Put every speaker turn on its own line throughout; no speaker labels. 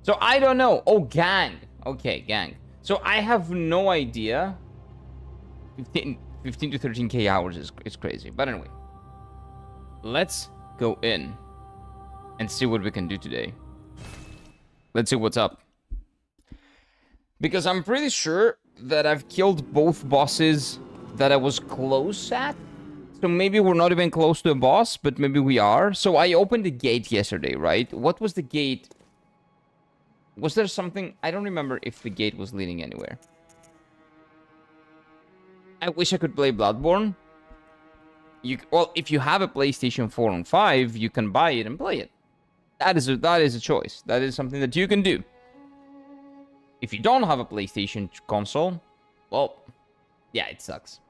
So I don't know. Oh, gang. Okay, gang. So I have no idea. 15 to 13k hours is crazy. But anyway, let's go in and see what we can do today. Let's see what's up. Because I'm pretty sure that I've killed both bosses that I was close at. So maybe we're not even close to a boss, but maybe we are. So I opened the gate yesterday, right? What was the gate? Was there something? I don't remember if the gate was leading anywhere. I wish I could play Bloodborne. Well, if you have a PlayStation 4 and 5, you can buy it and play it. That is a choice. That is something that you can do. If you don't have a PlayStation console, well, yeah, it sucks.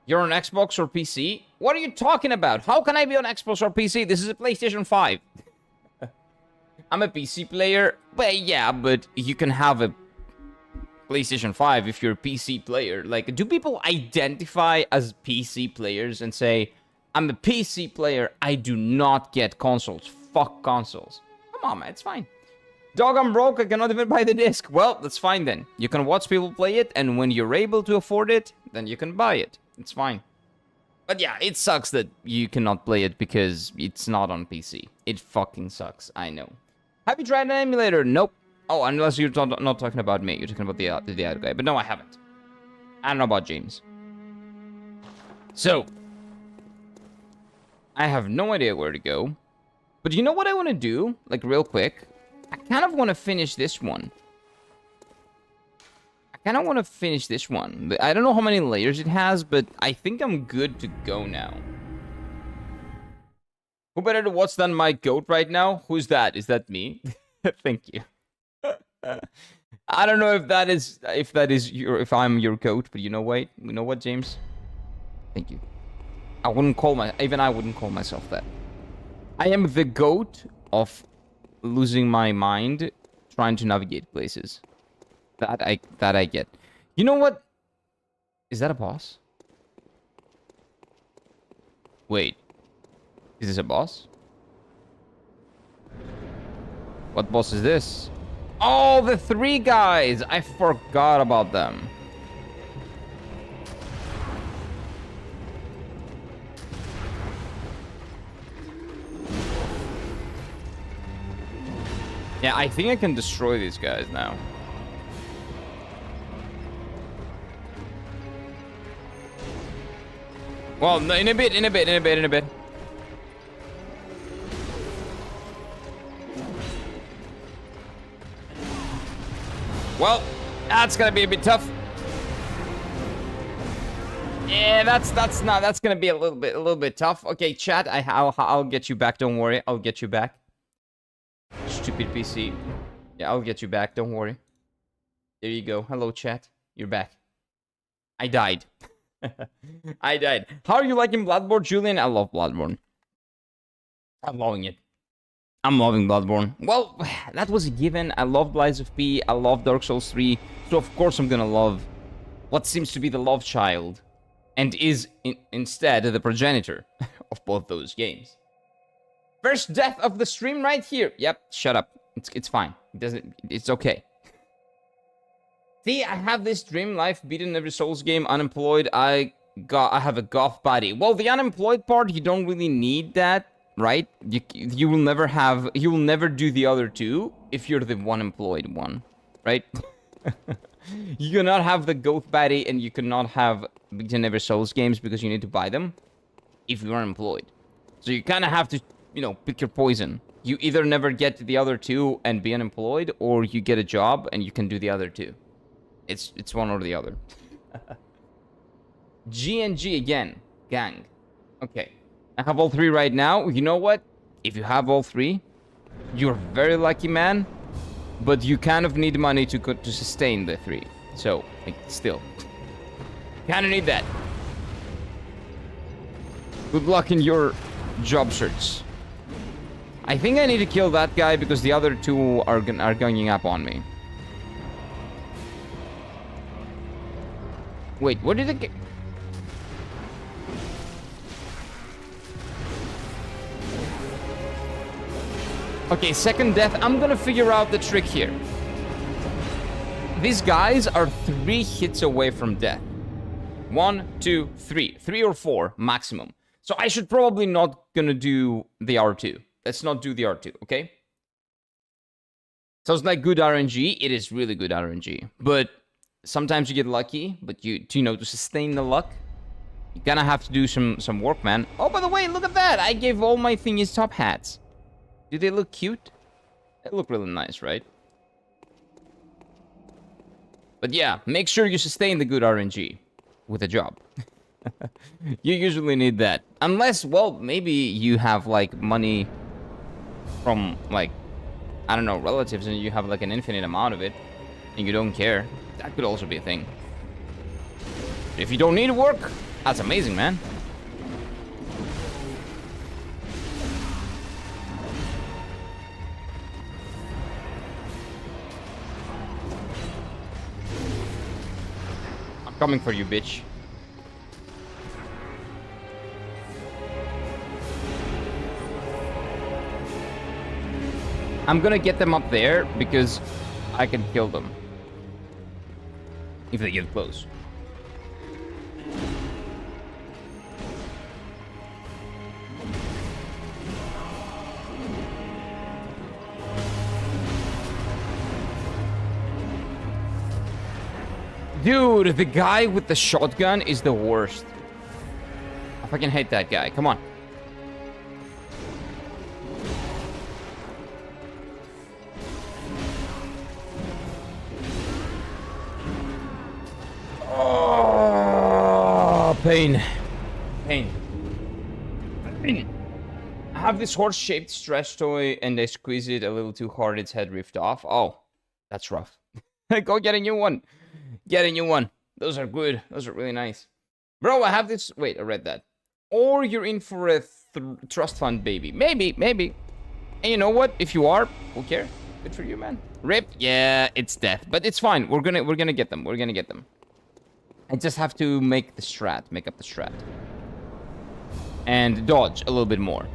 You're on Xbox or PC? What are you talking about? How can I be on Xbox or PC? This is a PlayStation 5. I'm a PC player, but yeah, but you can have a PlayStation 5 if you're a PC player. Like, do people identify as PC players and say, I'm a PC player, I do not get consoles. Fuck consoles. Come on, man, it's fine. Dog, I'm broke, I cannot even buy the disc. Well, that's fine then. You can watch people play it, and when you're able to afford it, then you can buy it. It's fine. But yeah, it sucks that you cannot play it because it's not on PC. It fucking sucks, I know. Have you tried an emulator? Nope. Oh, unless you're not talking about me. You're talking about the other guy. But no, I haven't. I don't know about James. So, I have no idea where to go. But you know what I want to do? Like, real quick. I kind of want to finish this one. I don't know how many layers it has, but I think I'm good to go now. Who better to watch than my goat right now? Who's that? Is that me? Thank you. I don't know if I'm your goat, but you know what, James? Thank you. I wouldn't call myself that. I am the goat of losing my mind trying to navigate places. That I get. You know what? Is that a boss? Wait. Is this a boss? What boss is this? Oh, the 3 guys! I forgot about them. Yeah, I think I can destroy these guys now. Well, no, in a bit. Well, that's gonna be a bit tough. Yeah, that's gonna be a little bit tough. Okay, chat, I'll get you back. Don't worry, I'll get you back. Stupid PC. Yeah, I'll get you back. Don't worry. There you go. Hello, chat. You're back. I died. I died. How are you liking Bloodborne, Julian? I love Bloodborne. I'm loving it. I'm loving Bloodborne. Well, that was a given. I love Lies of P. I love Dark Souls 3. So, of course, I'm gonna love what seems to be the love child. And is, instead, the progenitor of both those games. First death of the stream right here. Yep, shut up. It's fine. It's okay. See, I have this dream life, beaten every Souls game, unemployed. I have a goth body. Well, the unemployed part, you don't really need that, right? You will never do the other two if you're the one employed one, right? You cannot have the goth body and you cannot have beaten every Souls games because you need to buy them if you are employed. So you kind of have to, pick your poison. You either never get the other two and be unemployed, or you get a job and you can do the other two. It's one or the other. G&G again. Gang. Okay. I have all 3 right now. You know what? If you have all 3, you're very lucky, man. But you kind of need money to sustain the 3. So, still. Kind of need that. Good luck in your job search. I think I need to kill that guy because the other 2 are ganging up on me. Wait, what did it get? Okay, second death. I'm gonna figure out the trick here. These guys are 3 hits away from death. 1, 2, 3. 3 or 4 maximum. So I should probably not gonna do the R2. Let's not do the R2, okay? Sounds like good RNG. It is really good RNG. But sometimes you get lucky, but you know, to sustain the luck, you're gonna have to do some work, man. Oh, by the way, look at that! I gave all my thingies top hats. Do they look cute? They look really nice, right? But yeah, make sure you sustain the good RNG with a job. You usually need that. Unless, well, maybe you have, like, money from, like, I don't know, relatives, and you have, like, an infinite amount of it, and you don't care. That could also be a thing. If you don't need work, that's amazing, man. I'm coming for you, bitch. I'm gonna get them up there because I can kill them if they get close. Dude, the guy with the shotgun is the worst. I fucking hate that guy. Come on. Oh, pain. Pain. Pain. I have this horse-shaped stretch toy and I squeeze it a little too hard, its head ripped off. Oh, that's rough. Go get a new one. Get a new one. Those are good. Those are really nice. Bro, I have this... Wait, I read that. Or you're in for a trust fund, baby. Maybe, maybe. And you know what? If you are, who cares? Good for you, man. Rip. Yeah, it's death. But it's fine. We're gonna get them. We're gonna get them. I just have to make the strat. Make up the strat. And dodge a little bit more.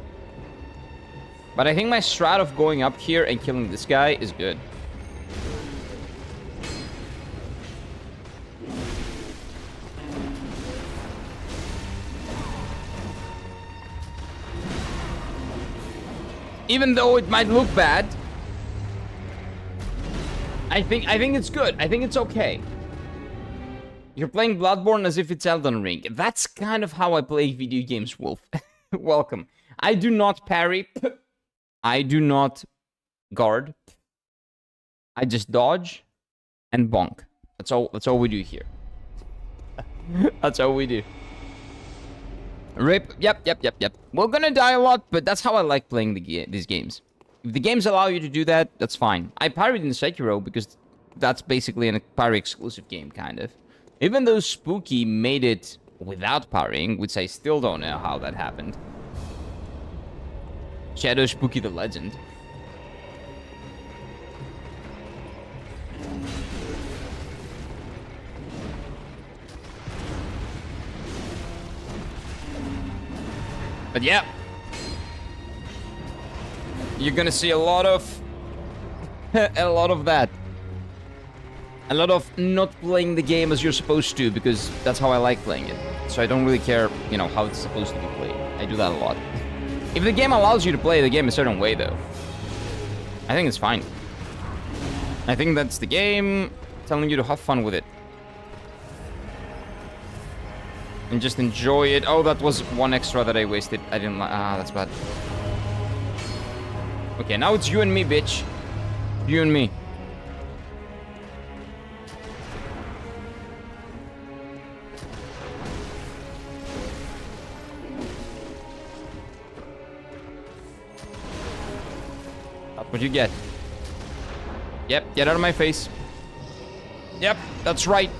But I think my strat of going up here and killing this guy is good. Even though it might look bad, I think it's good. I think it's okay. You're playing Bloodborne as if it's Elden Ring. That's kind of how I play video games, Wolf. Welcome. I do not parry. I do not guard. I just dodge and bonk. That's all we do here. That's all we do. Rip. Yep. We're gonna die a lot, but that's how I like playing these games. If the games allow you to do that, that's fine. I parried in Sekiro because that's basically a parry exclusive game, kind of. Even though Spooky made it without parrying, which I still don't know how that happened. Shadow Spooky the Legend. But yeah, you're gonna see a lot of that. A lot of not playing the game as you're supposed to, because that's how I like playing it. So I don't really care, you know, how it's supposed to be played. I do that a lot. If the game allows you to play the game a certain way, though, I think it's fine. I think that's the game telling you to have fun with it. And just enjoy it. Oh, that was one extra that I wasted. I didn't like... Ah, that's bad. Okay, now it's you and me, bitch. You and me. That's what you get. Yep, get out of my face. Yep, that's right.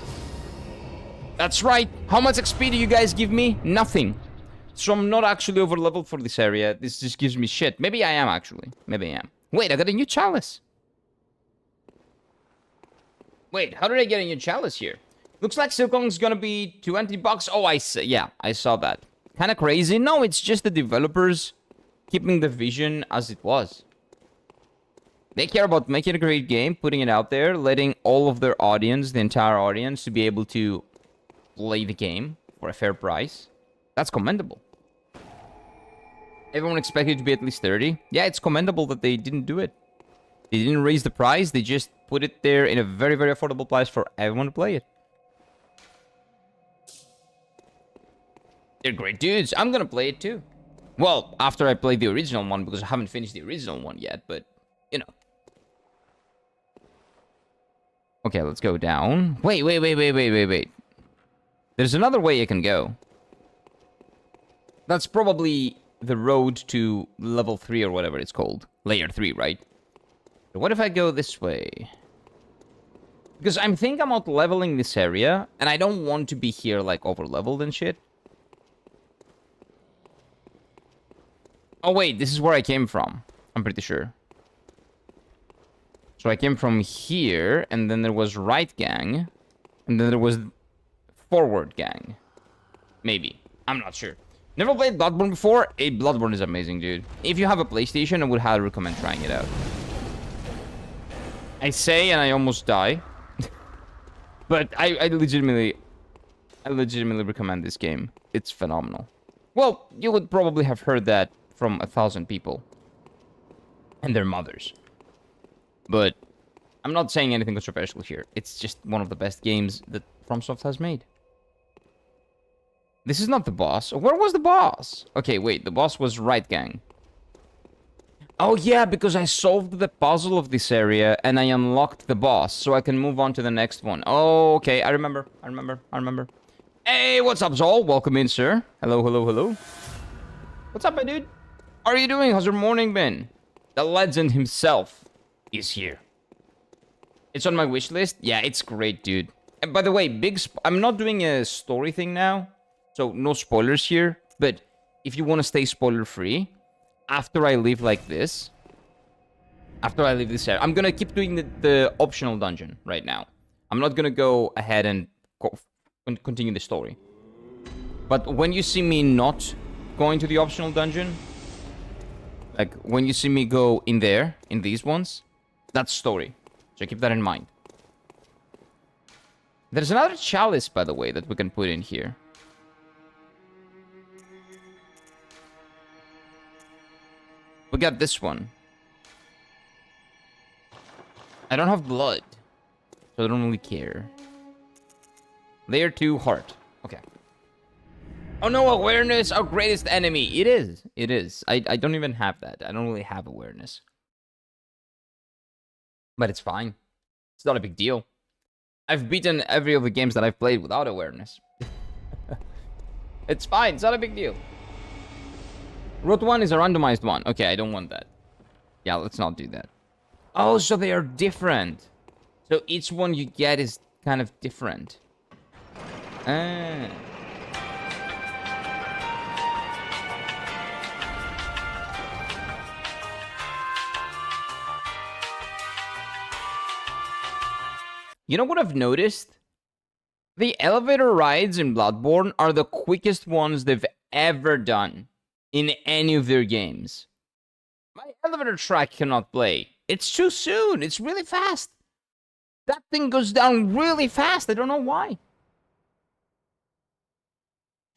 That's right. How much XP do you guys give me? Nothing. So I'm not actually over leveled for this area. This just gives me shit. Maybe I am, actually. Maybe I am. Wait, I got a new chalice. Wait, how did I get a new chalice here? Looks like Silkong's gonna be $20. Oh, I see. Yeah, I saw that. Kind of crazy. No, it's just the developers keeping the vision as it was. They care about making a great game, putting it out there, letting all of their audience, the entire audience, to be able to play the game for a fair price. That's commendable. Everyone expected it to be at least 30. Yeah, it's commendable that they didn't do it. They didn't raise the price. They just put it there in a very, very affordable price for everyone to play it. They're great dudes. I'm gonna play it too. Well, after I play the original one, because I haven't finished the original one yet, but, you know. Okay, let's go down. Wait. There's another way I can go. That's probably the road to level 3 or whatever it's called. Layer 3, right? But what if I go this way? Because I think I'm out leveling this area, and I don't want to be here, like, over-leveled and shit. Oh, wait, this is where I came from. I'm pretty sure. So I came from here, and then there was right gang, and then there was forward gang. Maybe. I'm not sure. Never played Bloodborne before. Bloodborne is amazing, dude. If you have a PlayStation, I would highly recommend trying it out. I say, and I almost die. But I legitimately recommend this game. It's phenomenal. Well, you would probably have heard that from 1,000 people. And their mothers. But I'm not saying anything controversial here. It's just one of the best games that FromSoft has made. This is not the boss. Where was the boss? Okay, wait. The boss was right gang. Oh, yeah, because I solved the puzzle of this area and I unlocked the boss, so I can move on to the next one. Oh, okay. I remember. Hey, what's up, Zol? Welcome in, sir. Hello. What's up, my dude? How are you doing? How's your morning been? The legend himself is here. It's on my wish list. Yeah, it's great, dude. And by the way, I'm not doing a story thing now, so no spoilers here. But if you want to stay spoiler-free, after I leave like this, after I leave this area, I'm gonna keep doing the optional dungeon right now. I'm not gonna go ahead and continue the story. But when you see me not going to the optional dungeon, like when you see me go in there, in these ones, that's story. So keep that in mind. There's another chalice, by the way, that we can put in here. We got this one. I don't have blood, so I don't really care. Layer 2 heart. Okay. Oh no, awareness, our greatest enemy. It is. I don't even have that. I don't really have awareness. But it's fine. It's not a big deal. I've beaten every of the games that I've played without awareness. It's fine. It's not a big deal. Route 1 is a randomized one. Okay, I don't want that. Yeah, let's not do that. Oh, so they are different. So each one you get is kind of different. Ah. You know what I've noticed? The elevator rides in Bloodborne are the quickest ones they've ever done in any of their games. My elevator track cannot play. It's too soon. It's really fast. That thing goes down really fast. I don't know why.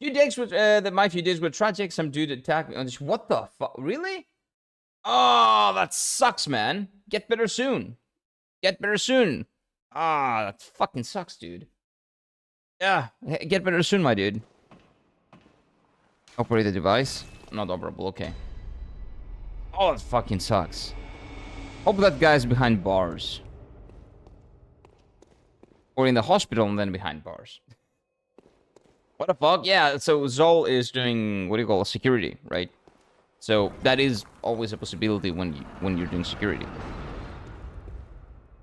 My few days were tragic. Some dude attacked me. What the fuck? Really? Oh, that sucks, man. Get better soon. Get better soon. Ah, that fucking sucks, dude. Yeah, get better soon, my dude. Operate the device. Not operable, okay. Oh, that fucking sucks. Hope that guy's behind bars. Or in the hospital and then behind bars. What the fuck? Yeah, so Zol is doing, what do you call it, security, right? So that is always a possibility when you're doing security.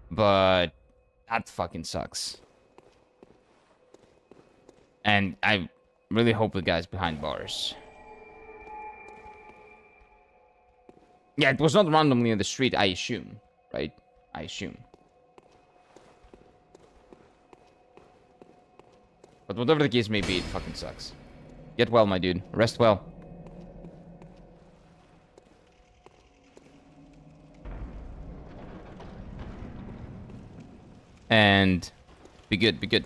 But that fucking sucks. And I really hope the guy's behind bars. Yeah, it was not randomly in the street, I assume. Right? I assume. But whatever the case may be, it fucking sucks. Get well, my dude. Rest well. And be good, be good.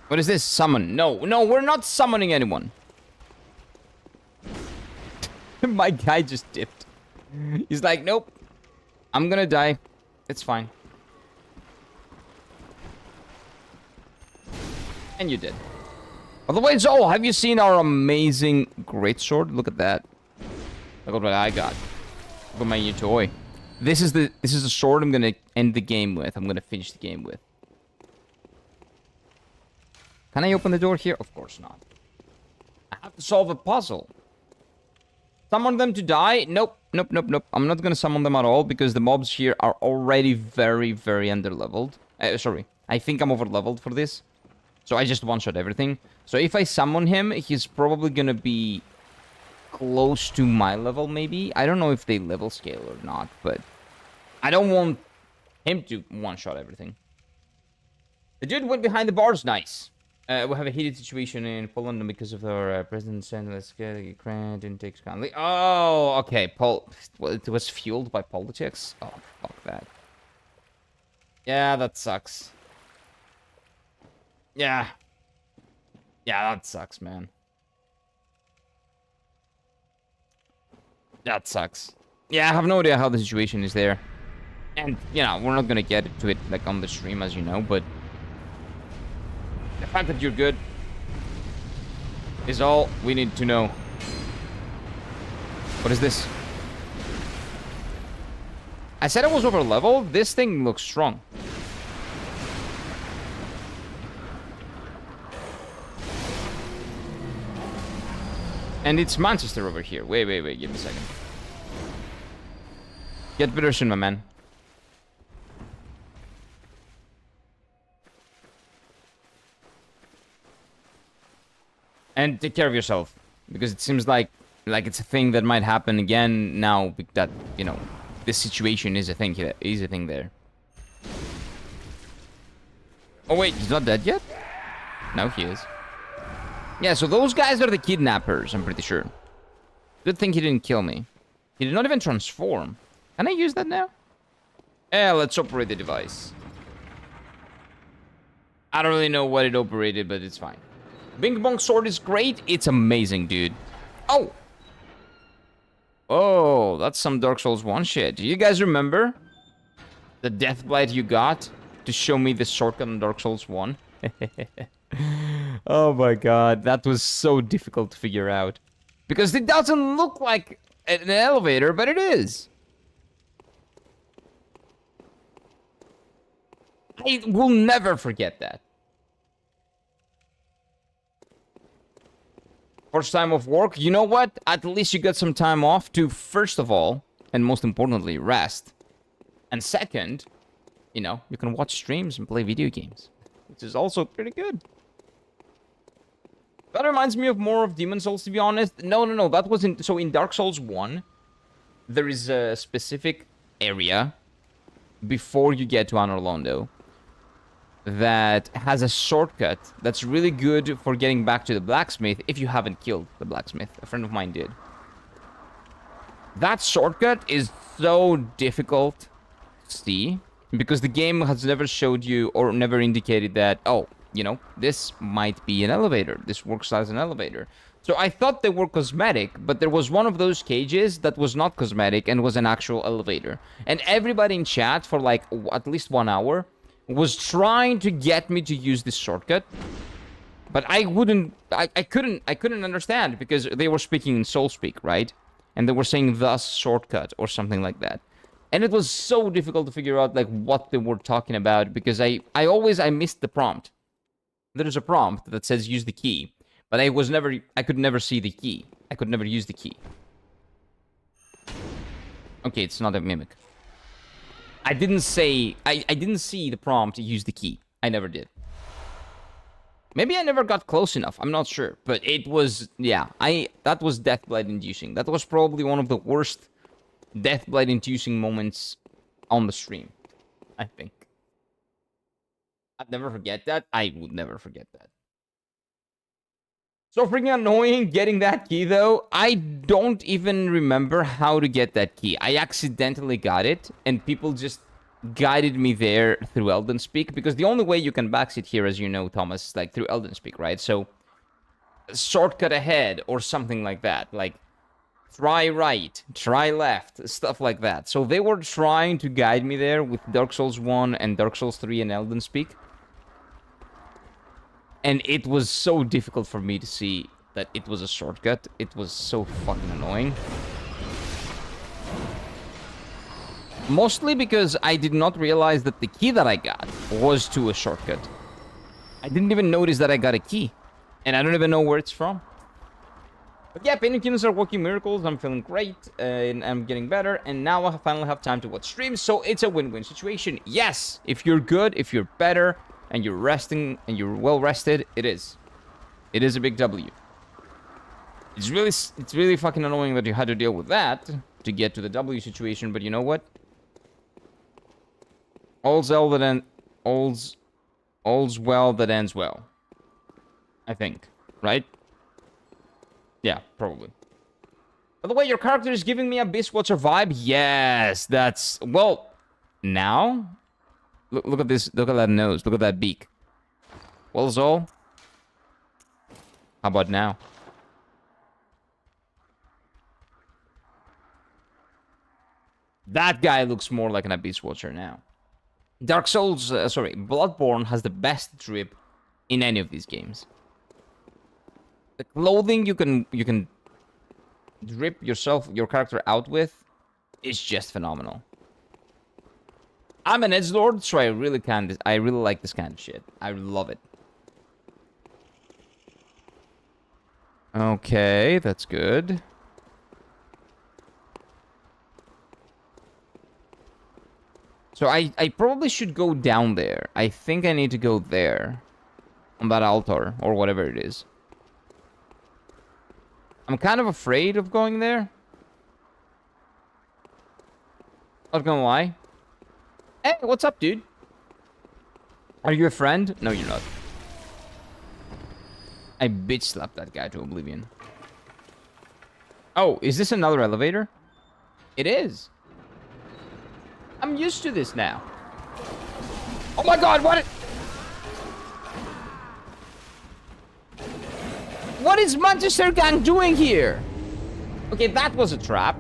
What is this? Summon. No, we're not summoning anyone. My guy just dipped. He's like, nope. I'm gonna die. It's fine. And you did. Otherwise, oh, have you seen our amazing greatsword? Look at that. Look at what I got. Look at my new toy. This is the sword I'm gonna end the game with. I'm gonna finish the game with. Can I open the door here? Of course not. I have to solve a puzzle. Summon them to die? Nope. I'm not gonna summon them at all because the mobs here are already very, very underleveled. Sorry. I think I'm overleveled for this. So I just one-shot everything. So if I summon him, he's probably gonna be close to my level, maybe. I don't know if they level scale or not, but I don't want him to one-shot everything. The dude went behind the bars. Nice. We have a heated situation in Poland because of our president saying let's get Ukraine didn't take kindly. Oh, okay. Well, it was fueled by politics. Oh, fuck that. Yeah, that sucks. Yeah. Yeah, that sucks, man. That sucks. Yeah, I have no idea how the situation is there. And, you know, we're not gonna get into it, like, on the stream, as you know, but the fact that you're good is all we need to know. What is this? I said I was over level. This thing looks strong. And it's Manchester over here. Wait. Give me a second. Get better soon, my man. And take care of yourself. Because it seems like it's a thing that might happen again now that, you know, this situation is a thing here. Is a thing there. Oh wait, he's not dead yet? No, he is. Yeah, so those guys are the kidnappers, I'm pretty sure. Good thing he didn't kill me. He did not even transform. Can I use that now? Yeah, let's operate the device. I don't really know what it operated, but it's fine. Bing Bong Sword is great. It's amazing, dude. Oh! Oh, that's some Dark Souls 1 shit. Do you guys remember the Deathblight you got to show me the shortcut on Dark Souls 1? Oh my god, that was so difficult to figure out. Because it doesn't look like an elevator, but it is. I will never forget that. First time of work, you know what? At least you got some time off to, first of all, and most importantly, rest. And second, you know, you can watch streams and play video games. Which is also pretty good. That reminds me of more of Demon Souls, to be honest. No, that wasn't... So in Dark Souls 1, there is a specific area before you get to Anor Londo that has a shortcut that's really good for getting back to the blacksmith if you haven't killed the blacksmith. A friend of mine did. That shortcut is so difficult to see because the game has never showed you or never indicated that, oh, you know, this might be an elevator. This works as an elevator. So I thought they were cosmetic, but there was one of those cages that was not cosmetic and was an actual elevator. And everybody in chat for like at least 1 hour was trying to get me to use this shortcut. But I couldn't understand because they were speaking in soul speak, right? And they were saying thus shortcut or something like that. And it was so difficult to figure out like what they were talking about because I missed the prompt. There's a prompt that says use the key, but I could never see the key. I could never use the key. Okay, it's not a mimic. I didn't see the prompt use the key. I never did. Maybe I never got close enough. I'm not sure, but it was, yeah, that was Deathblight inducing. That was probably one of the worst Deathblight inducing moments on the stream, I think. I'd never forget that. I would never forget that. So freaking annoying getting that key, though. I don't even remember how to get that key. I accidentally got it, and people just guided me there through Elden Speak, because the only way you can backseat here, as you know, Thomas, is like through Elden Speak, right? So, shortcut ahead or something like that. Like, try right, try left, stuff like that. So they were trying to guide me there with Dark Souls 1 and Dark Souls 3 and Elden Speak. And it was so difficult for me to see that it was a shortcut. It was so fucking annoying. Mostly because I did not realize that the key that I got was to a shortcut. I didn't even notice that I got a key. And I don't even know where it's from. But yeah, painkillers are working miracles. I'm feeling great. And I'm getting better. And now I finally have time to watch streams. So it's a win-win situation. Yes, if you're good, if you're better, and you're resting, and you're well rested, it is. It is a big W. It's really fucking annoying that you had to deal with that to get to the W situation. But you know what? All's well that ends well. I think. Right? Yeah, probably. By the way, your character is giving me a Beast Watcher vibe. Yes, that's... Well, now? Look at this. Look at that nose. Look at that beak. Well, Zol? How about now? That guy looks more like an Abyss Watcher now. Dark Souls, Bloodborne has the best drip in any of these games. The clothing you can drip your character out with is just phenomenal. I'm an edgelord, so I really like this kind of shit. I love it. Okay, that's good. So I probably should go down there. I think I need to go there. On that altar, or whatever it is. I'm kind of afraid of going there. Not gonna lie. Hey, what's up, dude? Are you a friend? No, you're not. I bitch slapped that guy to oblivion. Oh, is this another elevator? It is. I'm used to this now. Oh my god, what is Manchester Gang doing here? Okay, that was a trap.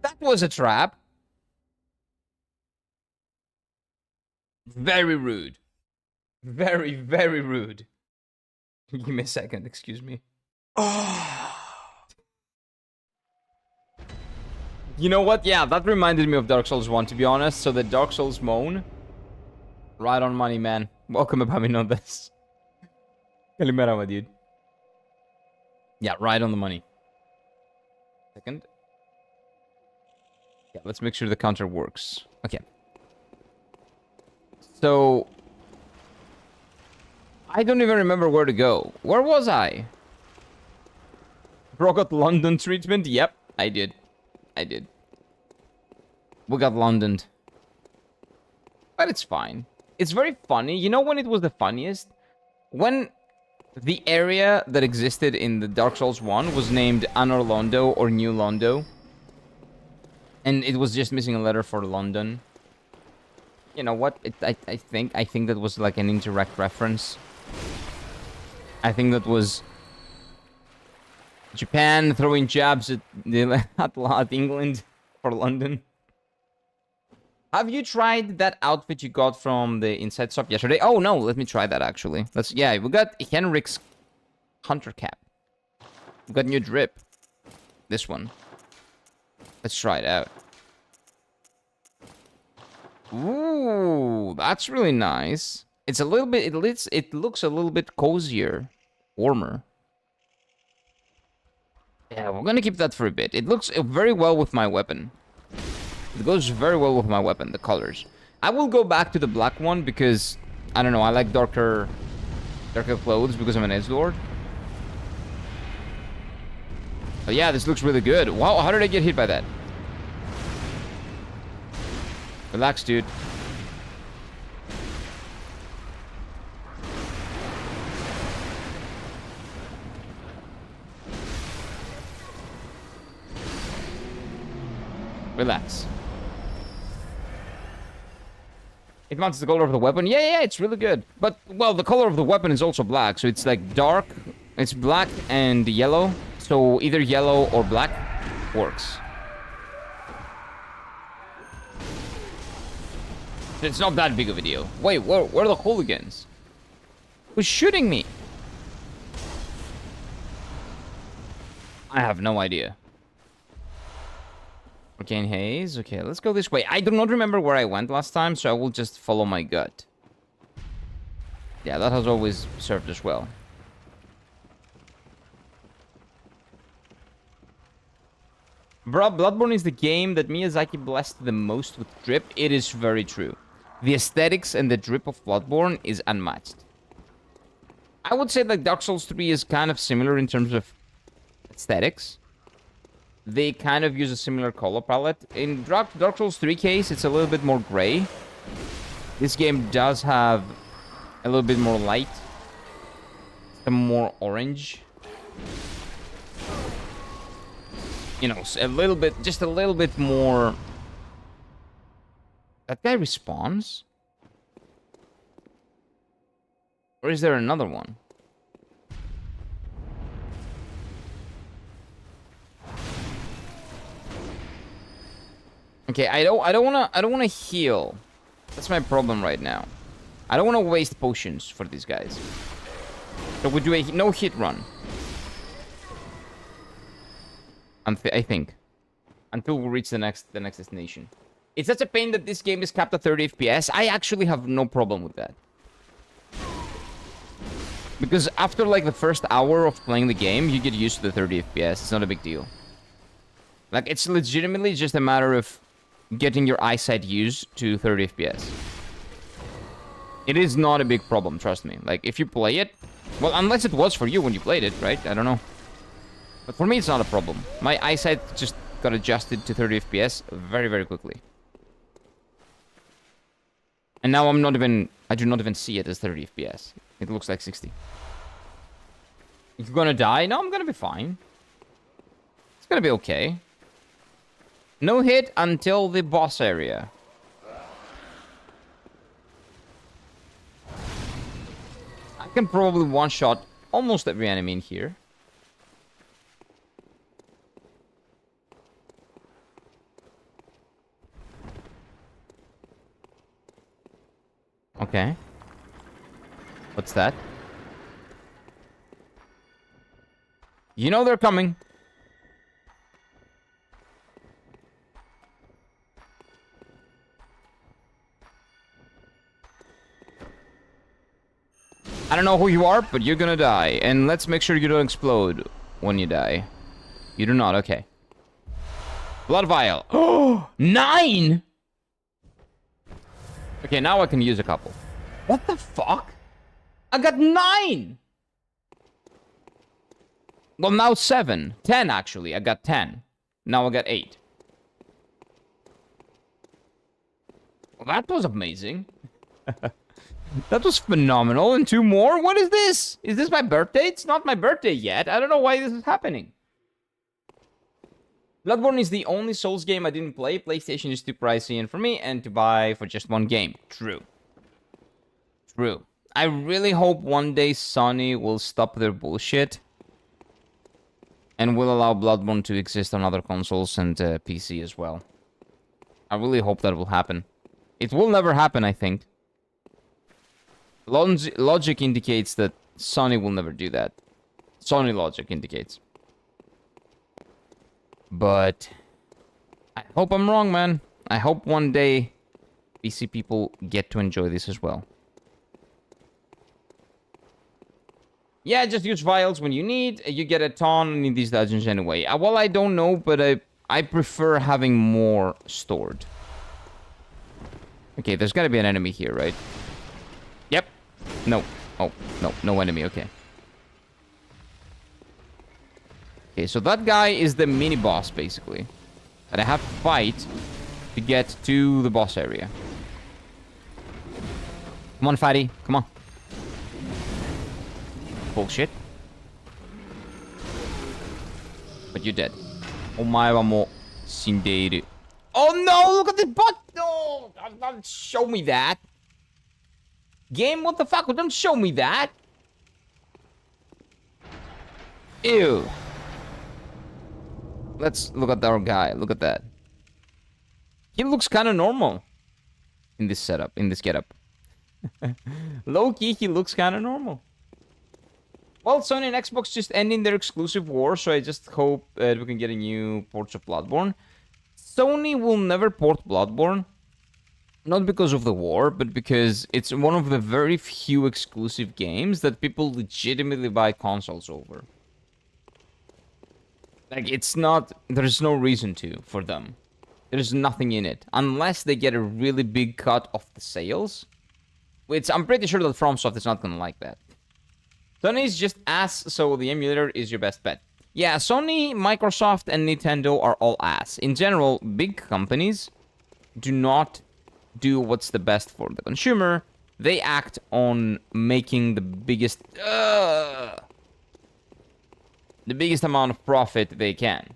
That was a trap. Very rude. Very, very rude. Give me a second, excuse me. You know what? Yeah, that reminded me of Dark Souls 1, to be honest. So the Dark Souls moan. Right on money, man. Welcome, Epaminondas. Kalimera, my dude. Yeah, right on the money. Second. Yeah, let's make sure the counter works. Okay. So... I don't even remember where to go. Where was I? Bro got London treatment? Yep, I did. I did. We got Londoned. But it's fine. It's very funny. You know when it was the funniest? When the area that existed in the Dark Souls 1 was named Anor Londo or New Londo. And it was just missing a letter for London. You know what? I think that was like an indirect reference. I think that was Japan throwing jabs at England for London. Have you tried that outfit you got from the Inside Shop yesterday? Oh no, let me try that actually. Yeah, we got Henrik's Hunter Cap. We got new drip. This one. Let's try it out. Ooh, that's really nice. It's a little bit, it looks a little bit cozier, warmer. Yeah, we're gonna keep that for a bit. It looks very well with my weapon. It goes very well with my weapon, the colors. I will go back to the black one because, I don't know, I like darker clothes because I'm an edgelord. But yeah, this looks really good. Wow, how did I get hit by that? Relax, dude. Relax. It matches the color of the weapon. Yeah, it's really good. But, well, the color of the weapon is also black. So it's like dark. It's black and yellow. So either yellow or black works. It's not that big of a deal. Wait, where are the hooligans? Who's shooting me? I have no idea. Arcane Haze. Okay, let's go this way. I do not remember where I went last time, so I will just follow my gut. Yeah, that has always served us well. Bruh, Bloodborne is the game that Miyazaki blessed the most with drip. It is very true. The aesthetics and the drip of Bloodborne is unmatched. I would say that Dark Souls 3 is kind of similar in terms of aesthetics. They kind of use a similar color palette. In Dark Souls 3 case, it's a little bit more gray. This game does have a little bit more light. Some more orange. You know, a little bit, just a little bit more. That guy respawns? Or is there another one? Okay, I don't wanna heal. That's my problem right now. I don't wanna waste potions for these guys. So we do a no hit run. I think. Until we reach the next destination. It's such a pain that this game is capped at 30 FPS. I actually have no problem with that. Because after like the first hour of playing the game, you get used to the 30 FPS. It's not a big deal. Like, it's legitimately just a matter of getting your eyesight used to 30 FPS. It is not a big problem, trust me. Like, if you play it... Well, unless it was for you when you played it, right? I don't know. But for me, it's not a problem. My eyesight just got adjusted to 30 FPS very, very quickly. And now I do not even see it as 30 FPS. It looks like 60. If you're gonna die? No, I'm gonna be fine. It's gonna be okay. No hit until the boss area. I can probably one-shot almost every enemy in here. Okay. What's that? You know they're coming. I don't know who you are, but you're gonna die. And let's make sure you don't explode when you die. You do not, okay. Blood vial. Oh, 9! Okay, now I can use a couple. What the fuck? I got 9! Well, now 7. 10, actually. I got 10. Now I got 8. Well, that was amazing. That was phenomenal. And 2 more? What is this? Is this my birthday? It's not my birthday yet. I don't know why this is happening. Bloodborne is the only Souls game I didn't play. PlayStation is too pricey and for me, and to buy for just one game. True. True. I really hope one day Sony will stop their bullshit and will allow Bloodborne to exist on other consoles and PC as well. I really hope that will happen. It will never happen, I think. Logic indicates that Sony will never do that. Sony logic indicates. But I hope I'm wrong, man. I hope one day PC people get to enjoy this as well. Yeah, just use vials when you need. You get a ton in these dungeons anyway. Well, I don't know, but I prefer having more stored. Okay, there's gotta be an enemy here, right? Yep. No. Oh, no. No enemy, okay. Okay, so that guy is the mini-boss, basically. That I have to fight to get to the boss area. Come on, fatty. Come on. Bullshit. But you're dead. Omae wa mo shindeiru. Oh no! Look at this butt! No! Don't show me that! game? What the fuck? Don't show me that. Ew. Let's look at our guy. Look at that. He looks kind of normal in this setup, in this getup. Low-key, he looks kind of normal. Well, Sony and Xbox just ending their exclusive war, so I just hope we can get a new port of Bloodborne. Sony will never port Bloodborne. Not because of the war, but because it's one of the very few exclusive games that people legitimately buy consoles over. Like, it's not... There's no reason to, for them. There's nothing in it. Unless they get a really big cut of the sales. Which I'm pretty sure that FromSoft is not gonna like that. Sony's just ass, so the emulator is your best bet. Yeah, Sony, Microsoft, and Nintendo are all ass. In general, big companies do not do what's the best for the consumer. They act on making the biggest amount of profit they can.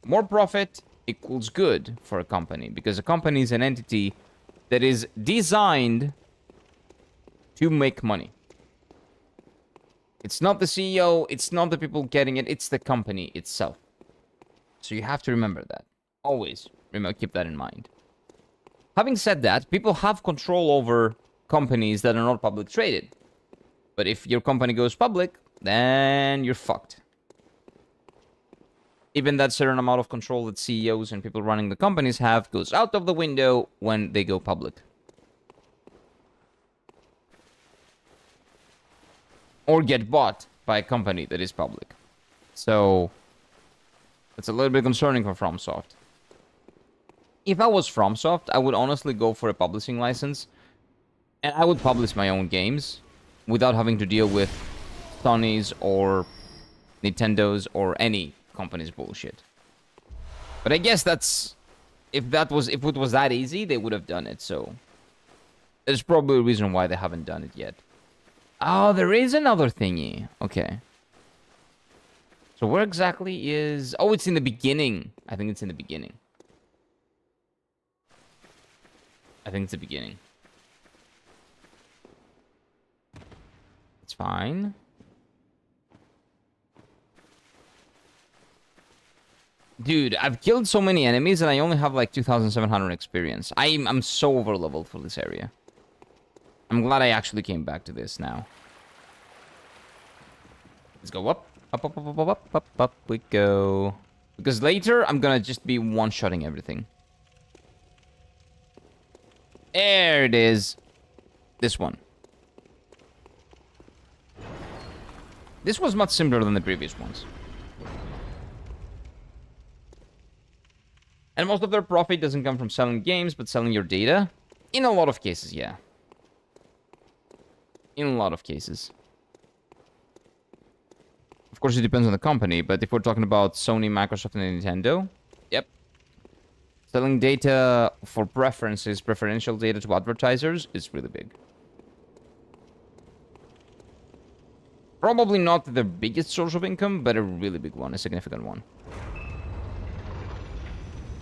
More profit equals good for a company, because a company is an entity that is designed to make money. It's not the CEO, it's not the people getting it, it's the company itself. So you have to remember that. Always remember, keep that in mind. Having said that, people have control over companies that are not public traded. But if your company goes public, then you're fucked. Even that certain amount of control that CEOs and people running the companies have goes out of the window when they go public. Or get bought by a company that is public. So, that's a little bit concerning for FromSoft. If I was FromSoft, I would honestly go for a publishing license. And I would publish my own games without having to deal with Sony's or Nintendo's or any company's bullshit. But I guess that's... If it was that easy, they would have done it, so... There's probably a reason why they haven't done it yet. Oh, there is another thingy. Okay. So where exactly is... Oh, it's in the beginning. I think it's in the beginning. I think it's the beginning. It's fine. Dude, I've killed so many enemies and I only have like 2,700 experience. I'm so over-leveled for this area. I'm glad I actually came back to this now. Let's go up. Up, up, up, up, up, up, up, up we go. Because later, I'm gonna just be one-shotting everything. There it is. This one. This was much simpler than the previous ones. And most of their profit doesn't come from selling games, but selling your data. In a lot of cases, yeah. In a lot of cases. Of course, it depends on the company, but if we're talking about Sony, Microsoft, and Nintendo, yep. Selling data for preferences, preferential data to advertisers, is really big. Probably not the biggest source of income, but a really big one, a significant one.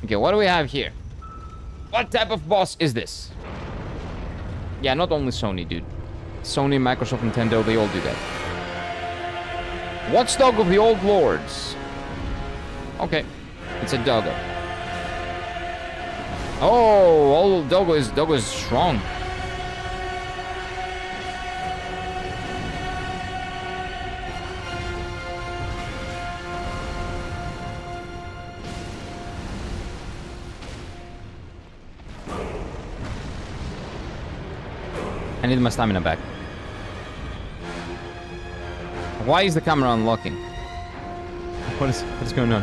Okay, what do we have here? What type of boss is this? Yeah, not only Sony, dude. Sony, Microsoft, Nintendo, they all do that. Watchdog of the Old Lords. Okay. It's a doggo. Oh, old doggo is strong. I need my stamina back. Why is the camera unlocking? What's going on?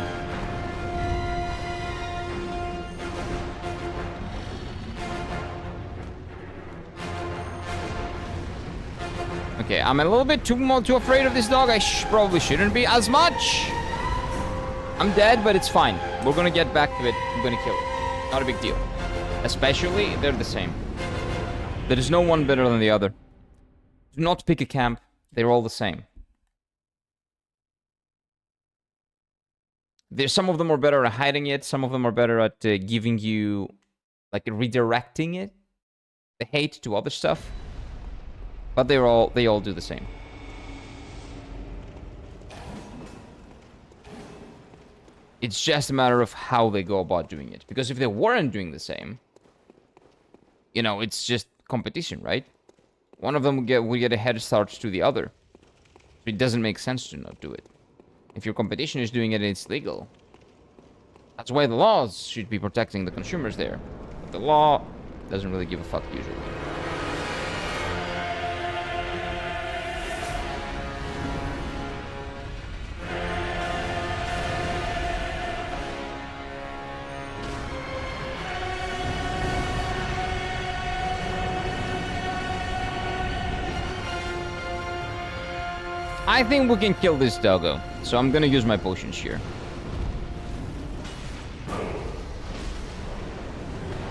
Okay, I'm a little bit too afraid of this dog. I probably shouldn't be as much. I'm dead, but it's fine. We're gonna get back to it. I'm gonna kill it. Not a big deal. Especially, they're the same. There is no one better than the other. Do not pick a camp. They're all the same. Some of them are better at hiding it. Some of them are better at giving you, like, redirecting it. The hate to other stuff. But they all do the same. It's just a matter of how they go about doing it. Because if they weren't doing the same, you know, it's just competition, right? One of them would get a head start to the other. It doesn't make sense to not do it. If your competition is doing it and it's legal, that's why the laws should be protecting the consumers there. But the law doesn't really give a fuck usually. I think we can kill this doggo, so I'm gonna use my potions here.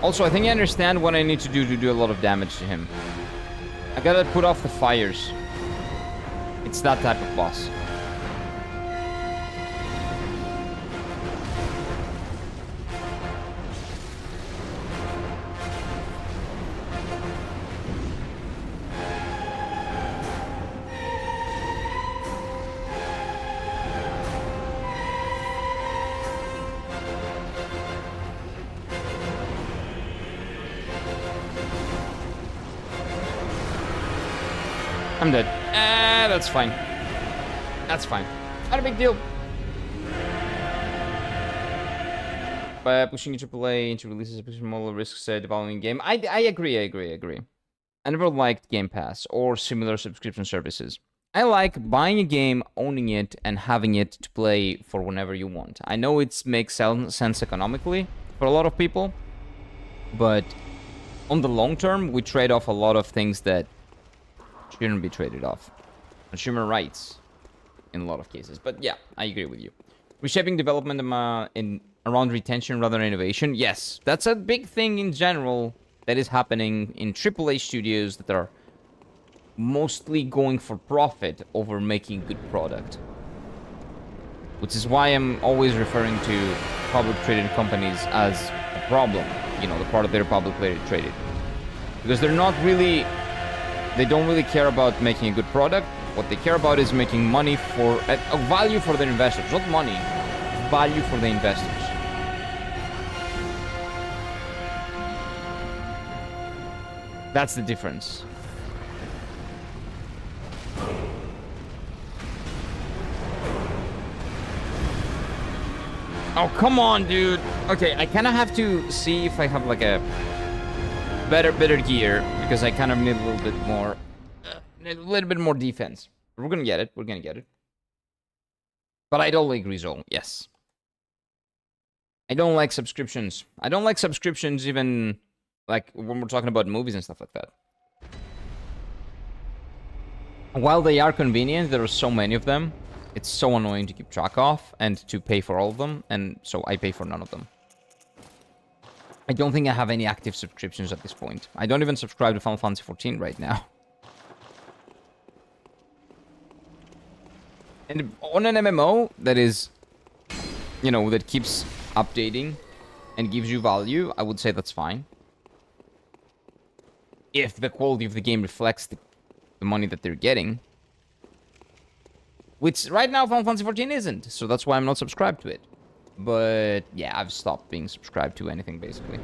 Also, I think I understand what I need to do a lot of damage to him. I gotta put off the fires. It's that type of boss. I'm dead. That's fine. That's fine. Not a big deal. By pushing AAA into releases a smaller risks developing game. I agree. I never liked Game Pass or similar subscription services. I like buying a game, owning it, and having it to play for whenever you want. I know it makes sense economically for a lot of people, but on the long term, we trade off a lot of things that shouldn't be traded off. Consumer rights in a lot of cases. But yeah, I agree with you. Reshaping development around retention rather than innovation. Yes, that's a big thing in general that is happening in AAA studios that are mostly going for profit over making good product. Which is why I'm always referring to public traded companies as a problem. You know, the part of their publicly traded. Because they're not really... They don't really care about making a good product. What they care about is making money for... a value for their investors. Not money. Value for the investors. That's the difference. Oh, come on, dude. Okay, I kind of have to see if I have like a better gear, because I kind of need a little bit more defense. We're gonna get it. But I don't like Rizzo. Yes. I don't like subscriptions. I don't like subscriptions even like when we're talking about movies and stuff like that. While they are convenient, there are so many of them. It's so annoying to keep track of and to pay for all of them, and so I pay for none of them. I don't think I have any active subscriptions at this point. I don't even subscribe to Final Fantasy XIV right now. And on an MMO that is, you know, that keeps updating and gives you value, I would say that's fine. If the quality of the game reflects the money that they're getting. Which right now Final Fantasy XIV isn't, so that's why I'm not subscribed to it. But yeah, I've stopped being subscribed to anything basically.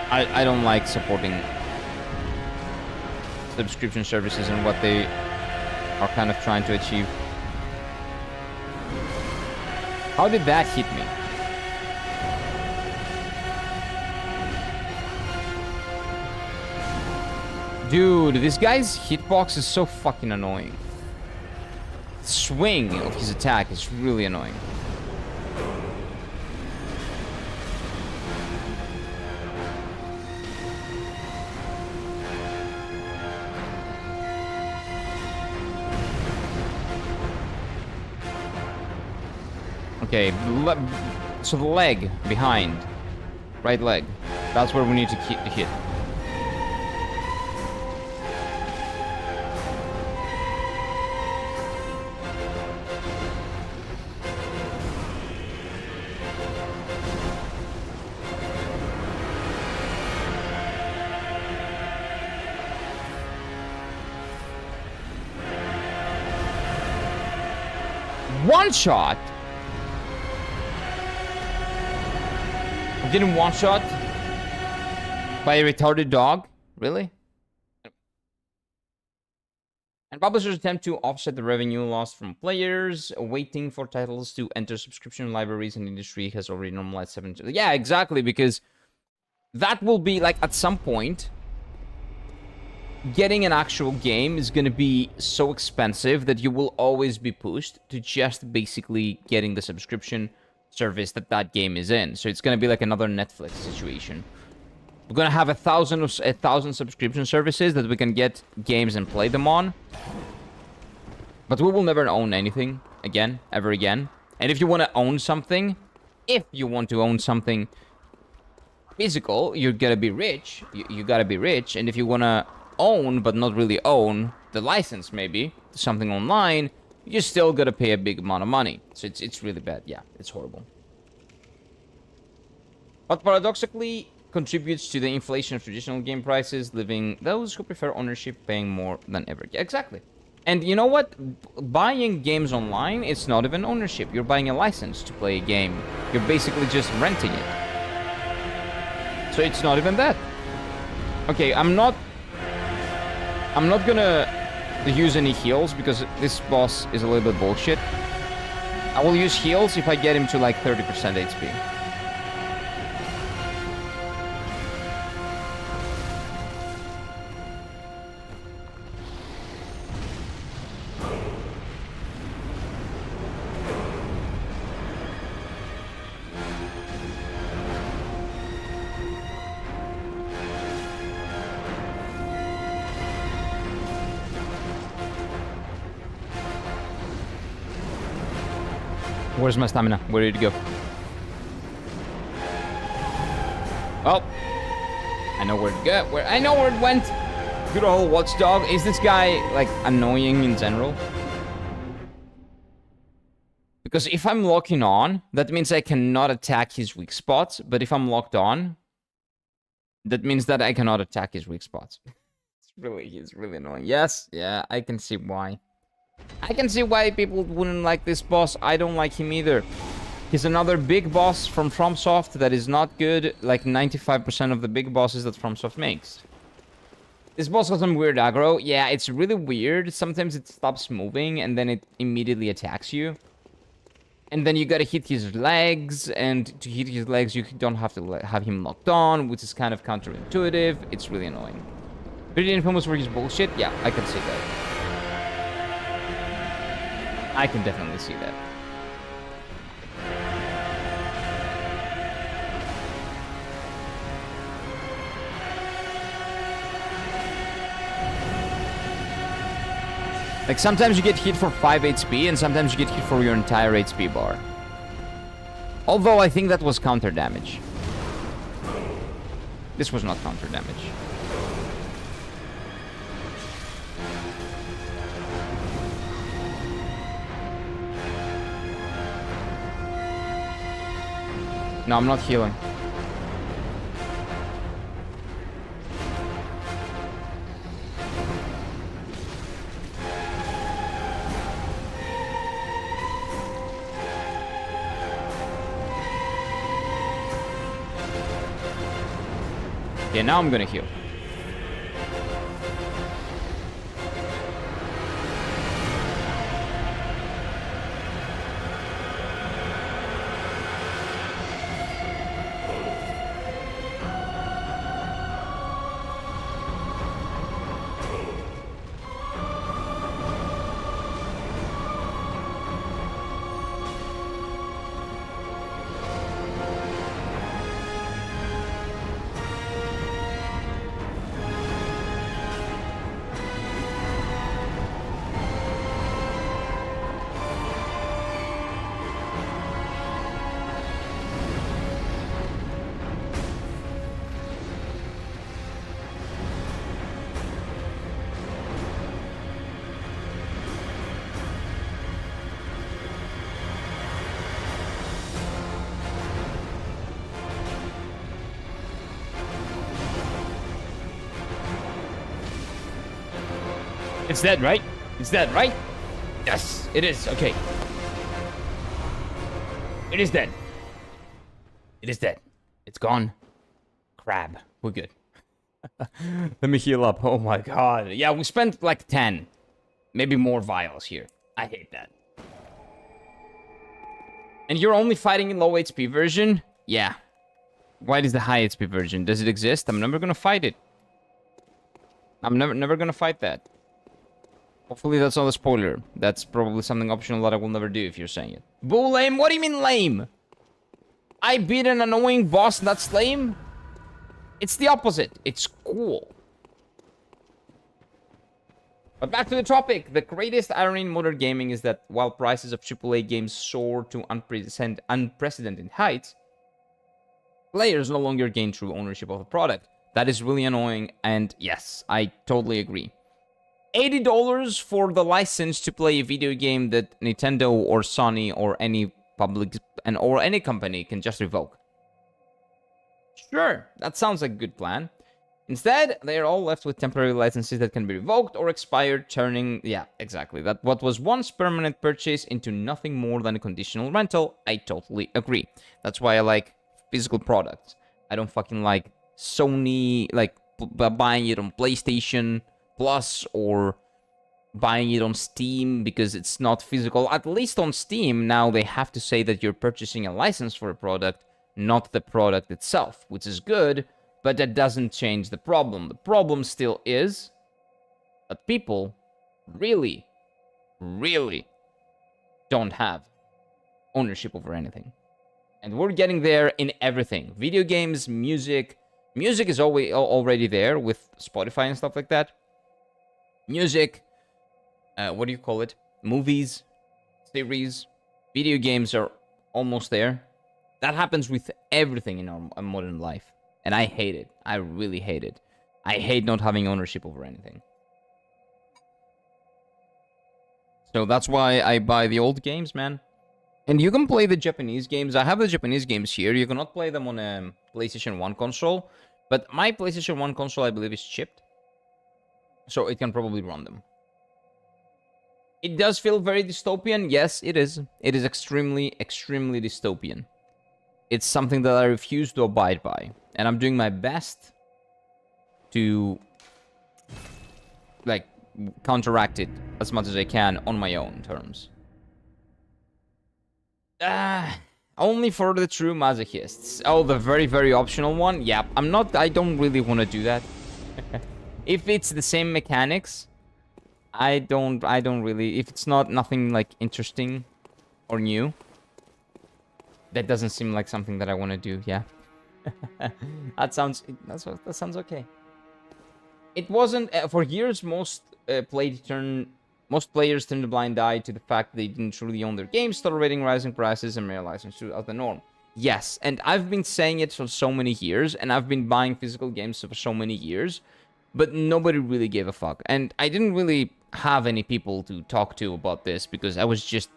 I don't like supporting subscription services and what they are kind of trying to achieve. How did that hit me? Dude, this guy's hitbox is so fucking annoying. The swing of his attack is really annoying. Okay, so the leg behind, right leg, that's where we need to keep the hit. One shot? I'm getting one shot by a retarded dog? Really? And publishers attempt to offset the revenue lost from players waiting for titles to enter subscription libraries, and the industry has already normalized 7. Yeah, exactly, because that will be like at some point getting an actual game is going to be so expensive that you will always be pushed to just basically getting the subscription service that that game is in. So it's going to be like another Netflix situation. We're going to have a thousand subscription services that we can get games and play them on. But we will never own anything again, ever again. And if you want to own something, physical, you're going to be rich. You got to be rich. And if you want to own, but not really own, the license maybe, something online, you still got to pay a big amount of money. So it's really bad. Yeah, it's horrible. But paradoxically, contributes to the inflation of traditional game prices, leaving those who prefer ownership paying more than ever. Yeah, exactly. And you know what? Buying games online, it's not even ownership. You're buying a license to play a game. You're basically just renting it. So it's not even that. Okay, I'm not gonna use any heals because this boss is a little bit bullshit. I will use heals if I get him to like 30% HP. Where's my stamina? Where did it go? Oh, I know where it go. I know where it went. Good old Watchdog. Is this guy like annoying in general? Because if I'm locking on, that means I cannot attack his weak spots. But if I'm locked on, that means that I cannot attack his weak spots. He's really annoying. Yes, yeah, I can see why. I can see why people wouldn't like this boss. I don't like him either. He's another big boss from FromSoft that is not good, like 95% of the big bosses that FromSoft makes. This boss has some weird aggro. Yeah, it's really weird. Sometimes it stops moving and then it immediately attacks you. And then you gotta hit his legs, and to hit his legs you don't have to have him locked on, which is kind of counterintuitive. It's really annoying. Pretty infamous for his bullshit? Yeah, I can see that. I can definitely see that. Like, sometimes you get hit for 5 HP, and sometimes you get hit for your entire HP bar. Although, I think that was counter damage. This was not counter damage. No, I'm not healing. Yeah, now I'm gonna heal. It's dead, right? It's dead, right? Yes, it is. Okay. It is dead. It is dead. It's gone. Crab. We're good. Let me heal up. Oh my god. Yeah, we spent like 10. Maybe more vials here. I hate that. And you're only fighting in low HP version? Yeah. Why is the high HP version? Does it exist? I'm never gonna fight it. I'm never gonna fight that. Hopefully that's not a spoiler. That's probably something optional that I will never do if you're saying it. Boo lame? What do you mean lame? I beat an annoying boss, that's lame? It's the opposite. It's cool. But back to the topic. The greatest irony in modern gaming is that while prices of AAA games soar to unprecedented heights, players no longer gain true ownership of the product. That is really annoying, and yes, I totally agree. $80 for the license to play a video game that Nintendo or Sony or any public or any company can just revoke. Sure, that sounds like a good plan. Instead, they are all left with temporary licenses that can be revoked or expired, turning... Yeah, exactly. That what was once permanent purchase into nothing more than a conditional rental. I totally agree. That's why I like physical products. I don't fucking like Sony, like, buying it on PlayStation Plus or buying it on Steam because it's not physical. At least on Steam, now they have to say that you're purchasing a license for a product, not the product itself, which is good, but that doesn't change the problem. The problem still is that people really, really don't have ownership over anything. And we're getting there in everything. Video games, music. Music is already there with Spotify and stuff like that. Music, what do you call it? Movies, series, video games are almost there. That happens with everything in our modern life. And I hate it. I really hate it. I hate not having ownership over anything. So that's why I buy the old games, man. And you can play the Japanese games. I have the Japanese games here. You cannot play them on a PlayStation 1 console. But my PlayStation 1 console, I believe, is chipped. So it can probably run them. It does feel very dystopian. Yes, it is. It is extremely, extremely dystopian. It's something that I refuse to abide by. And I'm doing my best to, like, counteract it as much as I can on my own terms. Only for the true masochists. Oh, the very, very optional one? Yeah, I don't really want to do that. If it's the same mechanics, I don't really, if it's nothing, like, interesting or new, that doesn't seem like something that I want to do, yeah. that sounds okay. It wasn't, for years, most players turned a blind eye to the fact they didn't truly own their games, tolerating rising prices and realizing as the norm. Yes, and I've been saying it for so many years, and I've been buying physical games for so many years, but nobody really gave a fuck. And I didn't really have any people to talk to about this, because I was just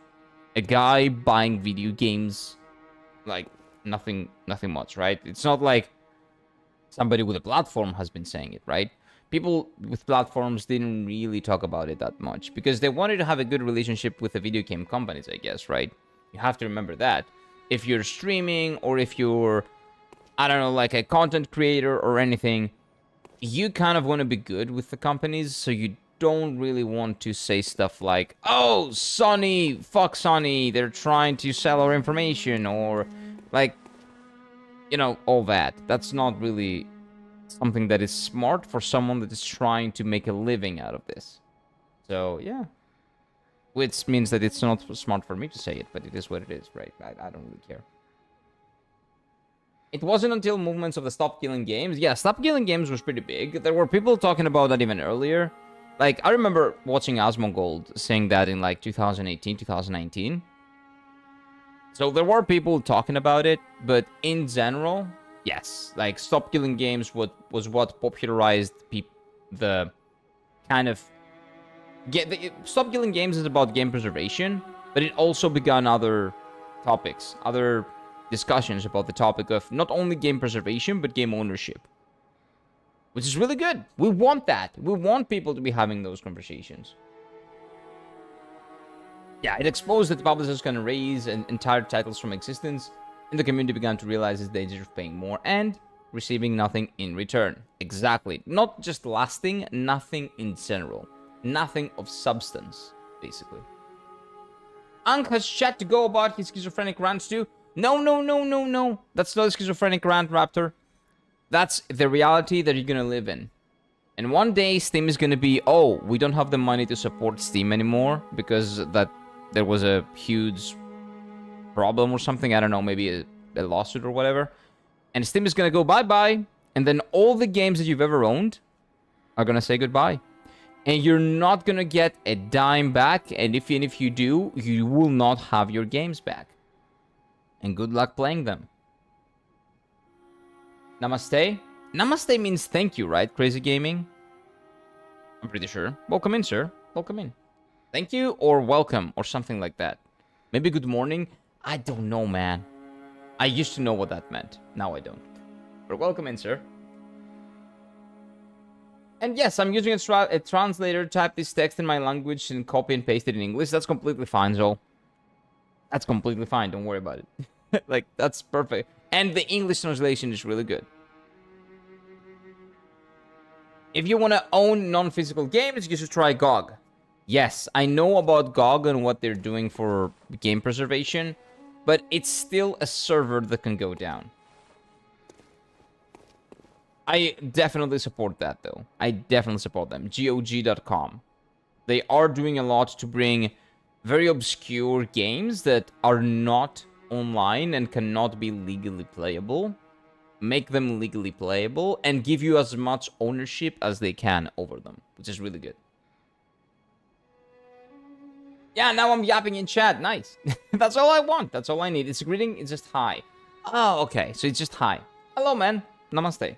a guy buying video games, like, nothing much, right? It's not like somebody with a platform has been saying it, right? People with platforms didn't really talk about it that much because they wanted to have a good relationship with the video game companies, I guess, right? You have to remember that. If you're streaming or if you're, I don't know, like a content creator or anything, you kind of want to be good with the companies, so you don't really want to say stuff like, oh, Sony, fuck Sony, they're trying to sell our information, or like, you know, all that. That's not really something that is smart for someone that is trying to make a living out of this. So, yeah. Which means that it's not smart for me to say it, but it is what it is, right? I don't really care. It wasn't until movements of the Stop Killing Games. Yeah, Stop Killing Games was pretty big. There were people talking about that even earlier. Like, I remember watching Asmongold saying that in, like, 2018, 2019. So there were people talking about it, but in general, yes. Like, Stop Killing Games was what popularized the kind of... Stop Killing Games is about game preservation, but it also began other topics, other discussions about the topic of not only game preservation, but game ownership. Which is really good. We want that. We want people to be having those conversations. Yeah, it exposed that the publishers can erase entire titles from existence, and the community began to realize its danger of paying more and receiving nothing in return. Exactly. Not just lasting, nothing in general. Nothing of substance, basically. Ankh has chat to go about his schizophrenic rants too. No, no, no, no, no. That's not a schizophrenic rant, Raptor. That's the reality that you're gonna live in. And one day, Steam is gonna be, oh, we don't have the money to support Steam anymore because there was a huge problem or something. I don't know, maybe a lawsuit or whatever. And Steam is gonna go bye-bye. And then all the games that you've ever owned are gonna say goodbye. And you're not gonna get a dime back. And if you do, you will not have your games back. And good luck playing them. Namaste? Namaste means thank you, right? Crazy Gaming? I'm pretty sure. Welcome in, sir. Welcome in. Thank you or welcome or something like that. Maybe good morning? I don't know, man. I used to know what that meant. Now I don't. But welcome in, sir. And yes, I'm using a translator to type this text in my language and copy and paste it in English. That's completely fine, Zol. That's completely fine. Don't worry about it. Like, that's perfect. And the English translation is really good. If you want to own non-physical games, you should try GOG. Yes, I know about GOG and what they're doing for game preservation, but it's still a server that can go down. I definitely support that, though. I definitely support them. GOG.com. They are doing a lot to bring very obscure games that are not online and cannot be legally playable. Make them legally playable and give you as much ownership as they can over them, which is really good. Yeah, now I'm yapping in chat. Nice. That's all I want. That's all I need. It's a greeting. It's just hi. Oh, okay. So it's just hi. Hello, man. Namaste.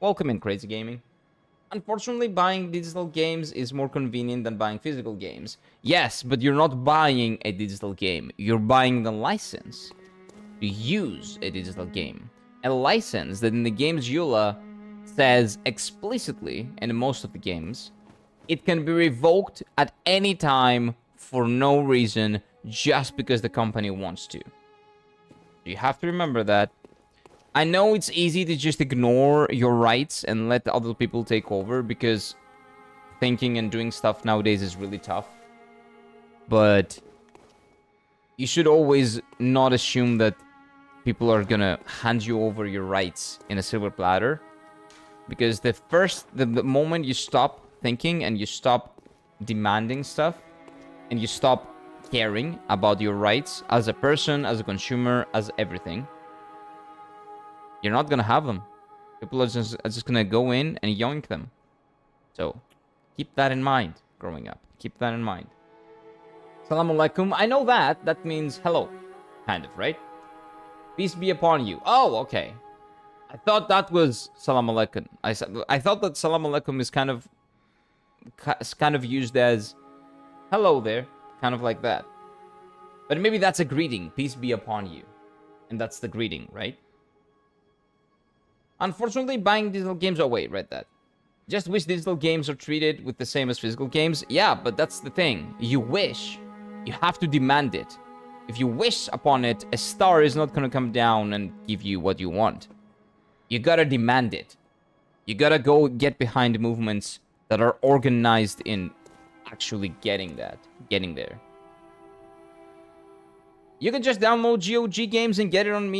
Welcome in, Crazy Gaming. Unfortunately, buying digital games is more convenient than buying physical games. Yes, but you're not buying a digital game. You're buying the license to use a digital game. A license that in the game's EULA says explicitly, in most of the games, it can be revoked at any time for no reason, just because the company wants to. You have to remember that. I know it's easy to just ignore your rights and let other people take over, because thinking and doing stuff nowadays is really tough. But you should always not assume that people are gonna hand you over your rights in a silver platter, because the moment you stop thinking and you stop demanding stuff and you stop caring about your rights as a person, as a consumer, as everything, you're not gonna have them. People are just gonna go in and yoink them. So keep that in mind growing up. Keep that in mind. Salam alaikum. I know that. That means hello. Kind of, right? Peace be upon you. Oh, okay. I thought that was salam alaikum. I thought that salam alaikum is kind of used as hello there. Kind of like that. But maybe that's a greeting. Peace be upon you. And that's the greeting, right? Unfortunately, buying digital games... Oh, wait, read that. Just wish digital games are treated with the same as physical games. Yeah, but that's the thing. You wish. You have to demand it. If you wish upon it, a star is not going to come down and give you what you want. You gotta demand it. You gotta go get behind movements that are organized in actually getting there. You can just download GOG games and get it on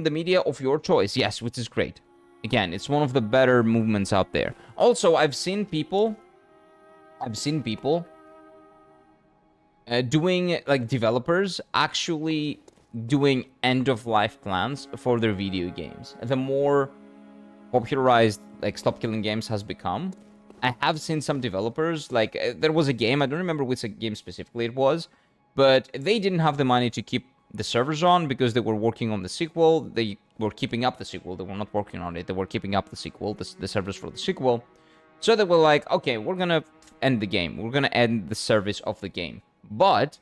the media of your choice. Yes, which is great. Again, it's one of the better movements out there. Also, I've seen people doing, like, developers actually doing end-of-life plans for their video games. The more popularized, like, Stop Killing Games has become, I have seen some developers, like, there was a game, I don't remember which game specifically it was, but they didn't have the money to keep the servers on because they were working on the sequel. They were keeping up the sequel. They were not working on it. They were keeping up the sequel, the servers for the sequel. So they were like, okay, we're going to end the game. We're going to end the service of the game. But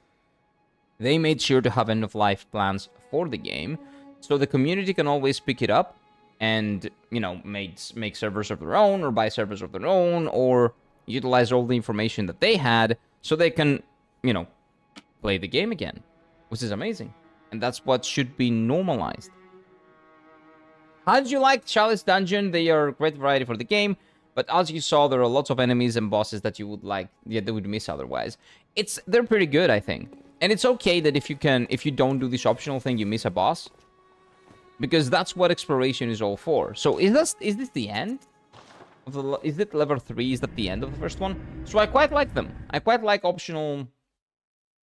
they made sure to have end-of-life plans for the game, so the community can always pick it up and, you know, make servers of their own, or buy servers of their own, or utilize all the information that they had, so they can, you know, play the game again, which is amazing. And that's what should be normalized. How did you like Chalice Dungeon? They are a great variety for the game, but as you saw, there are lots of enemies and bosses that you would like, yeah, they would miss otherwise. They're pretty good, I think. And it's okay that if you don't do this optional thing, you miss a boss. Because that's what exploration is all for. So is this the end? Is it level 3? Is that the end of the first one? So I quite like them. I quite like optional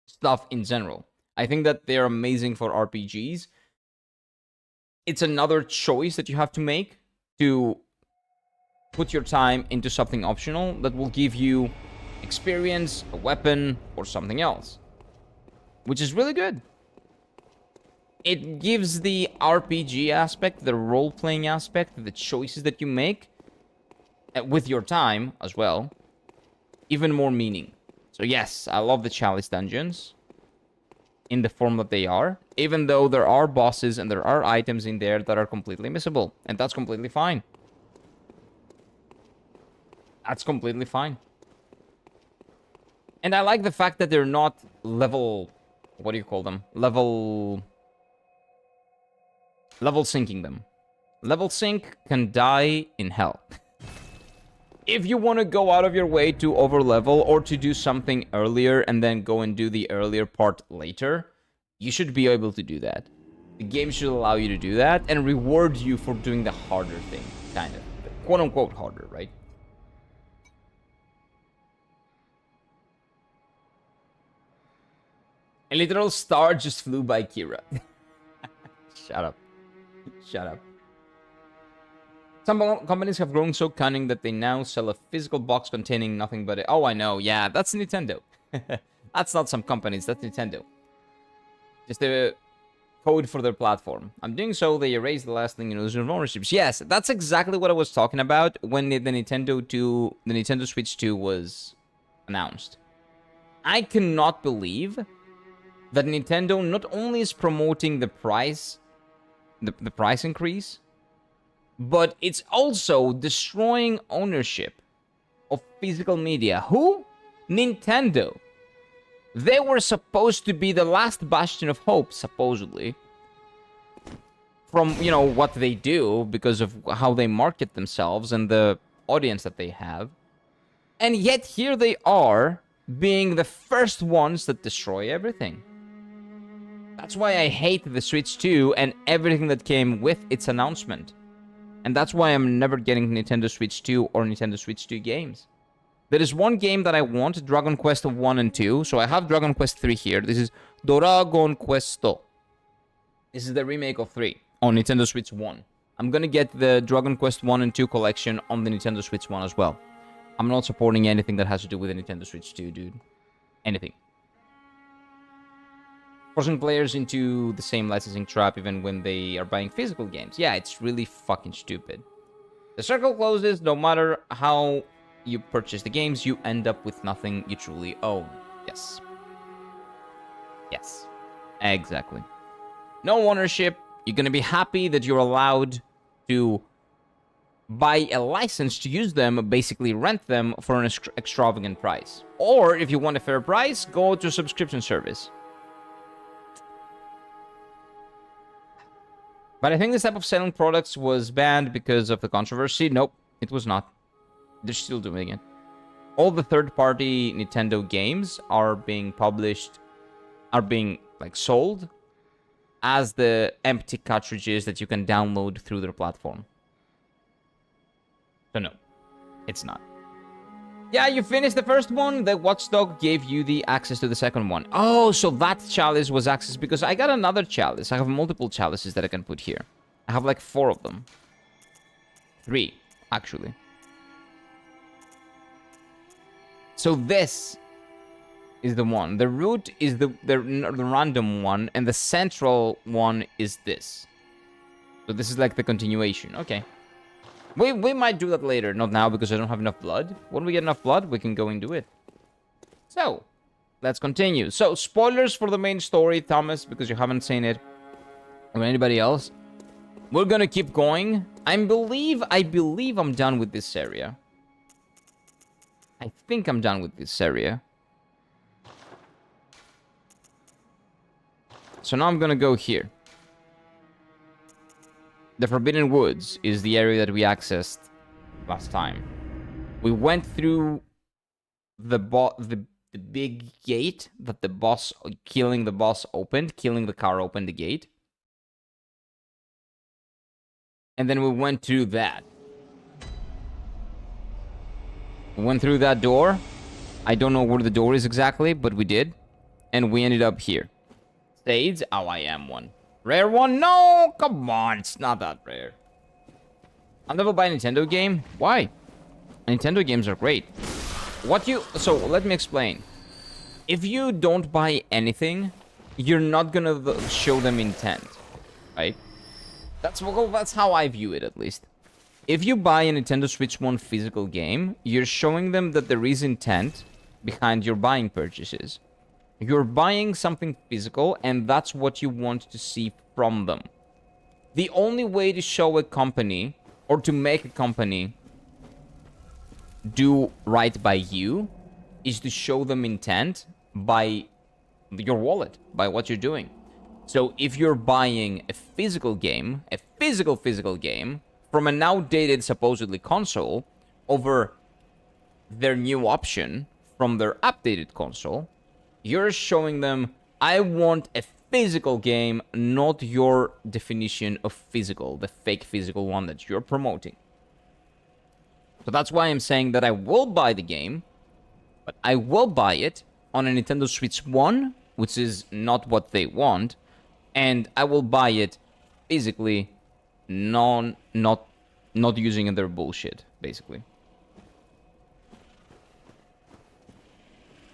stuff in general. I think that they're amazing for RPGs. It's another choice that you have to make to put your time into something optional that will give you experience, a weapon, or something else. Which is really good. It gives the RPG aspect, the role-playing aspect, the choices that you make, with your time as well, even more meaning. So yes, I love the Chalice Dungeons in the form that they are, even though there are bosses and there are items in there that are completely missable, and that's completely fine. That's completely fine. And I like the fact that they're not level... What do you call them? Level syncing them. Level sync can die in hell. If you want to go out of your way to overlevel or to do something earlier and then go and do the earlier part later, you should be able to do that. The game should allow you to do that and reward you for doing the harder thing, kind of. Quote-unquote harder, right? A literal star just flew by Kira. Shut up. Shut up. Some companies have grown so cunning that they now sell a physical box containing nothing but... Oh, I know. Yeah, that's Nintendo. That's not some companies. That's Nintendo. Just a code for their platform. I'm doing so, they erase the last thing in illusion of ownership. Yes, that's exactly what I was talking about when the Nintendo Switch 2 was announced. I cannot believe that Nintendo not only is promoting the price, the price increase, but it's also destroying ownership of physical media. Who? Nintendo. They were supposed to be the last bastion of hope, supposedly, from, you know, what they do because of how they market themselves and the audience that they have. And yet here they are, being the first ones that destroy everything. That's why I hate the Switch 2 and everything that came with its announcement. And that's why I'm never getting Nintendo Switch 2 or Nintendo Switch 2 games. There is one game that I want, Dragon Quest 1 and 2. So I have Dragon Quest 3 here. This is Dragon Questo. This is the remake of 3 on Nintendo Switch 1. I'm gonna get the Dragon Quest 1 and 2 collection on the Nintendo Switch 1 as well. I'm not supporting anything that has to do with the Nintendo Switch 2, dude. Anything. Forcing players into the same licensing trap even when they are buying physical games. Yeah, it's really fucking stupid. The circle closes. No matter how you purchase the games, you end up with nothing you truly own. Yes. Yes. Exactly. No ownership. You're gonna be happy that you're allowed to buy a license to use them, basically rent them for an extravagant price. Or if you want a fair price, go to a subscription service. But I think this type of selling products was banned because of the controversy. Nope, it was not. They're still doing it. All the third-party Nintendo games are being published, are being, like, sold as the empty cartridges that you can download through their platform. So no, it's not. Yeah, you finished the first one. The Watchdog gave you the access to the second one. Oh, so that chalice was access because I got another chalice. I have multiple chalices that I can put here. I have like 4 of them. 3, actually. So this is the one. The root is the random one, and the central one is this. So this is like the continuation. Okay. We might do that later. Not now, because I don't have enough blood. When we get enough blood, we can go and do it. So, let's continue. So, spoilers for the main story, Thomas, because you haven't seen it. Or anybody else. We're gonna keep going. I believe I'm done with this area. I think I'm done with this area. So now I'm gonna go here. The Forbidden Woods is the area that we accessed last time. We went through the big gate that the boss, killing the boss opened, killing the car opened the gate. And then we went through that. We went through that door. I don't know where the door is exactly, but we did. And we ended up here. Spades? Oh, I am one. Rare one? No! Come on, it's not that rare. I'll never buy a Nintendo game. Why? Nintendo games are great. So, let me explain. If you don't buy anything, you're not gonna show them intent. Right? That's how I view it, at least. If you buy a Nintendo Switch 1 physical game, you're showing them that there is intent behind your buying purchases. You're buying something physical, and that's what you want to see from them. The only way to show a company, or to make a company do right by you, is to show them intent by your wallet, by what you're doing. So if you're buying a physical game, a physical game, from an outdated, supposedly, console, over their new option from their updated console, you're showing them, I want a physical game, not your definition of physical, the fake physical one that you're promoting. So that's why I'm saying that I will buy the game, but I will buy it on a Nintendo Switch 1, which is not what they want, and I will buy it physically, not using their bullshit, basically.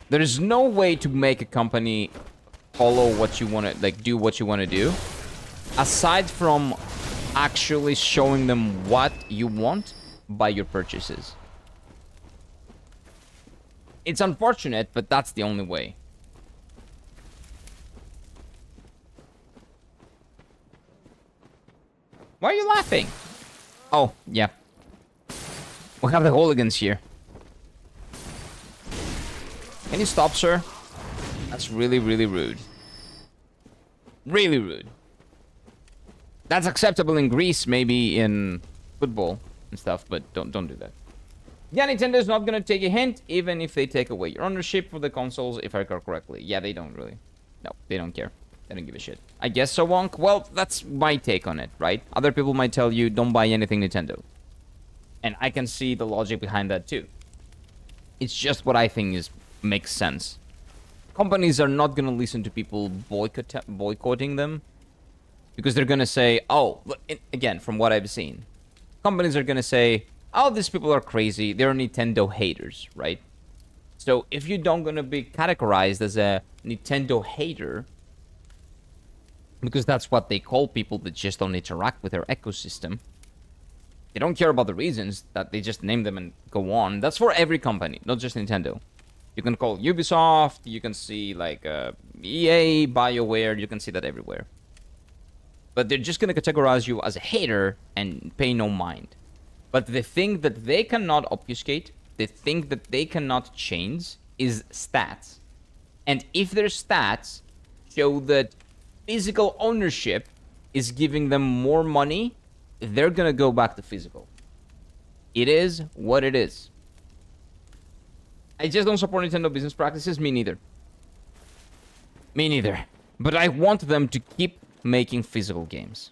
There is no way to make a company follow what you want to, like, do what you want to do, aside from actually showing them what you want by your purchases. It's unfortunate, but that's the only way. Why are you laughing? Oh, yeah. We have the hooligans here. Can you stop, sir? That's really, really rude. Really rude. That's acceptable in Greece, maybe in football and stuff, but don't do that. Yeah, Nintendo's not gonna take a hint, even if they take away your ownership for the consoles, if I recall correctly. Yeah, they don't really. No, they don't care. They don't give a shit. I guess so, Wonk. Well, that's my take on it, right? Other people might tell you, don't buy anything Nintendo. And I can see the logic behind that, too. It's just what I think makes sense. Companies are not gonna listen to people boycotting them, because they're gonna say, oh, again, from what I've seen, companies are gonna say, oh, these people are crazy, they're Nintendo haters, right? So if you don't gonna be categorized as a Nintendo hater, because that's what they call people that just don't interact with their ecosystem, they don't care about the reasons, that they just name them and go on. That's for every company, not just Nintendo. You can call Ubisoft, you can see like EA, BioWare, you can see that everywhere. But they're just going to categorize you as a hater and pay no mind. But the thing that they cannot obfuscate, the thing that they cannot change is stats. And if their stats show that physical ownership is giving them more money, they're going to go back to physical. It is what it is. I just don't support Nintendo business practices. Me neither. Me neither. But I want them to keep making physical games.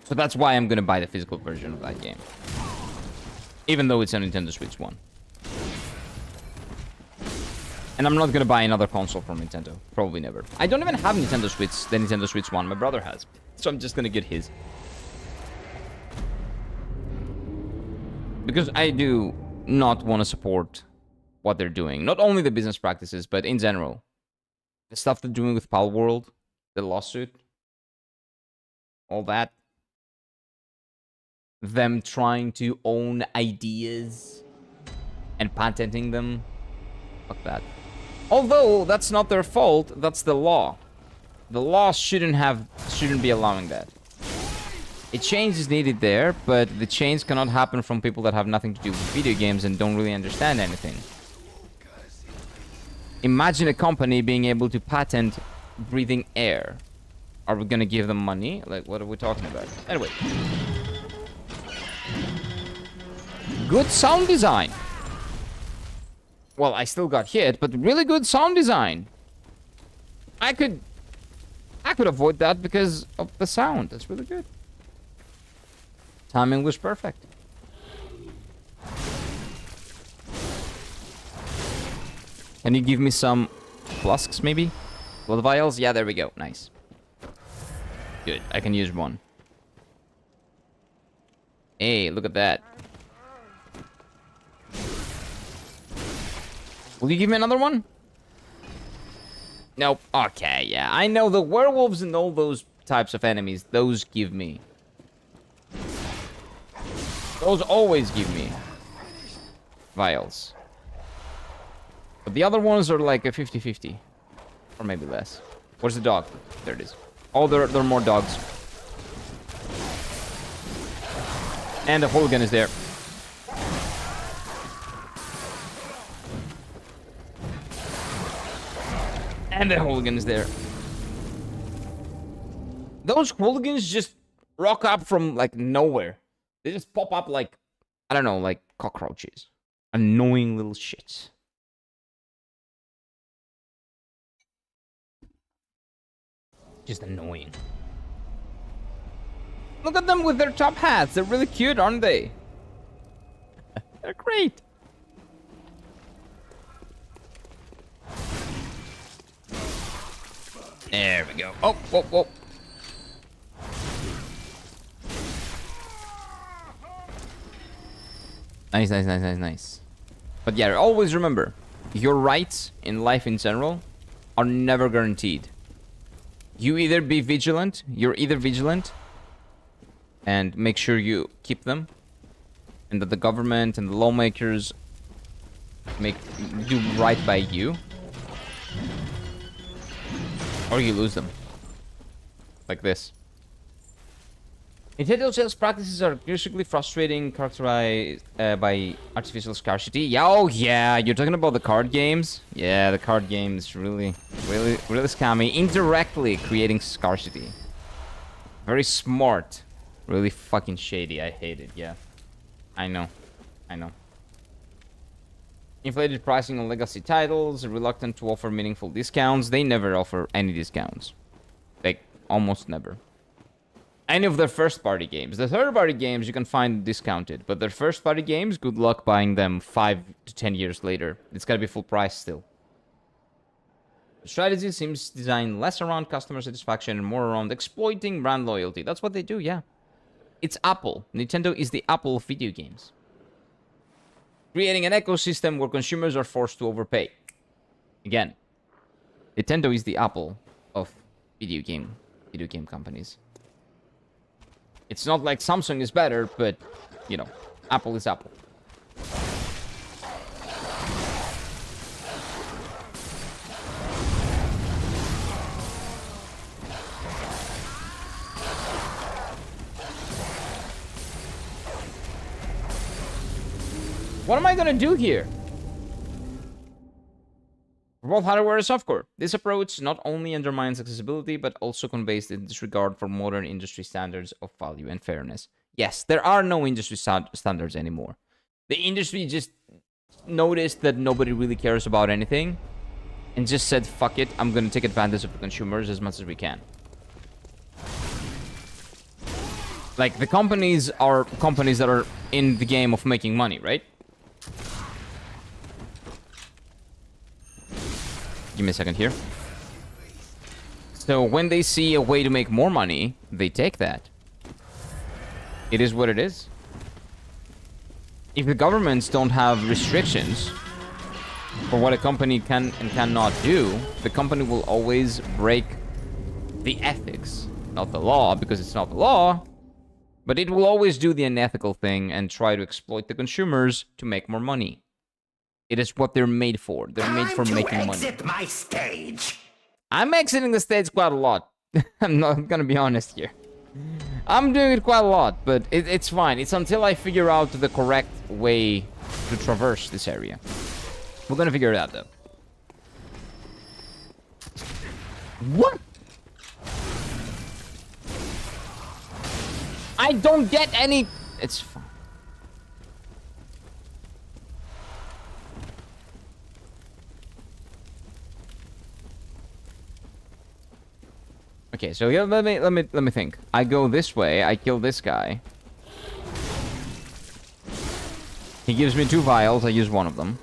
So that's why I'm gonna buy the physical version of that game. Even though it's a Nintendo Switch 1. And I'm not gonna buy another console from Nintendo. Probably never. I don't even have the Nintendo Switch 1. My brother has. So I'm just gonna get his. Because I do not want to support what they're doing. Not only the business practices, but in general. The stuff they're doing with Pal World, the lawsuit, all that. Them trying to own ideas and patenting them. Fuck that. Although, that's not their fault, that's the law. The law shouldn't be allowing that. A change is needed there, but the change cannot happen from people that have nothing to do with video games and don't really understand anything. Imagine a company being able to patent breathing air. Are we gonna give them money? Like, what are we talking about? Anyway. Good sound design. Well, I still got hit, but really good sound design. I could avoid that because of the sound. That's really good. Timing was perfect. Can you give me some flasks, maybe? Blood vials? Yeah, there we go. Nice. Good. I can use one. Hey, look at that. Will you give me another one? Nope. Okay, yeah. I know the werewolves and all those types of enemies, those give me. Those always give me vials. But the other ones are like a 50-50. Or maybe less. Where's the dog? There it is. Oh, there are more dogs. And the hooligan is there. And the hooligan is there. Those hooligans just rock up from, like, nowhere. They just pop up like, I don't know, like cockroaches. Annoying little shits. Just annoying. Look at them with their top hats. They're really cute, aren't they? They're great. There we go. Oh, whoa, whoa. Nice, nice, nice, nice, nice. But yeah, always remember, your rights in life in general are never guaranteed. You're either vigilant and make sure you keep them, and that the government and the lawmakers do right by you, or you lose them. Like this. Nintendo sales practices are usually frustrating, characterized by artificial scarcity. Yeah, oh yeah, you're talking about the card games? Yeah, the card games really scammy. Indirectly creating scarcity. Very smart. Really fucking shady. I hate it, yeah. I know. Inflated pricing on legacy titles, reluctant to offer meaningful discounts. They never offer any discounts. Like, almost never. Any of their first-party games. The third-party games you can find discounted, but their first-party games, good luck buying them 5 to 10 years later. It's gotta be full price still. The strategy seems designed less around customer satisfaction and more around exploiting brand loyalty. That's what they do, yeah. It's Apple. Nintendo is the Apple of video games. Creating an ecosystem where consumers are forced to overpay. Again, Nintendo is the Apple of video game companies. It's not like Samsung is better, but, you know, Apple is Apple. What am I gonna do here? For both hardware and software, this approach not only undermines accessibility, but also conveys the disregard for modern industry standards of value and fairness. Yes, there are no industry standards anymore. The industry just noticed that nobody really cares about anything, and just said, fuck it, I'm gonna take advantage of the consumers as much as we can. Like, the companies are companies that are in the game of making money, right? Give me a second here. So when they see a way to make more money, they take that. It is what it is. If the governments don't have restrictions for what a company can and cannot do, the company will always break the ethics, not the law, because it's not the law, but it will always do the unethical thing and try to exploit the consumers to make more money. It is what they're made for. They're made for making money. Exit my stage. I'm exiting the stage quite a lot. I'm not gonna be honest here. I'm doing it quite a lot, but it's fine. It's until I figure out the correct way to traverse this area. We're gonna figure it out, though. What? I don't get any... It's fine. Okay, so yeah, let me think. I go this way, I kill this guy. He gives me 2 vials, I use one of them.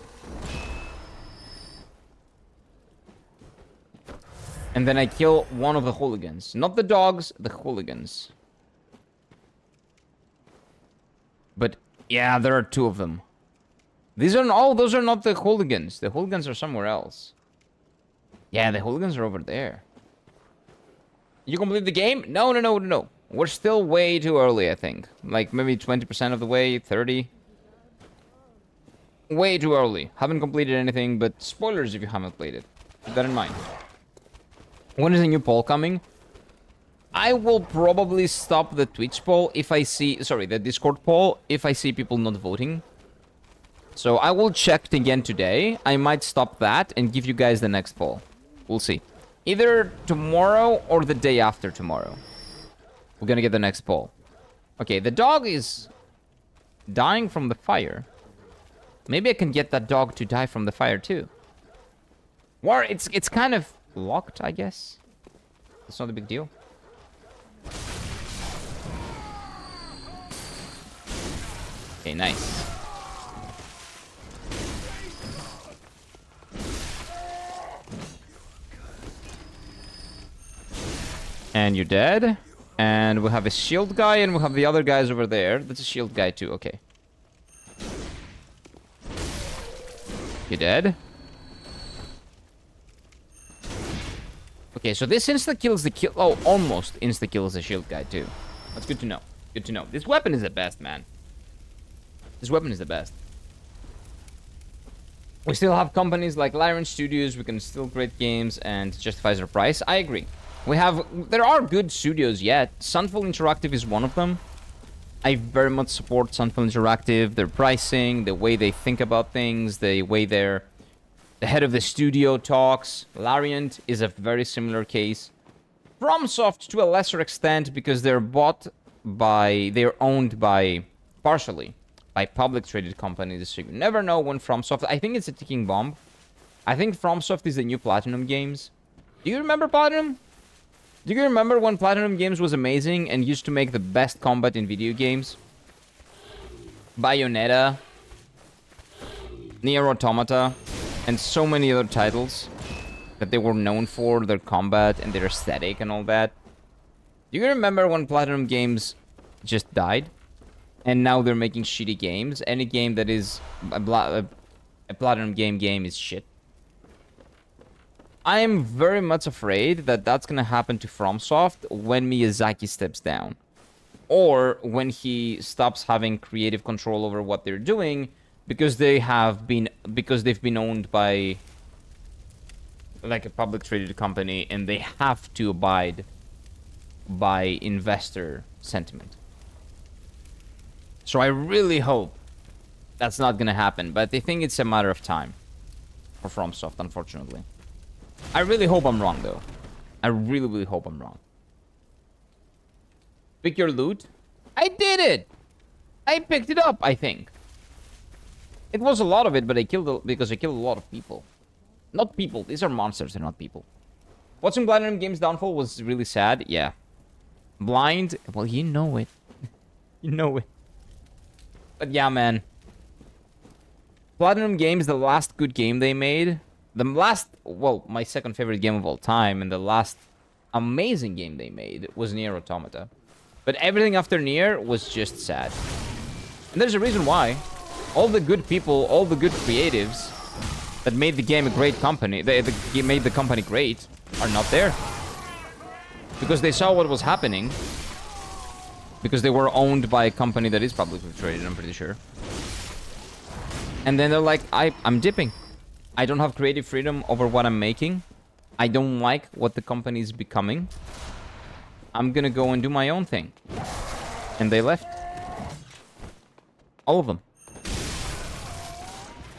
And then I kill one of the hooligans. Not the dogs, the hooligans. But, yeah, there are 2 of them. These are all, those are not the hooligans. The hooligans are somewhere else. Yeah, the hooligans are over there. You complete the game? No. We're still way too early, I think. Like, maybe 20% of the way, 30. Way too early. Haven't completed anything, but spoilers if you haven't played it. Keep that in mind. When is a new poll coming? I will probably stop the Twitch poll if I see... Sorry, the Discord poll, if I see people not voting. So I will check again today. I might stop that and give you guys the next poll. We'll see. Either tomorrow or the day after tomorrow. We're gonna get the next poll. Okay, the dog is dying from the fire. Maybe I can get that dog to die from the fire too. Or it's kind of locked, I guess. It's not a big deal. Okay, nice. And you're dead. And we'll have a shield guy, and we'll have the other guys over there. That's a shield guy too, okay. You're dead. Okay, so this insta-kills the kill... Oh, almost insta-kills the shield guy too. That's good to know. Good to know. This weapon is the best, man. This weapon is the best. We still have companies like Lyran Studios. We can still create games and justifies our price. I agree. We have... There are good studios yet. Sunfall Interactive is one of them. I very much support Sunfall Interactive. Their pricing, the way they think about things, the way they're... The head of the studio talks. Larian is a very similar case. FromSoft to a lesser extent because they're bought by... They're owned by... Partially. By public traded companies. So you never know when FromSoft... I think it's a ticking bomb. I think FromSoft is the new Platinum Games. Do you remember Platinum? Do you remember when Platinum Games was amazing and used to make the best combat in video games? Bayonetta, Nier Automata, and so many other titles that they were known for, their combat and their aesthetic and all that. Do you remember when Platinum Games just died? And now they're making shitty games. Any game that is a Platinum game is shit. I am very much afraid that that's gonna happen to FromSoft when Miyazaki steps down. Or when he stops having creative control over what they're doing because they've been owned by like a public traded company and they have to abide by investor sentiment. So I really hope that's not gonna happen, but I think it's a matter of time for FromSoft, unfortunately. I really hope I'm wrong, though. I really, really hope I'm wrong. Pick your loot? I did it! I picked it up, I think. It was a lot of it, but because I killed a lot of people. Not people. These are monsters, they're not people. Watching Platinum Games downfall was really sad. Yeah. Blind? Well, you know it. You know it. But yeah, man. Platinum Games, the last good game they made... The last, well, my second favorite game of all time, and the last amazing game they made was Nier Automata. But everything after Nier was just sad. And there's a reason why. All the good people, all the good creatives that made the game a great company, they made the company great, are not there. Because they saw what was happening. Because they were owned by a company that is publicly traded, I'm pretty sure. And then they're like, I'm dipping. I don't have creative freedom over what I'm making. I don't like what the company is becoming. I'm gonna go and do my own thing. And they left. All of them.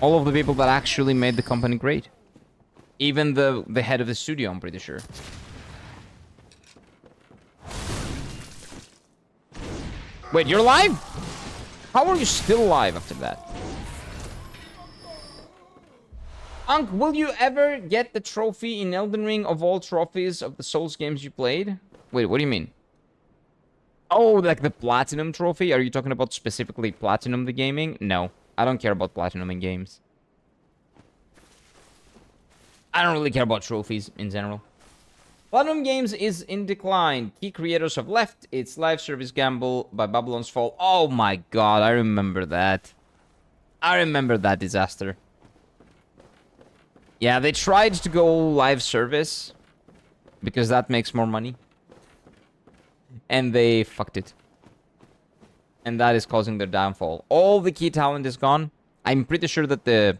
All of the people that actually made the company great. Even the head of the studio, I'm pretty sure. Wait, you're live? How are you still alive after that? Unk, will you ever get the trophy in Elden Ring of all trophies of the Souls games you played? Wait, what do you mean? Oh, like the Platinum trophy? Are you talking about specifically Platinum the gaming? No, I don't care about Platinum in games. I don't really care about trophies in general. Platinum Games is in decline. Key creators have left. It's live service gamble by Babylon's Fall. Oh my god, I remember that. I remember that disaster. Yeah, they tried to go live service because that makes more money. And they fucked it. And that is causing their downfall. All the key talent is gone. I'm pretty sure that the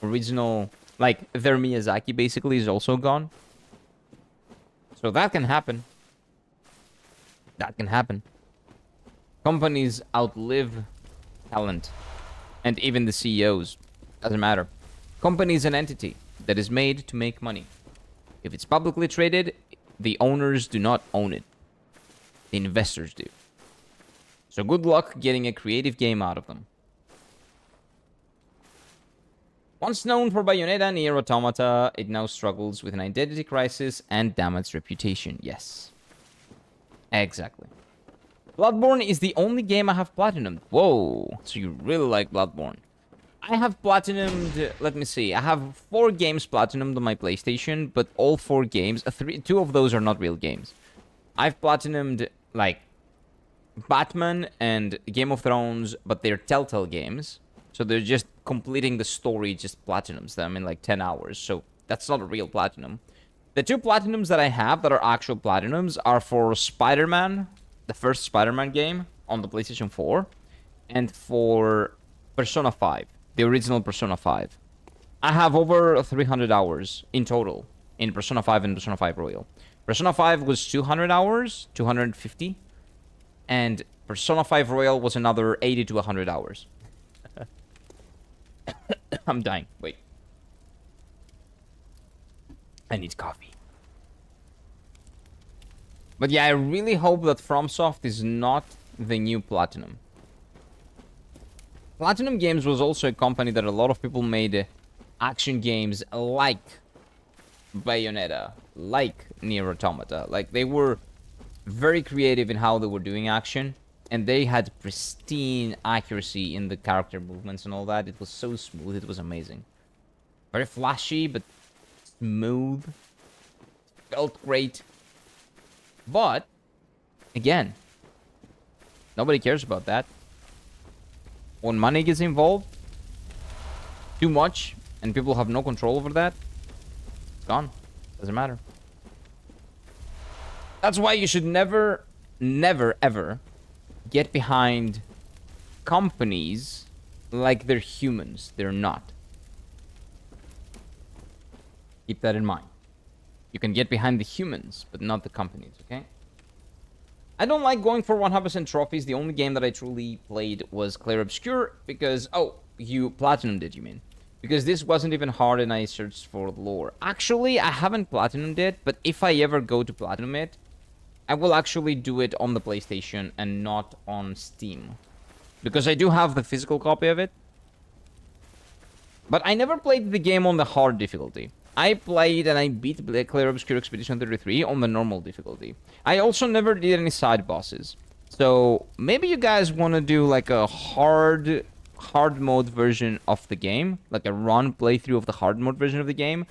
original, like, their Miyazaki basically is also gone. So that can happen. That can happen. Companies outlive talent. And even the CEOs. Doesn't matter. Company is an entity that is made to make money. If it's publicly traded, the owners do not own it. The investors do. So good luck getting a creative game out of them. Once known for Bayonetta and Nier Automata, it now struggles with an identity crisis and damaged reputation. Yes. Exactly. Bloodborne is the only game I have platinumed. Whoa. So you really like Bloodborne. I have platinumed, let me see, I have 4 games platinumed on my PlayStation, but all 4 games, 2 of those are not real games. I've platinumed, like, Batman and Game of Thrones, but they're Telltale games. So they're just completing the story, just platinums them in like 10 hours. So that's not a real platinum. The 2 platinums that I have that are actual platinums are for Spider-Man, the first Spider-Man game on the PlayStation 4, and for Persona 5. The original Persona 5. I have over 300 hours in total in Persona 5 and Persona 5 Royal. Persona 5 was 200 hours, 250. And Persona 5 Royal was another 80 to 100 hours. I'm dying. Wait. I need coffee. But yeah, I really hope that FromSoft is not the new Platinum. Platinum Games was also a company that a lot of people made action games like Bayonetta, like Nier Automata. Like, they were very creative in how they were doing action, and they had pristine accuracy in the character movements and all that. It was so smooth, it was amazing. Very flashy, but smooth. Felt great. But, again, nobody cares about that. When money gets involved, too much, and people have no control over that, it's gone. Doesn't matter. That's why you should never, ever get behind companies like they're humans. They're not. Keep that in mind. You can get behind the humans, but not the companies, okay? I don't like going for 100% trophies. The only game that I truly played was Clair Obscur because... Oh, you platinumed it, you mean? Because this wasn't even hard and I searched for lore. Actually, I haven't platinumed it, but if I ever go to platinum it, I will actually do it on the PlayStation and not on Steam. Because I do have the physical copy of it. But I never played the game on the hard difficulty. I played and I beat Clair Obscur Expedition 33 on the normal difficulty. I also never did any side bosses. So maybe you guys want to do like a hard mode version of the game. Like a run playthrough of the hard mode version of the game.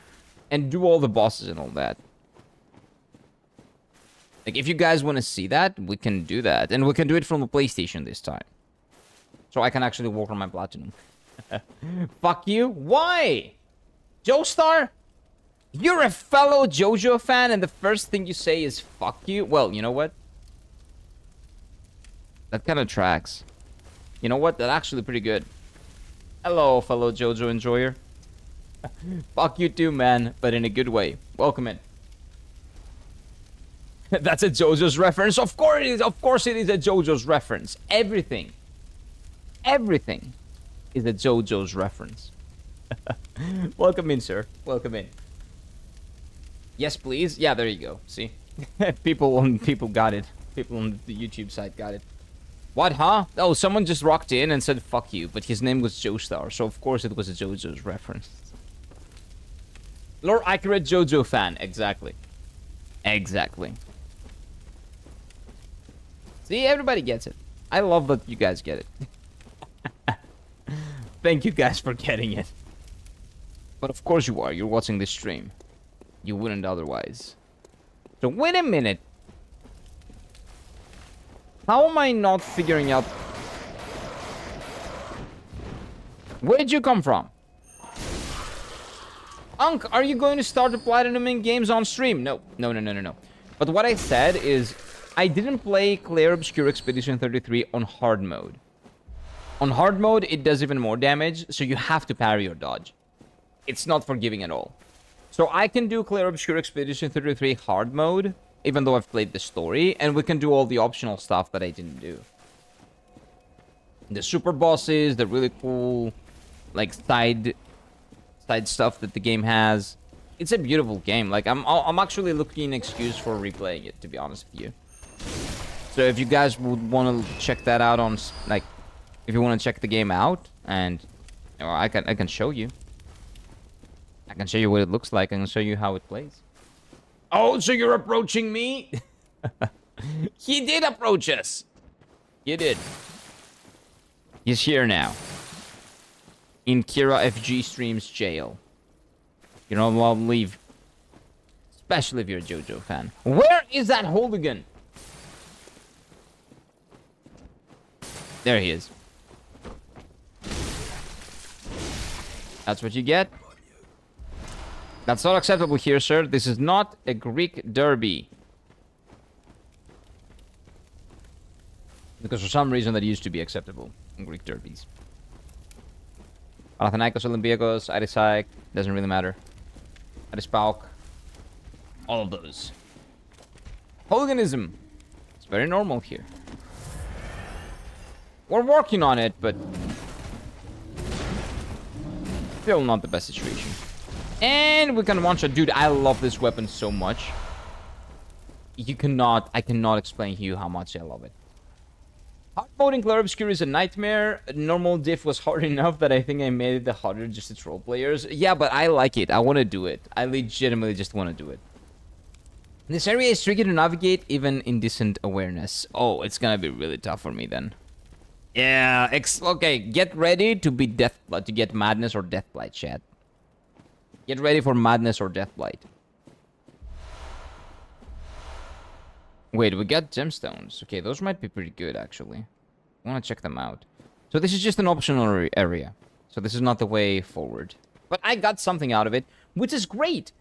And do all the bosses and all that. Like, if you guys want to see that, we can do that. And we can do it from the PlayStation this time. So I can actually work on my platinum. Fuck you. Why? Joestar? You're a fellow JoJo fan and the first thing you say is fuck you? Well, you know what? That kind of tracks. You know what? That's actually pretty good. Hello, fellow JoJo enjoyer. Fuck you too, man. But in a good way. Welcome in. That's a JoJo's reference. Of course it is. Of course it is a JoJo's reference. Everything is a JoJo's reference. Welcome in, sir. Welcome in. Yes, please. Yeah, there you go. See, people got it. People on the YouTube side got it. What, huh? Oh, someone just rocked in and said fuck you, but his name was Joestar, so of course it was a JoJo's reference. Lore accurate JoJo fan, exactly. Exactly. See, everybody gets it. I love that you guys get it. Thank you guys for getting it. But of course you are. You're watching this stream. You wouldn't otherwise. So wait a minute. How am I not figuring out... Where'd you come from? Unc, are you going to start platinuming games on stream? No. No. But what I said is... I didn't play Clair Obscure Expedition 33 on hard mode. On hard mode, it does even more damage, so you have to parry or dodge. It's not forgiving at all. So I can do Clair Obscure Expedition 33 hard mode, even though I've played the story, and we can do all the optional stuff that I didn't do. The super bosses, the really cool, like, side stuff that the game has. It's a beautiful game. Like, I'm actually looking an excuse for replaying it, to be honest with you. So if you guys would want to check that out on, like, if you want to check the game out, and you know, I can show you. I can show you what it looks like. I can show you how it plays. Oh, so you're approaching me? He did approach us. You did. He's here now. In Kira FG Streams jail. You know, I'll leave. Especially if you're a JoJo fan. Where is that hooligan? There he is. That's what you get. That's not acceptable here, sir. This is not a Greek derby. Because for some reason that used to be acceptable in Greek derbies. Panathinaikos, Olympiakos, Arisaik, doesn't really matter. Arispauk. All of those. Hooliganism. It's very normal here. We're working on it, but still not the best situation. And we can one shot. Dude, I love this weapon so much. I cannot explain to you how much I love it. Hard mode in Clair Obscure is a nightmare. Normal diff was hard enough that I think I made it the harder just to troll players. Yeah, but I like it. I want to do it. I legitimately just want to do it. This area is tricky to navigate, even in decent awareness. Oh, it's gonna be really tough for me then. Yeah, okay, get ready to be to get Madness or Deathblight, chat. Get ready for Madness or Deathblight. Wait, we got gemstones. Okay, those might be pretty good, actually. I want to check them out. So this is just an optional area. So this is not the way forward. But I got something out of it, which is great.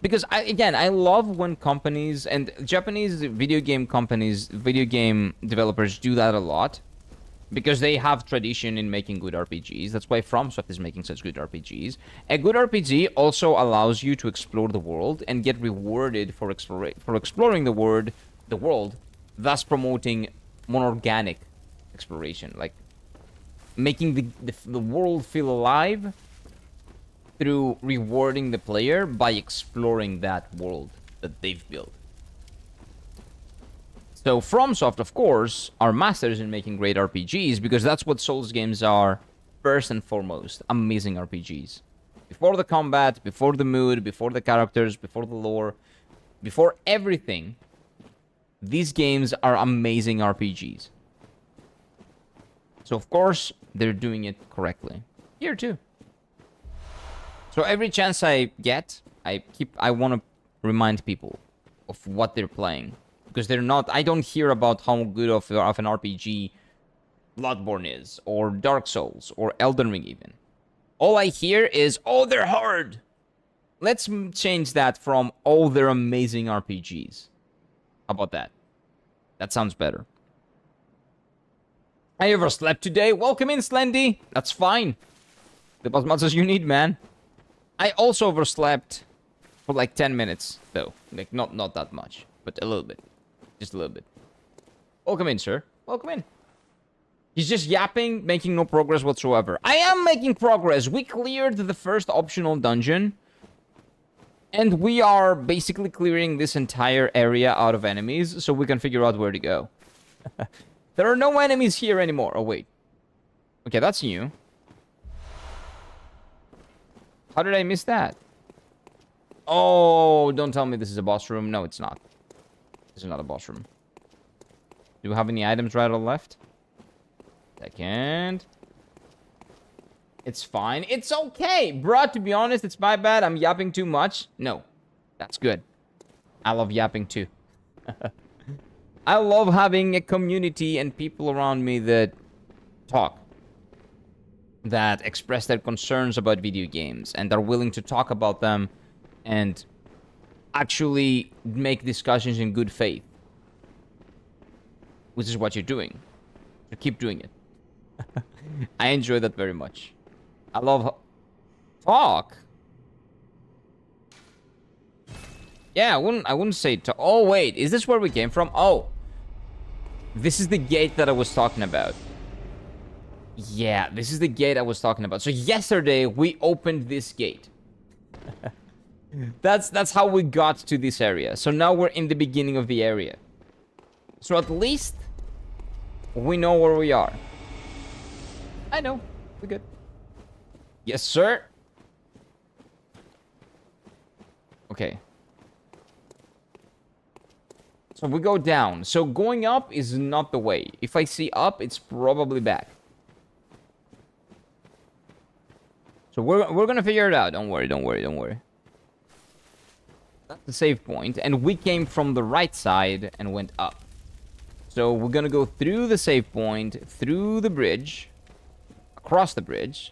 Because, I love when companies, and Japanese video game companies, video game developers do that a lot. Because they have tradition in making good RPGs. That's why FromSoft is making such good RPGs. A good RPG also allows you to explore the world and get rewarded for exploring the world, thus promoting more organic exploration. Like, making the world feel alive through rewarding the player by exploring that world that they've built. So FromSoft, of course, are masters in making great RPGs because that's what Souls games are, first and foremost. Amazing RPGs. Before the combat, before the mood, before the characters, before the lore, before everything, these games are amazing RPGs. So, of course, they're doing it correctly. Here, too. So every chance I get, I want to remind people of what they're playing. Because they're not... I don't hear about how good of an RPG Bloodborne is, or Dark Souls, or Elden Ring even. All I hear is, oh, they're hard! Let's change that from, oh, they're amazing RPGs. How about that? That sounds better. I overslept today. Welcome in, Slendy. That's fine. As much as you need, man. I also overslept for like 10 minutes, though. Like, not that much, but a little bit. Just a little bit. Welcome in, sir. Welcome in. He's just yapping, making no progress whatsoever. I am making progress. We cleared the first optional dungeon. And we are basically clearing this entire area out of enemies so we can figure out where to go. There are no enemies here anymore. Oh, wait. Okay, that's new. How did I miss that? Oh, don't tell me this is a boss room. No, it's not. This is not a boss room. Do we have any items right or left? Second. It's fine. It's okay. Bruh, to be honest, it's my bad. I'm yapping too much. No. That's good. I love yapping too. I love having a community and people around me that talk. That express their concerns about video games and are willing to talk about them and actually make discussions in good faith. Which is what you're doing. So keep doing it. I enjoy that very much. I love talk. Yeah, I wouldn't say oh wait, is this where we came from? Oh. This is the gate that I was talking about. Yeah, this is the gate I was talking about. So yesterday we opened this gate. That's how we got to this area. So now we're in the beginning of the area. So at least we know where we are. I know. We're good. Yes, sir. Okay. So we go down. So going up is not the way. If I see up, it's probably back. So we're gonna figure it out. Don't worry, don't worry, don't worry. That's the save point. And we came from the right side and went up. So we're gonna go through the save point, through the bridge, across the bridge.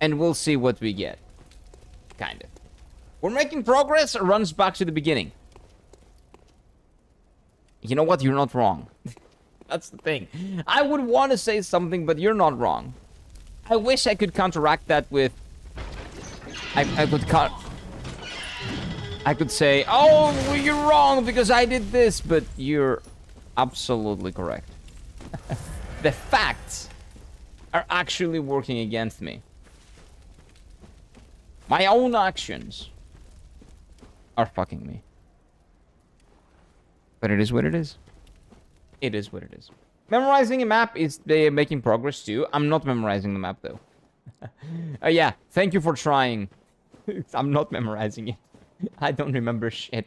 And we'll see what we get. Kind of. We're making progress. It runs back to the beginning. You know what? You're not wrong. That's the thing. I would want to say something, but you're not wrong. I wish I could counteract that with... I could say, oh, well, you're wrong because I did this, but you're absolutely correct. The facts are actually working against me. My own actions are fucking me. But it is what it is. It is what it is. Memorizing a map is making progress too. I'm not memorizing the map though. Yeah, thank you for trying. I'm not memorizing it. I don't remember shit.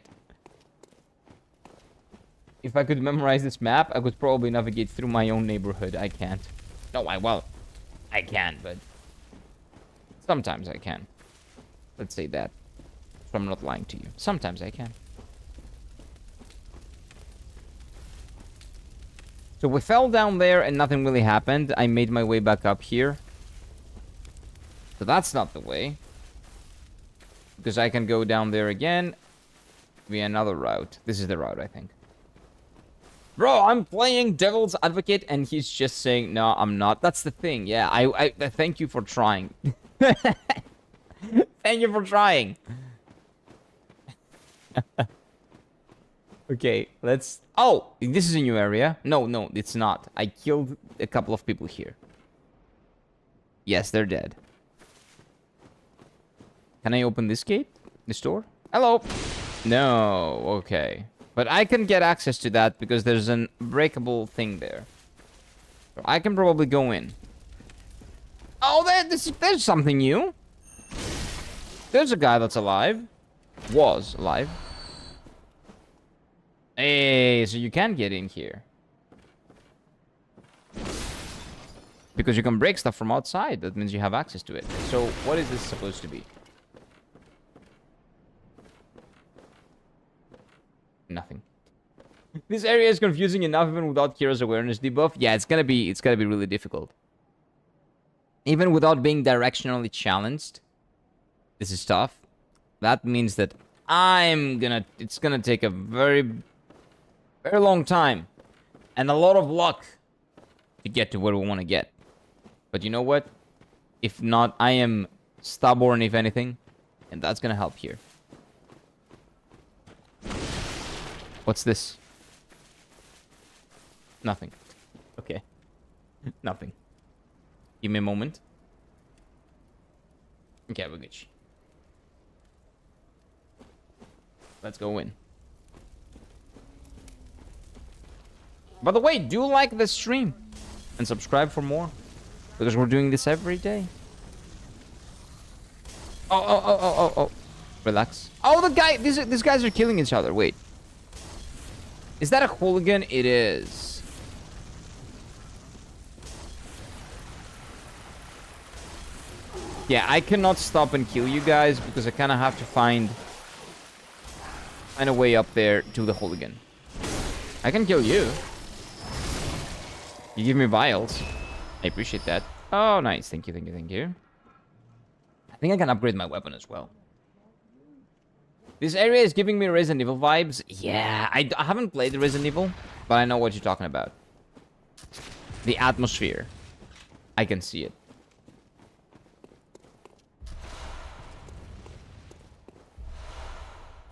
If I could memorize this map, I could probably navigate through my own neighborhood. I can't. No, I can, but sometimes I can. Let's say that. So I'm not lying to you. Sometimes I can. So we fell down there and nothing really happened. I made my way back up here. So that's not the way. Because I can go down there again via another route. This is the route, I think. Bro, I'm playing Devil's Advocate and he's just saying, no, I'm not. That's the thing. Yeah, I thank you for trying. Thank you for trying. Okay, let's... Oh, this is a new area. No, it's not. I killed a couple of people here. Yes, they're dead. Can I open this gate? This door? Hello. No, okay. But I can get access to that because there's an breakable thing there. So I can probably go in. Oh, there's something new. There's a guy that's alive. Was alive. Hey, so you can get in here. Because you can break stuff from outside. That means you have access to it. So, what is this supposed to be? Nothing. This area is confusing enough even without Kira's awareness debuff. Yeah, it's gonna be really difficult. Even without being directionally challenged. This is tough. That means that it's gonna take a very long time. And a lot of luck to get to where we want to get. But you know what? If not, I am stubborn, if anything. And that's gonna help here. What's this? Nothing. Okay. Nothing. Give me a moment. Okay, we're good. Let's go in. By the way, do like this stream and subscribe for more, because we're doing this every day. Oh. Relax. Oh, the guy, these guys are killing each other. Wait. Is that a hooligan? It is. Yeah, I cannot stop and kill you guys because I kind of have to find a way up there to the hooligan. I can kill you. You give me vials. I appreciate that. Oh, nice. Thank you. I think I can upgrade my weapon as well. This area is giving me Resident Evil vibes. Yeah, I haven't played Resident Evil, but I know what you're talking about. The atmosphere. I can see it.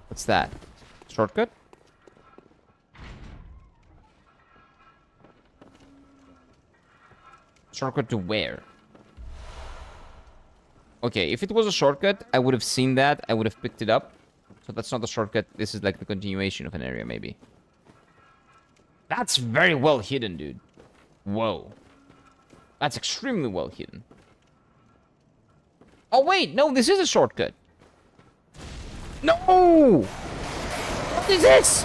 What's that? Shortcut? Shortcut to where? Okay, if it was a shortcut, I would have seen that. I would have picked it up. So that's not a shortcut. This is like the continuation of an area, maybe. That's very well hidden, dude. Whoa. That's extremely well hidden. Oh, wait. No, this is a shortcut. No! What is this?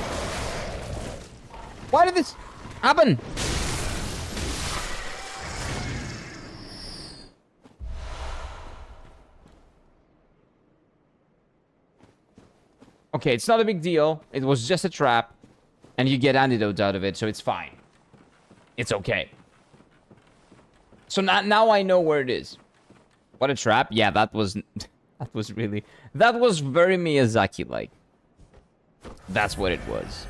Why did this happen? Okay, it's not a big deal. It was just a trap. And you get antidotes out of it, so it's fine. It's okay. So now I know where it is. What a trap. Yeah, that was... That was really... That was very Miyazaki-like. That's what it was.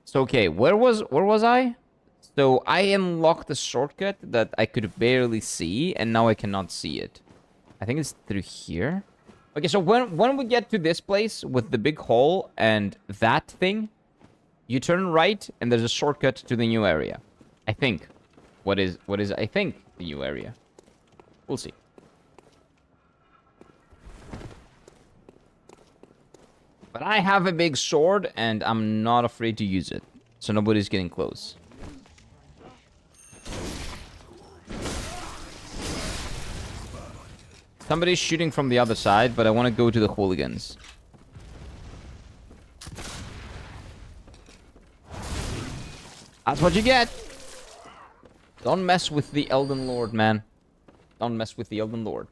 So, okay, where was I? So, I unlocked a shortcut that I could barely see, and now I cannot see it. I think it's through here. Okay, so when we get to this place with the big hole and that thing, you turn right, and there's a shortcut to the new area. I think. What is I think the new area? We'll see. But I have a big sword, and I'm not afraid to use it. So nobody's getting close. Somebody's shooting from the other side, but I want to go to the hooligans. That's what you get. Don't mess with the Elden Lord, man. Don't mess with the Elden Lord.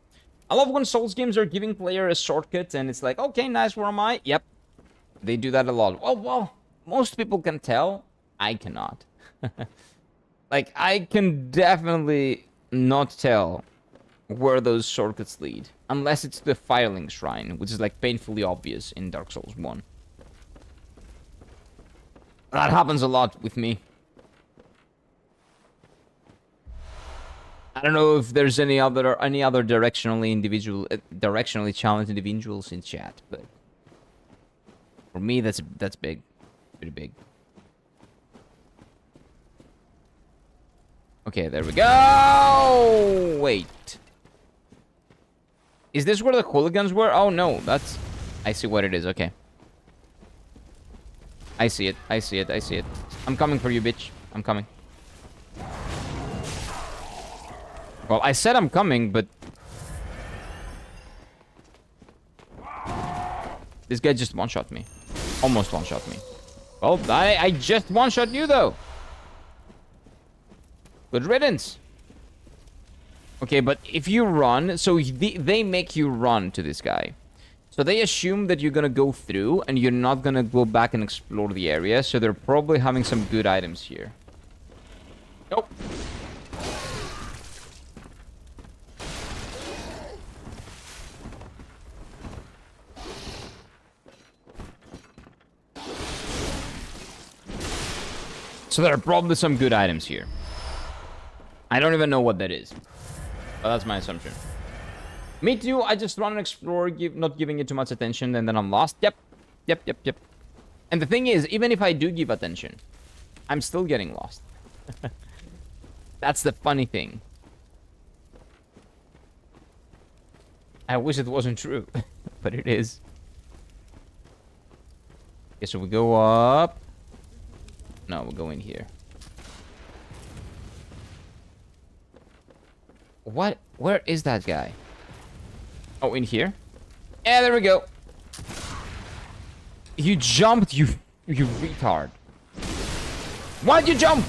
I love when Souls games are giving player a shortcut, and it's like, okay, nice, where am I? Yep. They do that a lot. Well, most people can tell. I cannot. Like, I can definitely not tell where those shortcuts lead. Unless it's the Firelink Shrine, which is, like, painfully obvious in Dark Souls 1. That happens a lot with me. I don't know if there's any other directionally challenged individuals in chat, but for me that's big. Pretty big. Okay, there we go. Wait. Is this where the hooligans were? Oh no, that's... I see what it is, okay. I see it. I'm coming for you, bitch. I'm coming. Well, I said I'm coming, but... This guy just one-shot me. Almost one-shot me. Well, I just one-shot you, though. Good riddance. Okay, but if you run... So they make you run to this guy. So they assume that you're gonna go through, and you're not gonna go back and explore the area. So they're probably having some good items here. Nope. So there are probably some good items here. I don't even know what that is. But that's my assumption. Me too, I just run and explore, not giving it too much attention, and then I'm lost. Yep. And the thing is, even if I do give attention, I'm still getting lost. That's the funny thing. I wish it wasn't true, but it is. Okay, so we go up. No, we'll go in here. What? Where is that guy? Oh, in here? Yeah, there we go. You jumped, you retard. Why'd you jump?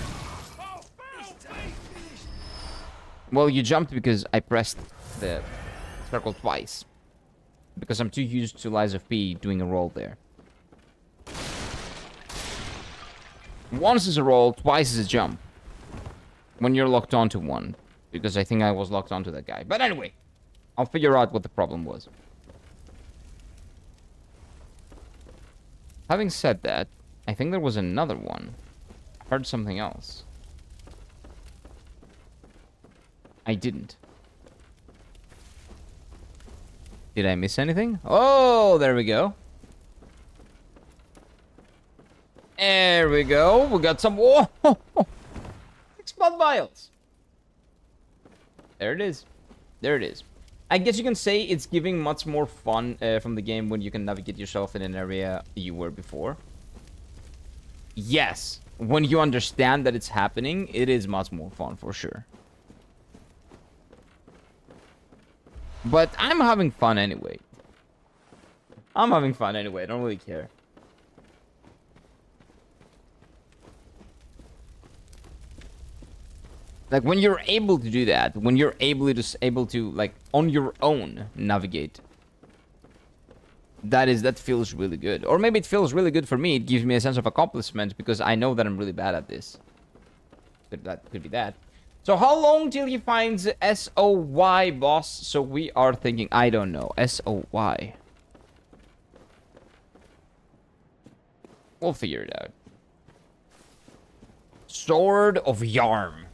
Well, you jumped because I pressed the circle twice. Because I'm too used to Lies of P doing a roll there. Once is a roll, twice is a jump. When you're locked onto one. Because I think I was locked onto that guy. But anyway, I'll figure out what the problem was. Having said that, I think there was another one. I heard something else. I didn't. Did I miss anything? Oh, there we go. There we go. We got some... Whoa! 6 blood vials. There it is. There it is. I guess you can say it's giving much more fun from the game when you can navigate yourself in an area you were before. Yes. When you understand that it's happening, it is much more fun for sure. But I'm having fun anyway. I'm having fun anyway. I don't really care. Like, when you're able to do that, when you're able to, like, on your own, navigate. That feels really good. Or maybe it feels really good for me. It gives me a sense of accomplishment because I know that I'm really bad at this. That could be that. So how long till he finds SOY, boss? So we are thinking, I don't know. SOY. We'll figure it out. Sword of Yharnam.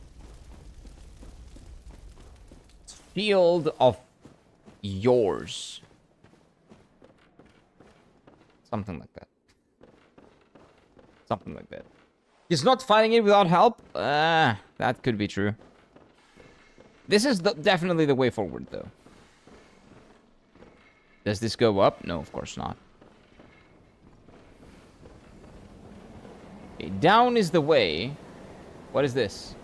Field of yours. Something like that. Something like that. He's not fighting it without help? That could be true. This is definitely the way forward, though. Does this go up? No, of course not. Okay, down is the way. What is this?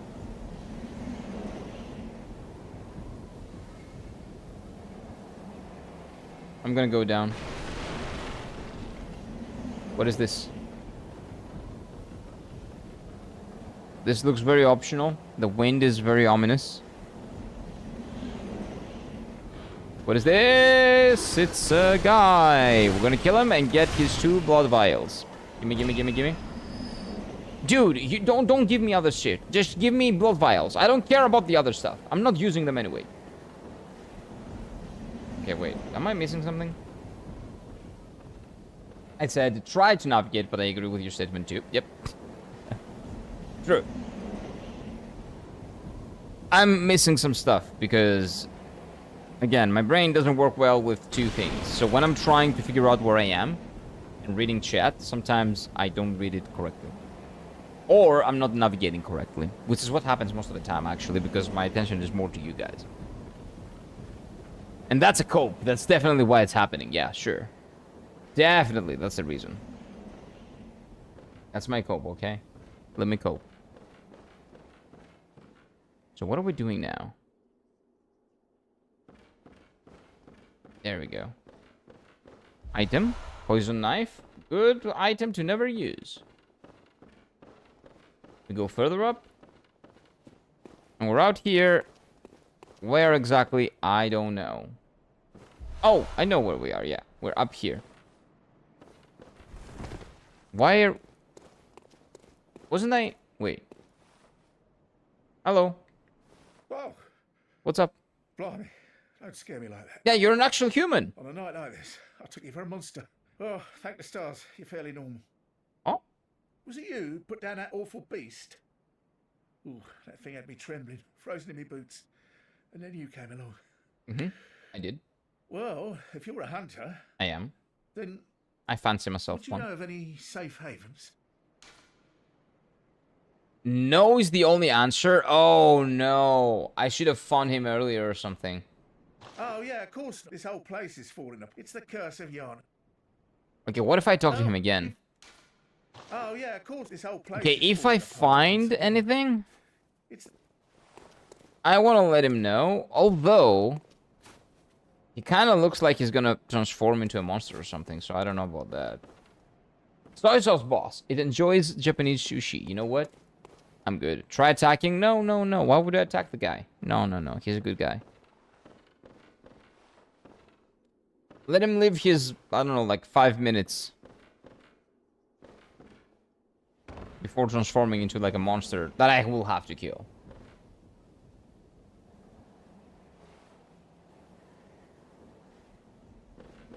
I'm gonna go down. What is this? This looks very optional. The wind is very ominous. What is this? It's a guy. We're gonna kill him and get his 2 blood vials. Gimme, gimme, gimme, gimme. Dude, you don't give me other shit. Just give me blood vials. I don't care about the other stuff. I'm not using them anyway. Okay, wait. Am I missing something? I said try to navigate, but I agree with your statement too. Yep. True. I'm missing some stuff because, again, my brain doesn't work well with 2 things. So when I'm trying to figure out where I am and reading chat, sometimes I don't read it correctly. Or I'm not navigating correctly, which is what happens most of the time, actually, because my attention is more to you guys. And that's a cope. That's definitely why it's happening. Yeah, sure. Definitely, that's the reason. That's my cope, okay? Let me cope. So what are we doing now? There we go. Item. Poison knife. Good item to never use. We go further up. And we're out here. Where exactly? I don't know. Oh, I know where we are. Yeah, we're up here. Why are... Wasn't I... Wait. Hello.
Whoa.
What's up?
Blimey. Don't scare me like that.
Yeah, you're an actual human.
On a night like this, I took you for a monster. Oh, thank the stars. You're fairly normal.
Oh?
Was it you who put down that awful beast? Ooh, that thing had me trembling, frozen in my boots. And then you came along.
Mm-hmm. I did.
Well, if you're a hunter...
I am.
Then...
I fancy myself
would you
one.
know of any safe havens?
No is the only answer? Oh, no. I should have found him earlier or something.
Oh, yeah, of course. This whole place is falling up. It's the curse of Yharnam.
Okay, what if I talk to him again?
Oh yeah, of course. This whole place.
Okay,
is
if
full
I
of the
find
pumpkins.
anything,
It's
I want to let him know. Although, he kind of looks like he's gonna transform into a monster or something, so I don't know about that. Soy sauce boss. It enjoys Japanese sushi. You know what? I'm good. Try attacking? No, no, no. Why would I attack the guy? No, no, no. He's a good guy. Let him live his, I don't know, like 5 minutes. Before transforming into like a monster that I will have to kill.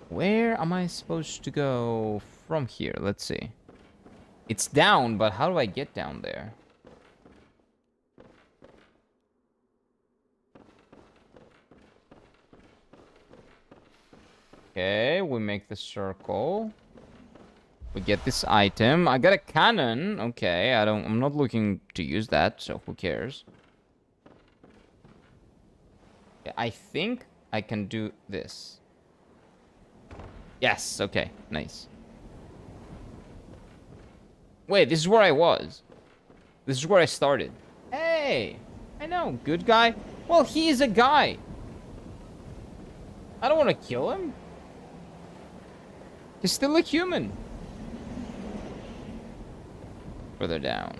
Where am I supposed to go from here? Let's see. It's down, but how do I get down there? Okay, we make the circle. We get this item. I got a cannon. Okay, I'm not looking to use that, so who cares? Yeah, I think I can do this. Yes, okay, nice. Wait, this is where I was. This is where I started. Hey, I know, good guy. Well, he is a guy. I don't want to kill him. He's still a human. Further down.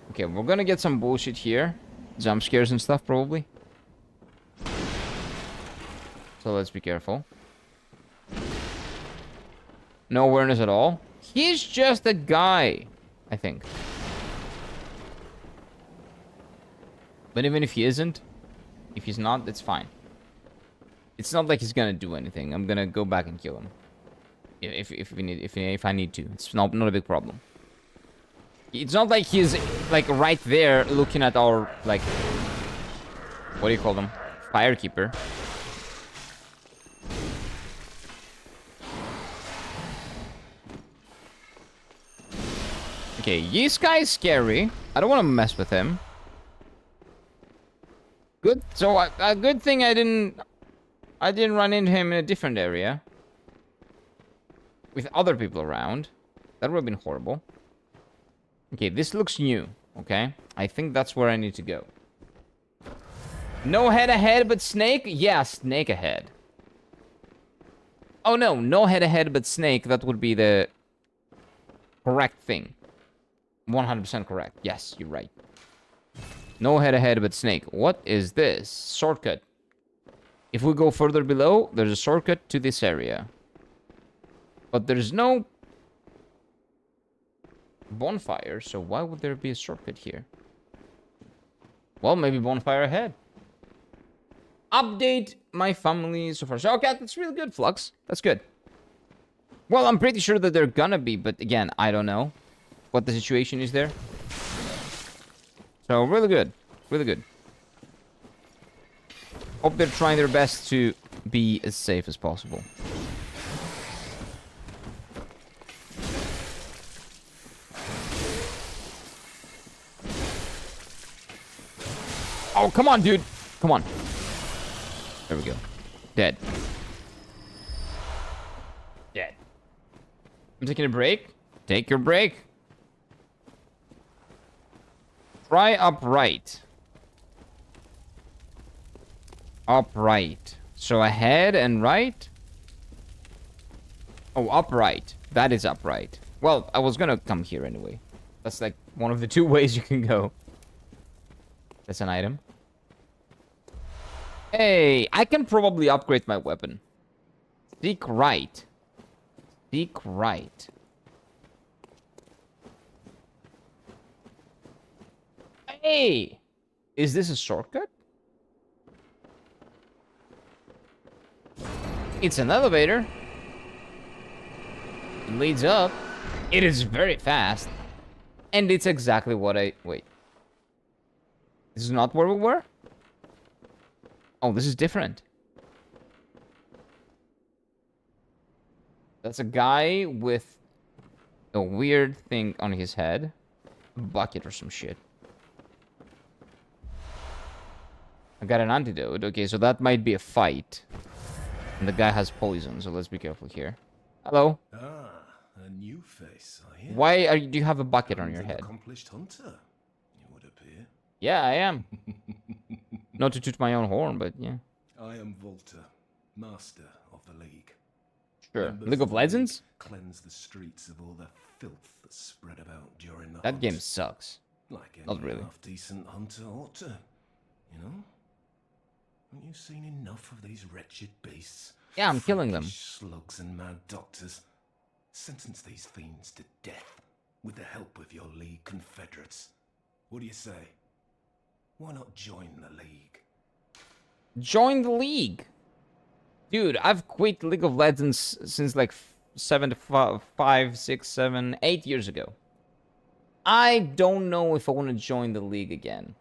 Okay, we're gonna get some bullshit here. Jump scares and stuff, probably. So let's be careful. No awareness at all. He's just a guy, I think. But even if he isn't, if he's not, that's fine. It's not like he's gonna do anything. I'm gonna go back and kill him. If I need to. It's not a big problem. It's not like he's like right there looking at our like, what do you call them? Firekeeper. Okay, this guy is scary. I don't want to mess with him. Good. So a good thing I didn't run into him in a different area with other people around. That would have been horrible. Okay, this looks new. Okay, I think that's where I need to go. No head ahead, but snake. Yeah, snake ahead. Oh no, no head ahead, but snake. That would be the correct thing. 100% correct. Yes, you're right. No head ahead, but snake. What is this? Shortcut. If we go further below, there's a shortcut to this area. But there's no bonfire, so why would there be a shortcut here? Well, maybe bonfire ahead. Update my family so far. So, okay, that's really good, Flux. That's good. Well, I'm pretty sure that they're gonna be, but again, I don't know what the situation is there. So, really good. Really good. Hope they're trying their best to be as safe as possible. Oh, come on, dude. Come on. There we go. Dead. Dead. I'm taking a break. Take your break. Try upright. Upright. So ahead and right? Oh, upright. That is upright. Well, I was gonna come here anyway. That's like one of the two ways you can go. That's an item. Hey, I can probably upgrade my weapon. Seek right. Seek right. Hey! Is this a shortcut? It's an elevator. It leads up. It is very fast. And it's exactly what I... Wait. This is not where we were? Oh, this is different. That's a guy with a weird thing on his head. A bucket or some shit. I got an antidote. Okay, so that might be a fight. And the guy has poison, so let's be careful here. Hello.
Ah, a new face, I hear.
Why do you have a bucket on
And
your
an
head?
accomplished hunter, it would appear.
Yeah, I am. Not to toot my own horn, but yeah.
I am Volta, master of the League.
Sure.
Members
League of
the
Legends?
cleanse the streets of all the filth that spread about during the
That
hunt.
game sucks.
Like any
Not really.
half-decent hunter ought to, you know? Haven't you seen enough of these wretched beasts?
Yeah, I'm killing them.
Freakish slugs and mad doctors. Sentence these fiends to death with the help of your League confederates. What do you say? Why not join the League?
Join the League. Dude, I've quit League of Legends since like 5, 6, 7, 8 years ago. I don't know if I want to join the League again.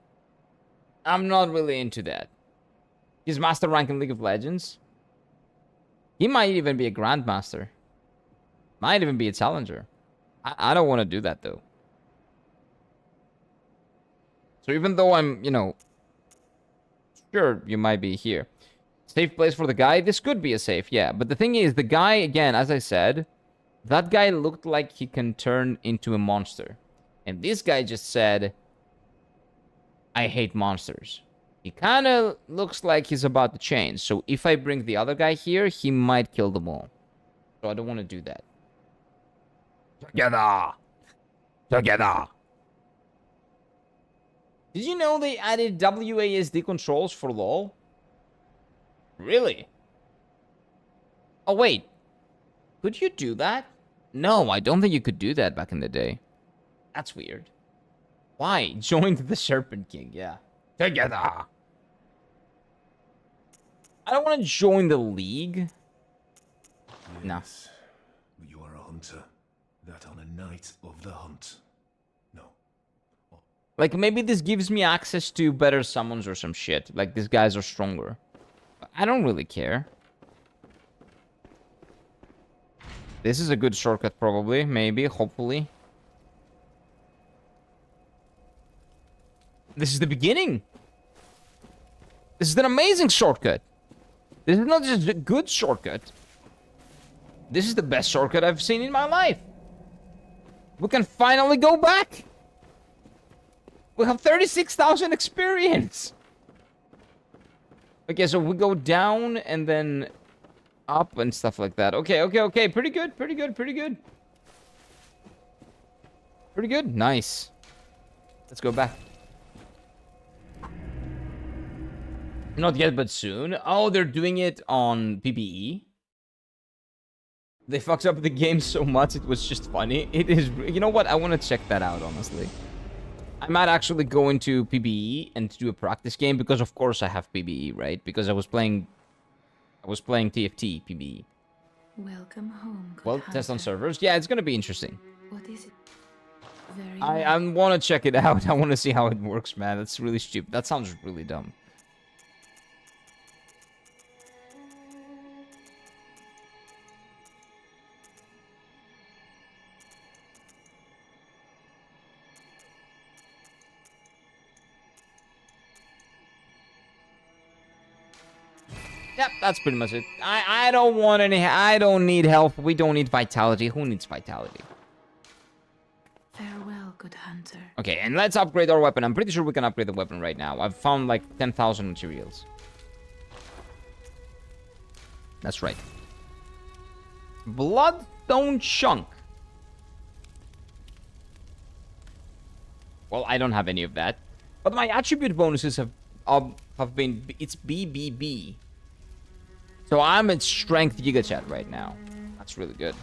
I'm not really into that. He's master rank in League of Legends. He might even be a grandmaster. Might even be a challenger. I don't want to do that though. So even though I'm, you know, sure you might be here. Safe place for the guy? This could be a safe, yeah. But the thing is, the guy, again, as I said, that guy looked like he can turn into a monster. And this guy just said, I hate monsters. He kind of looks like he's about to change. So if I bring the other guy here, he might kill them all. So I don't want to do that. Together! Together! Did you know they added WASD controls for LoL? Really? Oh, wait. Could you do that? No, I don't think you could do that back in the day. That's weird. Why? Joined the Serpent King, yeah. Together! I don't want to join the League. No.
Yes, but you are a hunter. That on a night of the hunt. No.
Like, maybe this gives me access to better summons or some shit. Like, these guys are stronger. I don't really care. This is a good shortcut, probably. Maybe. Hopefully. This is the beginning. This is an amazing shortcut. This is not just a good shortcut. This is the best shortcut I've seen in my life. We can finally go back. We have 36,000 experience. Okay, so we go down and then up and stuff like that. Okay, okay, okay. Pretty good, pretty good, pretty good. Pretty good. Nice. Let's go back. Not yet, but soon. Oh, they're doing it on PvE. They fucked up the game so much, it was just funny. It is... You know what? I want to check that out, honestly. I might actually go into PvE and do a practice game, because of course I have PvE, right? Because I was playing TFT PvE.
Welcome home. Good
Well, test on
hunter.
servers. Yeah, it's gonna be interesting.
What is it? Very
I
well.
want to check it out. I want to see how it works, man. That's really stupid. That sounds really dumb. Yep, that's pretty much it. I don't want any... I don't need health. We don't need vitality. Who needs vitality?
Farewell, good hunter.
Okay, and let's upgrade our weapon. I'm pretty sure we can upgrade the weapon right now. I've found like 10,000 materials. That's right. Bloodstone chunk. Well, I don't have any of that. But my attribute bonuses have been... It's BBB. So I'm at strength Giga Chat right now. That's really good.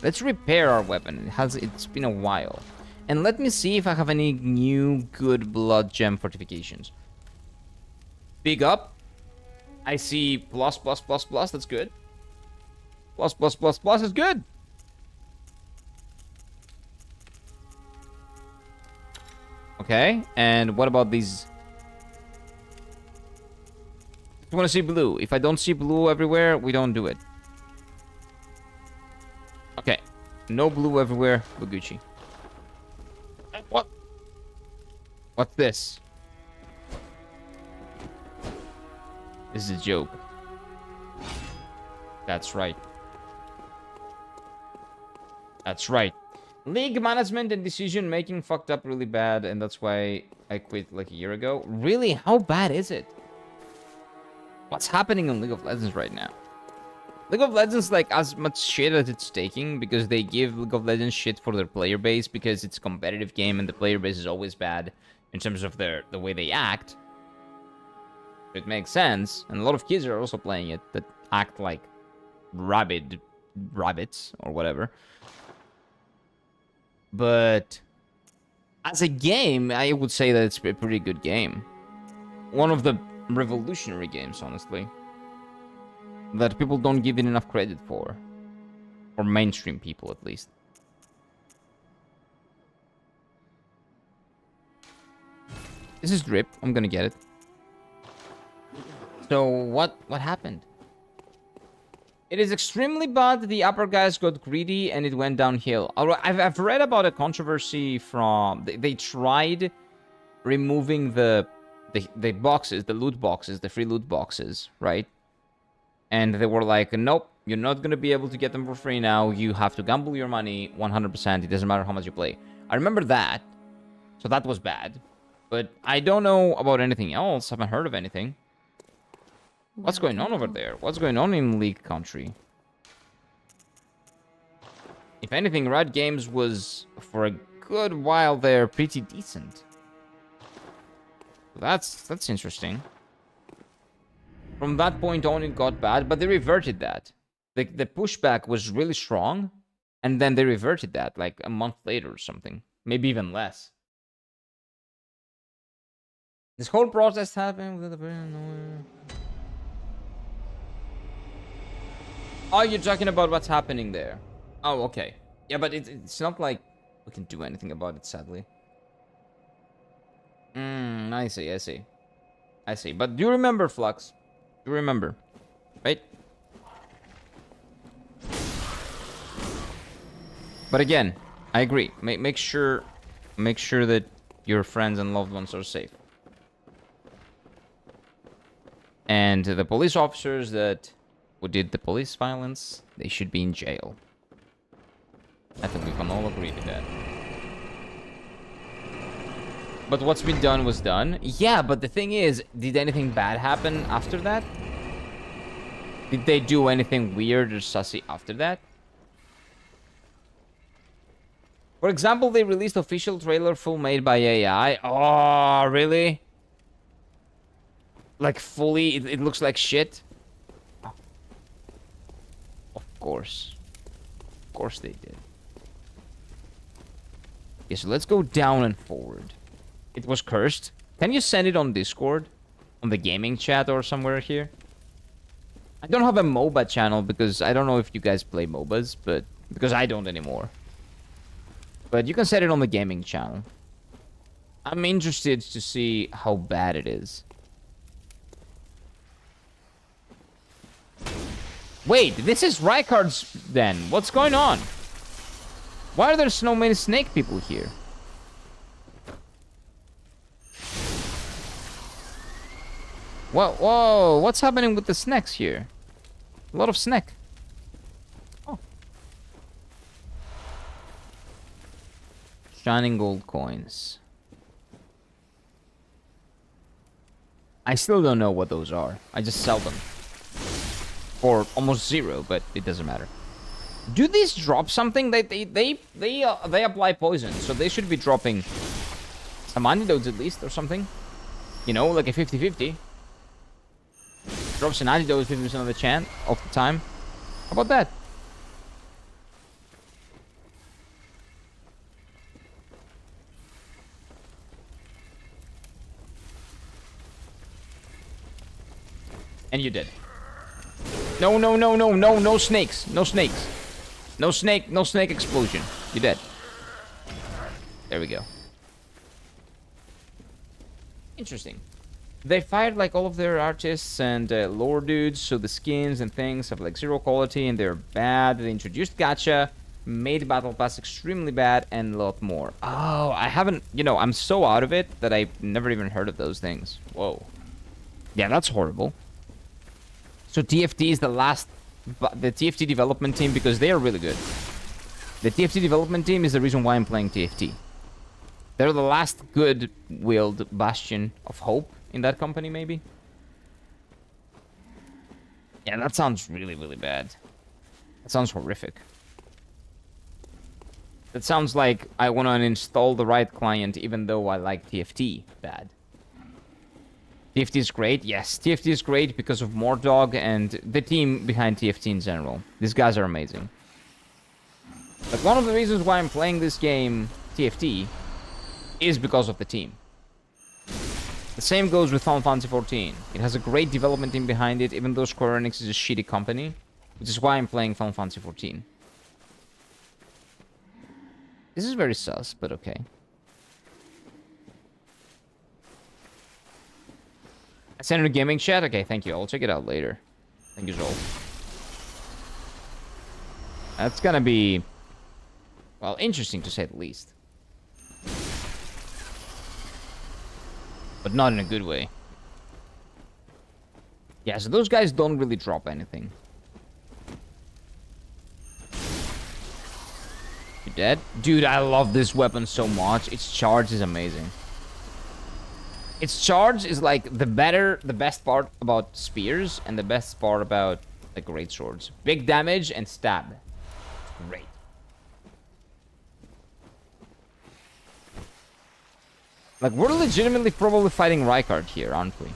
Let's repair our weapon. It's been a while. And let me see if I have any new good blood gem fortifications. Big up. I see plus, plus, plus, plus. That's good. Plus, plus, plus, plus is good. Okay, and what about these? I want to see blue. If I don't see blue everywhere, we don't do it. Okay, no blue everywhere. We're Gucci. What? What's this? This is a joke. That's right. That's right. League management and decision making fucked up really bad, and that's why I quit like a year ago. Really? How bad is it? What's happening in League of Legends right now? League of Legends, like, as much shit as it's taking, because they give League of Legends shit for their player base, because it's a competitive game and the player base is always bad in terms of the way they act. It makes sense, and a lot of kids are also playing it that act like rabbits or whatever. But as a game, I would say that it's a pretty good game. One of the revolutionary games, honestly, that people don't give it enough credit for. Or mainstream people, at least. This is drip. I'm gonna get it. So, what happened? It is extremely bad that the upper guys got greedy and it went downhill. I've read about a controversy from... They tried removing the boxes, the loot boxes, the free loot boxes, right? And they were like, nope, you're not going to be able to get them for free now. You have to gamble your money 100%. It doesn't matter how much you play. I remember that. So that was bad. But I don't know about anything else. I haven't heard of anything. What's going on over there? What's going on in League country? If anything, Riot Games was, for a good while there, pretty decent. That's interesting. From that point on, it got bad, but they reverted that. The pushback was really strong, and then they reverted that, like, a month later or something. Maybe even less. This whole process happened with a... Oh, you're talking about what's happening there. Oh, okay. Yeah, but it's not like we can do anything about it, sadly. I see. But do you remember, Flux? Do you remember? Right? But again, I agree. Make sure that your friends and loved ones are safe. And the police officers that... who did the police violence, they should be in jail. I think we can all agree to that. But what's been done was done. Yeah, but the thing is, did anything bad happen after that? Did they do anything weird or sussy after that? For example, they released official trailer full made by AI. Oh, really? Like fully, it looks like shit? Of course they did. Okay, so let's go down and forward. It was cursed. Can you send it on Discord? On the gaming chat or somewhere here? I don't have a MOBA channel because I don't know if you guys play MOBAs, but... because I don't anymore. But you can set it on the gaming channel. I'm interested to see how bad it is. Wait, this is Rykard's then. What's going on? Why are there so many snake people here? Whoa, what's happening with the snakes here? A lot of snake. Oh. Shining gold coins. I still don't know what those are. I just sell them. For almost zero, but it doesn't matter. Do these drop something? They apply poison, so they should be dropping some antidotes at least, or something. You know, like a 50-50. Drops an antidote 50% of the chance of the time. How about that? And you did. No snakes. No snakes. No snake explosion. You're dead. There we go. Interesting. They fired like all of their artists and lore dudes, so the skins and things have like zero quality and they're bad. They introduced gacha, made Battle Pass extremely bad, and a lot more. Oh, I haven't, you know, I'm so out of it that I've never even heard of those things. Whoa. Yeah, that's horrible. So TFT is the TFT development team because they are really good. The TFT development team is the reason why I'm playing TFT. They're the last good-willed bastion of hope in that company, maybe? Yeah, that sounds really, really bad. That sounds horrific. That sounds like I want to uninstall the right client even though I like TFT bad. TFT is great? Yes, TFT is great because of Mordog and the team behind TFT in general. These guys are amazing. But one of the reasons why I'm playing this game, TFT, is because of the team. The same goes with Final Fantasy XIV. It has a great development team behind it, even though Square Enix is a shitty company, which is why I'm playing Final Fantasy XIV. This is very sus, but okay. I sent it a gaming chat? Okay, thank you. I'll check it out later. Thank you, Joel. That's gonna be, well, interesting to say the least. But not in a good way. Yeah, so those guys don't really drop anything. You dead? Dude, I love this weapon so much. Its charge is amazing. Its charge is like the best part about spears and the best part about the great swords. Big damage and stab. Great. Like, we're legitimately probably fighting Rykard here, aren't we?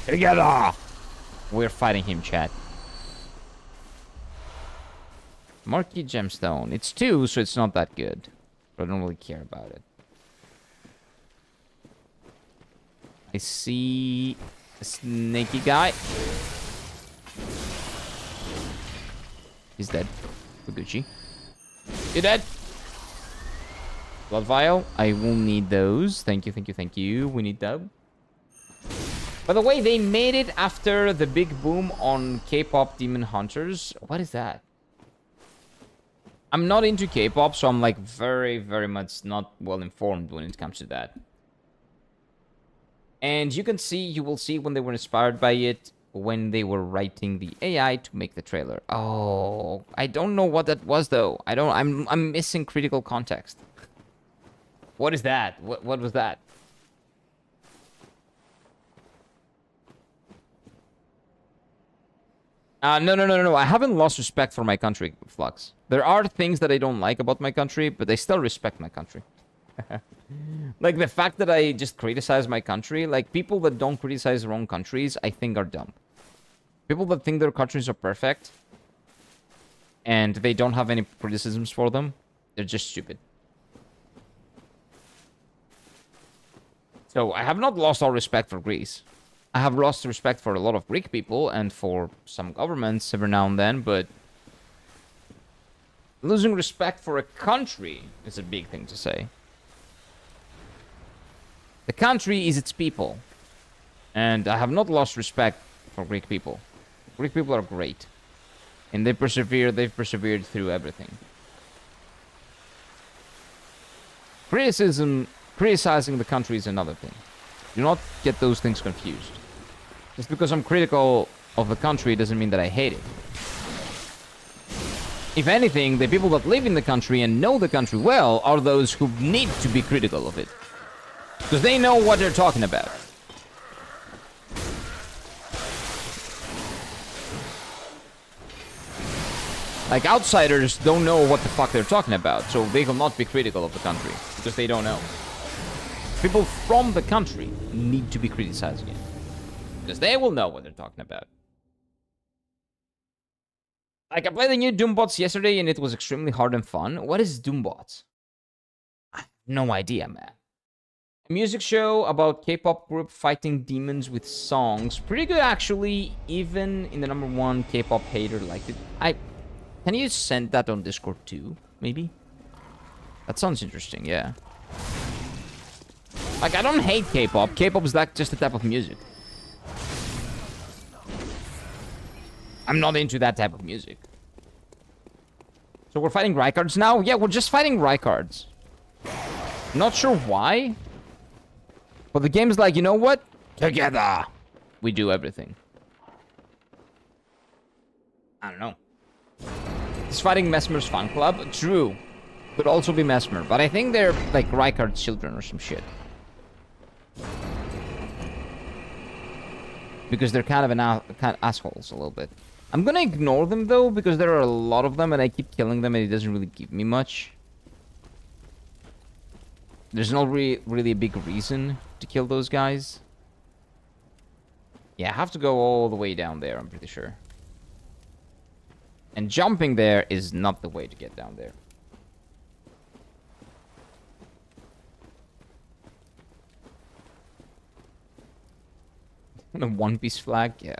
Together! We're fighting him, chat. Marquee Gemstone. It's 2, so it's not that good. But I don't really care about it. I see a snaky guy. He's dead. Fuguchi. You're dead. Blood vial. I will need those. Thank you, thank you, thank you. We need that. By the way, they made it after the big boom on K-pop Demon Hunters. What is that? I'm not into K-pop, so I'm like very, very much not well informed when it comes to that. And you will see when they were inspired by it, when they were writing the AI to make the trailer. Oh, I don't know what that was though. I'm missing critical context. What is that? What was that? No. I haven't lost respect for my country, Flux. There are things that I don't like about my country, but I still respect my country. Like the fact that I just criticize my country, like people that don't criticize their own countries, I think are dumb. People that think their countries are perfect and they don't have any criticisms for them, they're just stupid. So I have not lost all respect for Greece. I have lost respect for a lot of Greek people and for some governments every now and then, but losing respect for a country is a big thing to say. The country is its people. And I have not lost respect for Greek people. Greek people are great. And they've persevered through everything. Criticizing the country is another thing. Do not get those things confused. Just because I'm critical of the country doesn't mean that I hate it. If anything, the people that live in the country and know the country well are those who need to be critical of it. Because they know what they're talking about. Like, outsiders don't know what the fuck they're talking about, so they will not be critical of the country, because they don't know. People from the country need to be criticizing it, because they will know what they're talking about. Like, I played the new Doombots yesterday, and it was extremely hard and fun. What is Doombots? I have no idea, man. A music show about K-pop group fighting demons with songs. Pretty good, actually. Even in the #1 K-pop hater liked it. Can you send that on Discord too, maybe? That sounds interesting, yeah. Like, I don't hate K-pop. K-pop is like just a type of music. I'm not into that type of music. So we're fighting Rykards now? Yeah, we're just fighting Rykards. Not sure why. But the game's like, you know what? Together, we do everything. I don't know. He's fighting Mesmer's fan club. True. Could also be Mesmer. But I think they're like Rykard's children or some shit. Because they're kind of assholes a little bit. I'm gonna ignore them though, because there are a lot of them and I keep killing them and it doesn't really give me much. There's not really a big reason to kill those guys. Yeah, I have to go all the way down there, I'm pretty sure. And jumping there is not the way to get down there. The One Piece flag, yeah.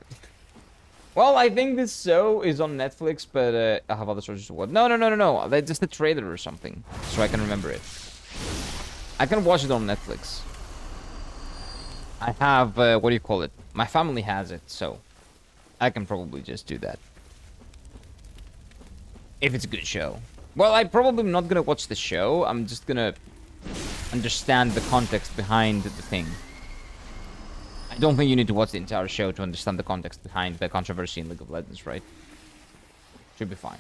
Well, I think this show is on Netflix, but I have other sources to watch. No. That's just a trailer or something, so I can remember it. I can watch it on Netflix. I have, what do you call it? My family has it, so I can probably just do that. If it's a good show. Well, I'm probably not gonna watch the show. I'm just gonna understand the context behind the thing. I don't think you need to watch the entire show to understand the context behind the controversy in League of Legends, right? Should be fine.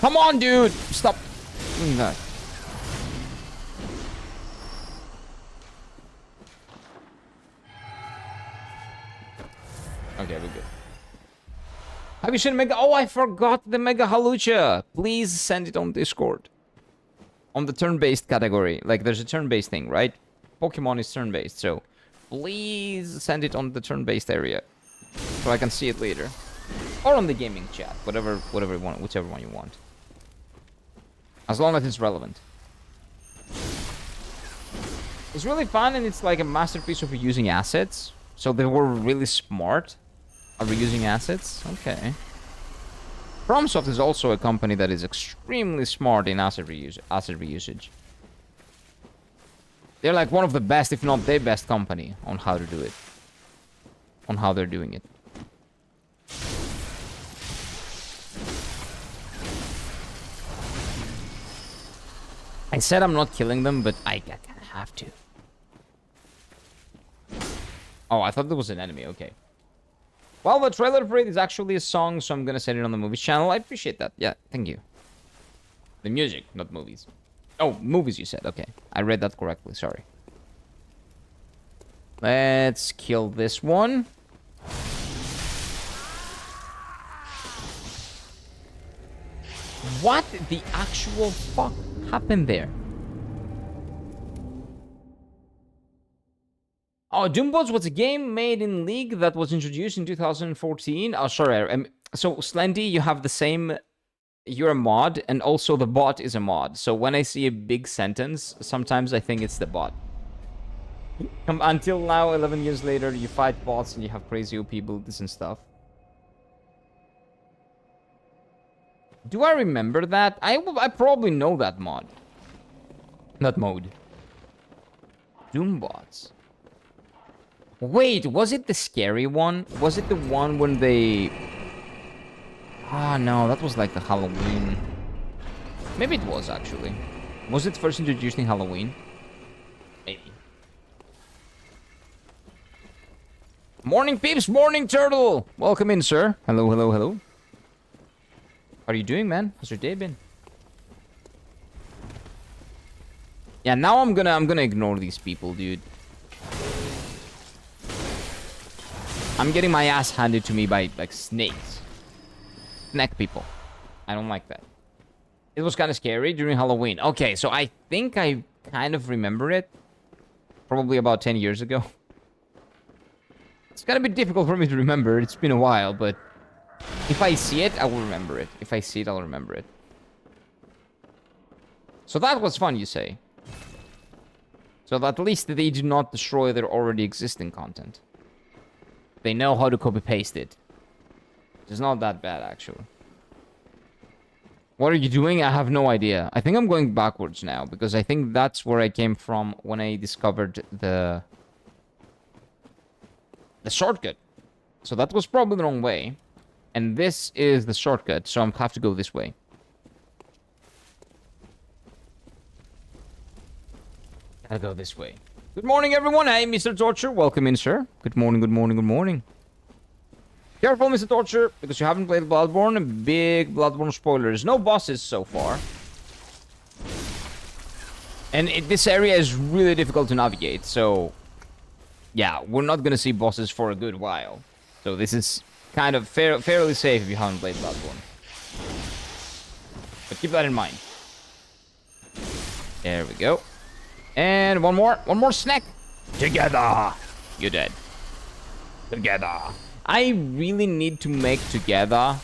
Come on, dude! Stop doing that. Okay, we're good. Have you seen Mega? Oh, I forgot the Mega Halucha. Please send it on Discord. On the turn-based category. Like, there's a turn-based thing, right? Pokemon is turn-based, so please send it on the turn-based area. So I can see it later. Or on the gaming chat. Whatever you want, whichever one you want. As long as it's relevant. It's really fun and it's like a masterpiece of reusing assets. So they were really smart at reusing assets. Okay. FromSoft is also a company that is extremely smart in asset reusage. They're like one of the best, if not the best company on how to do it. On how they're doing it. I said I'm not killing them, but I kind of have to. Oh, I thought there was an enemy. Okay. Well, the trailer for it is actually a song, so I'm gonna send it on the movies channel. I appreciate that. Yeah, thank you. The music, not movies. Oh, movies you said. Okay. I read that correctly. Sorry. Let's kill this one. What the actual fuck happened there? Oh, Doombots was a game made in League that was introduced in 2014. Oh, sorry. So, Slendy, you have the same... You're a mod, and also the bot is a mod. So when I see a big sentence, sometimes I think it's the bot. Until now, 11 years later, you fight bots and you have crazy OP builds and stuff. Do I remember that? I probably know that mod. That mode. Doombots. Wait, was it the scary one? Was it the one when they... Ah, no, that was like the Halloween. Maybe it was, actually. Was it first introduced in Halloween? Maybe. Morning, peeps! Morning, turtle! Welcome in, sir. Hello, hello, hello. How are you doing, man? How's your day been? Yeah, now I'm gonna ignore these people, dude. I'm getting my ass handed to me by, like, snakes. Snack people. I don't like that. It was kind of scary during Halloween. Okay, so I think I kind of remember it. Probably about 10 years ago. It's gonna be difficult for me to remember. It's been a while, but... If I see it, I will remember it. If I see it, I'll remember it. So that was fun, you say? So at least they do not destroy their already existing content. They know how to copy-paste it. It's not that bad, actually. What are you doing? I have no idea. I think I'm going backwards now, because I think that's where I came from when I discovered the shortcut. So that was probably the wrong way. And this is the shortcut, so I have to go this way. Gotta go this way. Good morning, everyone. Hey, Mr. Torture. Welcome in, sir. Good morning, good morning, good morning. Careful, Mr. Torture, because you haven't played Bloodborne. Big Bloodborne spoilers. No bosses so far. And this area is really difficult to navigate, so... Yeah, we're not gonna see bosses for a good while. So this is kind of fairly safe if you haven't played Bloodborne. But keep that in mind. There we go. And one more snack. Together. You're dead. Together. I really need to make together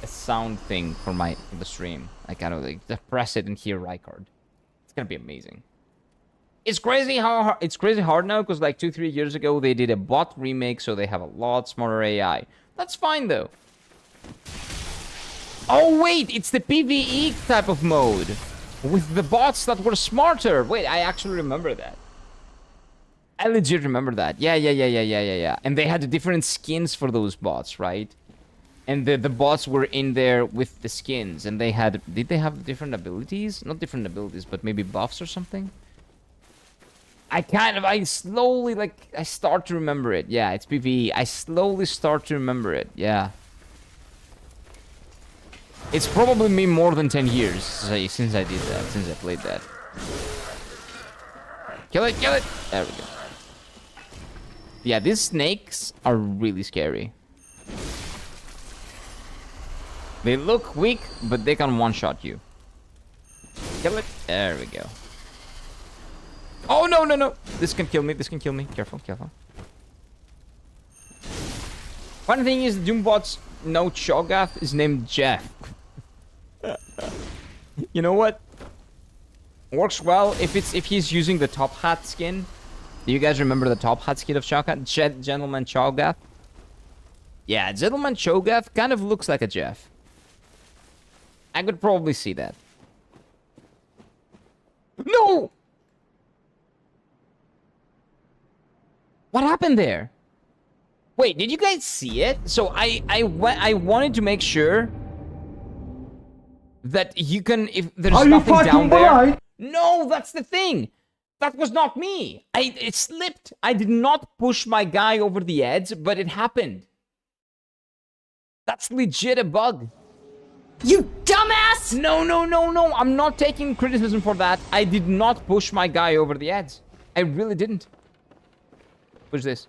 a sound thing for the stream. I kind of like press it and hear Rykard. It's gonna be amazing. It's crazy how it's crazy hard now because like 2-3 years ago they did a bot remake, so they have a lot smarter AI. That's fine though. Oh wait, it's the PvE type of mode with the bots that were smarter. Wait, I actually remember that. I legit remember that. Yeah. And they had different skins for those bots, right? And the bots were in there with the skins, and they had... Did they have different abilities? Not different abilities, but maybe buffs or something? I slowly, like, I start to remember it. Yeah, it's PvE. I slowly start to remember it. Yeah. It's probably been more than 10 years since I did that, since I played that. Kill it, kill it! There we go. Yeah, these snakes are really scary. They look weak, but they can one-shot you. Kill it. There we go. Oh, no. This can kill me. This can kill me. Careful, careful. Funny thing is, Doombot's no Cho'Gath is named Jeff. You know what? Works well if he's using the top hat skin. Do you guys remember the top hat skin of Cho'Gath? Gentleman Cho'Gath? Yeah, Gentleman Cho'Gath kind of looks like a Jeff. I could probably see that. No! What happened there? Wait, did you guys see it? So I wanted to make sure that you can, if there's nothing down there. No, that's the thing. That was not me. It slipped. I did not push my guy over the edge, but it happened. That's legit a bug.
You dumbass!
No. I'm not taking criticism for that. I did not push my guy over the edge. I really didn't. What's this?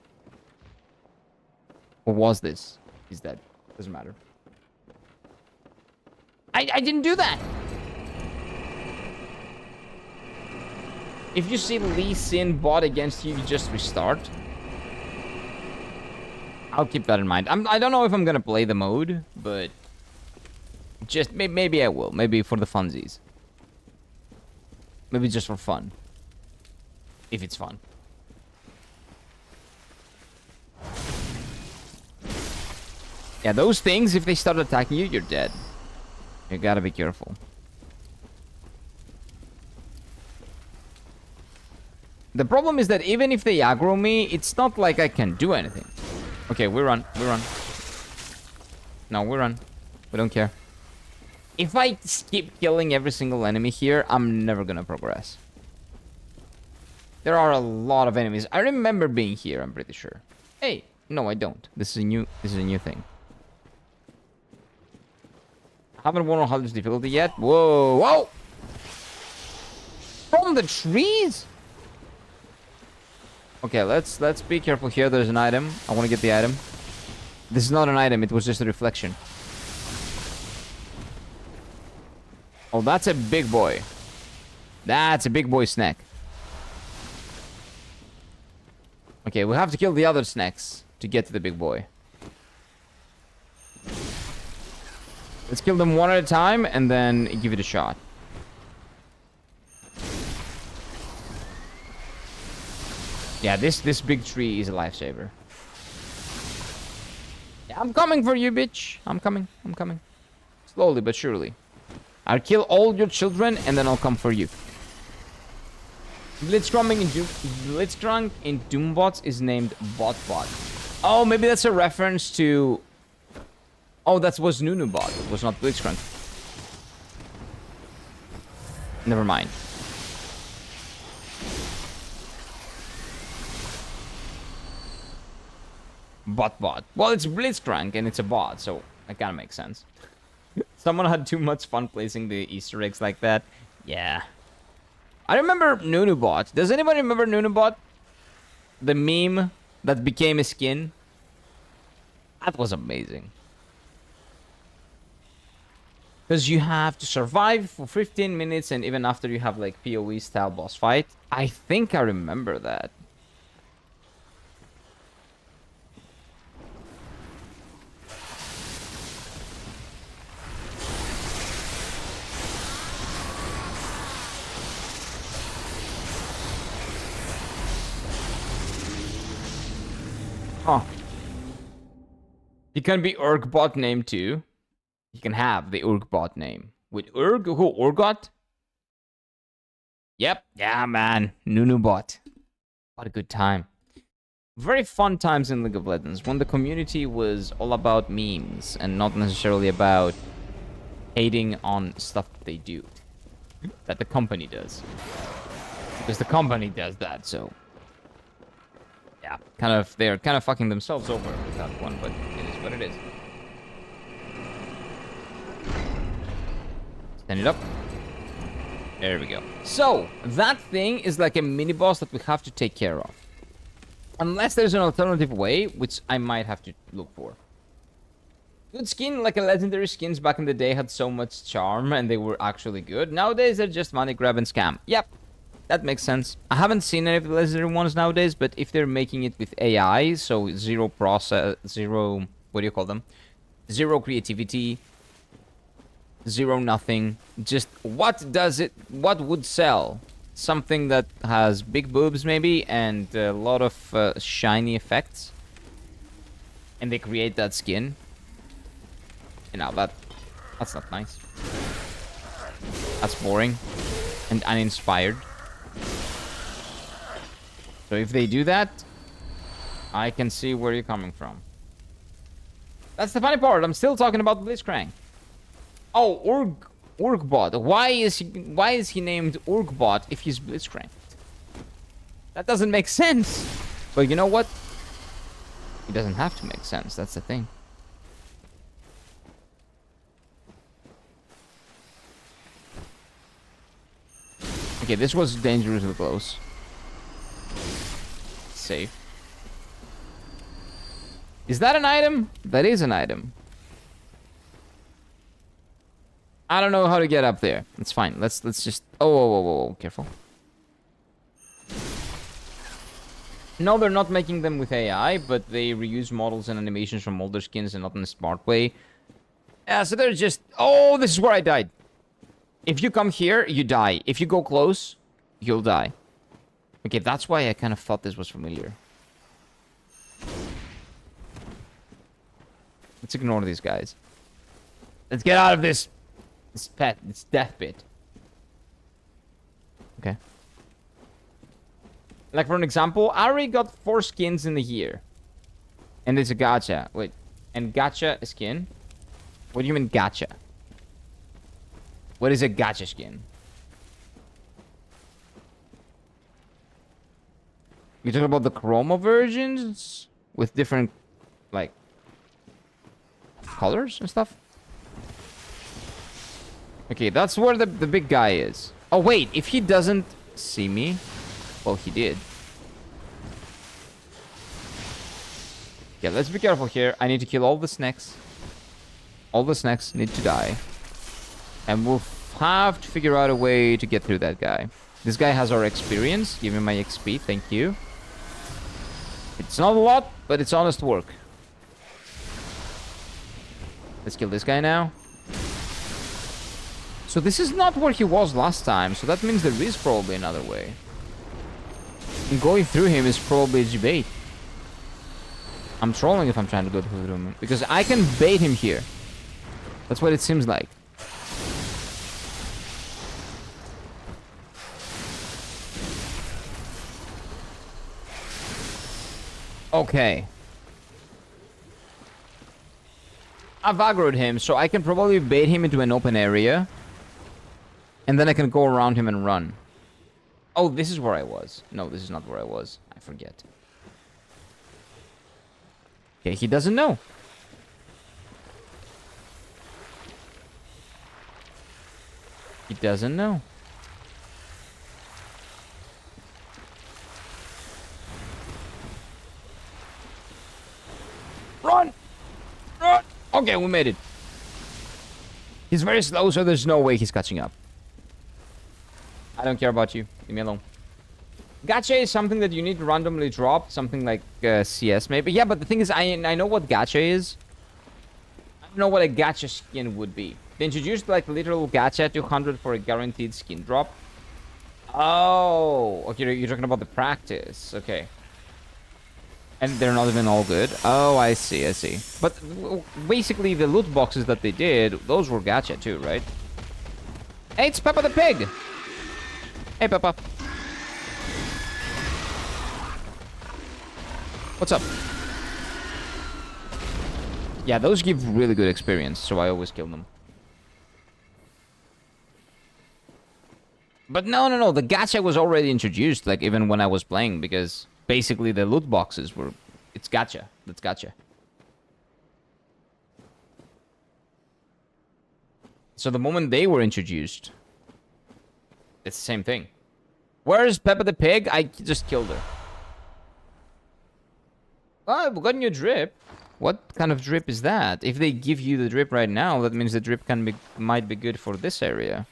Or was this? He's dead. Doesn't matter. I didn't do that. If you see Lee Sin bot against you, you just restart. I'll keep that in mind. I don't know if I'm gonna play the mode, but just maybe I will. Maybe for the funsies. Maybe just for fun. If it's fun. Yeah, those things, if they start attacking you, you're dead. You gotta be careful. The problem is that even if they aggro me, it's not like I can do anything. Okay, we run. No, we run. We don't care. If I keep killing every single enemy here, I'm never gonna progress. There are a lot of enemies. I remember being here, I'm pretty sure. Hey, no, I don't. This is a new thing. Haven't won on hardest difficulty yet. Whoa! From the trees? Okay, let's be careful here. There's an item. I want to get the item. This is not an item. It was just a reflection. Oh, that's a big boy. That's a big boy snack. Okay, we have to kill the other snacks to get to the big boy. Let's kill them one at a time and then give it a shot. Yeah, this big tree is a lifesaver. Yeah, I'm coming for you, bitch. I'm coming. Slowly but surely. I'll kill all your children and then I'll come for you. Blitzcrank in Doombots is named Botbot. Oh, maybe that's a reference to... Oh, that was Nunubot. It was not Blitzcrank. Never mind. Bot. Well, it's Blitzcrank and it's a bot, so that kind of makes sense. Someone had too much fun placing the Easter eggs like that. Yeah. I remember Nunubot. Does anybody remember Nunubot? The meme that became a skin? That was amazing. Because you have to survive for 15 minutes and even after you have like PoE style boss fight. I think I remember that. Huh. You can be Urgbot name too. You can have the Urgbot name. With Urg? Who? Urgot? Yep. Yeah, man. Nunubot. What a good time. Very fun times in League of Legends when the community was all about memes and not necessarily about hating on stuff that they do. That the company does. Because the company does that, so... yeah, they're kind of fucking themselves over with that one, but it is what it is. Stand it up. There we go. So, that thing is like a mini-boss that we have to take care of. Unless there's an alternative way, which I might have to look for. Good skin, like a legendary skins back in the day had so much charm and they were actually good. Nowadays, they're just money grab and scam. Yep. That makes sense. I haven't seen any of the legendary ones nowadays, but if they're making it with AI, so zero process, zero, what do you call them? Zero creativity, zero nothing. Just what would sell? Something that has big boobs maybe and a lot of shiny effects. And they create that skin. You know, that's not nice. That's boring and uninspired. So if they do that, I can see where you're coming from. That's the funny part. I'm still talking about Blitzcrank. Oh, Urgbot. Why is he named Urgbot if he's Blitzcrank? That doesn't make sense. But you know what? It doesn't have to make sense. That's the thing. Okay, this was dangerously close. Safe. Is that an item? That is an item. I don't know how to get up there. It's fine. Let's just... oh, whoa. Careful. No, they're not making them with AI, but they reuse models and animations from older skins and not in a smart way. Yeah, so they're just... oh, this is where I died. If you come here, you die. If you go close, you'll die. Okay, that's why I kind of thought this was familiar. Let's ignore these guys. Let's get out of this death pit. Okay. Like for an example, I already got 4 skins in the year. And it's a gacha. Wait, and gacha skin? What do you mean gacha? What is a gacha skin? You talking about the chroma versions? With different, like, colors and stuff? Okay, that's where the big guy is. Oh, wait, if he doesn't see me... well, he did. Okay, let's be careful here. I need to kill all the snakes. All the snakes need to die. And we'll have to figure out a way to get through that guy. This guy has our experience. Give me my XP, thank you. It's not a lot, but it's honest work. Let's kill this guy now. So this is not where he was last time, so that means there is probably another way. And going through him is probably G-bait. I'm trolling if I'm trying to go through him, because I can bait him here. That's what it seems like. Okay. I've aggroed him, so I can probably bait him into an open area. And then I can go around him and run. Oh, this is where I was. No, this is not where I was. I forget. Okay, he doesn't know. He doesn't know. Run! Run! Okay, we made it. He's very slow, so there's no way he's catching up. I don't care about you. Leave me alone. Gacha is something that you need to randomly drop. Something like CS maybe. Yeah, but the thing is, I know what gacha is. I don't know what a gacha skin would be. They introduced like literal gacha 200 for a guaranteed skin drop. Oh, okay, you're talking about the practice. Okay. And they're not even all good. Oh, I see, I see. But basically, the loot boxes that they did, those were gacha too, right? Hey, it's Peppa the Pig! Hey, Peppa. What's up? Yeah, those give really good experience, so I always kill them. But no, the gacha was already introduced, like, even when I was playing, because basically the loot boxes were... It's gacha. That's gacha. So the moment they were introduced, it's the same thing. Where's Peppa the Pig? I just killed her. Oh, I've got a new drip. What kind of drip is that? If they give you the drip right now, that means the drip might be good for this area.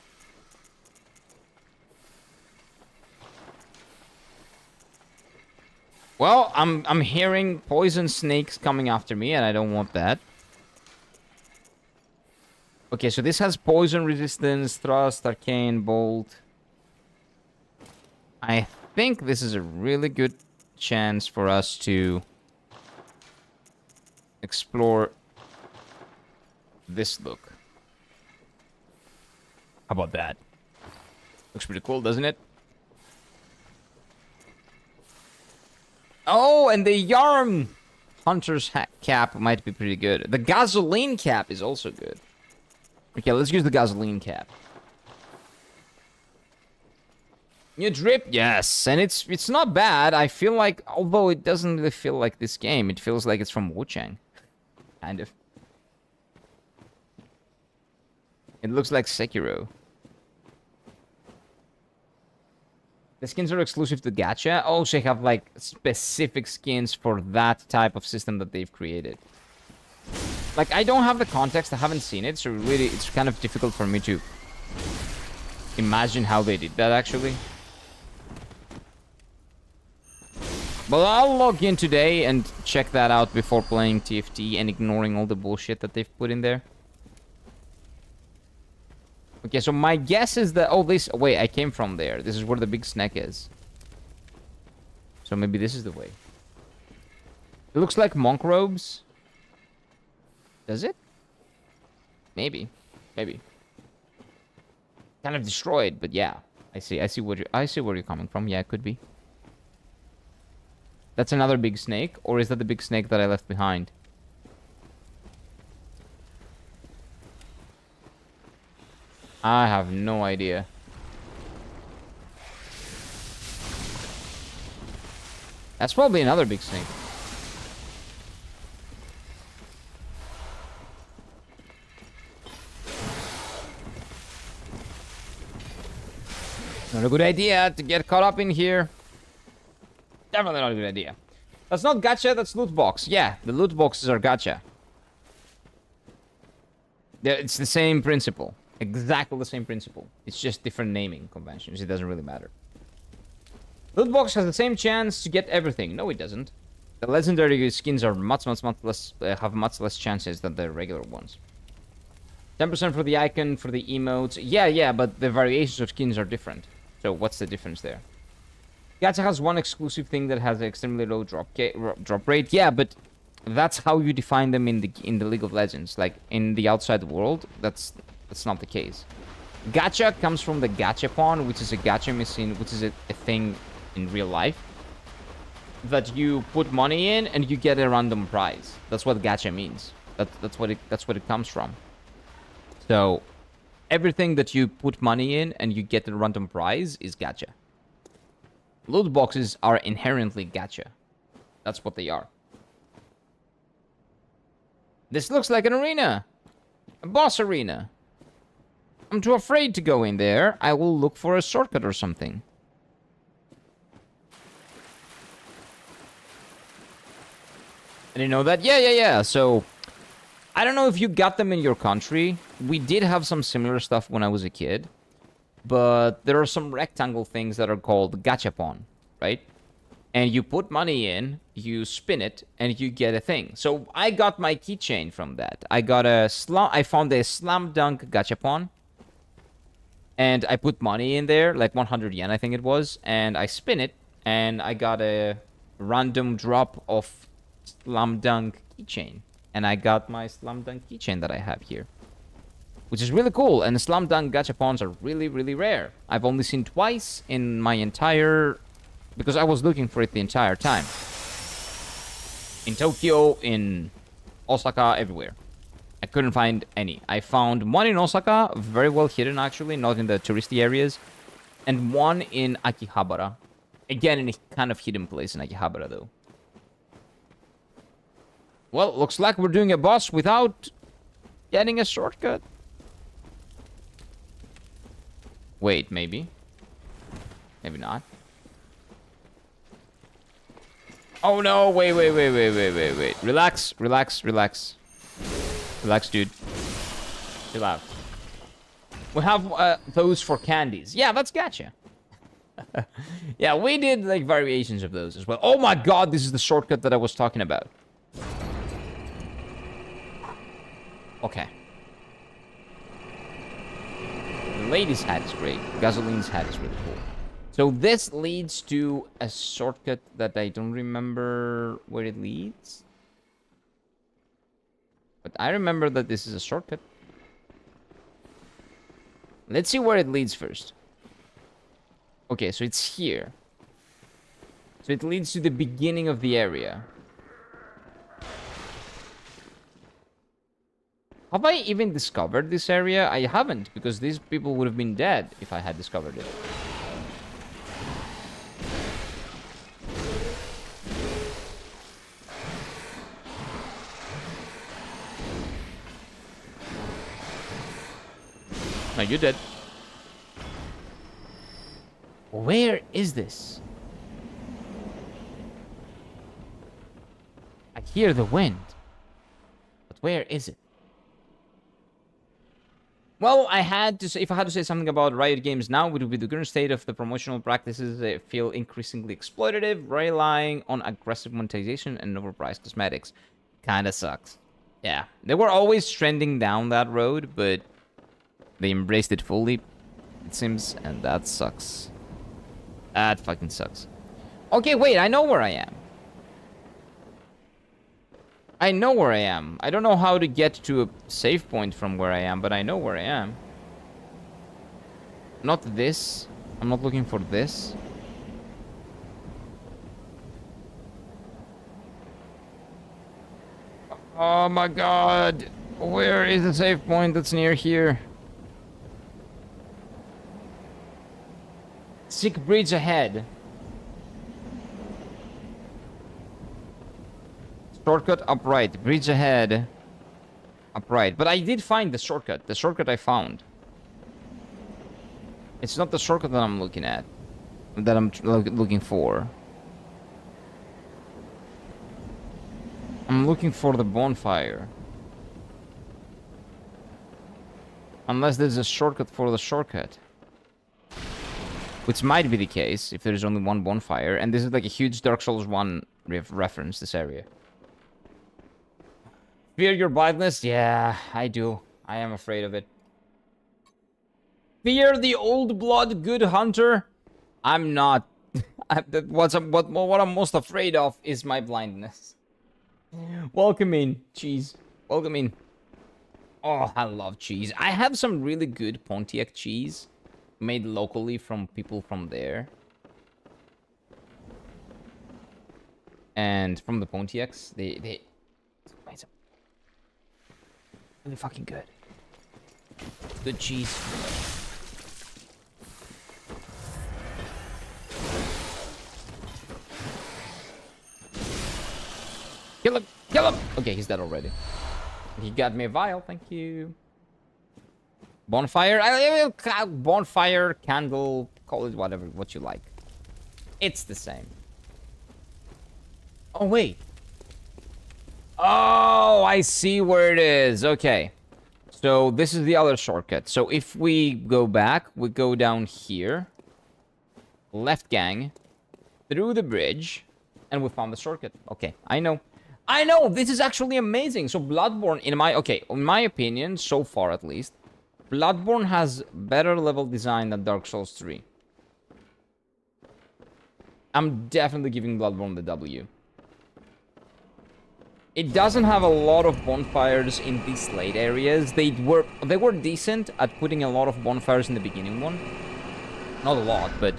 Well, I'm hearing poison snakes coming after me, and I don't want that. Okay, so this has poison resistance, thrust, arcane, bolt. I think this is a really good chance for us to explore this look. How about that? Looks pretty cool, doesn't it? Oh, and the Yharnam Hunter's cap might be pretty good. The gasoline cap is also good. Okay, let's use the gasoline cap. New drip, yes, and it's not bad. I feel like, although it doesn't really feel like this game, it feels like it's from Wuchang. Kind of. It looks like Sekiro. The skins are exclusive to gacha. Oh, so they have like specific skins for that type of system that they've created. Like, I don't have the context, I haven't seen it, so really it's kind of difficult for me to imagine how they did that actually. But I'll log in today and check that out before playing TFT and ignoring all the bullshit that they've put in there. Okay, so my guess is that... Oh, this... Wait, I came from there. This is where the big snake is. So maybe this is the way. It looks like monk robes. Does it? Maybe. Maybe. Kind of destroyed, but yeah. I see where you're coming from. Yeah, it could be. That's another big snake, or is that the big snake that I left behind? I have no idea. That's probably another big snake. Not a good idea to get caught up in here. Definitely not a good idea. That's not gacha, that's loot box. Yeah, the loot boxes are gacha. It's the same principle. Exactly the same principle. It's just different naming conventions. It doesn't really matter. Loot box has the same chance to get everything. No, it doesn't. The legendary skins are much less, have much less chances than the regular ones. 10% for the icon, for the emotes. Yeah, but the variations of skins are different. So what's the difference there? Gacha has one exclusive thing that has an extremely low drop rate. Yeah, but that's how you define them in the League of Legends. Like in the outside world, that's not the case. Gacha comes from the gachapon, which is a gacha machine, which is a thing in real life that you put money in and you get a random prize. That's what gacha means. That's what it comes from. So everything that you put money in and you get a random prize is gacha. Loot boxes are inherently gacha. That's what they are. This looks like an arena. A boss arena. I'm too afraid to go in there. I will look for a shortcut or something. I didn't know that. Yeah. So, I don't know if you got them in your country. We did have some similar stuff when I was a kid. But there are some rectangle things that are called gachapon, right? And you put money in, you spin it, and you get a thing. So I got my keychain from that. I found a slam dunk gachapon. And I put money in there, like 100 yen I think it was. And I spin it, and I got a random drop of slam dunk keychain. And I got my slam dunk keychain that I have here. Which is really cool, and the slam dunk gachapons are really, really rare. I've only seen twice in my entire... Because I was looking for it the entire time. In Tokyo, in Osaka, everywhere. I couldn't find any. I found one in Osaka, very well hidden actually, not in the touristy areas. And one in Akihabara. Again, in a kind of hidden place in Akihabara, though. Well, looks like we're doing a boss without getting a shortcut. Wait, maybe. Maybe not. Oh no, wait. Relax. Relax, dude. Chill out. We have those for candies. Yeah, that's gotcha. Yeah, we did like variations of those as well. Oh my god, this is the shortcut that I was talking about. Okay. The lady's hat is great. Gasoline's hat is really cool. So this leads to a shortcut that I don't remember where it leads. But I remember that this is a shortcut. Let's see where it leads first. Okay, so it's here. So it leads to the beginning of the area. Have I even discovered this area? I haven't, because these people would have been dead if I had discovered it. No, you're dead. Where is this? I hear the wind. But where is it? Well, I had to say, if I had to say something about Riot Games now, it would be the current state of the promotional practices. They feel increasingly exploitative, relying on aggressive monetization and overpriced cosmetics. Kinda sucks. Yeah, they were always trending down that road, but they embraced it fully, it seems, and that sucks. That fucking sucks. Okay, wait, I know where I am. I know where I am. I don't know how to get to a save point from where I am, but I know where I am. Not this. I'm not looking for this. Oh my god. Where is the save point that's near here? Sick bridge ahead. Shortcut upright. Bridge ahead. Upright. But I did find the shortcut. The shortcut I found. It's not the shortcut that I'm looking at. That I'm looking for. I'm looking for the bonfire. Unless there's a shortcut for the shortcut. Which might be the case if there's only one bonfire. And this is like a huge Dark Souls 1 reference, this area. Fear your blindness? Yeah, I do. I am afraid of it. Fear the old blood good hunter? I'm not. What I'm most afraid of is my blindness. Welcome in, cheese. Welcome in. Oh, I love cheese. I have some really good Pontiac cheese made locally from people from there. And from the Pontiacs, they made some really fucking good. Good cheese. Kill him! Kill him! Okay, he's dead already. He got me a vial, thank you. Bonfire? Bonfire, candle, call it whatever, what you like. It's the same. Oh, wait. Oh, I see where it is. Okay. So this is the other shortcut. So if we go back, we go down here. Left gang. Through the bridge. And we found the shortcut. Okay, I know. I know! This is actually amazing! So Bloodborne, in my opinion, so far at least, Bloodborne has better level design than Dark Souls 3. I'm definitely giving Bloodborne the W. It doesn't have a lot of bonfires in these late areas. They were decent at putting a lot of bonfires in the beginning one. Not a lot, but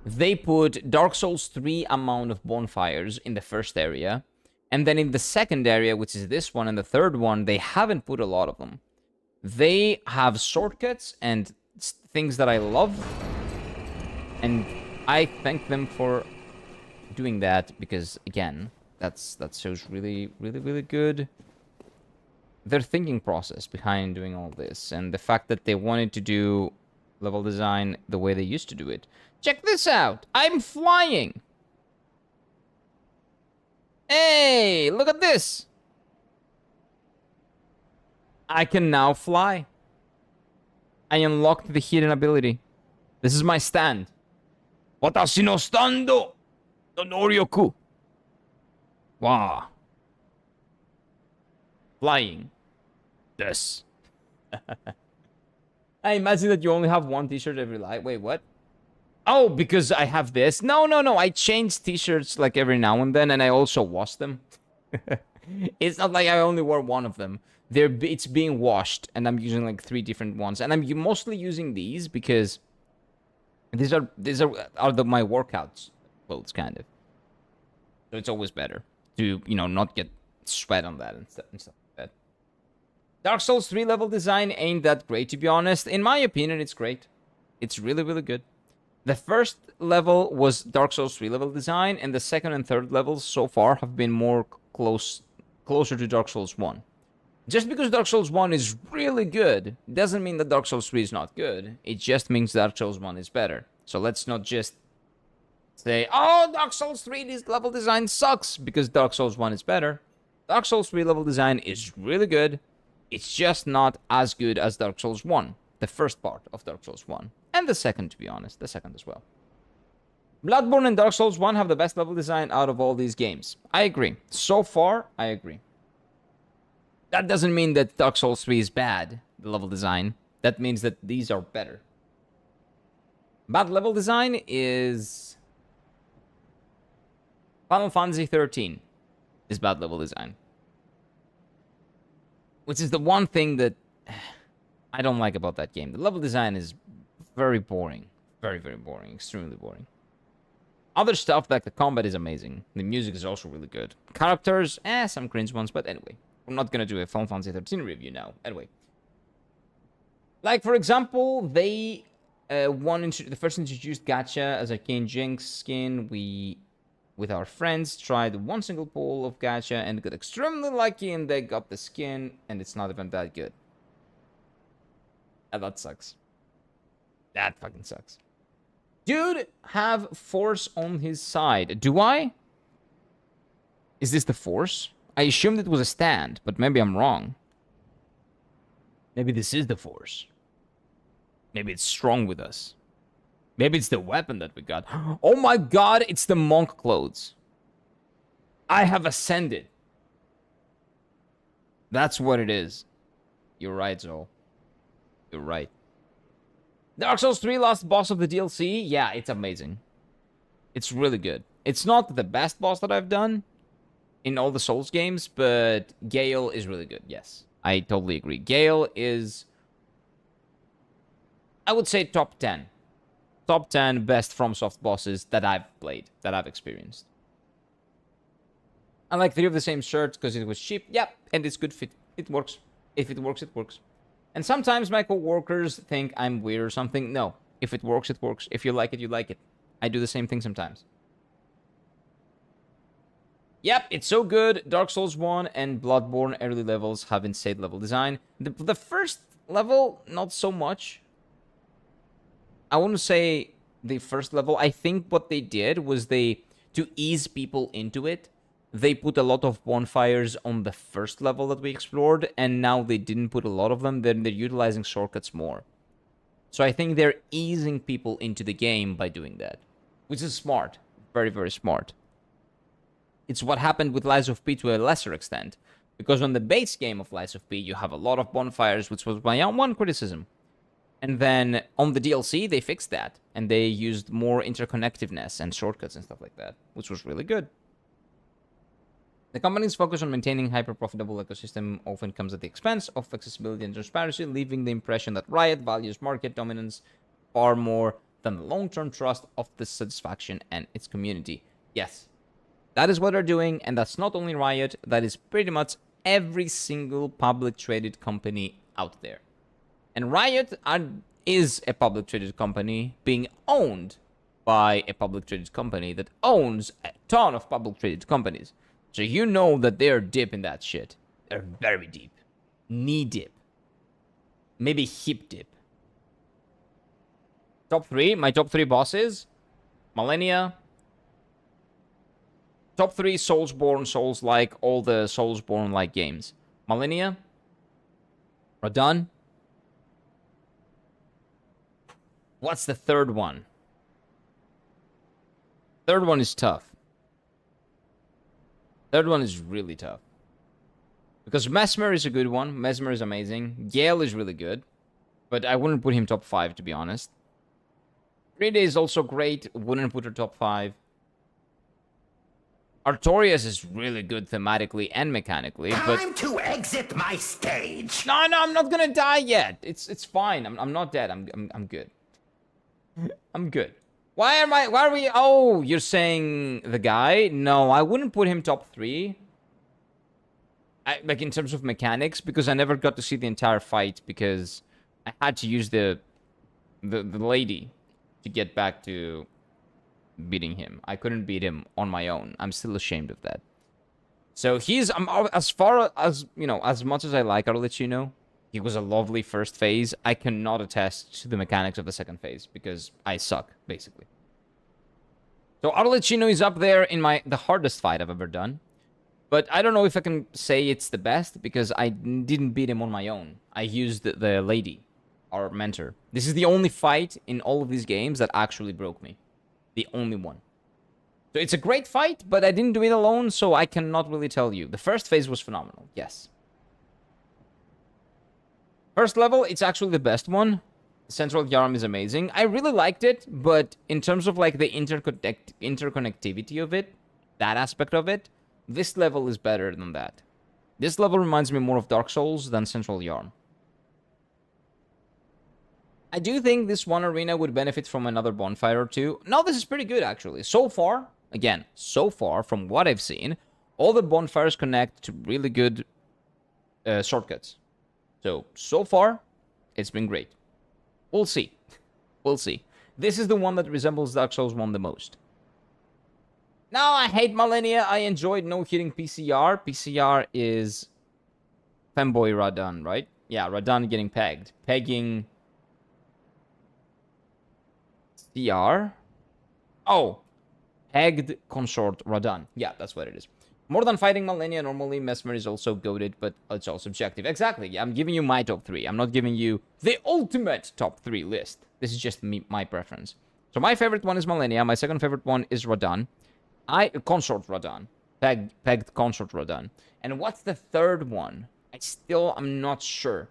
they put Dark Souls 3 amount of bonfires in the first area. And then in the second area, which is this one, and the third one, they haven't put a lot of them. They have shortcuts and things that I love. And I thank them for doing that because, again, that shows really, really, really good their thinking process behind doing all this. And the fact that they wanted to do level design the way they used to do it. Check this out! I'm flying! Hey, look at this! I can now fly. I unlocked the hidden ability. This is my stand. Watashi no stando! Noryoku. Wow. Flying. This. I imagine that you only have one t-shirt every night. Wait, what? Oh, because I have this? No. I change t-shirts like every now and then, and I also wash them. It's not like I only wear one of them. It's being washed, and I'm using like 3 different ones. And I'm mostly using these because these are my workouts clothes, kind of. So it's always better to, not get sweat on that and stuff like that. Dark Souls 3 level design ain't that great, to be honest. In my opinion, it's great. It's really, really good. The first level was Dark Souls 3 level design, and the second and third levels so far have been more closer to Dark Souls 1. Just because Dark Souls 1 is really good doesn't mean that Dark Souls 3 is not good. It just means Dark Souls 1 is better. So let's not just say, oh, Dark Souls 3 this level design sucks because Dark Souls 1 is better. Dark Souls 3 level design is really good. It's just not as good as Dark Souls 1, the first part of Dark Souls 1. And the second, to be honest, the second as well. Bloodborne and Dark Souls 1 have the best level design out of all these games. I agree. So far, I agree. That doesn't mean that Dark Souls 3 is bad, the level design. That means that these are better. Bad level design is Final Fantasy 13 is bad level design. Which is the one thing that I don't like about that game. The level design is very boring. Very, very boring. Extremely boring. Other stuff like the combat is amazing. The music is also really good. Characters, some cringe ones, but anyway. We're not gonna do a Final Fantasy 13 review now. Anyway. Like, for example, they first introduced gacha as Arcane Jinx skin. We, with our friends, tried one single pull of gacha and got extremely lucky and they got the skin and it's not even that good. And that sucks. That fucking sucks. Dude have Force on his side. Do I? Is this the Force? I assumed it was a stand, but maybe I'm wrong. Maybe this is the Force. Maybe it's strong with us. Maybe it's the weapon that we got. Oh my god, it's the monk clothes. I have ascended. That's what it is. You're right, Zol. You're right. Dark Souls 3 last boss of the DLC? Yeah, it's amazing. It's really good. It's not the best boss that I've done in all the Souls games, but Gale is really good, yes. I totally agree. Gale is, I would say, top 10. Top 10 best FromSoft bosses that I've played, that I've experienced. I like 3 of the same shirts because it was cheap. Yep, and it's good fit. It works. If it works, it works. And sometimes my coworkers think I'm weird or something. No. If it works, it works. If you like it, you like it. I do the same thing sometimes. Yep, it's so good. Dark Souls 1 and Bloodborne early levels have insane level design. The first level, not so much. I want to say the first level, I think what they did was to ease people into it, they put a lot of bonfires on the first level that we explored, and now they didn't put a lot of them, then they're utilizing shortcuts more. So I think they're easing people into the game by doing that, which is smart. Very, very smart. It's what happened with Lies of P to a lesser extent, because on the base game of Lies of P, you have a lot of bonfires, which was my one criticism. And then on the DLC, they fixed that, and they used more interconnectiveness and shortcuts and stuff like that, which was really good. The company's focus on maintaining hyper-profitable ecosystem often comes at the expense of accessibility and transparency, leaving the impression that Riot values market dominance far more than the long-term trust of the satisfaction and its community. Yes, that is what they're doing, and that's not only Riot, that is pretty much every single public traded company out there. And Riot is a public traded company being owned by a public traded company that owns a ton of public traded companies. So you know that they're deep in that shit. They're very deep. Knee deep. Maybe hip deep. Top 3. My top 3 bosses. Millennia. Top 3 Soulsborne, Souls-like, all the Soulsborne-like games. Millennia. Radahn. What's the third one? Third one is tough. Third one is really tough. Because Mesmer is a good one. Mesmer is amazing. Gale is really good. But I wouldn't put him top 5, to be honest. Rita is also great. Wouldn't put her top 5. Artorias is really good thematically and mechanically, but...
Time to exit my stage!
No, I'm not gonna die yet. It's fine. I'm not dead. I'm good. I'm good. Why are we... Oh, you're saying the guy? No, I wouldn't put him top 3. Like, in terms of mechanics, because I never got to see the entire fight, because I had to use the lady to get back to beating him. I couldn't beat him on my own. I'm still ashamed of that. So he's... as far as, you know, as much as I like Arlecchino, he was a lovely first phase. I cannot attest to the mechanics of the second phase because I suck, basically. So Arlecchino is up there in the hardest fight I've ever done. But I don't know if I can say it's the best because I didn't beat him on my own. I used the lady, our mentor. This is the only fight in all of these games that actually broke me. The only one. So it's a great fight, but I didn't do it alone, so I cannot really tell you. The first phase was phenomenal, yes. First level, it's actually the best one. Central Yharnam is amazing. I really liked it, but in terms of like the interconnectivity of it, that aspect of it, this level is better than that. This level reminds me more of Dark Souls than Central Yharnam. I do think this one arena would benefit from another bonfire or two. No, this is pretty good, actually. So far, again, so far, from what I've seen, all the bonfires connect to really good shortcuts. So far, it's been great. We'll see. We'll see. This is the one that resembles Dark Souls 1 the most. No, I hate Millennia. I enjoyed no-hitting PCR. PCR is Femboy Radahn, right? Yeah, Radahn getting pegged. Pegging... CR? Oh. Pegged Consort Radahn. Yeah, that's what it is. More than fighting Millennia, normally Mesmer is also goated, but it's all subjective. Exactly, I'm giving you my top 3. I'm not giving you the ultimate top 3 list. This is just my preference. So my favorite one is Millennia. My second favorite one is Radahn. Consort Radahn. Pegged Consort Radahn. And what's the third one? I'm not sure.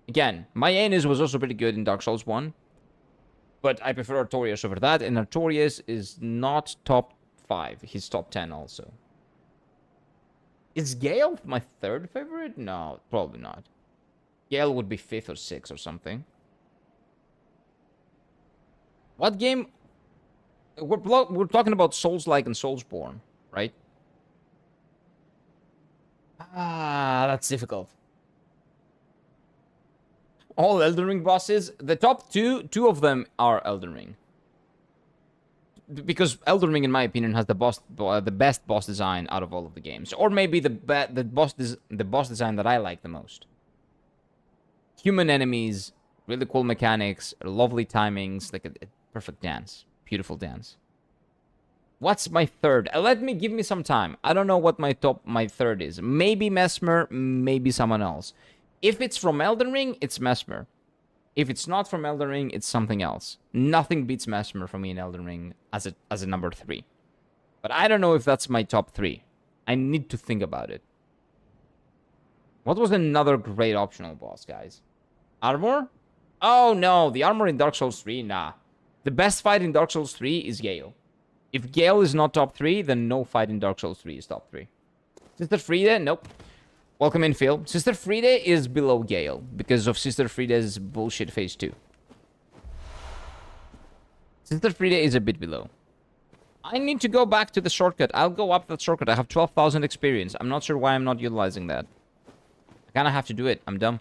Again, my Aenis was also pretty good in Dark Souls 1. But I prefer Artorias over that, and Artorias is not top 5. He's top 10 also. Is Gale my third favorite? No, probably not. Gale would be 5th or 6th or something. What game? We're talking about Souls-like and Soulsborne, right? That's difficult. All Elden Ring bosses. The top two of them are Elden Ring. because Elden Ring, in my opinion, has the best boss design out of all of the games, or maybe the boss design that I like the most. Human enemies, really cool mechanics, lovely timings, like a perfect dance, beautiful dance. What's my third? Give me some time. I don't know what my third is. Maybe Mesmer, maybe someone else. If it's from Elden Ring, it's Mesmer. If it's not from Elden Ring, it's something else. Nothing beats Mesmer for me in Elden Ring as a number 3. But I don't know if that's my top 3. I need to think about it. What was another great optional boss, guys? Armor? Oh no, the armor in Dark Souls 3? Nah. The best fight in Dark Souls 3 is Gale. If Gale is not top 3, then no fight in Dark Souls 3 is top 3. Sister Friede? Nope. Welcome in, Phil. Sister Friede is below Gale because of Sister Friede's bullshit phase 2. Sister Friede is a bit below. I need to go back to the shortcut. I'll go up that shortcut. I have 12,000 experience. I'm not sure why I'm not utilizing that. I kind of have to do it. I'm dumb.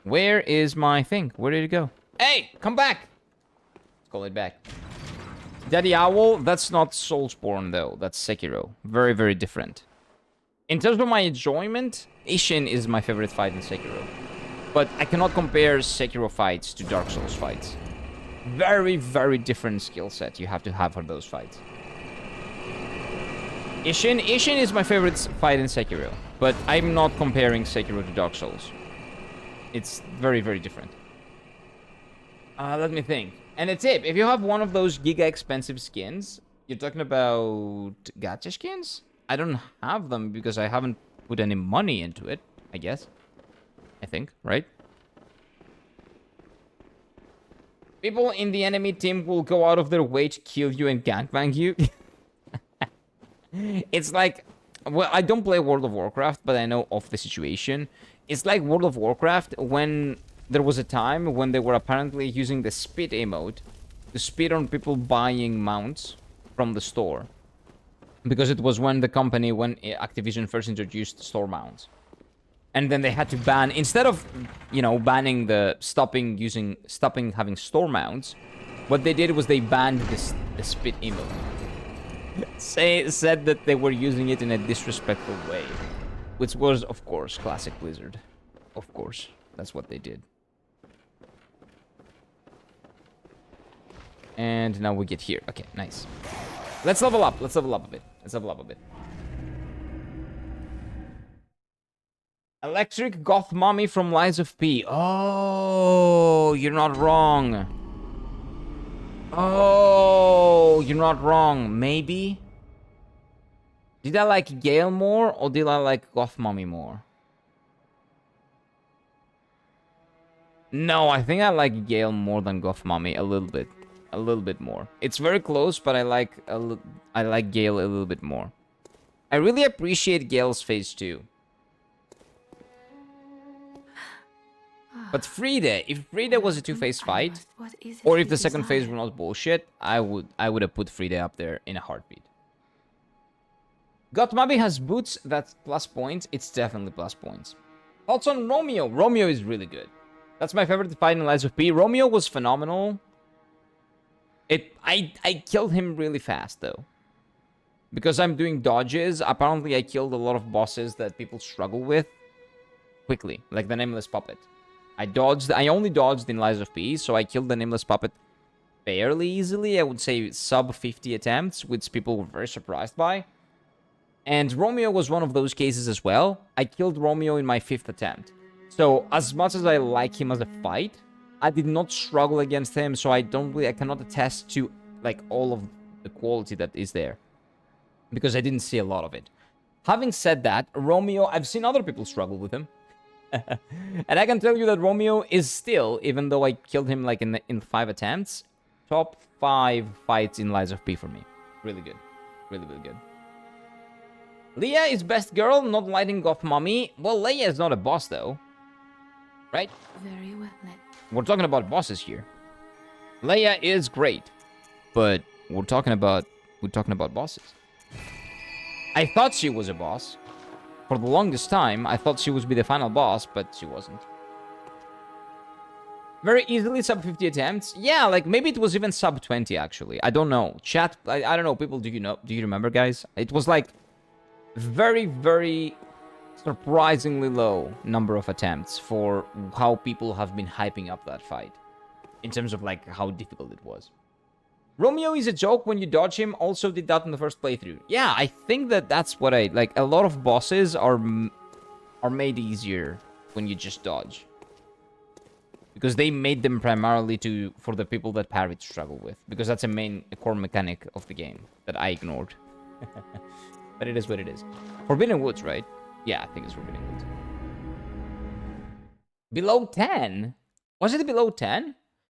Where is my thing? Where did it go? Hey, come back! Let's call it back. Daddy Owl, that's not Soulsborne though. That's Sekiro. Very, very different. In terms of my enjoyment, Ishin is my favorite fight in Sekiro. But I cannot compare Sekiro fights to Dark Souls fights. Very, very different skill set you have to have for those fights. Ishin is my favorite fight in Sekiro. But I'm not comparing Sekiro to Dark Souls. It's very, very different. Let me think. And a tip, if you have one of those giga expensive skins, you're talking about gacha skins? I don't have them because I haven't put any money into it, I guess. I think, right? People in the enemy team will go out of their way to kill you and gangbang you. It's like, well, I don't play World of Warcraft, but I know of the situation. It's like World of Warcraft when there was a time when they were apparently using the spit emote to spit on people buying mounts from the store. Because it was when Activision first introduced store mounts. And then they had to ban, instead of, you know, banning stopping having store mounts, what they did was they banned the spit emote. Said that they were using it in a disrespectful way. Which was, of course, classic Blizzard. Of course, that's what they did. And now we get here. Okay, nice. Let's level up. Let's level up a bit. Let's level up a bit. Electric Goth Mommy from Lies of P. Oh, you're not wrong. Oh, you're not wrong. Maybe? Did I like Gale more or did I like Goth Mommy more? No, I think I like Gale more than Goth Mommy a little bit. A little bit more. It's very close, but I like Gale a little bit more. I really appreciate Gale's phase 2. But Friede, if Friede was a 2-phase fight, or if the second phase were not bullshit, I would have put Friede up there in a heartbeat. Gotmabi has boots, that's plus points. It's definitely plus points. Thoughts on Romeo? Romeo is really good. That's my favorite fight in Lies of P. Romeo was phenomenal. I killed him really fast, though. Because I'm doing dodges, apparently I killed a lot of bosses that people struggle with quickly, like the Nameless Puppet. I only dodged in Lies of P, so I killed the Nameless Puppet fairly easily. I would say sub 50 attempts, which people were very surprised by. And Romeo was one of those cases as well. I killed Romeo in my 5th attempt. So, as much as I like him as a fight, I did not struggle against him, so I cannot attest to, like, all of the quality that is there. Because I didn't see a lot of it. Having said that, Romeo, I've seen other people struggle with him. And I can tell you that Romeo is still, even though I killed him, like, in 5 attempts, top 5 fights in Lies of P for me. Really good. Really, really good. Leah is best girl, not lighting Goth Mommy. Well, Leia is not a boss, though. Right?
Very well then.
We're talking about bosses here. Leia is great, but we're talking about bosses. I thought she was a boss. For the longest time, I thought she would be the final boss, but she wasn't. Very easily sub 50 attempts. Yeah, like maybe it was even sub 20 actually. I don't know. Chat, I don't know. People, do you remember, guys? It was like very, very surprisingly low number of attempts for how people have been hyping up that fight in terms of like how difficult it was. Romeo is a joke when you dodge him. Also did that in the first playthrough. Yeah, I think that's what I like. A lot of bosses are made easier when you just dodge, because they made them primarily for the people that parry struggle with, because that's a core mechanic of the game that I ignored. But it is what it is. Forbidden Woods, right? Yeah, I think it's Forbidden Woods. Below 10? Was it below 10?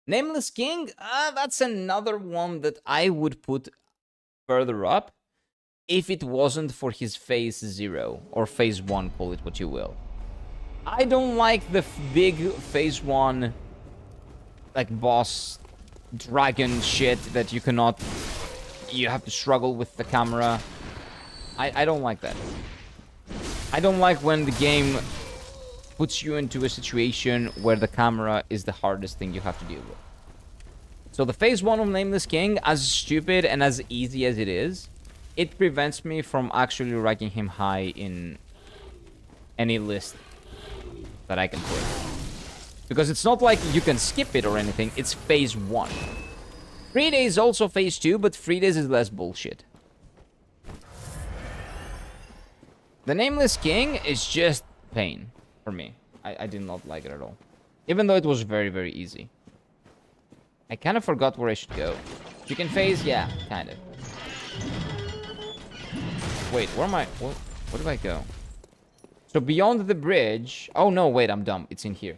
Nameless King? That's another one that I would put further up if it wasn't for his phase 0 or phase 1, call it what you will. I don't like the big phase 1 like boss dragon shit that you have to struggle with the camera. I don't like that. I don't like when the game puts you into a situation where the camera is the hardest thing you have to deal with. So the phase 1 of Nameless King, as stupid and as easy as it is, it prevents me from actually ranking him high in any list that I can put. Because it's not like you can skip it or anything, it's phase 1. 3 days also phase 2, but 3 days is less bullshit. The Nameless King is just pain for me. I did not like it at all. Even though it was very, very easy. I kind of forgot where I should go. Chicken phase? Yeah, kind of. Wait, where am I? Where do I go? So beyond the bridge... Oh no, wait, I'm dumb. It's in here.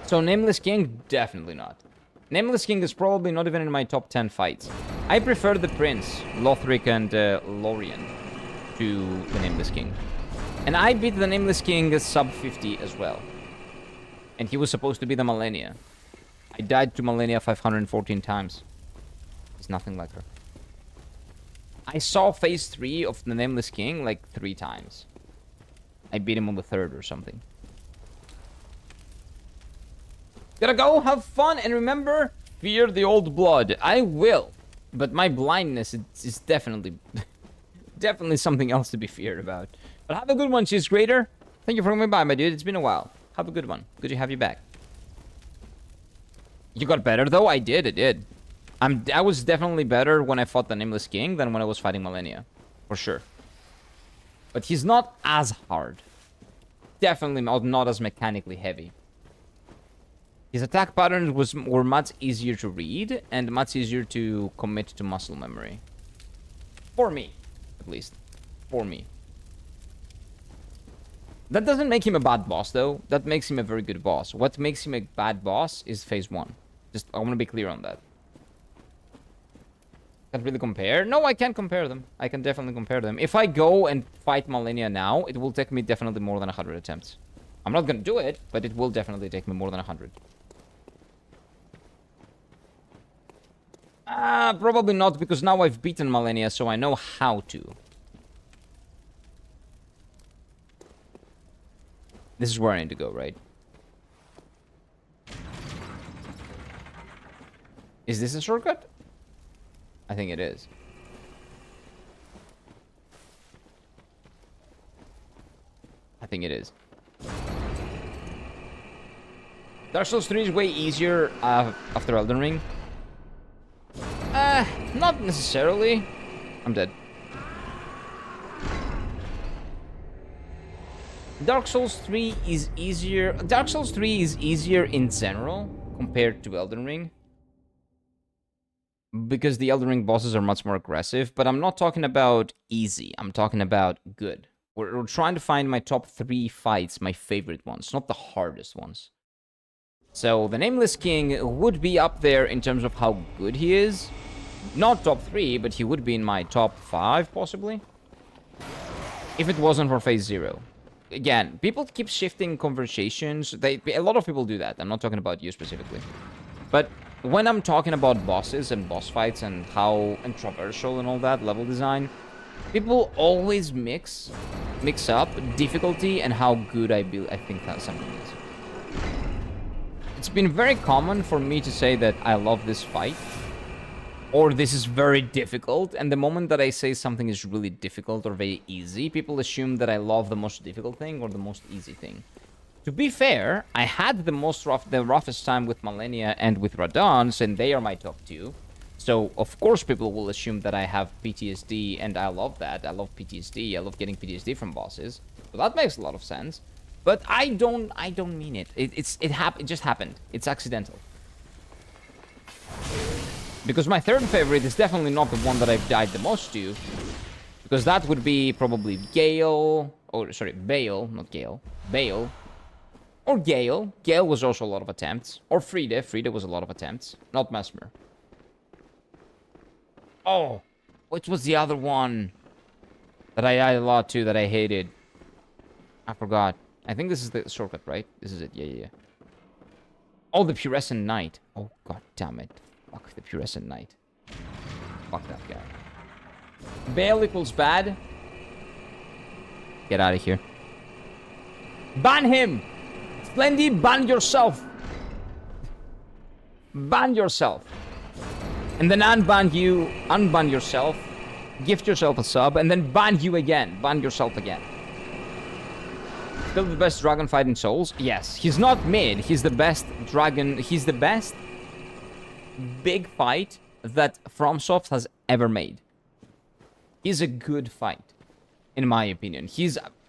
So Nameless King? Definitely not. Nameless King is probably not even in my top 10 fights. I prefer the Prince, Lothric, and Lorien to the Nameless King. And I beat the Nameless King sub 50 as well. And he was supposed to be the Malenia. I died to Malenia 514 times. He's nothing like her. I saw phase 3 of the Nameless King like 3 times. I beat him on the 3rd or something. Gotta go, have fun, and remember, fear the old blood. I will. But my blindness is definitely... definitely something else to be feared about. But have a good one, Cheese Grater. Thank you for coming by, my dude. It's been a while. Have a good one. Good to have you back. You got better, though? I did. I was definitely better when I fought the Nameless King than when I was fighting Malenia. For sure. But he's not as hard. Definitely not as mechanically heavy. His attack patterns were much easier to read and much easier to commit to muscle memory. For me, at least. For me. That doesn't make him a bad boss, though. That makes him a very good boss. What makes him a bad boss is phase 1. I want to be clear on that. Can't really compare? No, I can't compare them. I can definitely compare them. If I go and fight Malenia now, it will take me definitely more than 100 attempts. I'm not gonna do it, but it will definitely take me more than 100. Probably not, because now I've beaten Malenia, so I know how to. This is where I need to go, right? Is this a shortcut? I think it is. I think it is. Dark Souls 3 is way easier after Elden Ring. Not necessarily. I'm dead. Dark Souls 3 is easier. Dark Souls 3 is easier in general compared to Elden Ring, because the Elden Ring bosses are much more aggressive, but I'm not talking about easy. I'm talking about good. We're trying to find my top 3 fights, my favorite ones, not the hardest ones. So the Nameless King would be up there in terms of how good he is. Not top 3, but he would be in my top 5, possibly. If it wasn't for phase 0. Again, people keep shifting conversations. A lot of people do that. I'm not talking about you specifically. But when I'm talking about bosses and boss fights and how controversial and all that, level design, people always mix mix up difficulty and how good I think that something is. It's been very common for me to say that I love this fight, or this is very difficult, and the moment that I say something is really difficult or very easy, people assume that I love the most difficult thing or the most easy thing. To be fair, I had the roughest time with Malenia and with Radons, and they are my top 2. So, of course, people will assume that I have PTSD, and I love that. I love PTSD. I love getting PTSD from bosses. So that makes a lot of sense. But I don't mean it. It just happened. It's accidental. Because my third favorite is definitely not the one that I've died the most to. Because that would be probably Gale. Oh, sorry, Bale, not Gale. Bale. Or Gale. Gale was also a lot of attempts. Or Frida. Frida was a lot of attempts. Not Mesmer. Oh, which was the other one that I died a lot to that I hated? I forgot. I think this is the shortcut, right? This is it. Yeah. Oh, the Purescent Knight. Oh, god damn it. Fuck the Purescent Knight. Fuck that guy. Bale equals bad. Get out of here. Ban him! Splendy, ban yourself! Ban yourself. And then unban you, unban yourself, gift yourself a sub, and then ban you again. Ban yourself again. Still the best dragon fight in Souls? Yes. He's not mid. He's the best dragon. He's the best big fight that FromSoft has ever made. He's a good fight, in my opinion.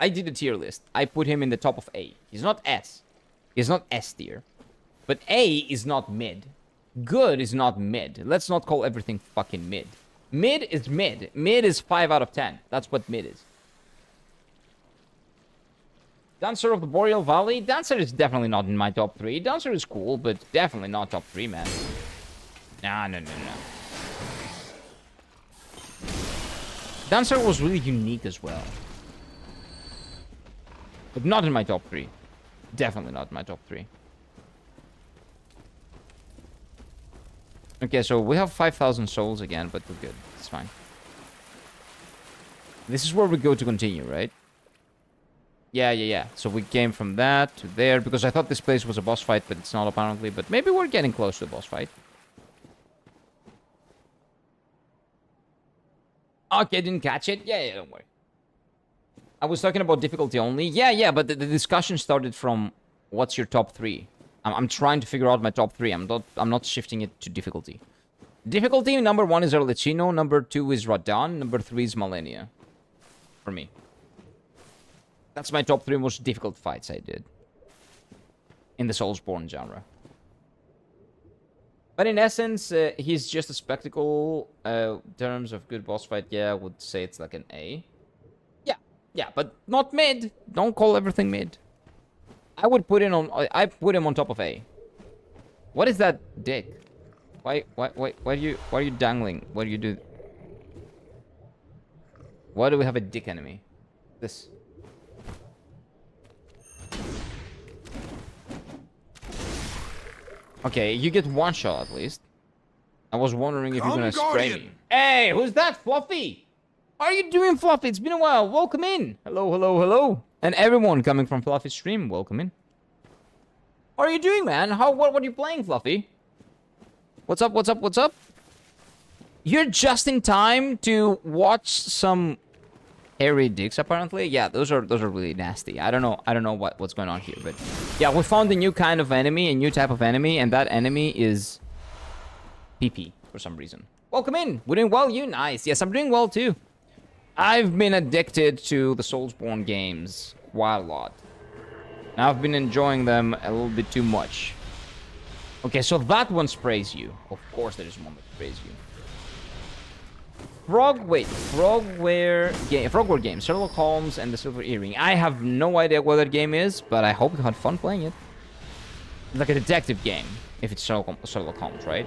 I did a tier list. I put him in the top of A. He's not S. He's not S tier. But A is not mid. Good is not mid. Let's not call everything fucking mid. Mid is mid. Mid is 5 out of 10. That's what mid is. Dancer of the Boreal Valley? Dancer is definitely not in my top 3. Dancer is cool, but definitely not top 3, man. Nah, no. Dancer was really unique as well. But not in my top 3. Definitely not in my top 3. Okay, so we have 5,000 souls again, but we're good. It's fine. This is where we go to continue, right? Yeah. So we came from that to there, because I thought this place was a boss fight, but it's not apparently. But maybe we're getting close to a boss fight. Okay, didn't catch it? Yeah, don't worry. I was talking about difficulty only. Yeah, but the discussion started from what's your top 3? I'm trying to figure out my top 3. I'm not shifting it to difficulty. Difficulty, number 1 is Erlicino, number 2 is Radon, number 3 is Malenia. For me. That's my top 3 most difficult fights I did. In the Soulsborne genre. But in essence, he's just a spectacle. In terms of good boss fight, yeah, I would say it's like an A. Yeah, but not mid. Don't call everything mid. I put him on top of A. What is that dick? Why are you dangling? What do you do? Why do we have a dick enemy? This. Okay, you get one shot at least. I was wondering if you're gonna spray me. Hey, who's that, Fluffy? How are you doing, Fluffy? It's been a while. Welcome in. Hello. And everyone coming from Fluffy's stream, welcome in. How are you doing, man? What are you playing, Fluffy? What's up? You're just in time to watch some hairy dicks, apparently. Yeah, those are really nasty. I don't know what's going on here, but yeah, we found a new kind of enemy, a new type of enemy, and that enemy is PP for some reason. Welcome in. We're doing well, you? Nice. Yes, I'm doing well too. I've been addicted to the Soulsborne games quite a lot. And I've been enjoying them a little bit too much. Okay, so that one sprays you. Of course there is one that sprays you. Frogware game. Sherlock Holmes and the Silver Earring. I have no idea what that game is, but I hope you had fun playing it. It's like a detective game, if it's Sherlock Holmes, right?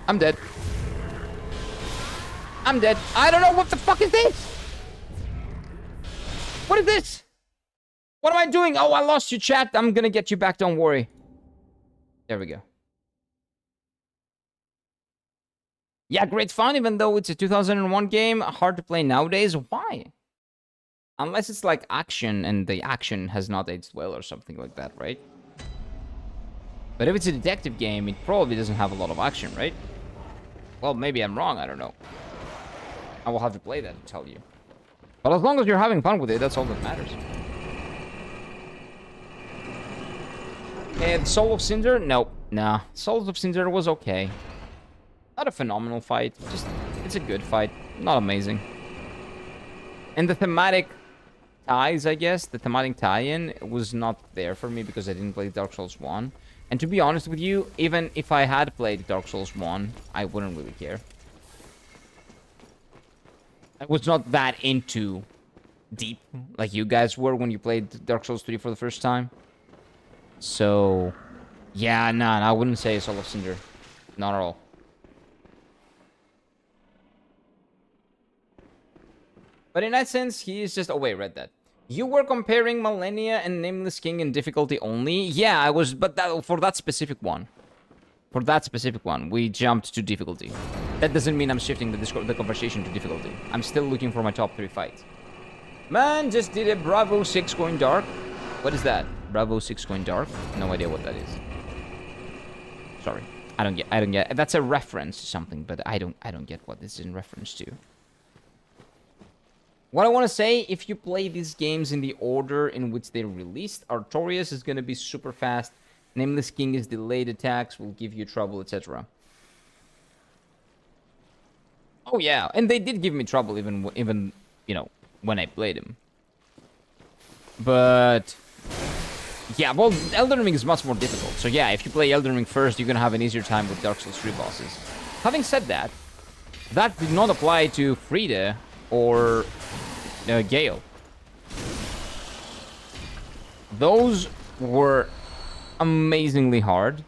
I'm dead. I don't know what the fuck is this? What is this? What am I doing? Oh, I lost you, chat. I'm gonna get you back, don't worry. There we go. Yeah, great fun, even though it's a 2001 game, hard to play nowadays. Why? Unless it's like action and the action has not aged well or something like that, right? But if it's a detective game, it probably doesn't have a lot of action, right? Well, maybe I'm wrong, I don't know. I will have to play that to tell you. But as long as you're having fun with it, that's all that matters. And Soul of Cinder? Nope. Nah. Soul of Cinder was okay. Not a phenomenal fight. Just, it's a good fight. Not amazing. And the thematic ties, I guess, the thematic tie-in was not there for me because I didn't play Dark Souls 1. And to be honest with you, even if I had played Dark Souls 1, I wouldn't really care. I was not that into deep like you guys were when you played Dark Souls 3 for the first time. So, yeah, nah, I wouldn't say Soul of Cinder. Not at all. But in that sense, he is just... Oh, wait, read that. You were comparing Millennia and Nameless King in difficulty only? Yeah, I was, but for that specific one. For that specific one, we jumped to difficulty. That doesn't mean I'm shifting the conversation to difficulty. I'm still looking for my top 3 fights. Man, just did a Bravo 6 going dark. What is that? Bravo 6 going dark? No idea what that is. Sorry. I don't get. That's a reference to something, but I don't get what this is in reference to. What I want to say, if you play these games in the order in which they're released, Artorias is going to be super fast. Nameless King is delayed attacks, will give you trouble, etc. Oh yeah, and they did give me trouble even you know, when I played him. But yeah, well, Elden Ring is much more difficult. So yeah, if you play Elden Ring first, you're going to have an easier time with Dark Souls 3 bosses. Having said that, that did not apply to Frida or Gale. Those were amazingly hard.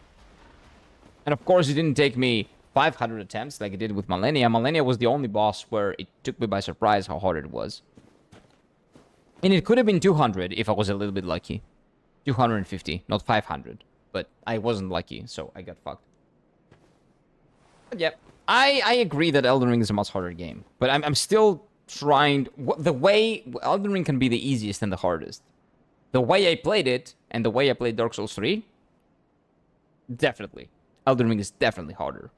And of course, it didn't take me 500 attempts like it did with Millennia. Millennia was the only boss where it took me by surprise how hard it was. And it could have been 200 if I was a little bit lucky. 250, not 500. But I wasn't lucky, so I got fucked. But yeah, I agree that Elden Ring is a much harder game. But I'm still trying... The way... Elden Ring can be the easiest and the hardest. The way I played it, and the way I played Dark Souls 3... Definitely. Elden Ring is definitely harder.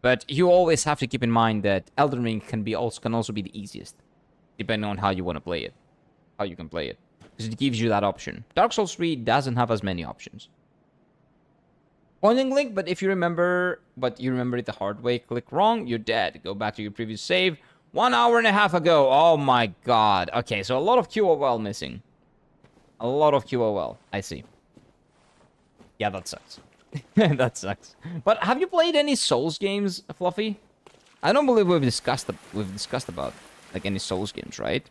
But you always have to keep in mind that Elden Ring can also be the easiest. Depending on how you want to play it. How you can play it. Because it gives you that option. Dark Souls 3 doesn't have as many options. Pointing link, but if you remember... But you remember it the hard way, click wrong, you're dead. Go back to your previous save. 1 hour and a half ago. Oh my god. Okay, so a lot of QOL missing. A lot of QOL. I see. Yeah, that sucks. That sucks. But have you played any Souls games, Fluffy? I don't believe we've discussed about like any Souls games, right?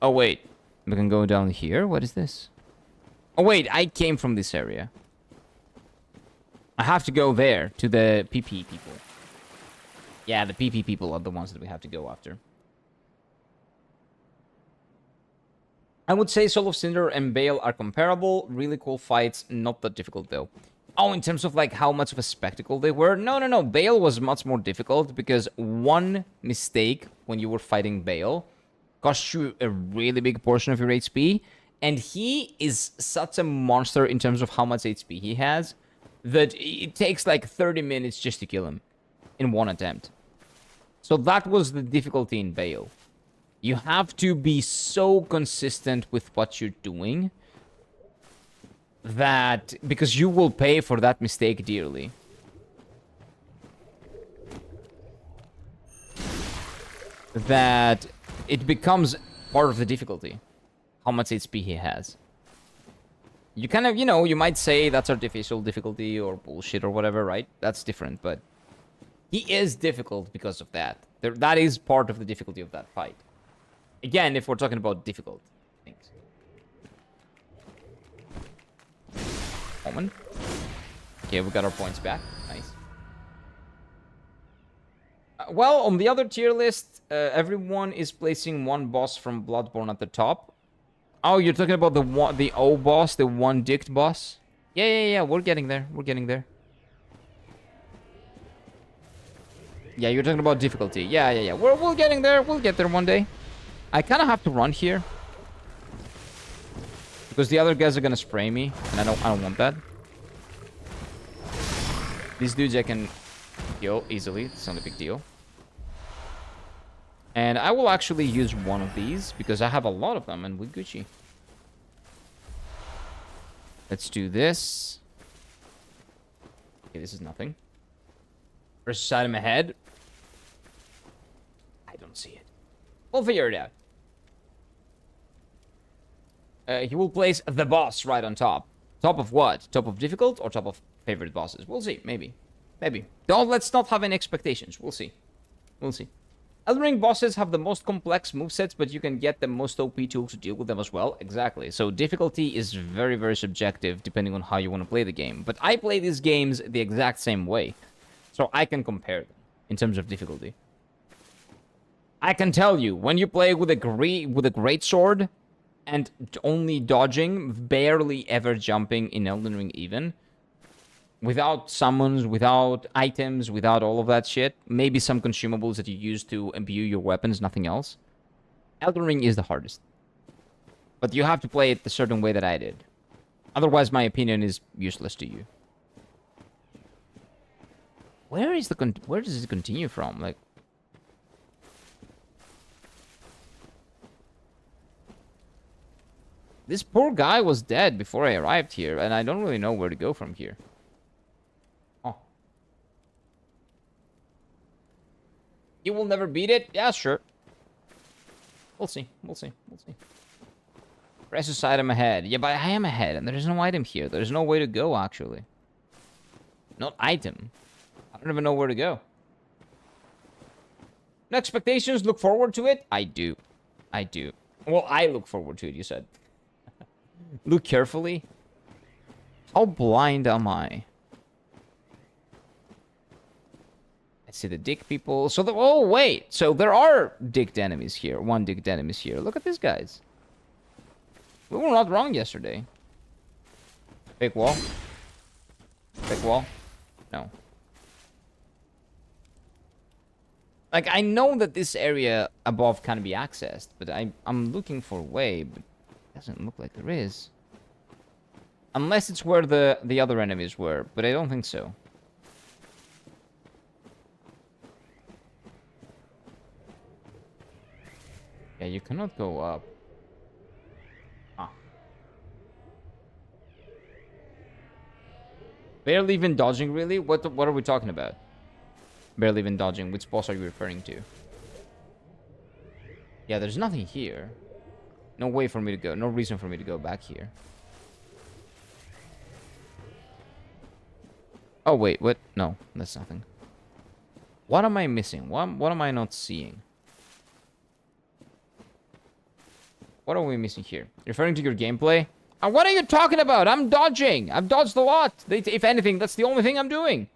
Oh wait, we can go down here. What is this? Oh wait, I came from this area. I have to go there to the PP people. Yeah, the PP people are the ones that we have to go after. I would say Soul of Cinder and Bale are comparable. Really cool fights, not that difficult though. Oh, in terms of like how much of a spectacle they were? No. Bale was much more difficult because one mistake when you were fighting Bale cost you a really big portion of your HP. And he is such a monster in terms of how much HP he has that it takes like 30 minutes just to kill him in one attempt. So that was the difficulty in Bale. You have to be so consistent with what you're doing that... Because you will pay for that mistake dearly. That it becomes part of the difficulty. How much HP he has. You kind of, you know, you might say that's artificial difficulty or bullshit or whatever, right? That's different, but... He is difficult because of that. That is part of the difficulty of that fight. Again, if we're talking about difficult things. Moment. Okay, we got our points back. Nice. Well, on the other tier list, everyone is placing one boss from Bloodborne at the top. Oh, you're talking about the O boss, the one-dicked boss? Yeah, we're getting there. We're getting there. Yeah, you're talking about difficulty. Yeah. We're getting there. We'll get there one day. I kind of have to run here. Because the other guys are gonna spray me. And I don't want that. These dudes I can kill easily. It's not a big deal. And I will actually use one of these. Because I have a lot of them. And we're Gucci. Let's do this. Okay, this is nothing. First side of my head. I don't see it. We'll figure it out. He will place the boss right on top. Top of what? Top of difficult or top of favorite bosses? We'll see. Maybe. Maybe. Let's not have any expectations. We'll see. We'll see. Elden Ring bosses have the most complex movesets, but you can get the most OP tools to deal with them as well. Exactly. So difficulty is very, very subjective depending on how you want to play the game. But I play these games the exact same way. So I can compare them in terms of difficulty. I can tell you, when you play with a great sword and only dodging, barely ever jumping in Elden Ring even, without summons, without items, without all of that shit, maybe some consumables that you use to imbue your weapons, nothing else, Elden Ring is the hardest. But you have to play it the certain way that I did. Otherwise, my opinion is useless to you. Where does it continue from? Like, this poor guy was dead before I arrived here, and I don't really know where to go from here. Oh. You will never beat it? Yeah, sure. We'll see. We'll see. We'll see. Precious item ahead. Yeah, but I am ahead, and there's no item here. There's no way to go, actually. Not item. I don't even know where to go. No expectations? Look forward to it? I do. I do. Well, I look forward to it, you said. Look carefully. How blind am I? I see the dick people. So, oh, wait. So, there are dicked enemies here. One dicked enemies here. Look at these guys. We were not wrong yesterday. Fake wall. Fake wall. No. Like, I know that this area above can be accessed, but I'm looking for a way, but it doesn't look like there is. Unless it's where the other enemies were, but I don't think so. Yeah, you cannot go up. Ah. Barely even dodging, really? What are we talking about? Barely even dodging. Which boss are you referring to? Yeah, there's nothing here. No way for me to go. No reason for me to go back here. Oh, wait. What? No, that's nothing. What am I missing? What am I not seeing? What are we missing here? Referring to your gameplay? What are you talking about? I'm dodging. I've dodged a lot. If anything, that's the only thing I'm doing.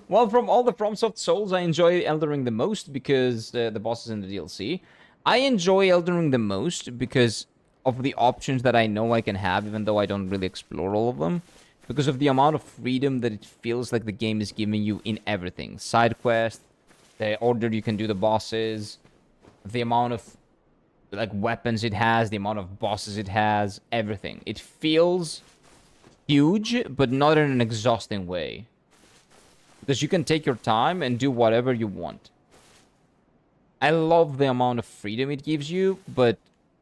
Well, from all the FromSoft Souls, I enjoy Elden Ring the most because the bosses in the DLC. I enjoy Elden Ring the most because of the options that I know I can have, even though I don't really explore all of them. Because of the amount of freedom that it feels like the game is giving you in everything. Side quests, the order you can do the bosses, the amount of like weapons it has, the amount of bosses it has, everything. It feels huge, but not in an exhausting way. Because you can take your time and do whatever you want. I love the amount of freedom it gives you, but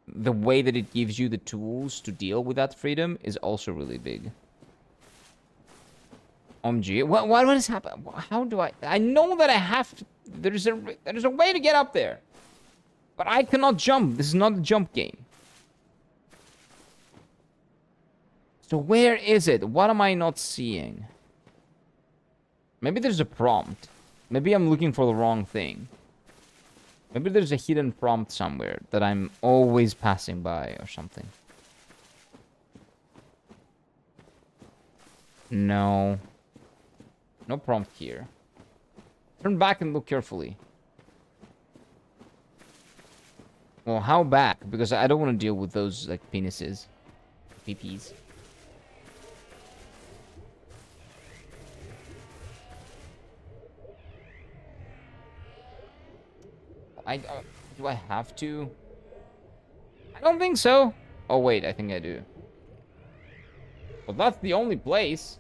the way that it gives you the tools to deal with that freedom is also really big. OMG. What is happening? How do I know that I have to... There's a way to get up there. But I cannot jump. This is not a jump game. So where is it? What am I not seeing? Maybe there's a prompt. Maybe I'm looking for the wrong thing. Maybe there's a hidden prompt somewhere that I'm always passing by or something. No. No prompt here. Turn back and look carefully. Well, how back? Because I don't want to deal with those, like, penises. PPs. Do I have to? I don't think so. Oh, wait, I think I do. Well, that's the only place.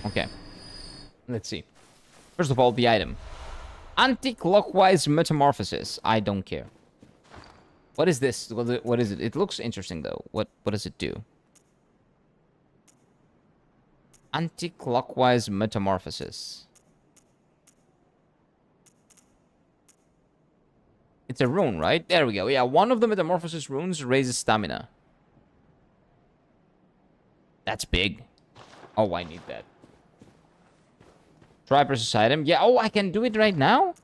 Okay. Let's see. First of all, the item. Anti-clockwise metamorphosis. I don't care. What is this? What is it? It looks interesting, though. What does it do? Anti-clockwise metamorphosis. It's a rune, right? There we go. Yeah, one of the metamorphosis runes raises stamina. That's big. Oh, I need that. Try versus item. Yeah, oh, I can do it right now?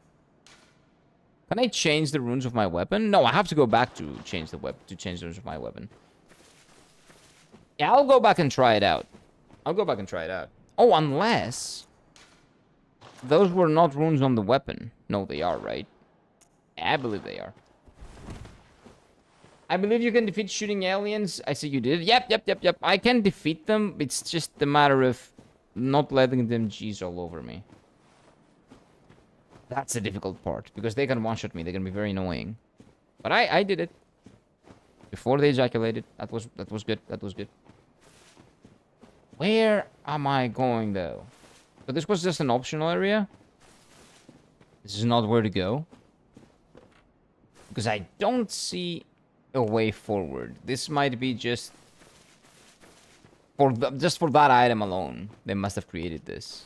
Can I change the runes of my weapon? No, I have to go back to change the runes of my weapon. Yeah, I'll go back and try it out. Oh, unless those were not runes on the weapon. No, they are, right? I believe they are. I believe you can defeat shooting aliens. I see you did. Yep. I can defeat them. It's just a matter of not letting them G's all over me. That's the difficult part, because they can one-shot me. They can be very annoying. But I did it. Before they ejaculated. That was good. That was good. Where am I going, though? So this was just an optional area? This is not where to go? Because I don't see a way forward. This might be just for that item alone. They must have created this.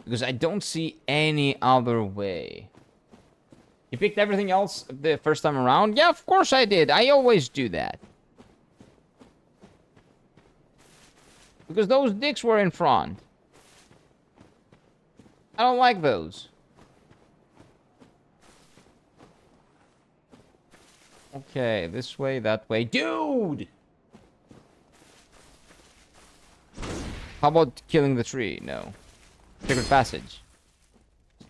Because I don't see any other way. You picked everything else the first time around? Yeah, of course I did. I always do that. Because those dicks were in front. I don't like those. Okay, this way, that way. Dude! How about killing the tree? No. Secret passage.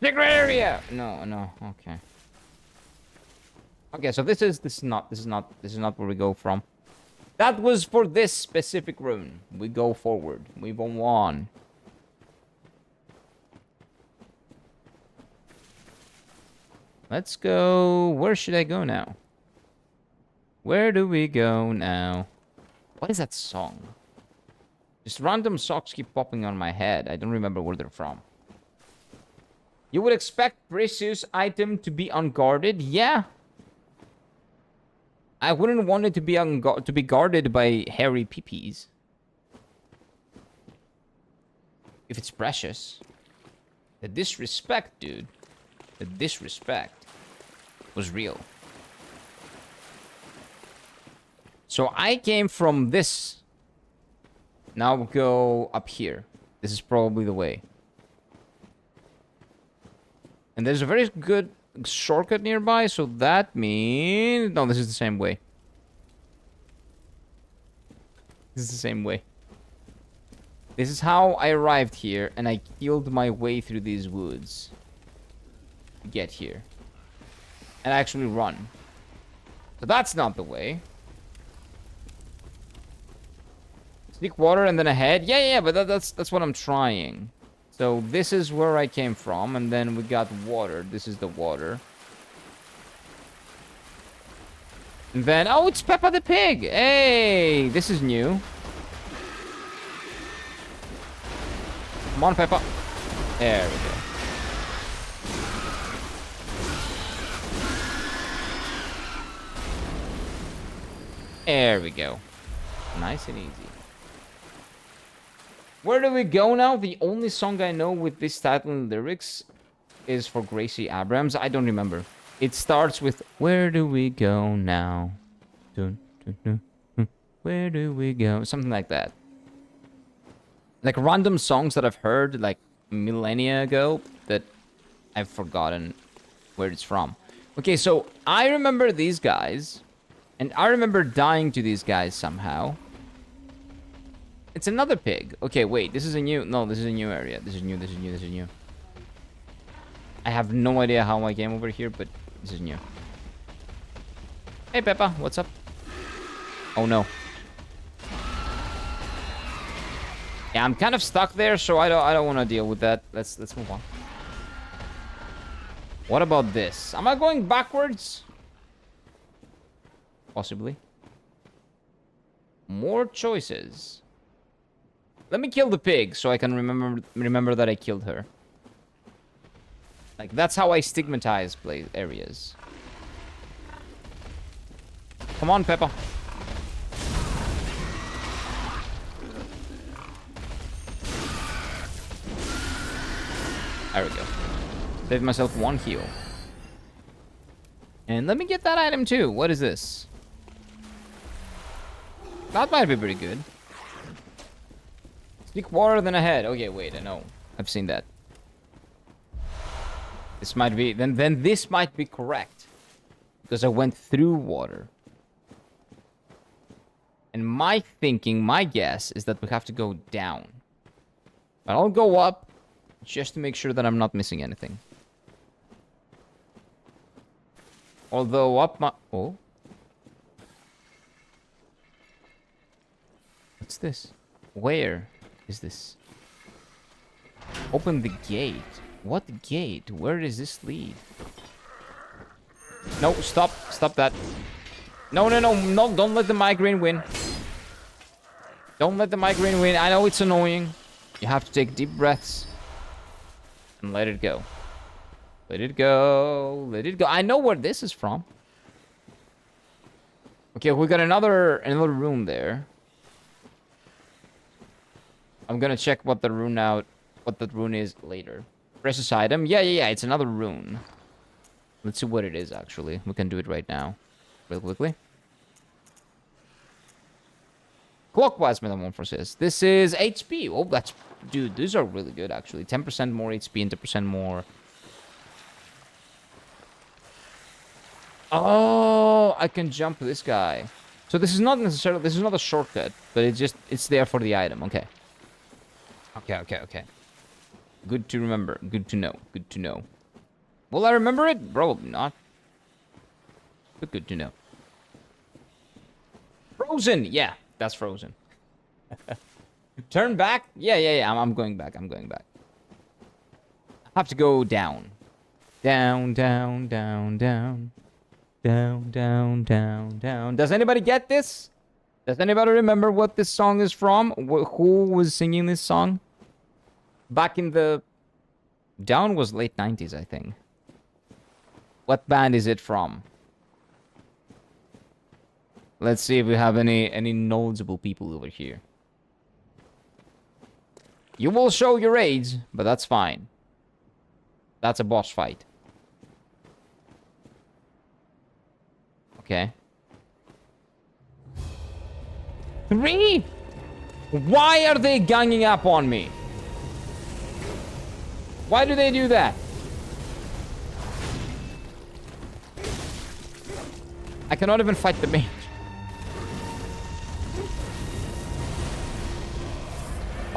Secret area! No, okay. Okay, so this is not where we go from. That was for this specific rune. We go forward. We move on. Let's go. Where should I go now? Where do we go now? What is that song? Just random songs keep popping on my head. I don't remember where they're from. You would expect precious item to be unguarded? Yeah. I wouldn't want it to be guarded by hairy peepees. If it's precious. The disrespect, dude. The disrespect was real. So I came from this. Now we'll go up here. This is probably the way. And there's a very good shortcut nearby, so that means... No, this is the same way. This is the same way. This is how I arrived here, and I killed my way through these woods. To get here. And actually run. So that's not the way. Sneak water and then ahead. Yeah, but that's what I'm trying. So this is where I came from, and then we got water. This is the water. And then, oh, it's Peppa the Pig. Hey, this is new. Come on, Peppa. There we go. There we go. Nice and easy. Where do we go now? The only song I know with this title and lyrics is for Gracie Abrams. I don't remember. It starts with, where do we go now? Dun, dun, dun, dun. Where do we go? Something like that. Like random songs that I've heard like millennia ago that I've forgotten where it's from. Okay, so I remember these guys. And I remember dying to these guys somehow. It's another pig. Okay, wait. This is a new... No, this is a new area. This is new. I have no idea how I came over here, but this is new. Hey, Peppa, what's up? Oh, no. Yeah, I'm kind of stuck there, so I don't want to deal with that. Let's move on. What about this? Am I going backwards? Possibly. More choices. Let me kill the pig so I can remember that I killed her. Like, that's how I stigmatize areas. Come on, Peppa. There we go. Saved myself 1 heal. And let me get that item too. What is this? That might be pretty good. Seek water than ahead. Okay, wait, I know. I've seen that. This might be... Then this might be correct. Because I went through water. And my thinking, my guess, is that we have to go down. But I'll go up, just to make sure that I'm not missing anything. Although up my... Oh. What's this? Where is this? Open the gate. What gate? Where does this lead? No, stop. Stop that. No, don't let the migraine win. Don't let the migraine win. I know it's annoying. You have to take deep breaths. And let it go. Let it go. Let it go. I know where this is from. Okay, we got another room there. I'm gonna check what the rune is later. Precious item. Yeah. It's another rune. Let's see what it is, actually. We can do it right now. Real quickly. Clockwise metamorphosis. This is HP. Oh, that's... Dude, these are really good, actually. 10% more HP and 10% more... Oh, I can jump this guy. So this is not necessarily... This is not a shortcut, but it's there for the item. Okay. Okay. Good to remember. Good to know. Good to know. Will I remember it? Probably not. But good to know. Frozen! Yeah, that's frozen. Turn back? Yeah. I'm going back. I have to go down. Down. Does anybody get this? Does anybody remember what this song is from? Who was singing this song? Back in the... Down was late 90s, I think. What band is it from? Let's see if we have any knowledgeable people over here. You will show your age, but that's fine. That's a boss fight. Okay. 3? Why are they ganging up on me? Why do they do that? I cannot even fight the mage.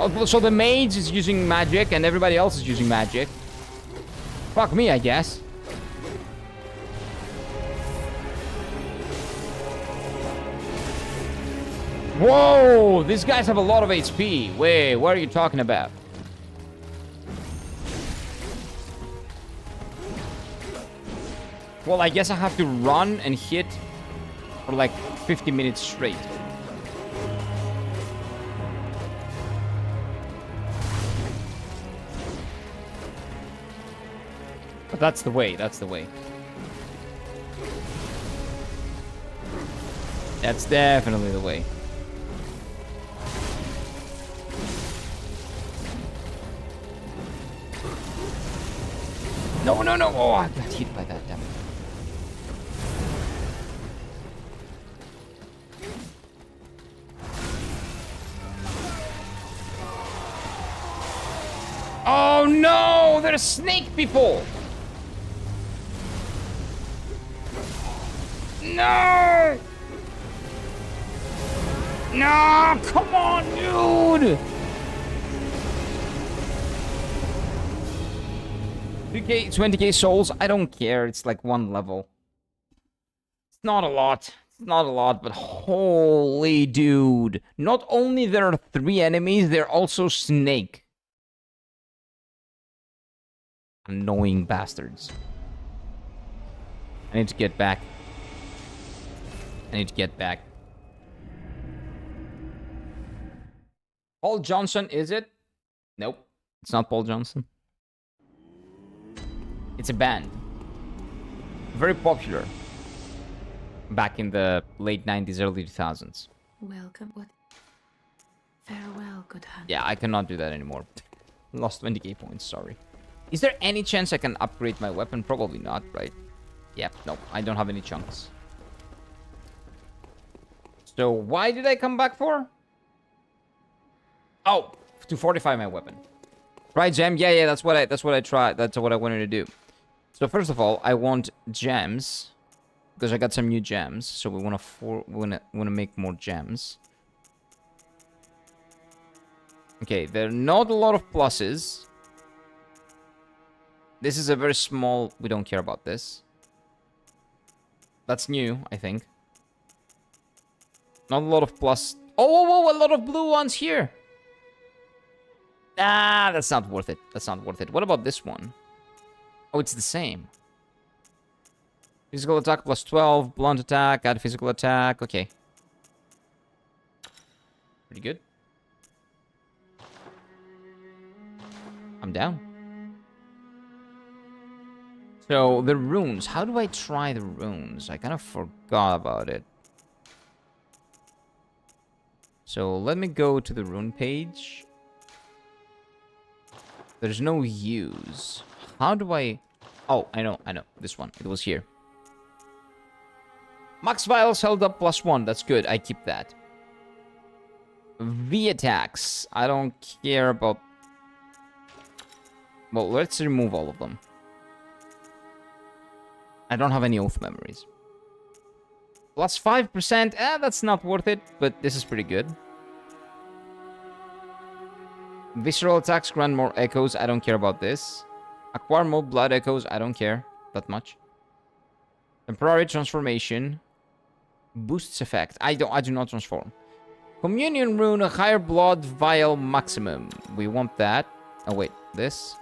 Oh, so the mage is using magic and everybody else is using magic. Fuck me, I guess. Whoa! These guys have a lot of HP. Wait, what are you talking about? Well, I guess I have to run and hit for like 50 minutes straight. But that's the way, That's definitely the way. No. Oh, I got hit by that, damn it. Oh no! There's snake people! No! No! Come on, dude! 3K, 20k souls? I don't care. It's like one level. It's not a lot. It's not a lot, but holy dude. Not only there are 3 enemies, they're also snake. Annoying bastards. I need to get back. I need to get back. Paul Johnson, is it? Nope. It's not Paul Johnson. It's a band. Very popular. Back in the late 90s, early 2000s.
Welcome. What? Farewell, good hunter.
Yeah, I cannot do that anymore. Lost 20k points, sorry. Is there any chance I can upgrade my weapon? Probably not, right? Yeah, no, I don't have any chunks. So why did I come back for? Oh, to fortify my weapon. Right, gem? Yeah, that's what I tried. That's what I wanted to do. So first of all, I want gems because I got some new gems. So we want to make more gems. Okay, there are not a lot of pluses. This is a very small... We don't care about this. That's new, I think. Not a lot of plus... Oh, a lot of blue ones here. Ah, that's not worth it. That's not worth it. What about this one? Oh, it's the same. Physical attack plus 12. Blunt attack. Add physical attack. Okay. Pretty good. I'm down. So, the runes. How do I try the runes? I kind of forgot about it. So, let me go to the rune page. There's no use. How do I... Oh, I know. This one. It was here. Max vials held up +1. That's good. I keep that. V attacks. I don't care about... Well, let's remove all of them. I don't have any oath memories. Plus 5%. That's not worth it, but this is pretty good. Visceral attacks grant more echoes. I don't care about this. Acquire more blood echoes. I don't care that much. Temporary transformation. Boosts effect. I do not transform. Communion rune, a higher blood vial maximum. We want that. Oh wait, this,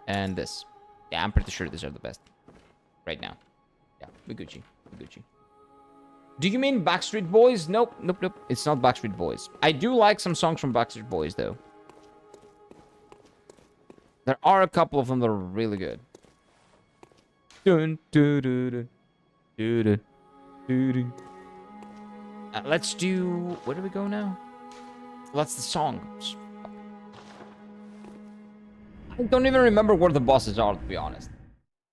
and this. Yeah, I'm pretty sure these are the best right now. Yeah, we Gucci. Do you mean Backstreet Boys? Nope. It's not Backstreet Boys. I do like some songs from Backstreet Boys, though. There are a couple of them that are really good. Let's do... Where do we go now? Well, that's the song. I don't even remember where the bosses are, to be honest.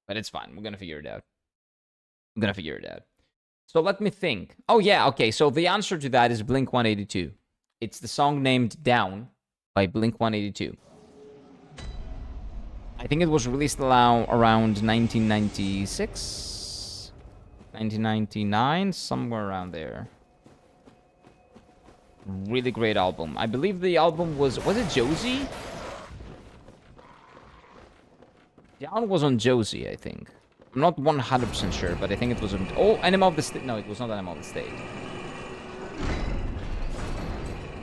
But it's fine. We're gonna figure it out. So let me think. Oh, yeah, okay. So the answer to that is Blink-182. It's the song named Down by Blink-182. I think it was released around 1996? 1999? Somewhere around there. Really great album. I believe the album was it Josie? Down was on Josie, I think. I'm not 100% sure, but I think it was on... Oh, Animal of the State. No, it was not Animal of the State.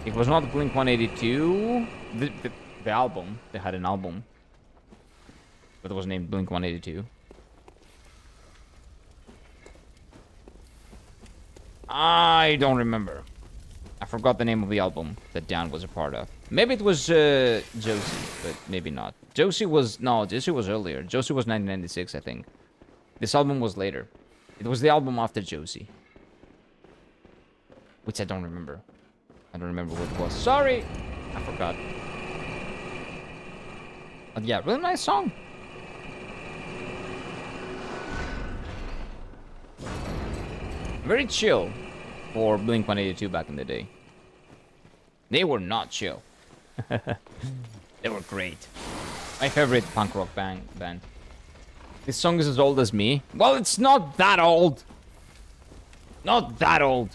It was not Blink-182. The album. They had an album. But it was named Blink-182. I don't remember. I forgot the name of the album that Dan was a part of. Maybe it was Josie, but maybe not. Josie was... No, Josie was earlier. Josie was 1996, I think. This album was later. It was the album after Josie. Which I don't remember. I don't remember what it was. Sorry! I forgot. But yeah, really nice song. Very chill for Blink-182 back in the day. They were not chill. They were great. My favorite punk rock band. This song is as old as me. Well, it's not that old. Not that old.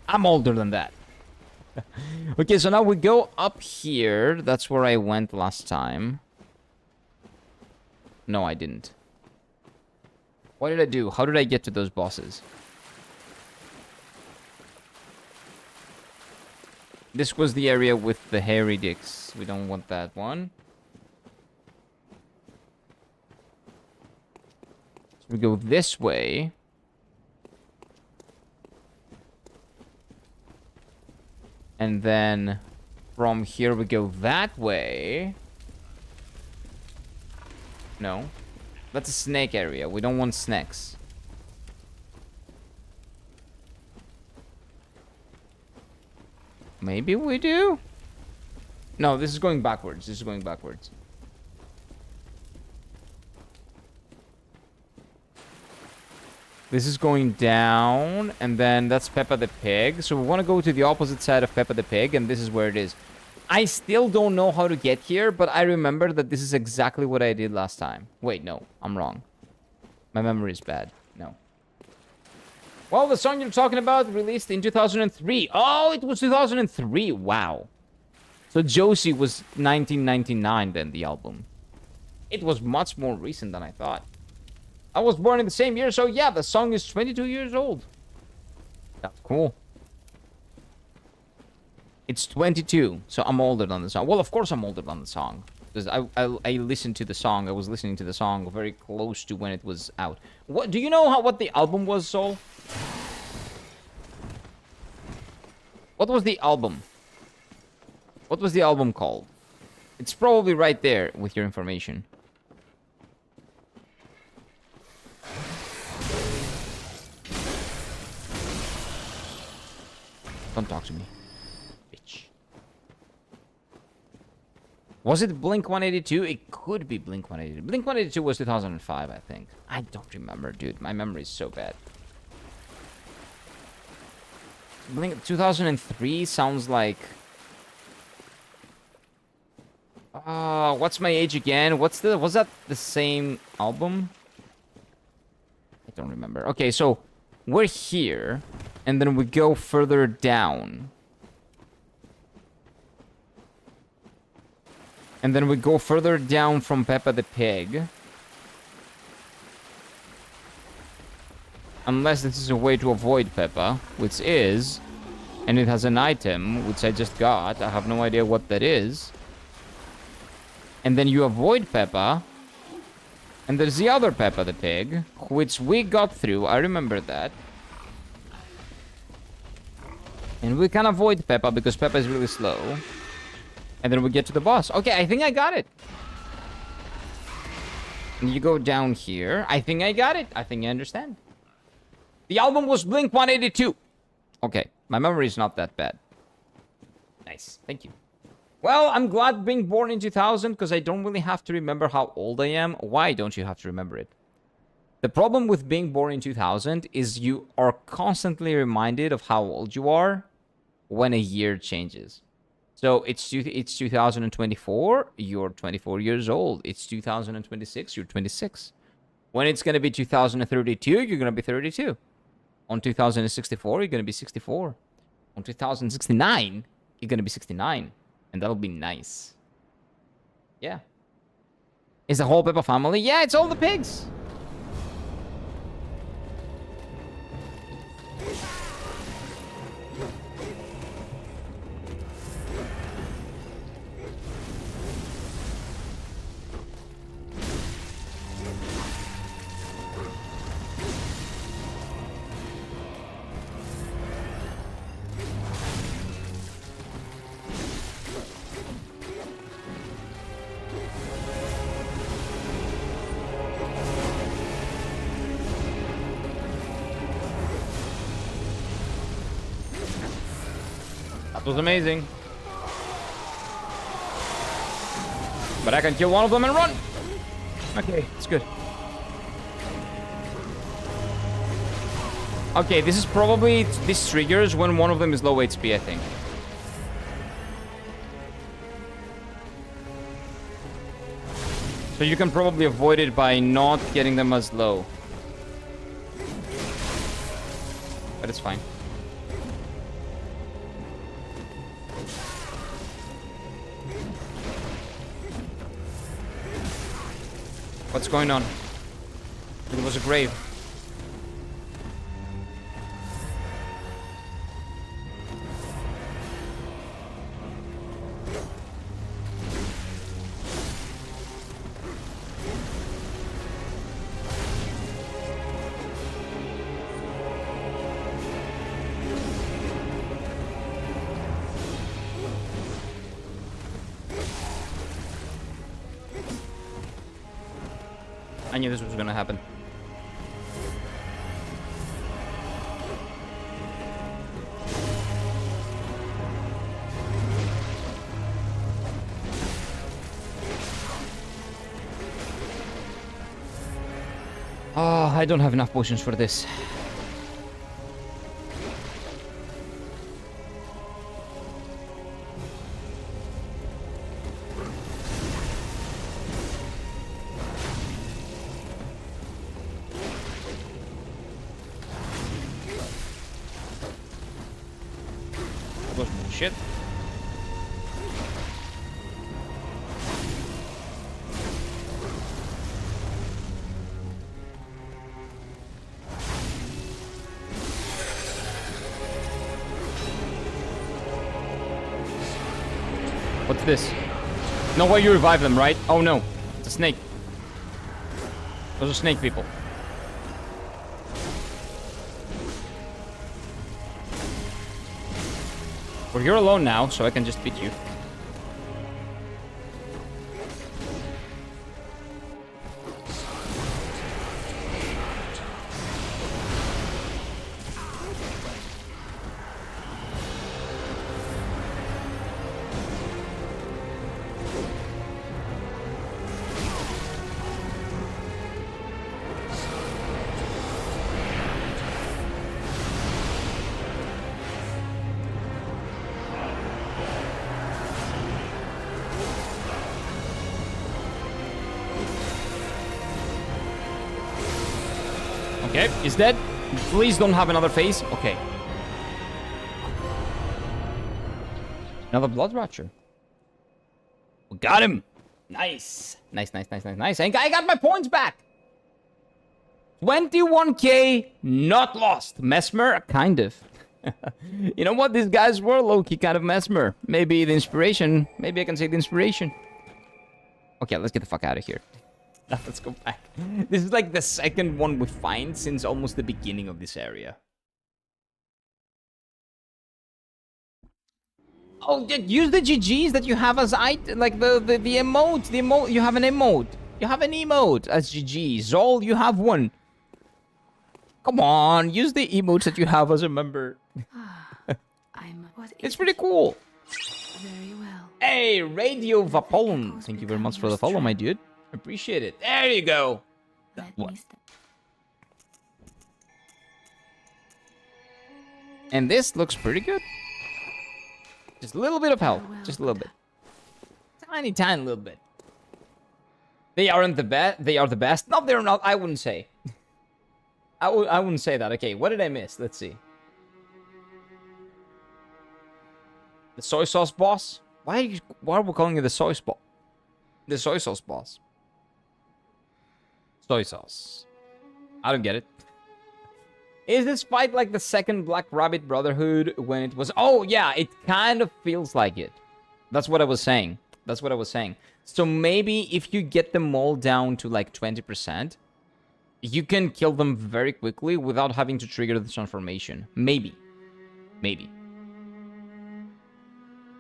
I'm older than that. Okay, so now we go up here. That's where I went last time. No, I didn't. What did I do? How did I get to those bosses? This was the area with the hairy dicks. We don't want that one. So we go this way. And then from here we go that way. No. That's a snake area. We don't want snakes. Maybe we do? No, this is going backwards. This is going backwards. This is going down, and then that's Peppa the Pig. So we want to go to the opposite side of Peppa the Pig, and this is where it is. I still don't know how to get here, but I remember that this is exactly what I did last time. Wait, no, I'm wrong. My memory is bad. No. Well, the song you're talking about released in 2003. Oh, it was 2003. Wow. So Josie was 1999 then, the album. It was much more recent than I thought. I was born in the same year, so yeah, the song is 22 years old. That's cool. It's 22, so I'm older than the song. Well, of course I'm older than the song. Because I listened to the song. I was listening to the song very close to when it was out. What do you know what the album was, Soul? What was the album? What was the album called? It's probably right there with your information. Don't talk to me. Bitch. Was it Blink-182? It could be Blink-182. Blink-182 was 2005, I think. I don't remember, dude. My memory is so bad. Blink 2003 sounds like... what's my age again? Was that the same album? I don't remember. Okay, so we're here, and then we go further down. And then we go further down from Peppa the Pig. Unless this is a way to avoid Peppa, which is... And it has an item, which I just got. I have no idea what that is. And then you avoid Peppa. And there's the other Peppa the Pig, which we got through. I remember that. And we can avoid Peppa because Peppa is really slow. And then we get to the boss. Okay, I think I got it. And you go down here. I think I got it. I think I understand. The album was Blink-182. Okay, my memory is not that bad. Nice, thank you. Well, I'm glad being born in 2000 because I don't really have to remember how old I am. Why don't you have to remember it? The problem with being born in 2000 is you are constantly reminded of how old you are when a year changes. So it's 2024, you're 24 years old. It's 2026, you're 26. When it's going to be 2032, you're going to be 32. On 2064, you're going to be 64. On 2069, you're going to be 69. And that'll be nice. Yeah. Is the whole Peppa family? Yeah, it's all the pigs. That was amazing. But I can kill one of them and run. Okay, it's good. Okay, this is probably... This triggers when one of them is low HP, I think. So you can probably avoid it by not getting them as low. But it's fine. What's going on? It was a grave. knew this was gonna happen. Oh, I don't have enough potions for this. That was bullshit. What's this? No way you revive them, right? Oh no, it's a snake. Those are snake people. Well, you're alone now, so I can just beat you. Okay, he's dead. Please don't have another phase. Okay. Another Blood Watcher. We got him. Nice. Nice. And I got my points back. 21k not lost. Mesmer, kind of. You know what? These guys were low-key kind of Mesmer. Maybe the inspiration. Maybe I can say the inspiration. Okay, let's get the fuck out of here. Let's go back. This is like the second one we find since almost the beginning of this area. Oh, use the GGs that you have as like the emote. The emote. You have an emote. You have an emote as GG. Zol, you have one. Come on, use the emotes that you have as a member. It's pretty cool.
Very well.
Hey, Radio Vapolon. Thank you very much for the follow, my dude. Appreciate it. There you go. What? And this looks pretty good. Just a little bit of health. Just a little bit. Tiny little bit. They aren't the best. They are the best. No, they're not. I wouldn't say. I wouldn't say that. Okay, what did I miss? Let's see. The soy sauce boss? Why are we calling it the soy sauce? The soy sauce boss. Soy sauce. I don't get it. Is this fight like the second Black Rabbit Brotherhood when it was... Oh, yeah, it kind of feels like it. That's what I was saying. So maybe if you get them all down to like 20%, you can kill them very quickly without having to trigger the transformation. Maybe.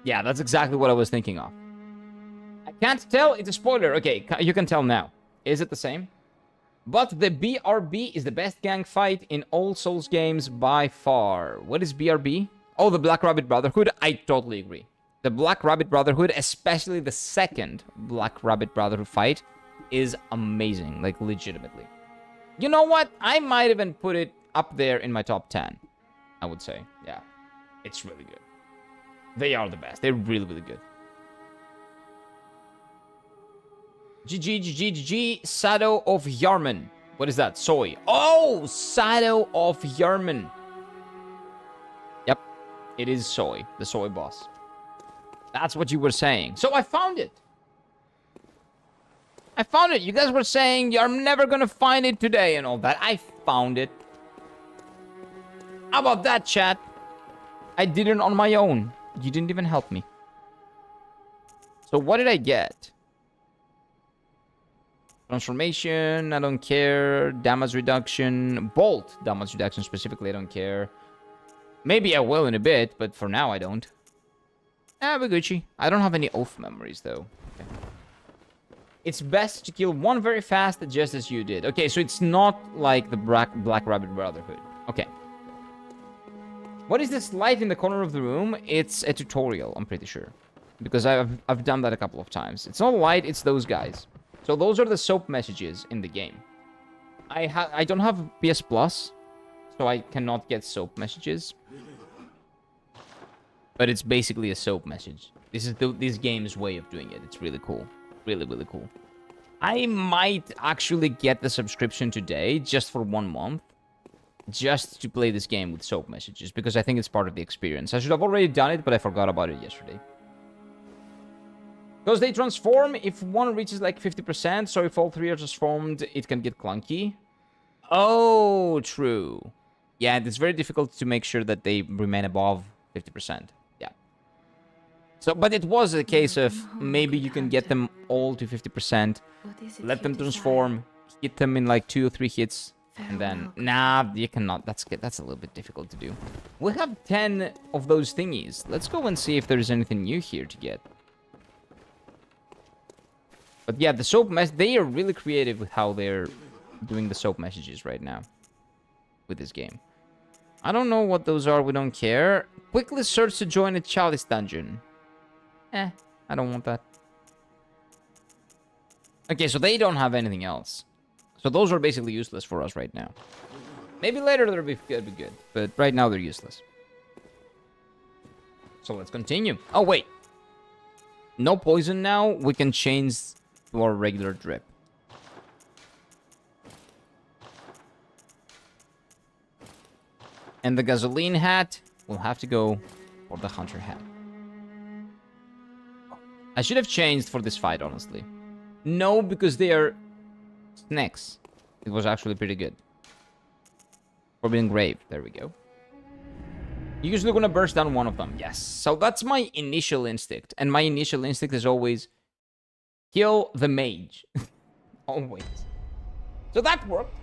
Yeah, that's exactly what I was thinking of. I can't tell. It's a spoiler. Okay, you can tell now. Is it the same? But the BRB is the best gang fight in all Souls games by far. What is BRB? Oh, the Black Rabbit Brotherhood. I totally agree. The Black Rabbit Brotherhood, especially the second Black Rabbit Brotherhood fight, is amazing. Like, legitimately. You know what? I might even put it up there in my top 10. I would say. Yeah. It's really good. They are the best. They're really, really good. GG. Shadow of Yharnam. What is that? Soy. Oh, Shadow of Yharnam. Yep. It is soy. The soy boss. That's what you were saying. So I found it. You guys were saying you're never gonna find it today and all that. I found it. How about that, chat? I did it on my own. You didn't even help me. So what did I get? Transformation, I don't care. Damage reduction. Bolt damage reduction specifically, I don't care. Maybe I will in a bit, but for now I don't. We're Gucci. I don't have any oath memories, though. Okay. It's best to kill one very fast, just as you did. Okay, so it's not like the Black Rabbit Brotherhood. Okay. What is this light in the corner of the room? It's a tutorial, I'm pretty sure. Because I've done that a couple of times. It's not light, it's those guys. So those are the soap messages in the game. I don't have PS Plus, so I cannot get soap messages. But it's basically a soap message. This is this game's way of doing it. It's really cool. Really, really cool. I might actually get the subscription today, just for 1 month. Just to play this game with soap messages, because I think it's part of the experience. I should have already done it, but I forgot about it yesterday. Because they transform if one reaches like 50%, so if all 3 are transformed, it can get clunky. Oh, true. Yeah, it's very difficult to make sure that they remain above 50%. Yeah. So, but it was a case of maybe you can get them all to 50%, let them transform, hit them in like 2 or 3 hits, and then, nah, you cannot. That's a little bit difficult to do. We have 10 of those thingies. Let's go and see if there's anything new here to get. But yeah, the soap they are really creative with how they're doing the soap messages right now with this game. I don't know what those are. We don't care. Quickly search to join a chalice dungeon. I don't want that. Okay, so they don't have anything else. So those are basically useless for us right now. Maybe later they'll be good, but right now they're useless. So let's continue. Oh, wait. No poison now. We can change to our regular drip. And the gasoline hat will have to go for the hunter hat. I should have changed for this fight, honestly. No, because they are snakes. It was actually pretty good. Forbidden Grave. There we go. You're usually gonna burst down one of them. Yes. So that's my initial instinct. And my initial instinct is always kill the mage. Always. So that worked.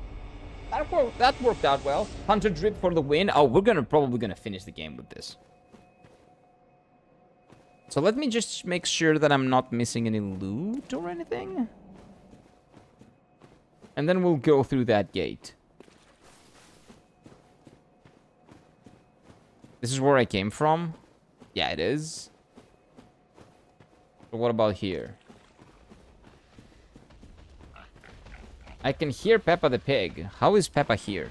That worked out well. Hunter drip for the win. Oh, we're probably gonna finish the game with this. So let me just make sure that I'm not missing any loot or anything. And then we'll go through that gate. This is where I came from? Yeah, it is. But what about here? I can hear Peppa the pig. How is Peppa here?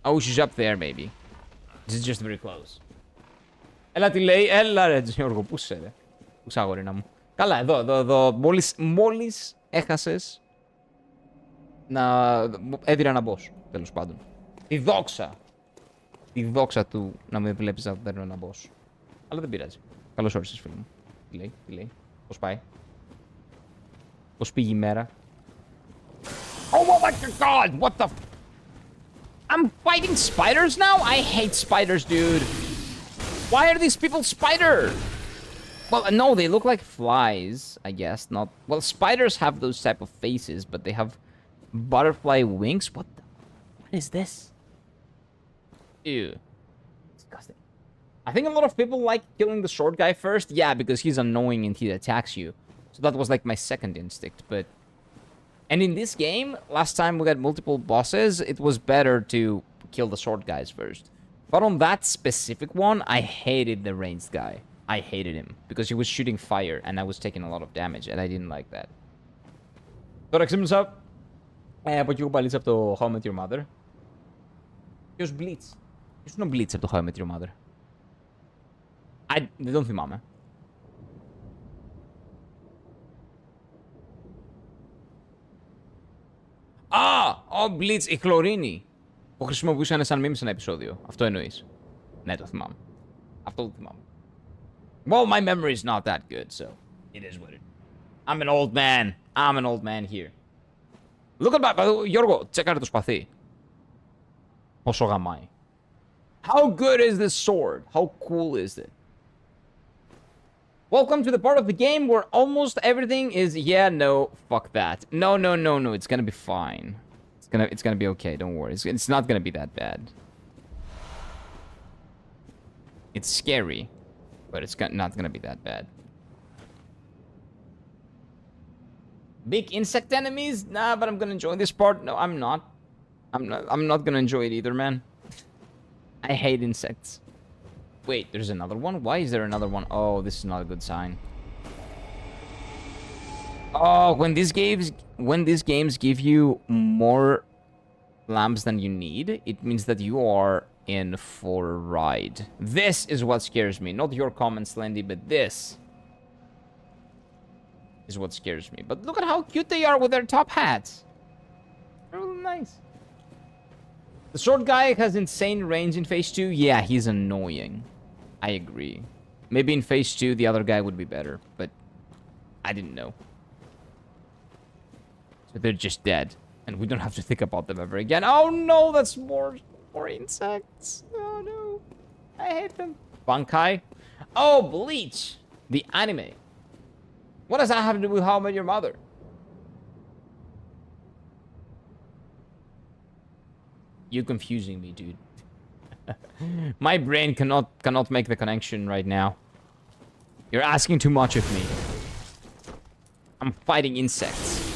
Oh, she's up there, maybe. This is just very close. Έλα τι λέει, έλα ρε Γιώργο, πού είσαι ρε. Πού είσαι αγορίνα μου. Καλά, εδώ, μόλις έχασες να έδιρα ένα boss, τέλος πάντων. Τη δόξα του να με βλέπεις να παίρνω ένα boss. Αλλά δεν πειράζει. Καλώς όρισες, φίλε μου. Τι λέει, πώς πάει. Πώς πήγε η μέρα. Oh my god, what the I'm fighting spiders now? I hate spiders, dude. Why are these people spider? Well, no, they look like flies, I guess. Not well, spiders have those type of faces, but they have butterfly wings. What is this? Ew. Disgusting. I think a lot of people like killing the short guy first. Yeah, because he's annoying and he attacks you. So that was like my second instinct, but... And in this game, last time we got multiple bosses, it was better to kill the short guys first. But on that specific one, I hated the ranged guy. I hated him, because he was shooting fire, and I was taking a lot of damage, and I didn't like that. Τώρα ξύπνησα από εκεί που παλίτσα από το How I Met Your Mother. Ποιος Blitz? Ποιος είναι ο Blitz από το How I Met Your Mother? Δεν τον θυμάμαι. Ο Blitz, η χλωρίνη που χρησιμοποιούσαν σαν meme σε ένα επεισόδιο. Αυτό εννοείς. Ναι, το θυμάμαι. Αυτό το θυμάμαι. Well, my memory is not that good, so it is what it is. I'm an old man. I'm an old man here. Look at that. Γιώργο, τσέκαρε το σπαθί. Πόσο γαμάει. How good is this sword? How cool is it? Welcome to the part of the game where almost everything is, yeah, no, fuck that. No, it's gonna be fine. It's gonna be okay, don't worry. It's not gonna be that bad. It's scary, but it's not gonna be that bad. Big insect enemies? Nah, but I'm gonna enjoy this part. No, I'm not. I'm not gonna enjoy it either, man. I hate insects. Wait, there's another one? Why is there another one? Oh, this is not a good sign. Oh, when these games give you more lamps than you need, it means that you are in for a ride. This is what scares me. Not your comments, Lendy, but this is what scares me. But look at how cute they are with their top hats. They're really nice. The short guy has insane range in phase 2. Yeah, he's annoying. I agree. Maybe in phase 2 the other guy would be better, but I didn't know. So they're just dead, and we don't have to think about them ever again. Oh no, that's more insects. Oh no, I hate them. Bankai. Oh, Bleach, the anime. What does that have to do with How I Met Your Mother? You're confusing me, dude. My brain cannot make the connection right now. You're asking too much of me. I'm fighting insects.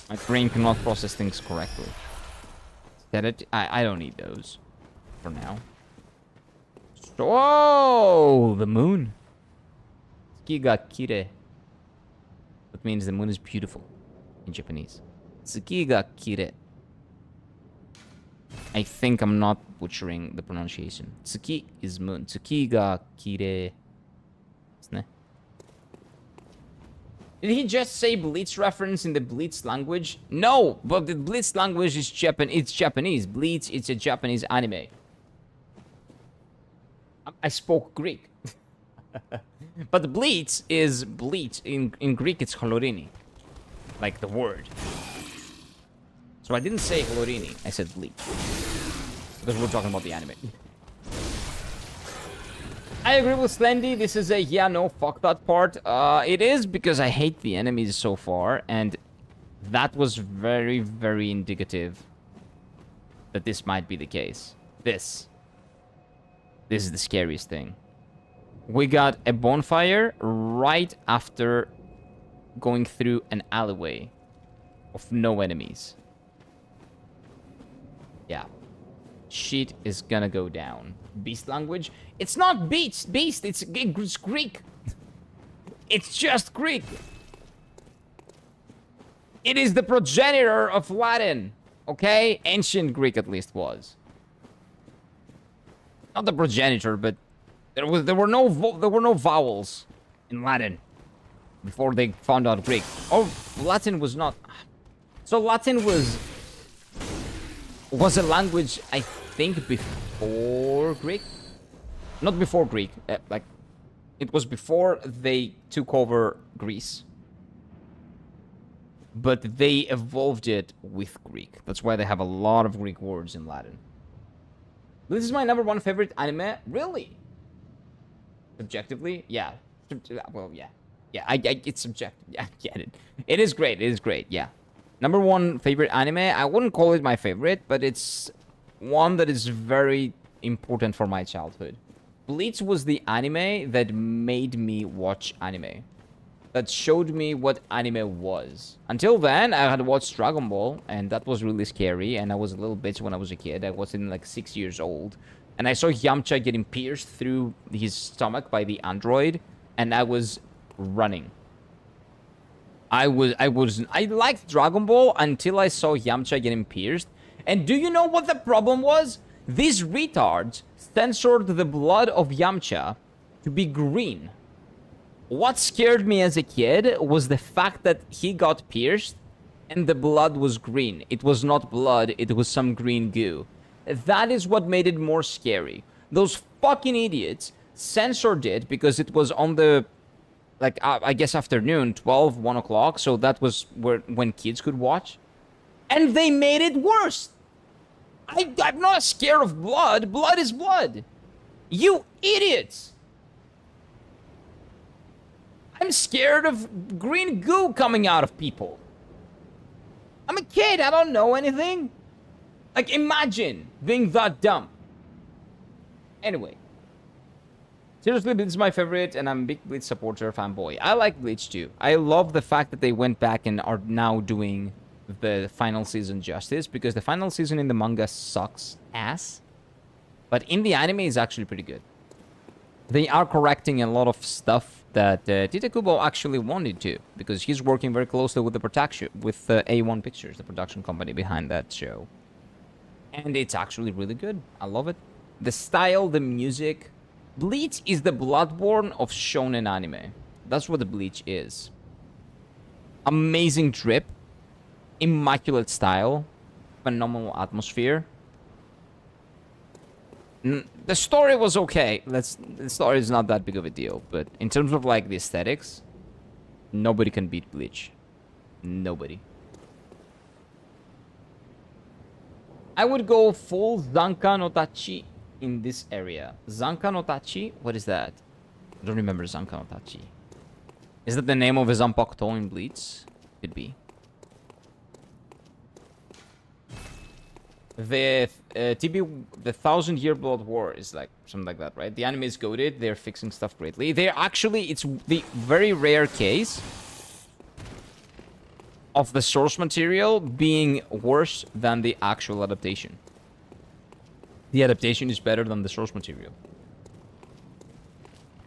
My brain cannot process things correctly. I don't need those for now. Oh, the moon. Tsuki ga kirei. That means the moon is beautiful in Japanese. Tsuki ga kirei. I think I'm not butchering the pronunciation. Tsuki is moon. Tsuki ga kirei. Did he just say Bleach reference in the Bleach language? No, but the Bleach language is It's Japanese. Bleach, it's a Japanese anime. I spoke Greek. But Bleach is Bleach. In Greek, it's Holorini. Like the word. So I didn't say Holorini. I said Bleach. Because we're talking about the anime. I agree with Slendy. This is a yeah, no, fuck that part. It is because I hate the enemies so far, and that was very, very indicative that this might be the case. This is the scariest thing. We got a bonfire right after going through an alleyway of no enemies. Yeah. Shit is gonna go down. Beast language? It's not beast, it's Greek. It's just Greek. It is the progenitor of Latin. Okay? Ancient Greek at least was. Not the progenitor, but there were no vowels in Latin before they found out Greek. Oh, Latin was not. So Latin was a language, I think, before Greek. Not before Greek. Like, it was before they took over Greece. But they evolved it with Greek. That's why they have a lot of Greek words in Latin. This is my #1 favorite anime. Really? Subjectively? Yeah. Well, yeah. Yeah, it's subjective. Yeah, I get it. It is great. It is great. Yeah. #1 favorite anime. I wouldn't call it my favorite, but it's one that is very important for my childhood. Bleach was the anime that made me watch anime. That showed me what anime was. Until then, I had watched Dragon Ball, and that was really scary, and I was a little bitch when I was a kid. I was in like 6 years old. And I saw Yamcha getting pierced through his stomach by the android, and I was running. I liked Dragon Ball until I saw Yamcha getting pierced. And do you know what the problem was? These retards censored the blood of Yamcha to be green. What scared me as a kid was the fact that he got pierced and the blood was green. It was not blood, it was some green goo. That is what made it more scary. Those fucking idiots censored it because it was on the, like, I guess afternoon, 12, 1 o'clock. So that was when kids could watch. And they made it worse. I'm not scared of blood. Blood is blood. You idiots. I'm scared of green goo coming out of people. I'm a kid. I don't know anything. Like, imagine being that dumb. Anyway. Seriously, Bleach is my favorite, and I'm a big Bleach supporter, fanboy. I like Bleach too. I love the fact that they went back and are now doing the final season justice, because the final season in the manga sucks ass, but in the anime is actually pretty good. They are correcting a lot of stuff that Tite Kubo actually wanted to, because he's working very closely with the production, with A1 Pictures, the production company behind that show. And it's actually really good. I love it. The style, the music. Bleach is the Bloodborne of shonen anime. That's what the Bleach is. Amazing drip. Immaculate style. Phenomenal atmosphere. The story was okay. The story is not that big of a deal. But in terms of like the aesthetics, nobody can beat Bleach. Nobody. I would go full Zanka no Tachi in this area. Zanka no Tachi? What is that? I don't remember Zanka no Tachi. Is that the name of a Zanpakuto in Bleach? Could be. The the 1,000-year Blood War is like something like that, right? The anime is goated. They're fixing stuff greatly. They're actually, it's the very rare case of the source material being worse than the actual adaptation. The adaptation is better than the source material.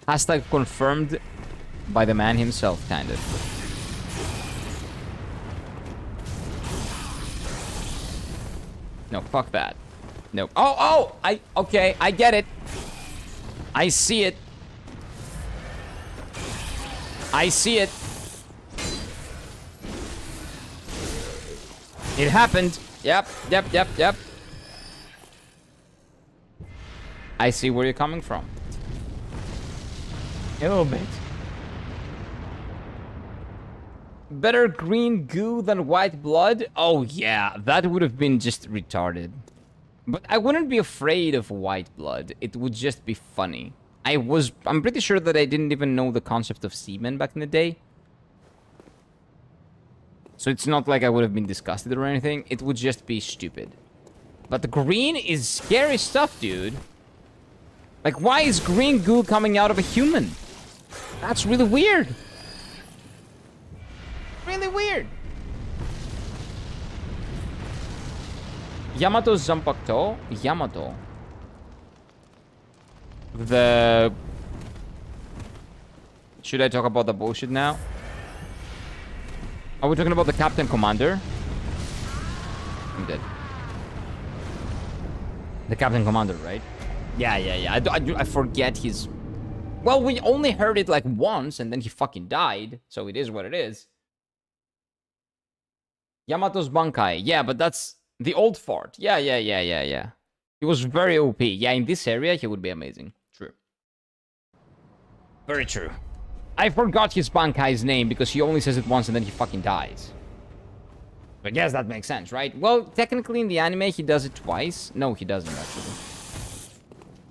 Hashtag confirmed by the man himself, kind of. No, fuck that. No. Oh! Okay, I get it. I see it. I see it. It happened. Yep. I see where you're coming from. A little bit. Better green goo than white blood? Oh yeah, that would have been just retarded. But I wouldn't be afraid of white blood. It would just be funny. I'm pretty sure that I didn't even know the concept of semen back in the day. So it's not like I would have been disgusted or anything. It would just be stupid. But the green is scary stuff, dude. Like, why is green goo coming out of a human? That's really weird. Really weird. Yamato Zanpakuto. Yamato. Should I talk about the bullshit now? Are we talking about the Captain Commander? I'm dead. The Captain Commander, right? Yeah. I forget his... Well, we only heard it like once, and then he fucking died. So it is what it is. Yamato's Bankai. Yeah, but that's the old fart. Yeah. He was very OP. Yeah, in this area, he would be amazing. True. Very true. I forgot his Bankai's name because he only says it once and then he fucking dies. But yes, that makes sense, right? Well, technically in the anime, he does it twice. No, he doesn't, actually.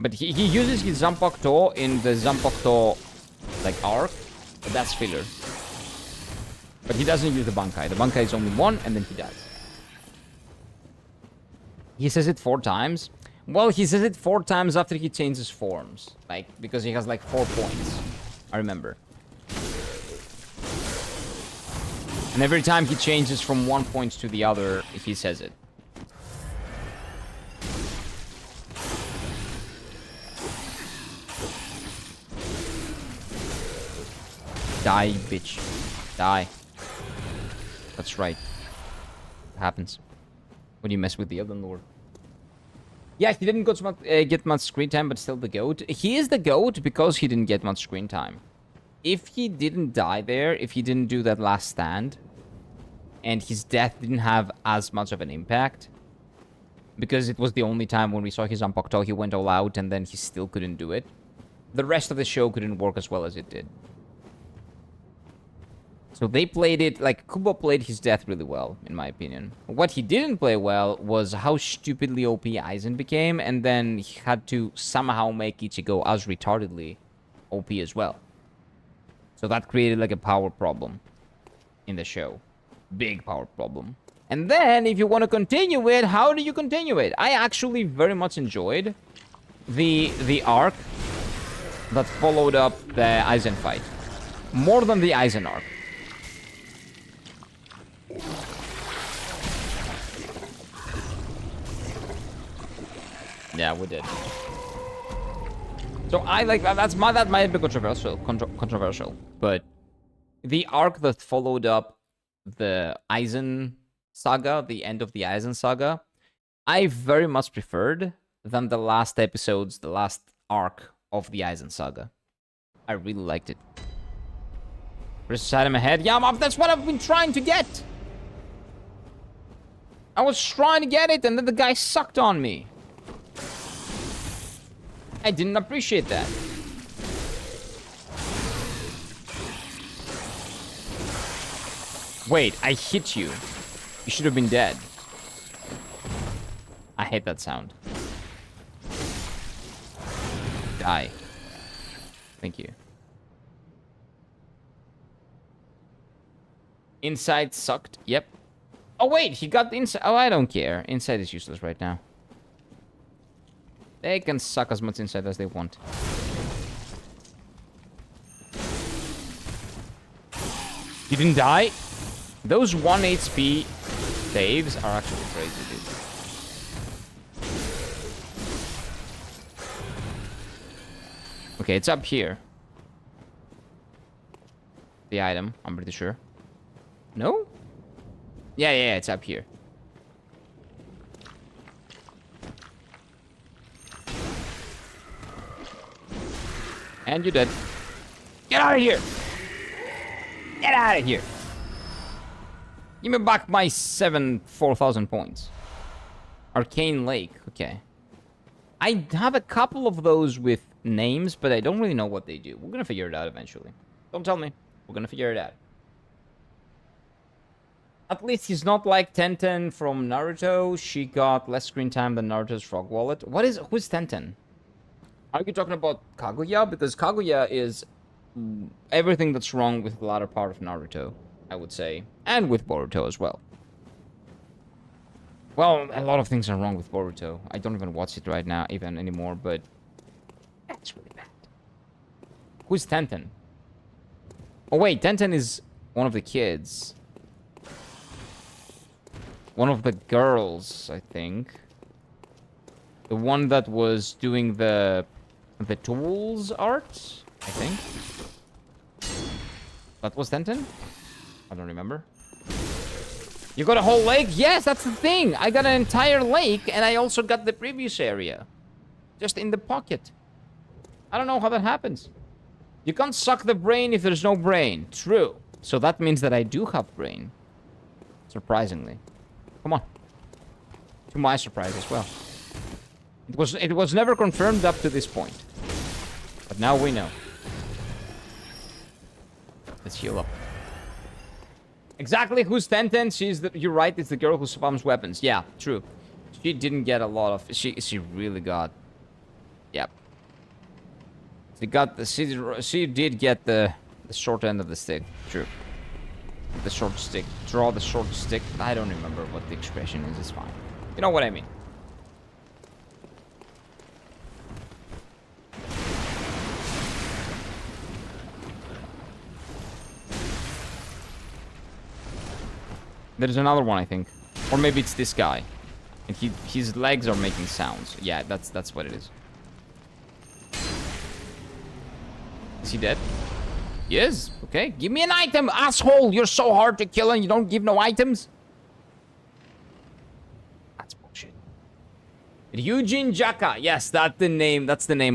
But he uses his Zanpakuto in the Zanpakuto, like, arc. But that's filler. But he doesn't use the Bankai. The Bankai is only one, and then he dies. He says it 4 times. Well, he says it 4 times after he changes forms. Like, because he has, like, 4 points. I remember. And every time he changes from one point to the other, he says it. Die, bitch. Die. That's right. It happens. When you mess with the Elden Lord. Yeah, he didn't get much screen time, but still the GOAT. He is the GOAT because he didn't get much screen time. If he didn't die there, if he didn't do that last stand, and his death didn't have as much of an impact, because it was the only time when we saw his Zanpakuto, he went all out, and then he still couldn't do it. The rest of the show couldn't work as well as it did. So they played it, like, Kubo played his death really well, in my opinion. What he didn't play well was how stupidly OP Aizen became, and then he had to somehow make Ichigo as retardedly OP as well. So that created, like, a power problem in the show. Big power problem. And then, if you want to continue it, how do you continue it? I actually very much enjoyed the arc that followed up the Eisen fight. More than the Eisen arc. Yeah, we did. So I like that. That might be controversial, but the arc that followed up the Eisen saga, the end of the Eisen saga, I very much preferred than the last episodes, the last arc of the Eisen saga. I really liked it. Versus item ahead. Yeah, that's what I've been trying to get. I was trying to get it, and then the guy sucked on me. I didn't appreciate that. Wait, I hit you. You should have been dead. I hate that sound. Die. Thank you. Inside sucked. Yep. Oh, wait, he got the inside. Oh, I don't care. Inside is useless right now. They can suck as much inside as they want. You didn't die? Those 1 HP saves are actually crazy, dude. Okay, it's up here. The item, I'm pretty sure. No? Yeah, it's up here. And you're dead. Get out of here! Get out of here! Give me back my 4,000 points. Arcane Lake, okay. I have a couple of those with names, but I don't really know what they do. We're gonna figure it out eventually. Don't tell me. We're gonna figure it out. At least he's not like Tenten from Naruto. She got less screen time than Naruto's Frog Wallet. Who's Tenten? Are you talking about Kaguya? Because Kaguya is everything that's wrong with the latter part of Naruto, I would say. And with Boruto as well. Well, a lot of things are wrong with Boruto. I don't even watch it right now, even anymore, but that's really bad. Who's Tenten? Oh wait, Tenten is one of the kids. One of the girls, I think. The one that was doing the tools art, I think. That was Tenten? I don't remember. You got a whole lake? Yes, that's the thing. I got an entire lake, and I also got the previous area. Just in the pocket. I don't know how that happens. You can't suck the brain if there's no brain. True. So that means that I do have brain. Surprisingly. Come on. To my surprise as well. It was never confirmed up to this point. But now we know. Let's heal up. Exactly, who's Tenten? You're right, it's the girl who spams weapons. Yeah, true. She didn't get a lot of... She really got... Yep. She did get the short end of the stick. True. The short stick. Draw the short stick. I don't remember what the expression is. It's fine. You know what I mean. There's another one, I think. Or maybe it's this guy. And his legs are making sounds. Yeah, that's what it is. Is he dead? Yes. Okay. Give me an item, asshole! You're so hard to kill and you don't give no items? That's bullshit. Ryujin Jaka. Yes, that's the name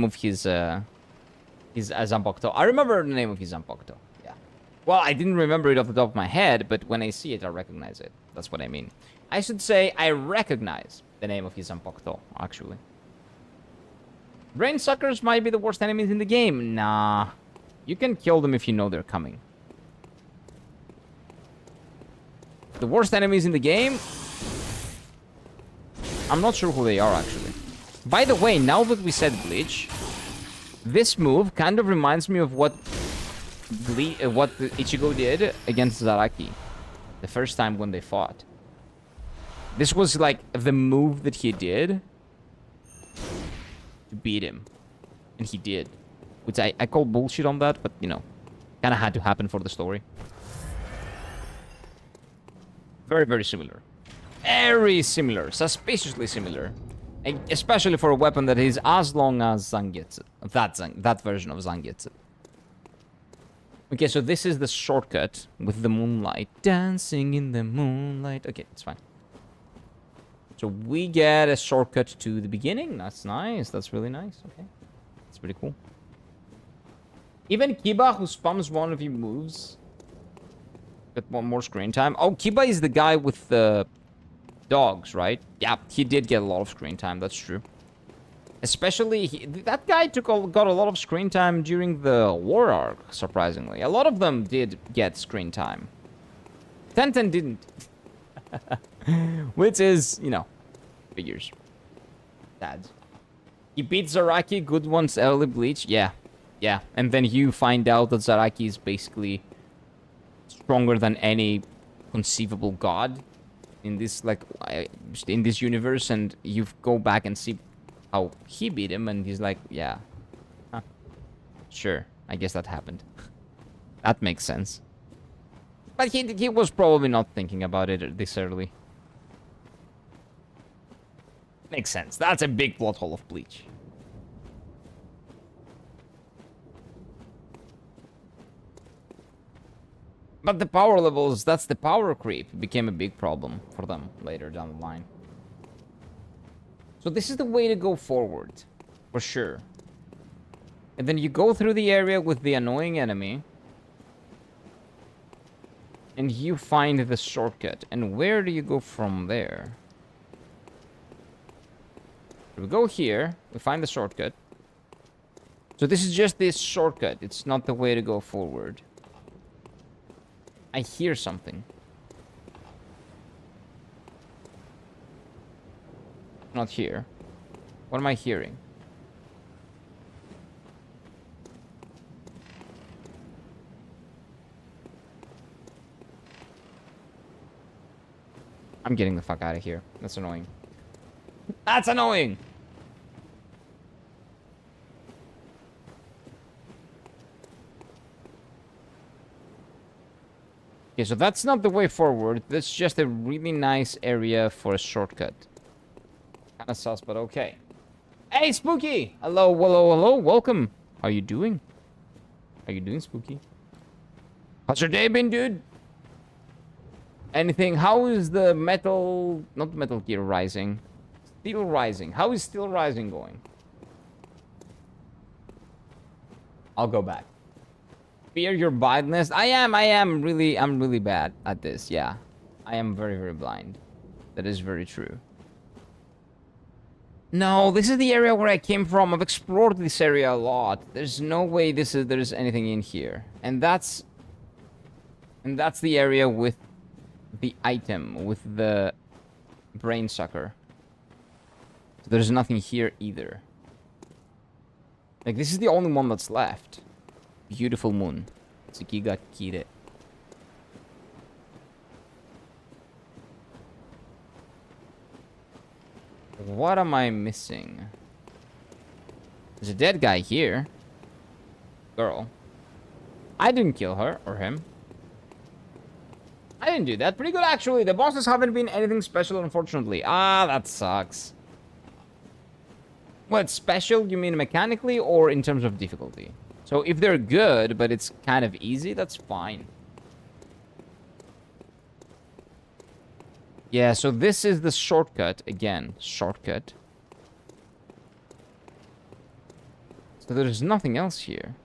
of his Zanpakuto. I remember the name of his Zanpakuto. Well, I didn't remember it off the top of my head, but when I see it, I recognize it. That's what I mean. I should say I recognize the name of his Zanpakuto, actually. Brain suckers might be the worst enemies in the game. Nah. You can kill them if you know they're coming. The worst enemies in the game? I'm not sure who they are, actually. By the way, now that we said Bleach, this move kind of reminds me of what Ichigo did against Zaraki the first time when they fought. This was like the move that he did to beat him, and he did. Which I call bullshit on that, but, you know, kind of had to happen for the story. Very, very similar. Very similar. Suspiciously similar. Especially for a weapon that is as long as Zangetsu. That version of Zangetsu. Okay, so this is the shortcut with the moonlight. Dancing in the moonlight. Okay, it's fine. So we get a shortcut to the beginning. That's nice. That's really nice. Okay. That's pretty cool. Even Kiba, who spams one of your moves, get one more screen time. Oh, Kiba is the guy with the dogs, right? Yeah, he did get a lot of screen time. That's true. Especially, that guy got a lot of screen time during the war arc, surprisingly. A lot of them did get screen time. Tenten didn't. Which is, you know, figures. Sad. He beat Zaraki, good ones, early Bleach. Yeah. Yeah. And then you find out that Zaraki is basically stronger than any conceivable god in this, like, in this universe. And you go back and see how he beat him, and he's like, yeah. Huh. Sure. I guess that happened. That makes sense. But he was probably not thinking about it this early. Makes sense. That's a big plot hole of Bleach. But the power levels, that's the power creep, became a big problem for them later down the line. So this is the way to go forward, for sure. And then you go through the area with the annoying enemy. And you find the shortcut. And where do you go from there? We go here. We find the shortcut. So this is just this shortcut. It's not the way to go forward. I hear something. Not here. What am I hearing? I'm getting the fuck out of here. That's annoying. That's annoying! Okay, so that's not the way forward. That's just a really nice area for a shortcut. Kinda sus, but okay. Hey, Spooky! Hello, hello, hello, welcome. How you doing? How you doing, Spooky? How's your day been, dude? Anything? How is the Metal... Not Metal Gear Rising. Steel Rising. How is Steel Rising going? I'll go back. Fear your blindness. I'm really bad at this, yeah. I am very, very blind. That is very true. No, this is the area where I came from. I've explored this area a lot. There's no way there's anything in here. And that's the area with the item, with the brain sucker. So there's nothing here either. Like, this is the only one that's left. Beautiful moon. Tsukiga Kire. What am I missing? There's a dead guy here. Girl. I didn't kill her or him. I didn't do that. Pretty good, actually. The bosses haven't been anything special, unfortunately. Ah, that sucks. What, special? You mean mechanically or in terms of difficulty? So if they're good, but it's kind of easy, that's fine. Yeah, so this is the shortcut. Again, shortcut. So there's nothing else here.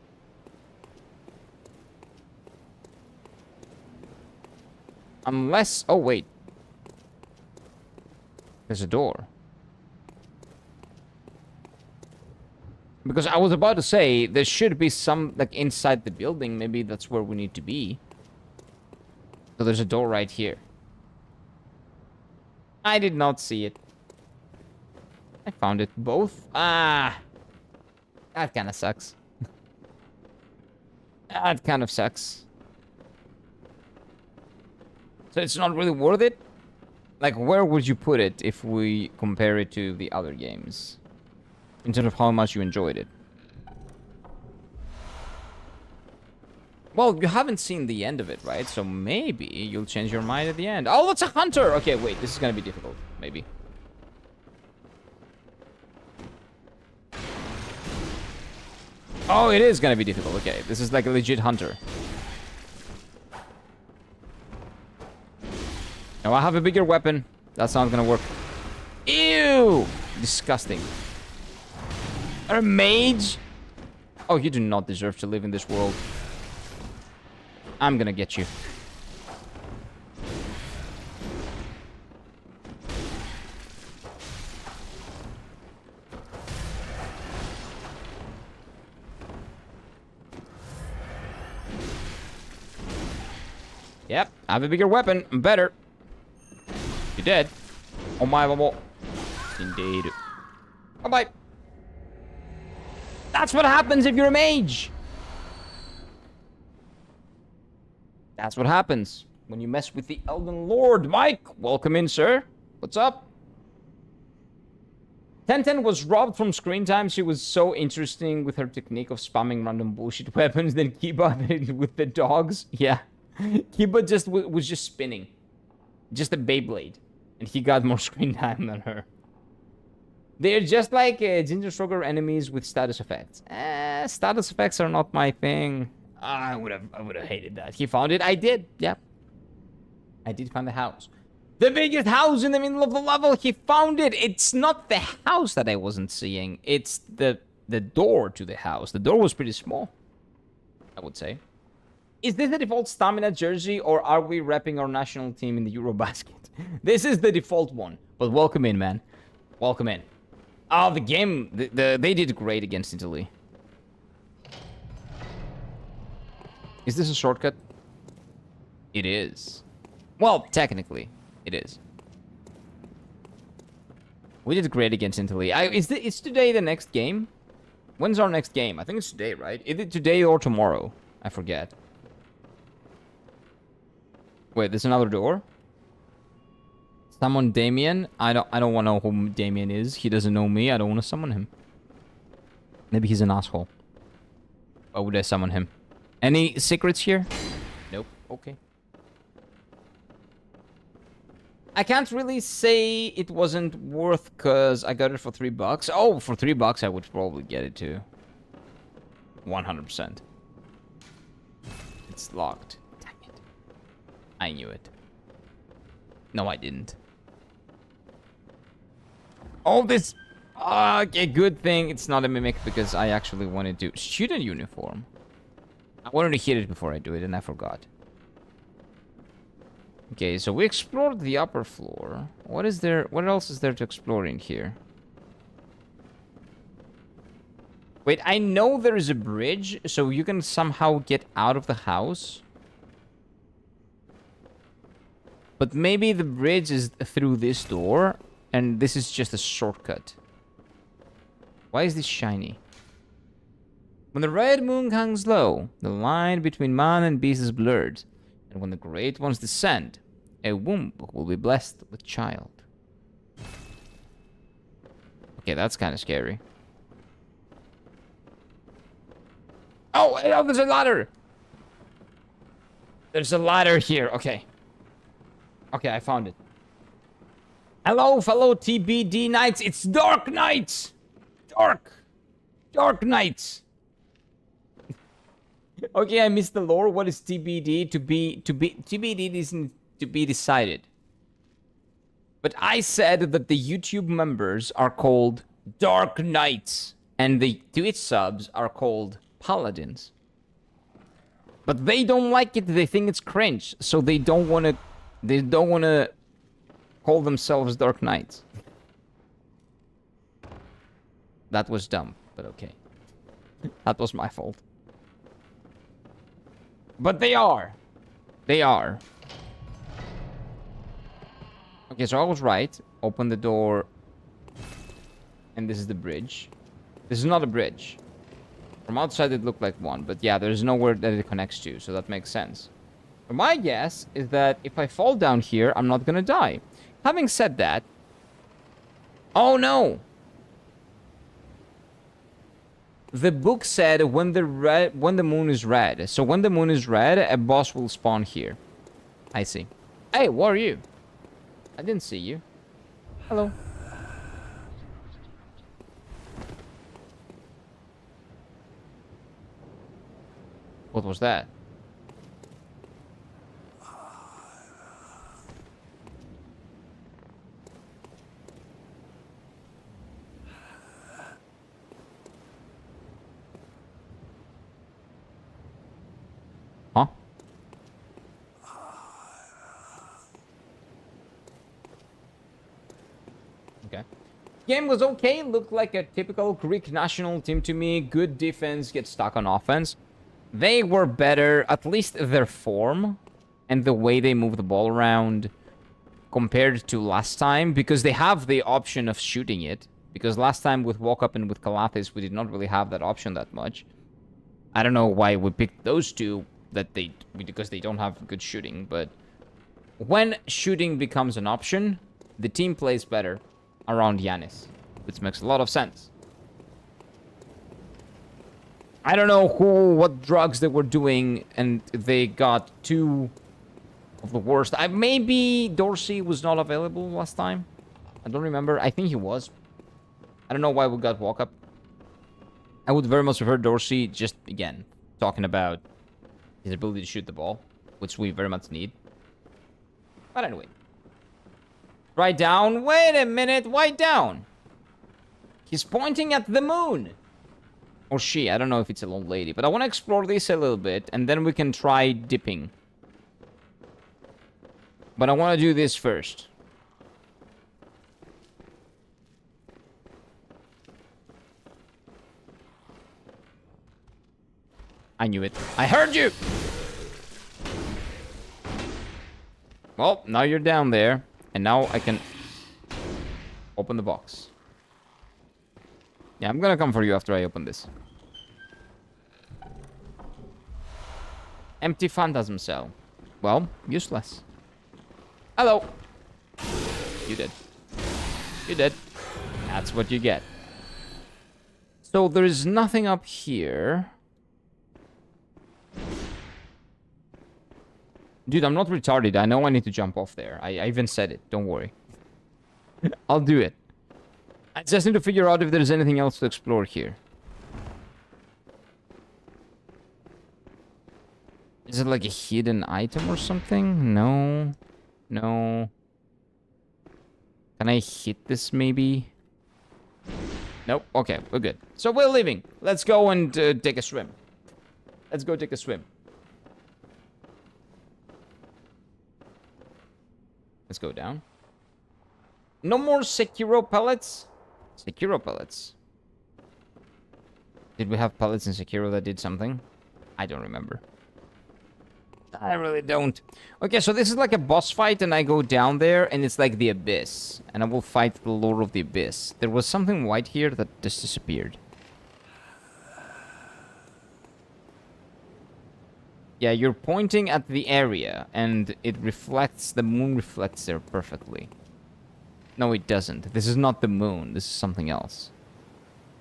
Unless... Oh, wait. There's a door. Because I was about to say, there should be some, like, inside the building. Maybe that's where we need to be. So there's a door right here. I did not see it. I found it both. Ah. That kind of sucks. That kind of sucks. So it's not really worth it? Like, where would you put it if we compare it to the other games? In terms of how much you enjoyed it. Well, you haven't seen the end of it, right? So maybe you'll change your mind at the end. Oh, it's a hunter! Okay, wait, this is gonna be difficult. Maybe. Oh, it is gonna be difficult. Okay, this is like a legit hunter. Now I have a bigger weapon. That's not gonna work. Ew! Disgusting. A mage? Oh, you do not deserve to live in this world. I'm gonna get you. Yep, I have a bigger weapon. I'm better. You're dead. Oh my bubble. Indeed. Bye-bye. That's what happens if you're a mage. That's what happens when you mess with the Elden Lord. Mike, welcome in, sir. What's up? 1010 was robbed from screen time. She was so interesting with her technique of spamming random bullshit weapons. Then Kiba did it with the dogs. Yeah. Kiba just was just spinning. Just a Beyblade. And he got more screen time than her. They're just like Ginger Sugar enemies with status effects. Status effects are not my thing. I would have hated that. He found it. I did. Yeah. I did find the house. The biggest house in the middle of the level. He found it. It's not the house that I wasn't seeing. It's the door to the house. The door was pretty small, I would say. Is this the default stamina jersey, or are we repping our national team in the Eurobasket? This is the default one. But welcome in, man. Welcome in. Oh, the game, they did great against Italy. Is this a shortcut? It is. Well, technically, it is. We did great against Italy. Is today the next game? When's our next game? I think it's today, right? Is it today or tomorrow? I forget. Wait, there's another door? Summon Damien? I don't want to know who Damien is. He doesn't know me. I don't want to summon him. Maybe he's an asshole. Why would I summon him? Any secrets here? Nope. Okay. I can't really say it wasn't worth because I got it for $3. Oh, for $3 I would probably get it too. 100%. It's locked. Dang it. I knew it. No, I didn't. All this... Okay, good thing it's not a mimic because I actually wanted to... Student uniform. I wanted to hit it before I do it and I forgot. Okay, so we explored the upper floor. What is there? What else is there to explore in here? Wait, I know there is a bridge, so you can somehow get out of the house. But maybe the bridge is through this door, and this is just a shortcut. Why is this shiny? When the red moon hangs low, the line between man and beast is blurred. And when the great ones descend, a womb will be blessed with child. Okay, that's kind of scary. Oh, there's a ladder! There's a ladder here, okay. Okay, I found it. Hello, fellow TBD Knights. It's Dark Knights! Dark Knights! Okay, I missed the lore. What is TBD? TBD isn't to be decided. But I said that the YouTube members are called Dark Knights, and the Twitch subs are called Paladins. But they don't like it. They think it's cringe, so they don't want to. They don't want to call themselves Dark Knights. That was dumb, but okay. That was my fault. But they are. They are. Okay, so I was right. Open the door. And this is the bridge. This is not a bridge. From outside it looked like one. But yeah, there's nowhere that it connects to. So that makes sense. But my guess is that if I fall down here, I'm not gonna die. Having said that... Oh no! The book said when the moon is red. So when the moon is red, a boss will spawn here. I see. Hey, what are you? I didn't see you. Hello. What was that? Huh? Okay. Game was okay. Looked like a typical Greek national team to me. Good defense, get stuck on offense. They were better, at least their form and the way they move the ball around compared to last time, because they have the option of shooting it. Because last time with Walk Up and with Calathis, we did not really have that option that much. I don't know why we picked those two, because they don't have good shooting, but when shooting becomes an option, the team plays better around Yanis, which makes a lot of sense. I don't know what drugs they were doing, and they got two of the worst. Maybe Dorsey was not available last time. I don't remember. I think he was. I don't know why we got Walk Up. I would very much prefer Dorsey, just, again, talking about his ability to shoot the ball, which we very much need. But anyway. Right down. Wait a minute. Why down? He's pointing at the moon. Or she. I don't know if it's a lone lady. But I want to explore this a little bit. And then we can try dipping. But I want to do this first. I knew it. I heard you! Well, now you're down there. And now I can open the box. Yeah, I'm gonna come for you after I open this. Empty phantasm cell. Well, useless. Hello. You did. You did. That's what you get. So there's nothing up here. Dude, I'm not retarded. I know I need to jump off there. I even said it. Don't worry. I'll do it. I just need to figure out if there's anything else to explore here. Is it like a hidden item or something? No. No. Can I hit this maybe? Nope. Okay, we're good. So we're leaving. Let's go and take a swim. Let's go take a swim. Let's go down. No more Sekiro pellets? Sekiro pellets. Did we have pellets in Sekiro that did something? I don't remember. I really don't. Okay, so this is like a boss fight, and I go down there, and it's like the Abyss. And I will fight the Lord of the Abyss. There was something white here that just disappeared. Yeah, you're pointing at the area, and it reflects, the moon reflects there perfectly. No, it doesn't. This is not the moon. This is something else.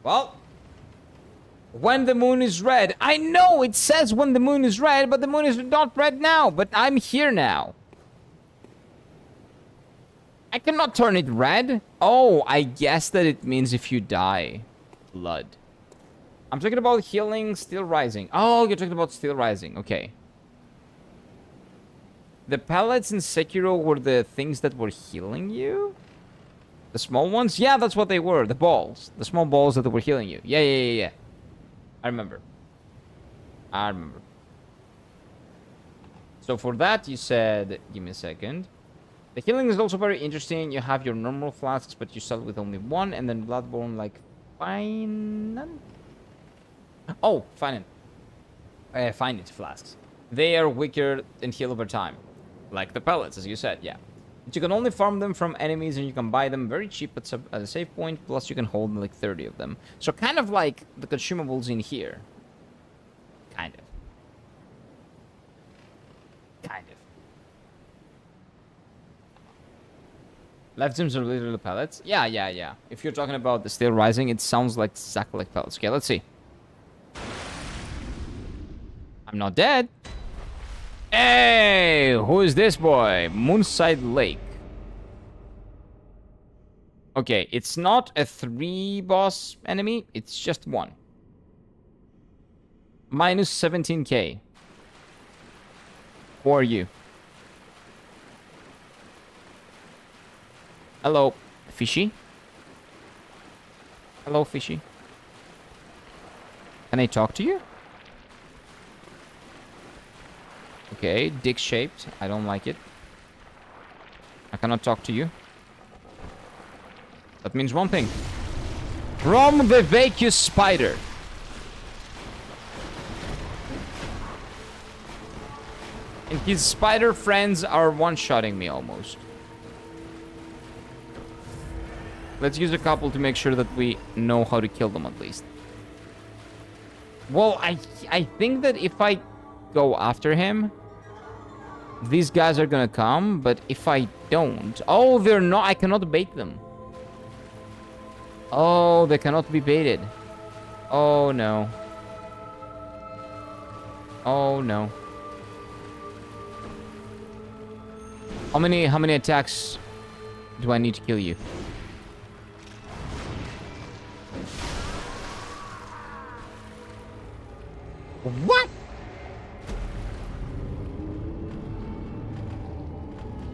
Well, when the moon is red. I know it says when the moon is red, but the moon is not red now. But I'm here now. I cannot turn it red. Oh, I guess that it means if you die. Blood. I'm talking about healing, Still Rising. Oh, you're talking about Still Rising. Okay. The pellets in Sekiro were the things that were healing you? The small ones? Yeah, that's what they were. The balls. The small balls that were healing you. Yeah. I remember. So for that, you said... Give me a second. The healing is also very interesting. You have your normal flasks, but you start with only one. And then Bloodborne, like... Fine... Oh, Finite flasks. They are weaker and heal over time. Like the pellets, as you said, yeah. But you can only farm them from enemies, and you can buy them very cheap at a save point, plus you can hold like 30 of them. So kind of like the consumables in here. Kind of. Left gems are literally pellets? Yeah. If you're talking about the Still Rising, it sounds like exactly like pellets. Okay, let's see. I'm not dead. Hey, who is this boy? Moonside Lake. Okay, it's not a 3-boss enemy. It's just 1. Minus 17k. Who are you? Hello, fishy? Hello, fishy. Can I talk to you? Okay, dick-shaped. I don't like it. I cannot talk to you. That means one thing. From the Vacuous Spider. And his spider friends are one-shotting me almost. Let's use a couple to make sure that we know how to kill them at least. Well, I think that if I go after him, these guys are gonna come, but if I don't... Oh, they're not... I cannot bait them. Oh, they cannot be baited. Oh, no. Oh, no. How many attacks do I need to kill you? What?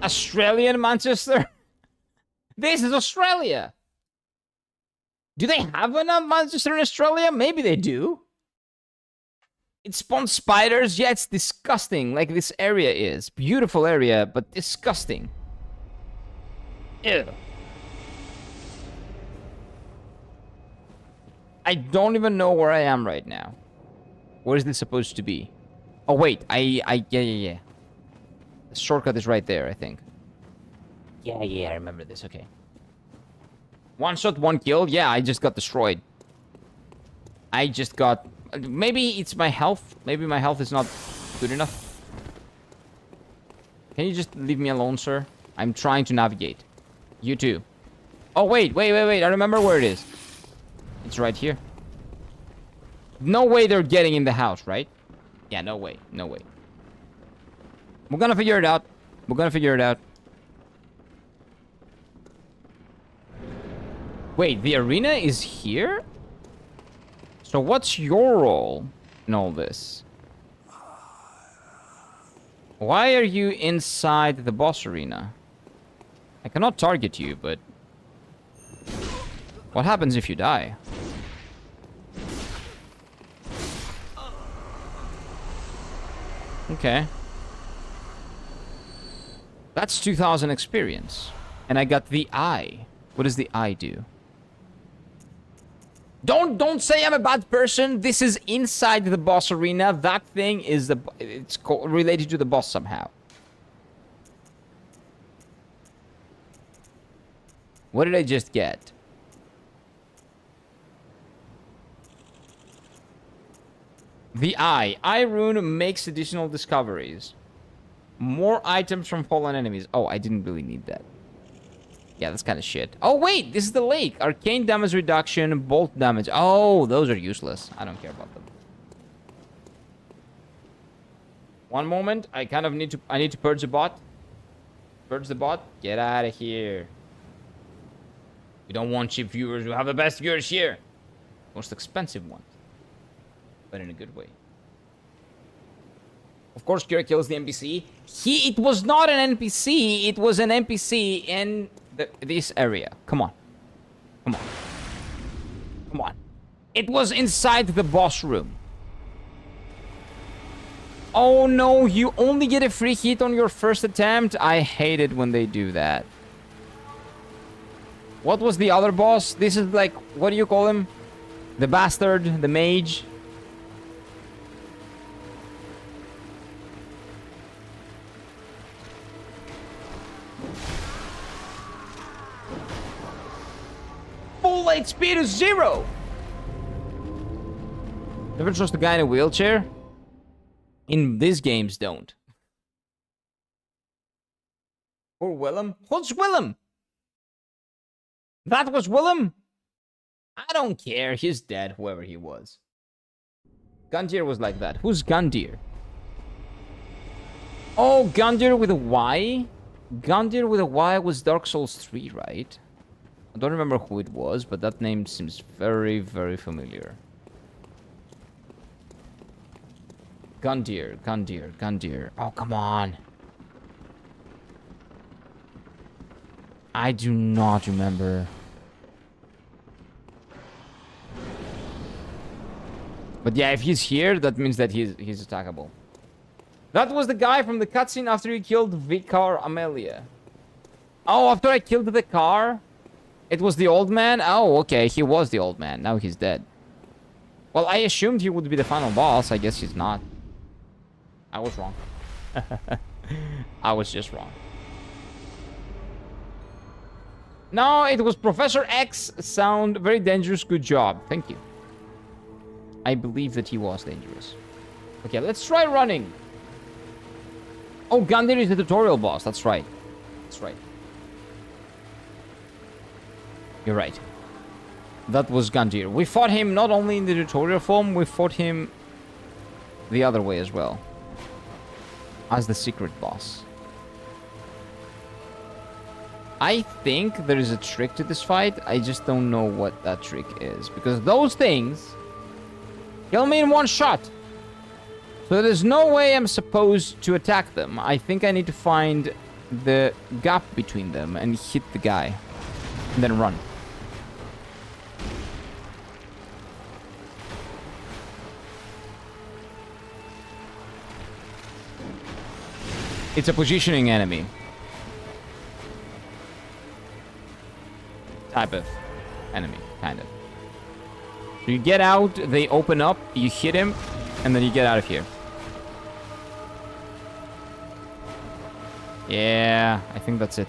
Australian Manchester? This is Australia. Do they have enough Manchester in Australia? Maybe they do. It spawns spiders. Yeah, it's disgusting. Like this area is. Beautiful area, but disgusting. Ew. I don't even know where I am right now. Where is this supposed to be? Oh, wait. Yeah. The shortcut is right there, I think. Yeah, I remember this. Okay. 1 shot, 1 kill. Yeah, I just got destroyed. I just got... Maybe it's my health. Maybe my health is not good enough. Can you just leave me alone, sir? I'm trying to navigate. You too. Oh, wait. I remember where it is. It's right here. No way they're getting in the house, right? Yeah, no way. We're gonna figure it out. Wait, the arena is here? So what's your role in all this? Why are you inside the boss arena? I cannot target you, but... What happens if you die? Okay. That's 2,000 experience. And I got the eye. What does the eye do? Don't say I'm a bad person. This is inside the boss arena. That thing is it's related to the boss somehow. What did I just get? The eye. Eye rune makes additional discoveries. More items from fallen enemies. Oh, I didn't really need that. Yeah, that's kind of shit. Oh, wait, this is the lake. Arcane damage reduction, bolt damage. Oh, those are useless. I don't care about them. One moment. I kind of need to purge the bot. Purge the bot. Get out of here. We don't want cheap viewers. We have the best viewers here. Most expensive ones. But in a good way. Of course, Kira kills the NPC. It was not an NPC. It was an NPC in this area. Come on. It was inside the boss room. Oh no, you only get a free hit on your first attempt. I hate it when they do that. What was the other boss? This is like, what do you call him? The bastard, the mage. Full HP to 0. Never trust a guy in a wheelchair. In these games, don't. Or Willem? Who's Willem? That was Willem? I don't care. He's dead, whoever he was. Gundyr was like that. Who's Gundyr? Oh, Gundyr with a Y? Gundyr with a Y was Dark Souls 3, right? I don't remember who it was, but that name seems very, very familiar. Gundyr, Gundyr, Gundyr. Oh, come on. I do not remember. But yeah, if he's here, that means that he's attackable. That was the guy from the cutscene after you killed Vicar Amelia. Oh, after I killed the car? It was the old man? Oh, okay, he was the old man. Now he's dead. Well, I assumed he would be the final boss. I guess he's not. I was wrong. I was just wrong. No, it was Professor X. Sound very dangerous. Good job. Thank you. I believe that he was dangerous. Okay, let's try running. Oh, Gundyr is the tutorial boss. That's right. That's right. You're right. That was Gundyr. We fought him not only in the tutorial form, we fought him the other way as well. As the secret boss. I think there is a trick to this fight. I just don't know what that trick is. Because those things kill me in one shot. So there's no way I'm supposed to attack them. I think I need to find the gap between them and hit the guy. And then run. It's a positioning enemy. Type of enemy, kind of. So you get out, they open up, you hit him, and then you get out of here. Yeah, I think that's it.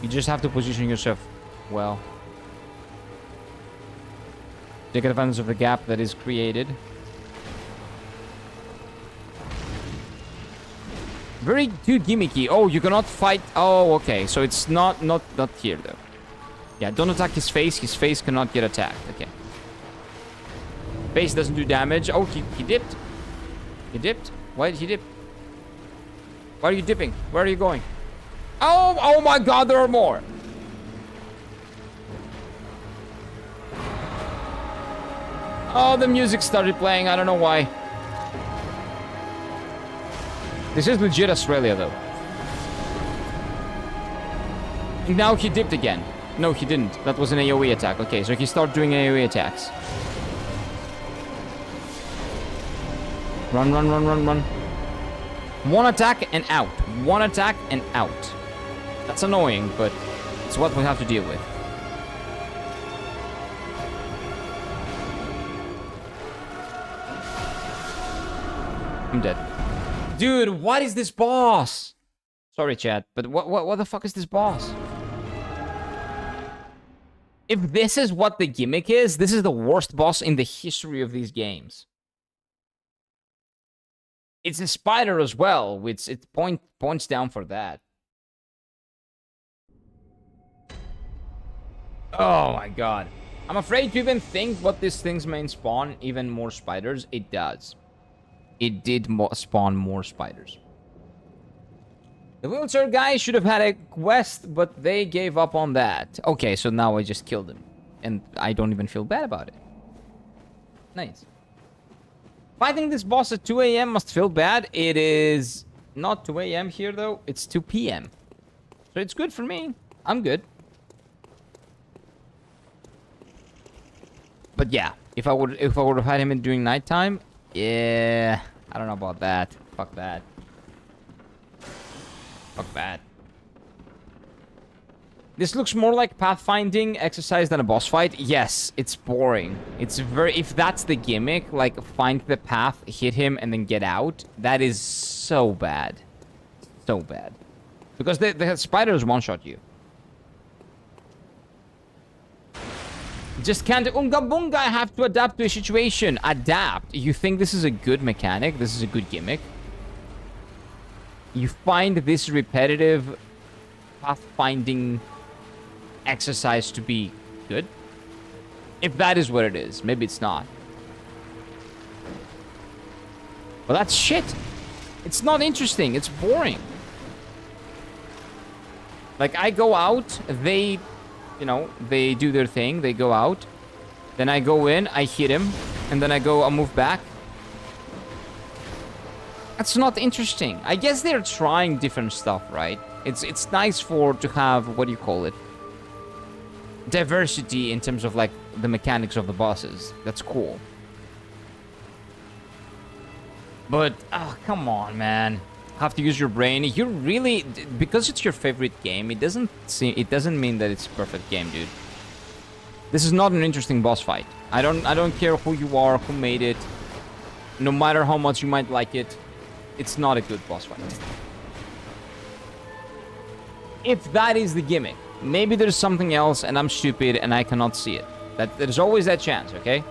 You just have to position yourself well. Take advantage of the gap that is created. Very too gimmicky. Oh, you cannot fight. Oh, okay. So it's not here though. Yeah, don't attack his face. His face cannot get attacked. Okay. Face doesn't do damage. Oh, he dipped. He dipped? Why did he dip? Why are you dipping? Where are you going? Oh my god, there are more. Oh, the music started playing. I don't know why. This is legit Australia, though. And now he dipped again. No, he didn't. That was an AoE attack. Okay, so he started doing AoE attacks. Run, run, run, run, run. One attack and out. One attack and out. That's annoying, but it's what we have to deal with. I'm dead. Dude, what is this boss? Sorry, chat, but what the fuck is this boss? If this is what the gimmick is, this is the worst boss in the history of these games. It's a spider as well, which it points down for that. Oh my god. I'm afraid to even think what these things may spawn even more spiders. It does. It did spawn more spiders. The wheelchair guy should have had a quest, but they gave up on that. Okay, so now I just killed him. And I don't even feel bad about it. Nice. Fighting this boss at 2 AM must feel bad. It is not 2 AM here, though. It's 2 PM. So it's good for me. I'm good. But yeah, if I would have had him during nighttime, yeah, I don't know about that. Fuck that. Fuck that. This looks more like pathfinding exercise than a boss fight. Yes, it's boring. It's very... If that's the gimmick, like, find the path, hit him, and then get out, that is so bad. So bad. Because the spiders one-shot you. Just can't... Unga bunga, I have to adapt to a situation. Adapt. You think this is a good mechanic? This is a good gimmick? You find this repetitive pathfinding exercise to be good? If that is what it is. Maybe it's not. Well, that's shit. It's not interesting. It's boring. Like, I go out, they, you know, they do their thing. They go out. Then I go in, I hit him. And then I move back. That's not interesting. I guess they're trying different stuff, right? It's nice to have, what do you call it? Diversity in terms of, like, the mechanics of the bosses. That's cool. But, oh, come on, man. Have to use your brain. You really, because it's your favorite game, it doesn't mean that it's a perfect game, dude. This is not an interesting boss fight. I don't care who you are, who made it. No matter how much you might like it, it's not a good boss fight. If that is the gimmick, maybe there's something else and I'm stupid and I cannot see it. There's always that chance, okay?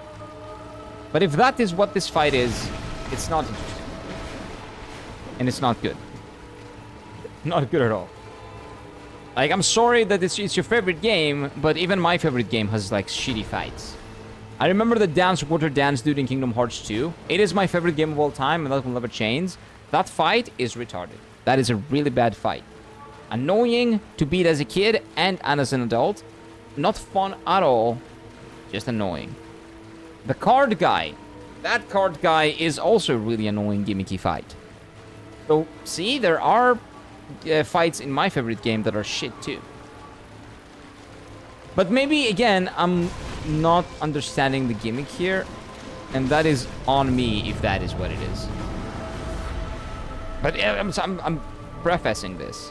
But if that is what this fight is, it's not interesting. And it's not good. Not good at all. Like, I'm sorry that it's your favorite game, but even my favorite game has, like, shitty fights. I remember the water dance dude in Kingdom Hearts 2. It is my favorite game of all time, and that will never change. That fight is retarded. That is a really bad fight. Annoying to beat as a kid and as an adult. Not fun at all. Just annoying. The card guy. That card guy is also a really annoying, gimmicky fight. So, see, there are fights in my favorite game that are shit too. But maybe, again, I'm not understanding the gimmick here. And that is on me if that is what it is. But I'm prefacing this.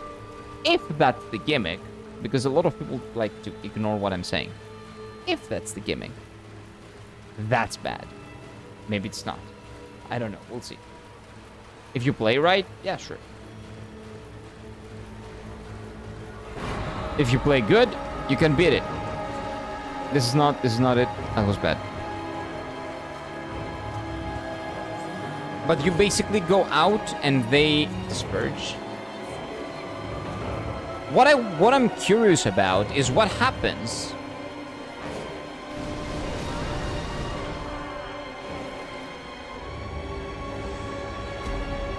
If that's the gimmick, because a lot of people like to ignore what I'm saying. If that's the gimmick, that's bad. Maybe it's not. I don't know. We'll see. If you play right, yeah, sure. If you play good, you can beat it. This is not it. That was bad. But you basically go out and they disperse. What I'm curious about is what happens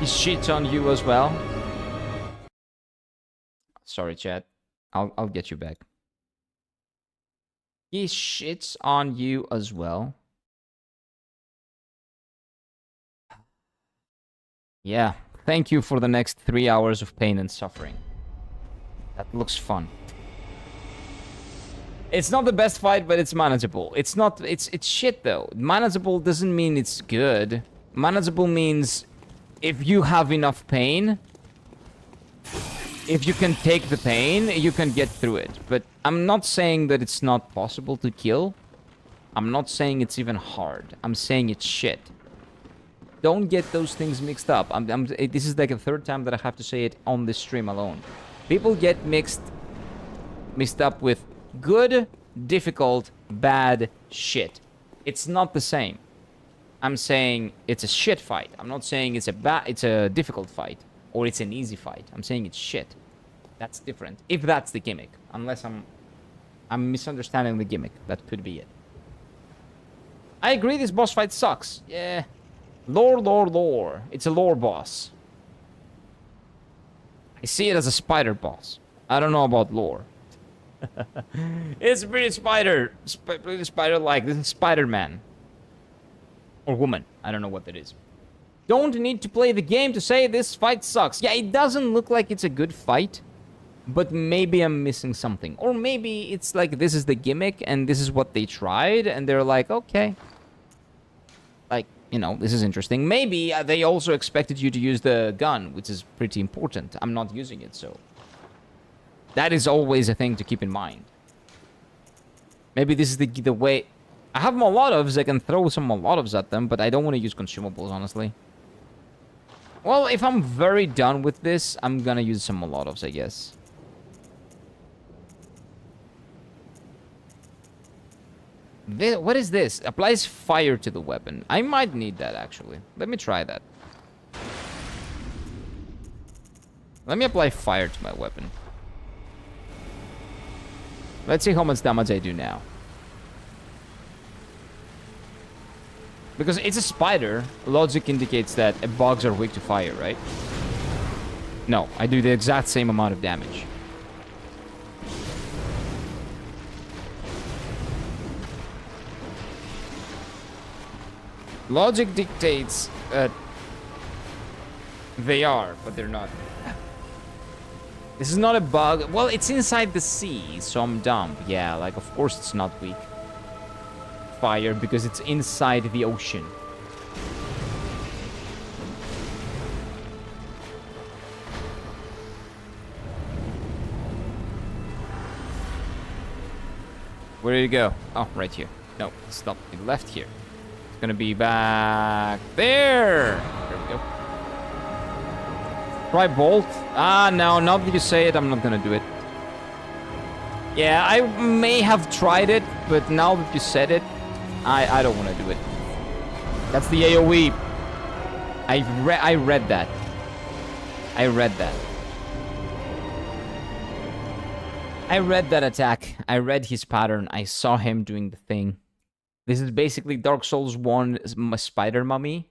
he shits on you as well. Sorry, chat. I'll get you back. He shits on you as well. Yeah. Thank you for the next 3 hours of pain and suffering. That looks fun. It's not the best fight, but it's manageable. It's shit though. Manageable doesn't mean it's good. Manageable means if you have enough pain, if you can take the pain, you can get through it. But I'm not saying that it's not possible to kill. I'm not saying it's even hard. I'm saying it's shit. Don't get those things mixed up. This is like the third time that I have to say it on this stream alone. People get mixed up with good, difficult, bad shit. It's not the same. I'm saying it's a shit fight. I'm not saying it's a difficult fight or it's an easy fight. I'm saying it's shit. That's different. If that's the gimmick, unless I'm misunderstanding the gimmick. That could be it. I agree this boss fight sucks. Yeah. Lore. It's a lore boss. I see it as a spider boss. I don't know about lore. It's pretty pretty spider-like. This is Spider-Man. Or woman. I don't know what that is. Don't need to play the game to say this fight sucks. Yeah, it doesn't look like it's a good fight. But maybe I'm missing something. Or maybe it's like this is the gimmick and this is what they tried. And they're like, okay. Like, you know, this is interesting. Maybe they also expected you to use the gun, which is pretty important. I'm not using it, so... That is always a thing to keep in mind. Maybe this is the way... I have Molotovs, I can throw some Molotovs at them, but I don't want to use consumables, honestly. Well, if I'm very done with this, I'm gonna use some Molotovs, I guess. What is this? Applies fire to the weapon. I might need that, actually. Let me try that. Let me apply fire to my weapon. Let's see how much damage I do now. Because it's a spider, logic indicates that bugs are weak to fire, right? No, I do the exact same amount of damage. Logic dictates that they are, but they're not. This is not a bug. Well, it's inside the sea, so I'm dumb. Yeah, like, of course it's not weak fire because it's inside the ocean. Where did it go? Oh, right here. No, stop. It left here. It's gonna be back there. There we go. Try bolt. Ah, no, now that you say it, I'm not gonna do it. Yeah, I may have tried it, but now that you said it, I don't want to do it. That's the AoE. I read that. I read that. I read that attack. I read his pattern. I saw him doing the thing. This is basically Dark Souls 1 Spider Mummy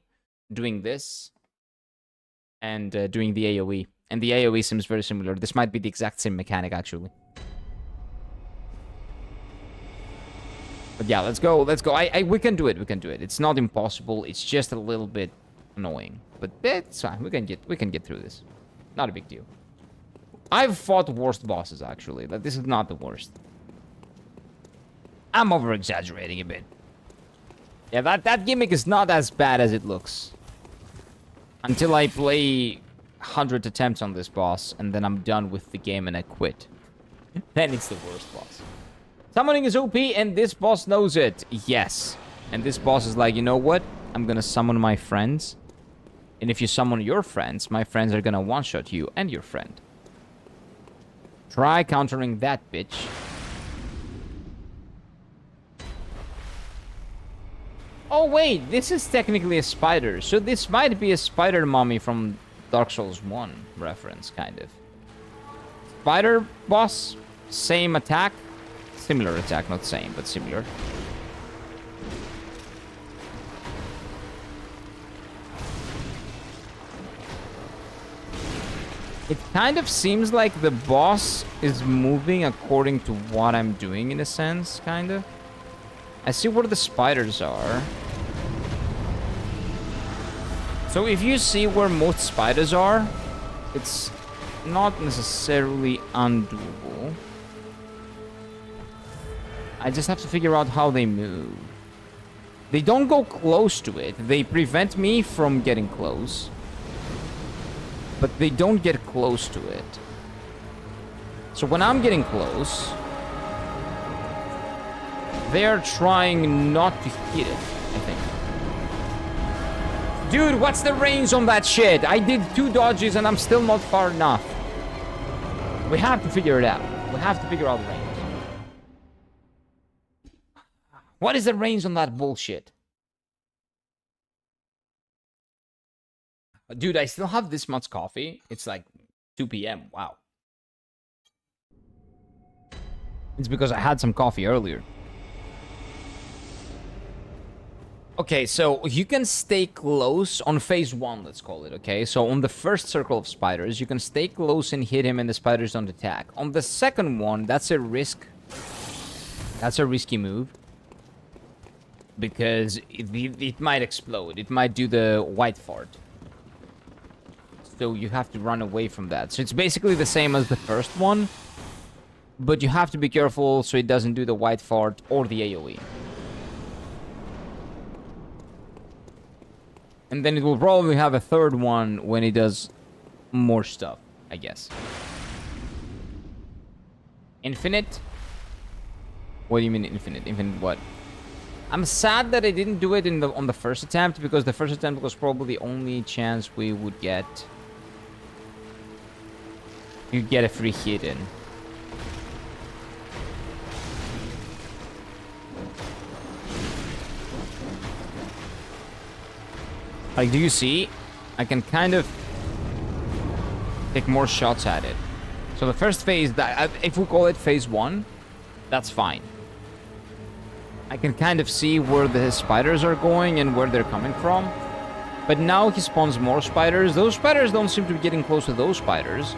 doing this and doing the AoE. And the AoE seems very similar. This might be the exact same mechanic, actually. But yeah, let's go. Let's go. We can do it. We can do it. It's not impossible. It's just a little bit annoying. But it's fine. We can get through this. Not a big deal. I've fought worse bosses, actually. Like, this is not the worst. I'm over-exaggerating a bit. Yeah, that gimmick is not as bad as it looks. Until I play 100 attempts on this boss, and then I'm done with the game and I quit. Then it's the worst boss. Summoning is OP, and this boss knows it. Yes. And this boss is like, you know what? I'm gonna summon my friends. And if you summon your friends, my friends are gonna one-shot you and your friend. Try countering that, bitch. Oh, wait. This is technically a spider. So this might be a spider mummy from Dark Souls 1 reference, kind of. Spider boss, same attack. Similar attack, not same, but similar. It kind of seems like the boss is moving according to what I'm doing, in a sense, kind of. I see where the spiders are. So if you see where most spiders are, it's not necessarily undoable. I just have to figure out how they move. They don't go close to it. They prevent me from getting close. But they don't get close to it. So when I'm getting close, they're trying not to hit it, I think. Dude, what's the range on that shit? I did 2 dodges and I'm still not far enough. We have to figure it out. We have to figure out the range. What is the range on that bullshit? Dude, I still have this much coffee. It's like 2 p.m. Wow. It's because I had some coffee earlier. Okay, so you can stay close on phase 1, let's call it, okay? So on the first circle of spiders, you can stay close and hit him and the spiders don't attack. On the second one, that's a risk. That's a risky move. Because it might explode. It might do the white fart. So you have to run away from that. So it's basically the same as the first one. But you have to be careful so it doesn't do the white fart or the AoE. And then it will probably have a third one when it does more stuff, I guess. Infinite? What do you mean infinite? Infinite what? I'm sad that I didn't do it on the first attempt, because the first attempt was probably the only chance we would get. You get a free hit in. Like, do you see? I can kind of take more shots at it. So the first phase, if we call it phase 1, that's fine. I can kind of see where the spiders are going and where they're coming from. But now he spawns more spiders. Those spiders don't seem to be getting close to those spiders.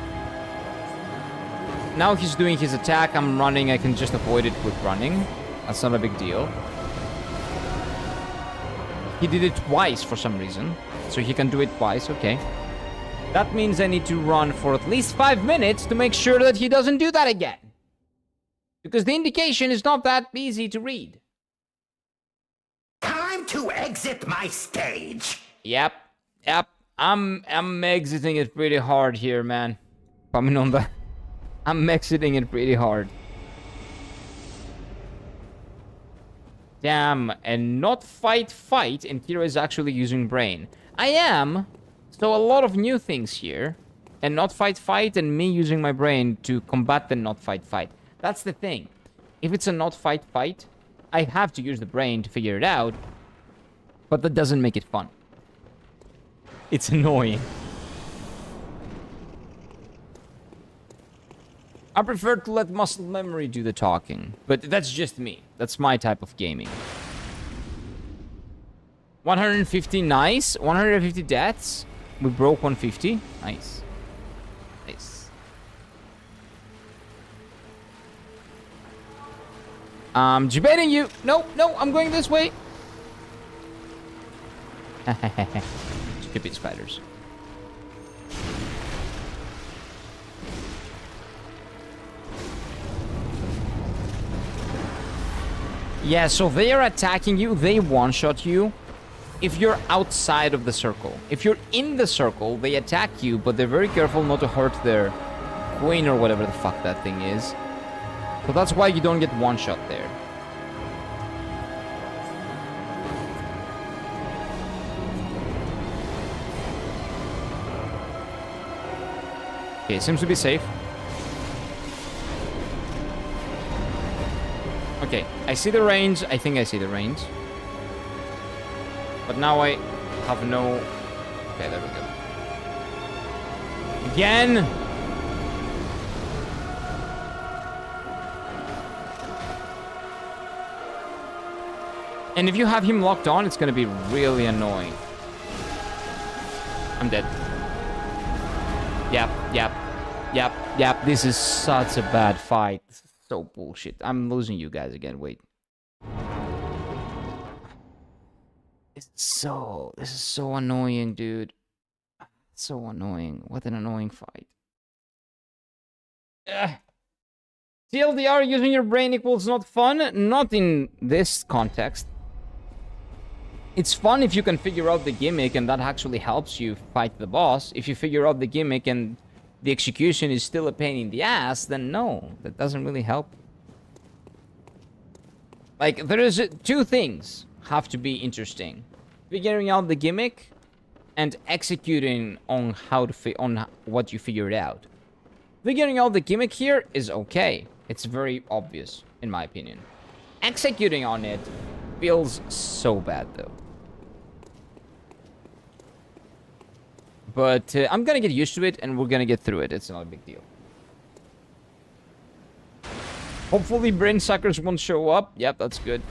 Now he's doing his attack. I'm running. I can just avoid it with running. That's not a big deal. He did it twice for some reason. So he can do it twice. Okay. That means I need to run for at least 5 minutes to make sure that he doesn't do that again. Because the indication is not that easy to read.
Time to exit my stage.
Yep. I'm exiting it pretty hard here, man. Coming on that. I'm exiting it pretty hard. Damn, and not fight, and Kira is actually using brain. I am. So a lot of new things here. And not fight, and me using my brain to combat the not fight. That's the thing. If it's a not fight, I have to use the brain to figure it out. But that doesn't make it fun. It's annoying. I prefer to let muscle memory do the talking. But that's just me. That's my type of gaming. 150, nice. 150 deaths. We broke 150. Nice. Nice. Debating you. No, I'm going this way. Stupid spiders. Yeah, so they are attacking you, they one-shot you if you're outside of the circle. If you're in the circle, they attack you, but they're very careful not to hurt their queen or whatever the fuck that thing is. So that's why you don't get one-shot there. Okay, seems to be safe. Okay, I see the range. I think I see the range. But now I have no... Okay, there we go. Again! And if you have him locked on, it's gonna be really annoying. I'm dead. Yep. This is such a bad fight. This is so bullshit. I'm losing you guys again. Wait. This is so annoying, dude. So annoying. What an annoying fight. TLDR, using your brain equals not fun. Not in this context. It's fun if you can figure out the gimmick and that actually helps you fight the boss. If you figure out the gimmick and the execution is still a pain in the ass, then no, that doesn't really help. Like, there is two things have to be interesting: figuring out the gimmick and executing on how to on what you figured out. Figuring out the gimmick here is okay. It's very obvious, in my opinion. Executing on it feels so bad, though. But I'm gonna get used to it, and we're gonna get through it. It's not a big deal. Hopefully brain suckers won't show up. Yep, that's good.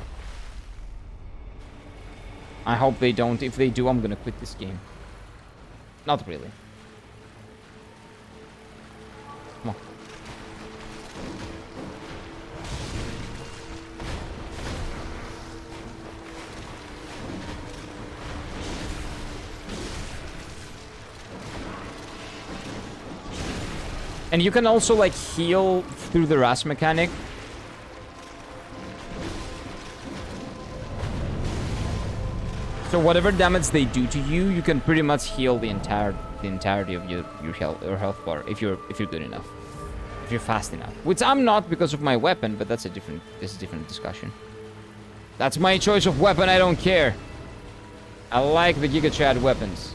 I hope they don't. If they do, I'm gonna quit this game. Not really. Come on. And you can also, like, heal through the RAS mechanic. So whatever damage they do to you, you can pretty much heal the entirety of your health bar if you're good enough. If you're fast enough. Which I'm not because of my weapon, but that's a different discussion. That's my choice of weapon, I don't care. I like the Giga Chad weapons.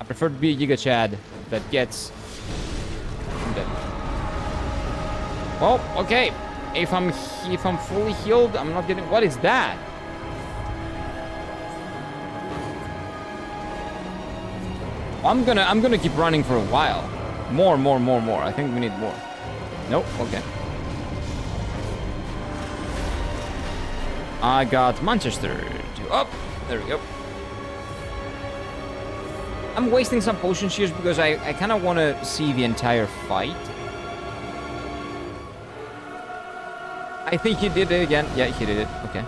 I prefer to be a Giga Chad that gets... I'm dead. Well, okay. If I'm fully healed, I'm not getting... What is that? I'm gonna keep running for a while. More. I think we need more. Nope, okay. I got Manchester. Oh, there we go. I'm wasting some potions here because I kind of want to see the entire fight. I think he did it again. Yeah, he did it. Okay.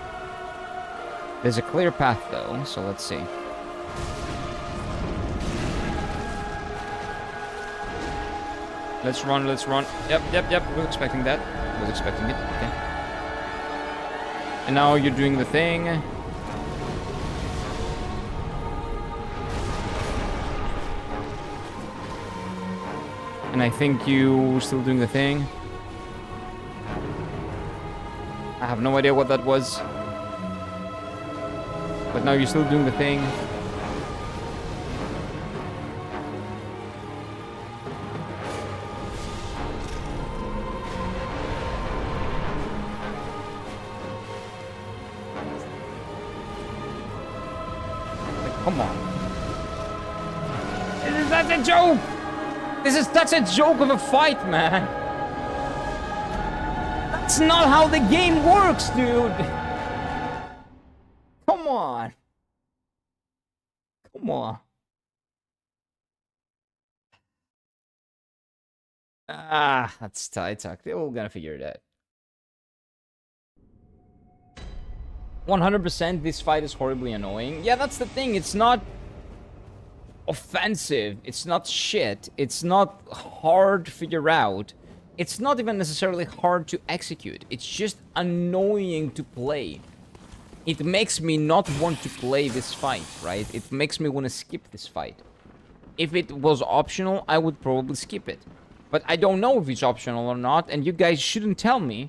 There's a clear path, though, so let's see. Let's run, let's run. Yep. Was expecting that. Was expecting it. Okay. And now you're doing the thing. And I think you still doing the thing. I have no idea what that was. But now you're still doing the thing. Like, come on. That's a joke! This is such a joke of a fight, man. That's not how the game works, dude. Come on. Come on. Ah, that's tight. They're all gonna figure it out. 100% this fight is horribly annoying. Yeah, that's the thing. It's not offensive. It's not shit. It's not hard to figure out. It's not even necessarily hard to execute. It's just annoying to play. It makes me not want to play this fight, right? It makes me want to skip this fight. If it was optional, I would probably skip it. But I don't know if it's optional or not, and you guys shouldn't tell me.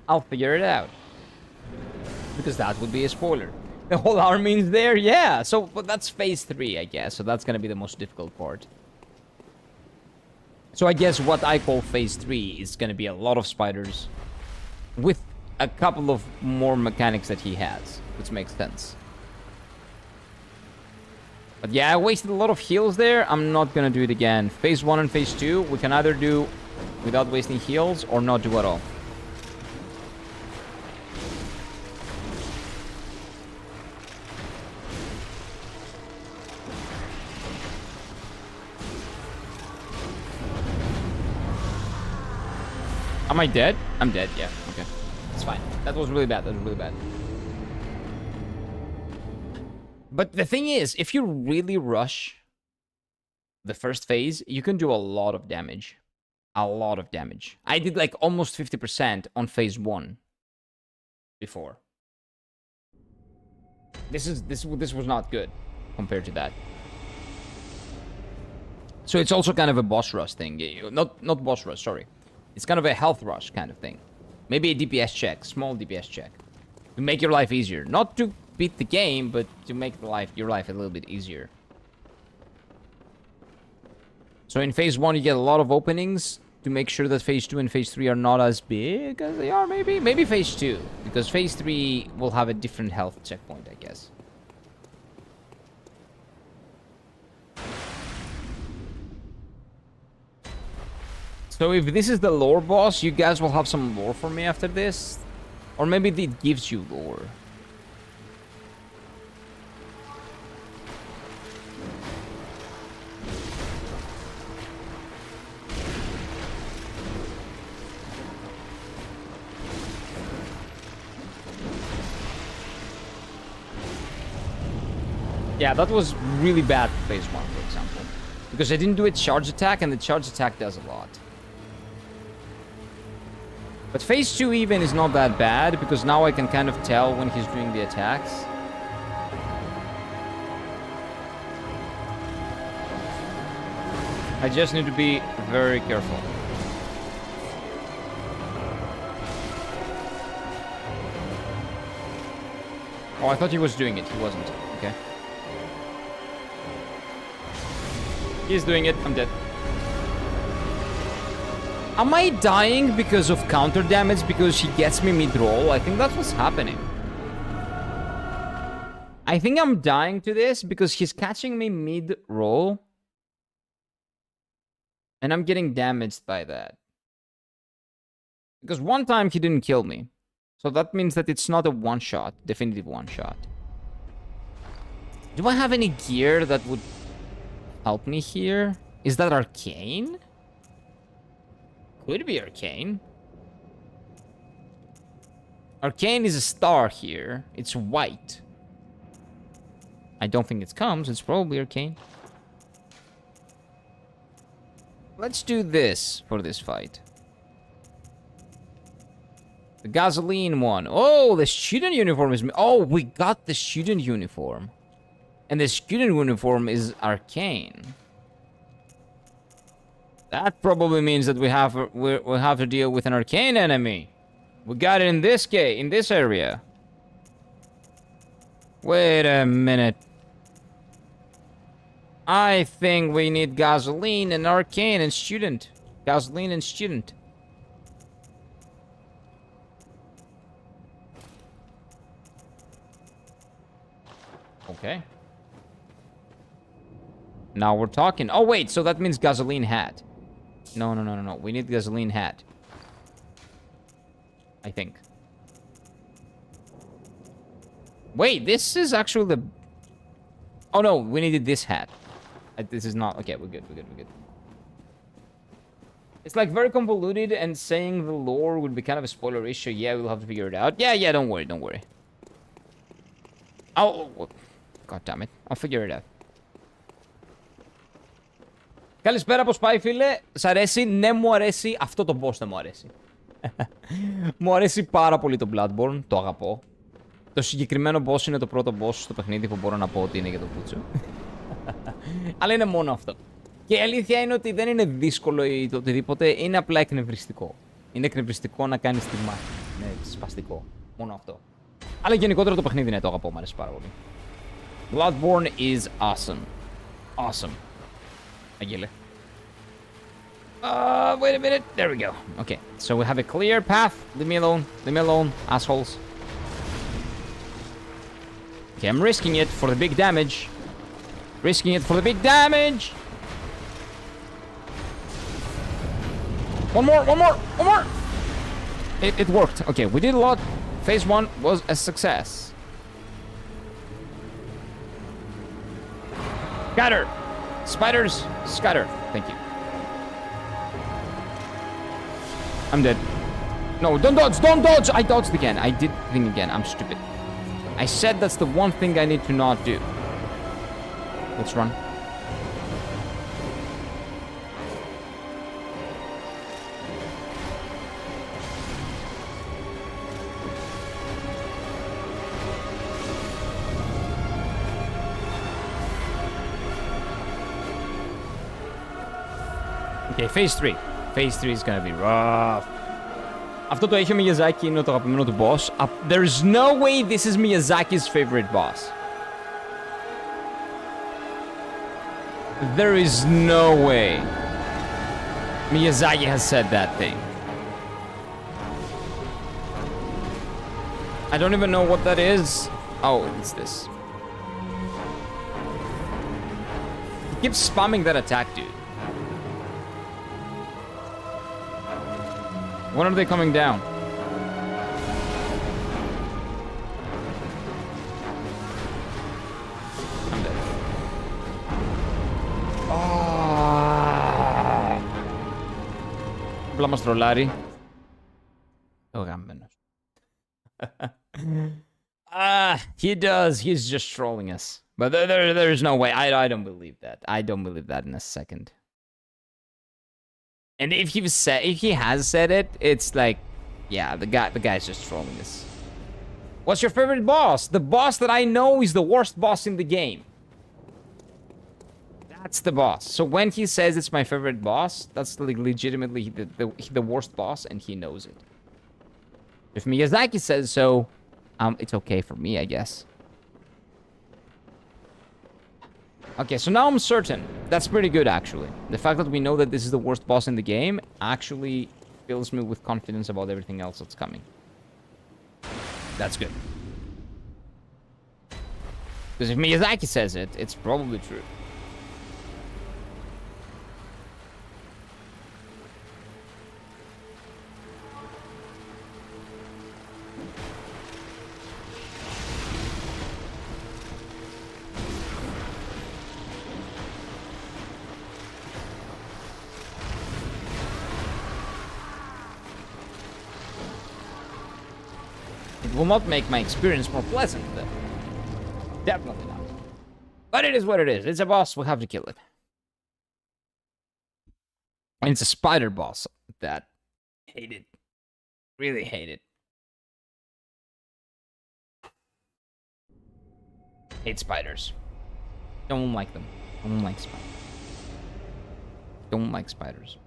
I'll figure it out. Because that would be a spoiler. The whole army is there, yeah. So, but that's phase 3, I guess. So that's gonna be the most difficult part. So I guess what I call phase 3 is gonna be a lot of spiders with a couple of more mechanics that he has, which makes sense. But yeah, I wasted a lot of heals there. I'm not gonna do it again. Phase 1 and phase 2, we can either do without wasting heals or not do at all. Am I dead? I'm dead, yeah. Okay. It's fine. That was really bad. That was really bad. But the thing is, if you really rush the first phase, you can do a lot of damage. A lot of damage. I did like almost 50% on phase 1 before. This was not good compared to that. So it's also kind of a boss rush thing. Not boss rush, sorry. It's kind of a health rush kind of thing. Maybe a DPS check, small DPS check. To make your life easier. Not to beat the game, but to make your life a little bit easier. So in phase 1 you get a lot of openings to make sure that phase 2 and phase 3 are not as big as they are, maybe? Maybe phase 2, because phase 3 will have a different health checkpoint, I guess. So if this is the lore boss, you guys will have some lore for me after this? Or maybe it gives you lore. Yeah, that was really bad for phase 1, for example. Because I didn't do a charge attack, and the charge attack does a lot. But phase 2 even is not that bad, because now I can kind of tell when he's doing the attacks. I just need to be very careful. Oh, I thought he was doing it. He wasn't. Okay. He's doing it. I'm dead. Am I dying because of counter damage because he gets me mid-roll? I think that's what's happening. I think I'm dying to this because he's catching me mid-roll. And I'm getting damaged by that. Because one time he didn't kill me. So that means that it's not a one-shot. Definitive one-shot. Do I have any gear that would help me here? Is that arcane? Could be arcane. Arcane is a star here. It's white. I don't think it comes. It's probably arcane. Let's do this for this fight. The gasoline one. Oh, the student uniform is... Oh, we got the student uniform. And the student uniform is arcane. That probably means that we have to deal with an arcane enemy. We got it in this case, in this area. Wait a minute. I think we need gasoline and arcane and student. Gasoline and student. Okay. Now we're talking. Oh, wait, so that means gasoline hat. No. We need gasoline hat. I think. Wait, this is actually the... Oh, no, we needed this hat. This is not... Okay, we're good. It's like very convoluted, and saying the lore would be kind of a spoiler issue. Yeah, we'll have to figure it out. Yeah, don't worry. Oh, god damn it. I'll figure it out. Καλησπέρα, πώς πάει, φίλε? Σ' αρέσει? Ναι, μου αρέσει. Αυτό το boss δεν μου αρέσει. Μου αρέσει πάρα πολύ το Bloodborne. Το αγαπώ. Το συγκεκριμένο boss είναι το πρώτο boss στο παιχνίδι που μπορώ να πω ότι είναι για το πούτσο. Αλλά είναι μόνο αυτό. Και η αλήθεια είναι ότι δεν είναι δύσκολο ή το οτιδήποτε. Είναι απλά εκνευριστικό. Είναι εκνευριστικό να κάνεις τη μάχη. Είναι σπαστικό. Μόνο αυτό. Αλλά γενικότερα το παιχνίδι είναι το αγαπώ. Μου αρέσει πάρα πολύ. Bloodborne is awesome. Awesome. Αγγέλε. Wait a minute. There we go. Okay, so we have a clear path. Leave me alone. Leave me alone, assholes. Okay, I'm risking it for the big damage. Risking it for the big damage. One more. It worked. Okay, we did a lot. Phase 1 was a success. Scatter. Spiders, scatter. Thank you. I'm dead. No, don't dodge. I dodged again. I did the thing again. I'm stupid. I said that's the one thing I need to not do. Let's run. Okay, phase 3. Phase 3 is gonna be rough. Αυτό το έχει ο Miyazaki, είναι το αγαπημένο του boss. There's no way this is Miyazaki's favorite boss. There is no way Miyazaki has said that thing. I don't even know what that is. Oh, it's this. He keeps spamming that attack, dude. When are they coming down? I'm dead. Απλά μας τρολάρει. Ο γάμμενος. He does. He's just trolling us. But there is no way. I don't believe that. I don't believe that in a second. And if he has said it, it's like, yeah, the guy's just trolling us. What's your favorite boss? The boss that I know is the worst boss in the game. That's the boss. So when he says it's my favorite boss, that's like legitimately the worst boss, and he knows it. If Miyazaki says so, it's okay for me, I guess. Okay, so now I'm certain. That's pretty good, actually. The fact that we know that this is the worst boss in the game actually fills me with confidence about everything else that's coming. That's good. Because if Miyazaki says it, it's probably true. will not make my experience more pleasant, though. Definitely not. But it is what it is. It's a boss. We'll have to kill it. And it's a spider boss that hate it. Really hate it. Hate spiders. Don't like them. Don't like spiders. Don't like spiders.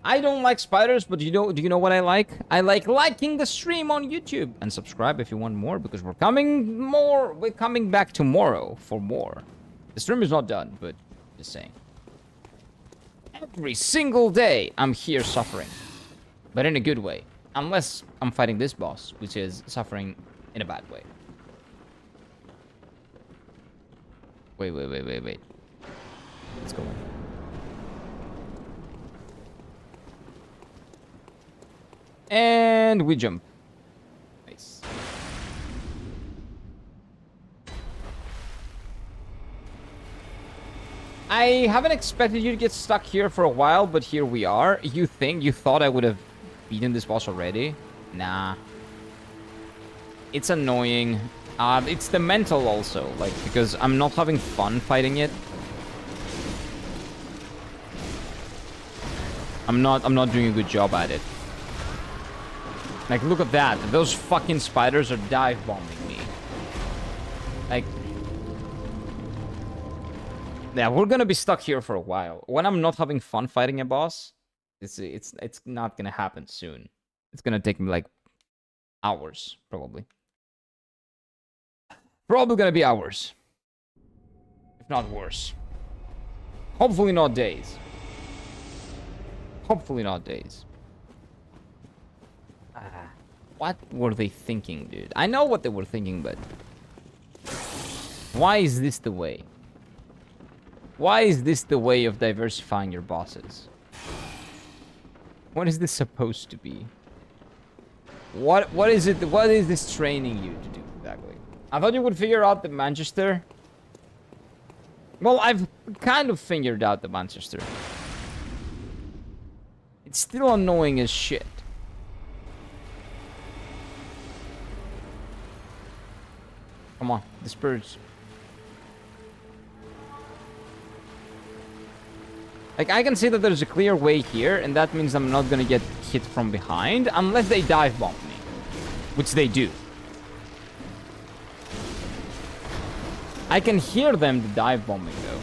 I don't like spiders, but do you know what I like? I like liking the stream on YouTube. And subscribe if you want more, because we're coming back tomorrow for more. The stream is not done, but just saying. Every single day, I'm here suffering. But in a good way. Unless I'm fighting this boss, which is suffering in a bad way. Wait. Let's go on. And we jump. Nice. I haven't expected you to get stuck here for a while, but here we are. You thought I would have beaten this boss already? Nah. It's annoying. It's the mental also, like, because I'm not having fun fighting it. I'm not doing a good job at it. Like, look at that. Those fucking spiders are dive bombing me. Like, yeah, we're gonna be stuck here for a while. When I'm not having fun fighting a boss, it's not gonna happen soon. It's gonna take me like hours, probably. Probably gonna be hours, if not worse. Hopefully not days. Hopefully not days. What were they thinking, dude? I know what they were thinking, but why is this the way? Why is this the way of diversifying your bosses? What is this supposed to be? What is it? What is this training you to do exactly? I thought you would figure out the Manchester. Well, I've kind of figured out the Manchester. It's still annoying as shit. Come on, disperse. Like, I can see that there's a clear way here, and that means I'm not gonna get hit from behind, unless they dive bomb me. Which they do. I can hear them dive bombing, though.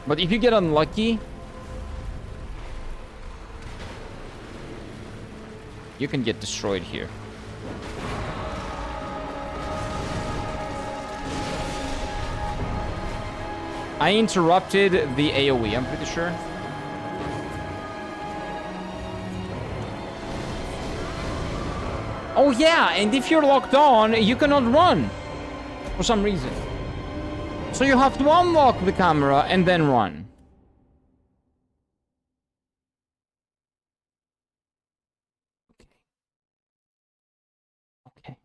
But if you get unlucky, you can get destroyed here. I interrupted the AoE, I'm pretty sure. Oh yeah, and if you're locked on, you cannot run. For some reason. So you have to unlock the camera and then run. Okay.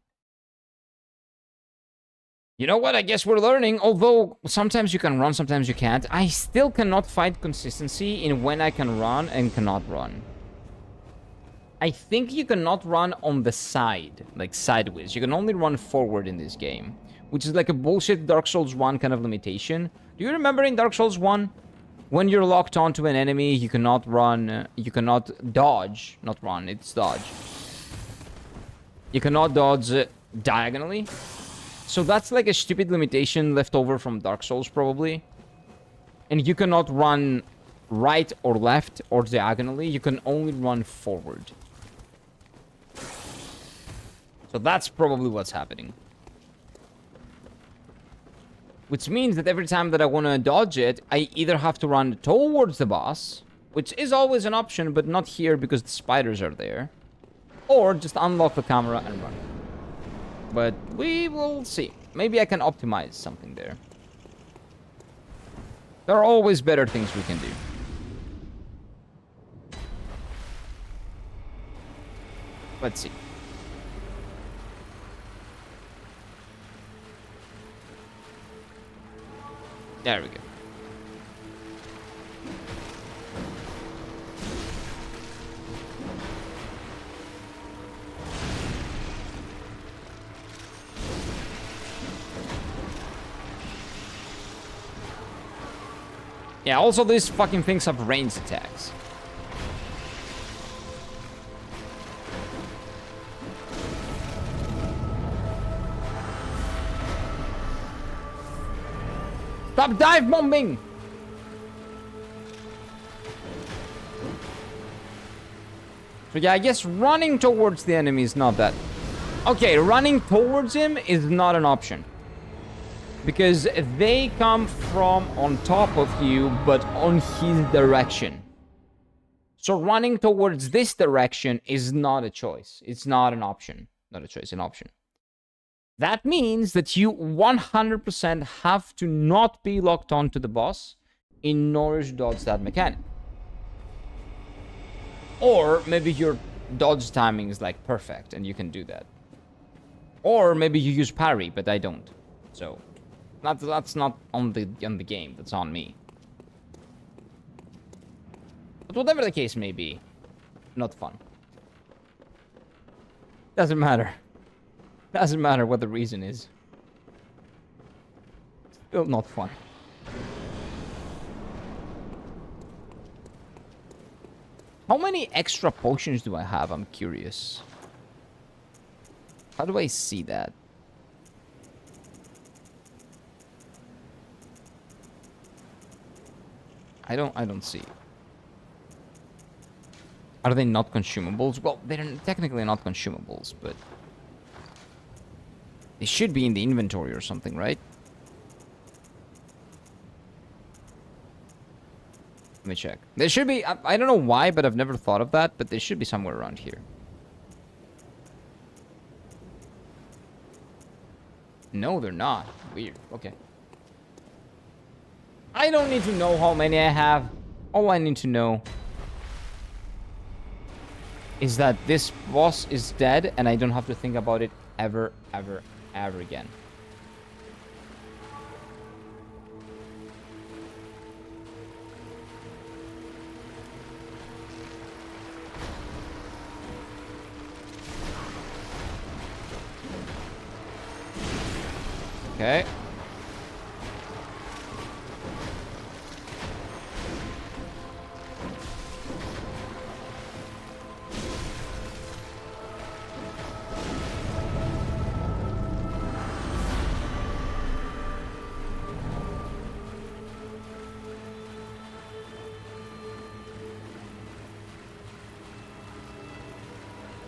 You know what? I guess we're learning. Although sometimes you can run, sometimes you can't. I still cannot find consistency in when I can run and cannot run. I think you cannot run on the side, like sideways. You can only run forward in this game, which is like a bullshit Dark Souls 1 kind of limitation. Do you remember in Dark Souls 1? When you're locked onto an enemy, you cannot run, you cannot dodge. Not run, it's dodge. You cannot dodge diagonally. So that's like a stupid limitation left over from Dark Souls, probably. And you cannot run right or left or diagonally. You can only run forward. So that's probably what's happening. Which means that every time that I want to dodge it, I either have to run towards the boss, which is always an option, but not here because the spiders are there. Or just unlock the camera and run. But we will see. Maybe I can optimize something there. There are always better things we can do. Let's see. There we go. Yeah, also these fucking things have ranged attacks. Stop dive bombing! So yeah, I guess running towards the enemy is not that... Okay, running towards him is not an option. Because they come from on top of you, but on his direction. So running towards this direction is not a choice. It's not an option. Not a choice, an option. That means that you 100% have to not be locked onto the boss in order to dodge that mechanic. Or maybe your dodge timing is like perfect and you can do that. Or maybe you use parry, but I don't. So that's not on the game, that's on me. But whatever the case may be, not fun. Doesn't matter. Doesn't matter what the reason is. Still not fun. How many extra potions do I have? I'm curious. How do I see that? I don't see. Are they not consumables? Well, they're technically not consumables, but they should be in the inventory or something, right? Let me check. They should be... I don't know why, but I've never thought of that, but they should be somewhere around here. No, they're not. Weird. Okay. I don't need to know how many I have. All I need to know is that this boss is dead, and I don't have to think about it ever, ever, ever again. Okay.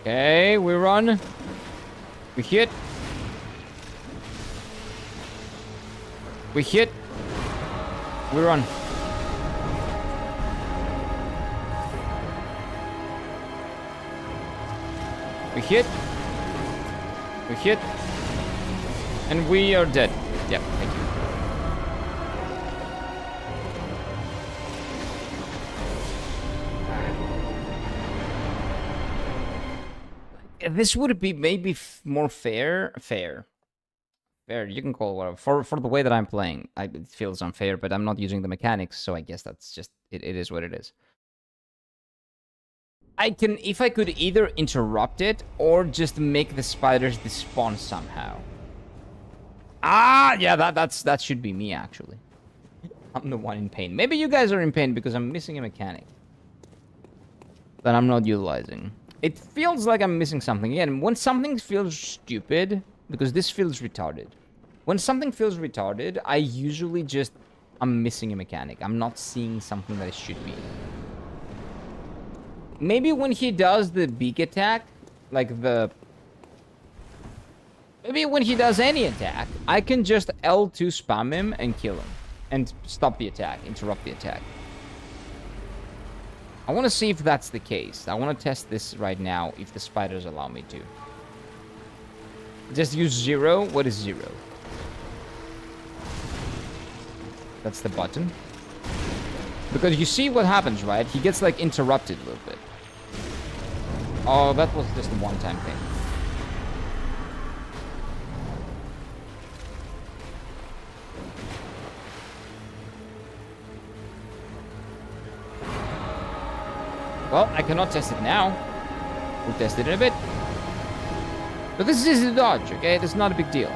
Okay, we run. We hit. We hit. We run. We hit. We hit. And we are dead. Yep, thank you. This would be maybe more fair. Fair, you can call it whatever. For the way that I'm playing, it feels unfair, but I'm not using the mechanics, so I guess that's just... It is what it is. If I could either interrupt it, or just make the spiders despawn somehow. Ah, yeah, that should be me, actually. I'm the one in pain. Maybe you guys are in pain because I'm missing a mechanic that I'm not utilizing. It feels like I'm missing something. Again, when something feels stupid... Because this feels retarded. When something feels retarded, I usually just... I'm missing a mechanic. I'm not seeing something that it should be. Maybe when he does the beak attack, like the... Maybe when he does any attack, I can just L2 spam him and kill him. And stop the attack, interrupt the attack. I want to see if that's the case. I want to test this right now, if the spiders allow me to. Just use 0. What is 0? That's the button. Because you see what happens, right? He gets, like, interrupted a little bit. Oh, that was just a one-time thing. Well, I cannot test it now. We'll test it in a bit. But this is easy to dodge, okay? It's not a big deal.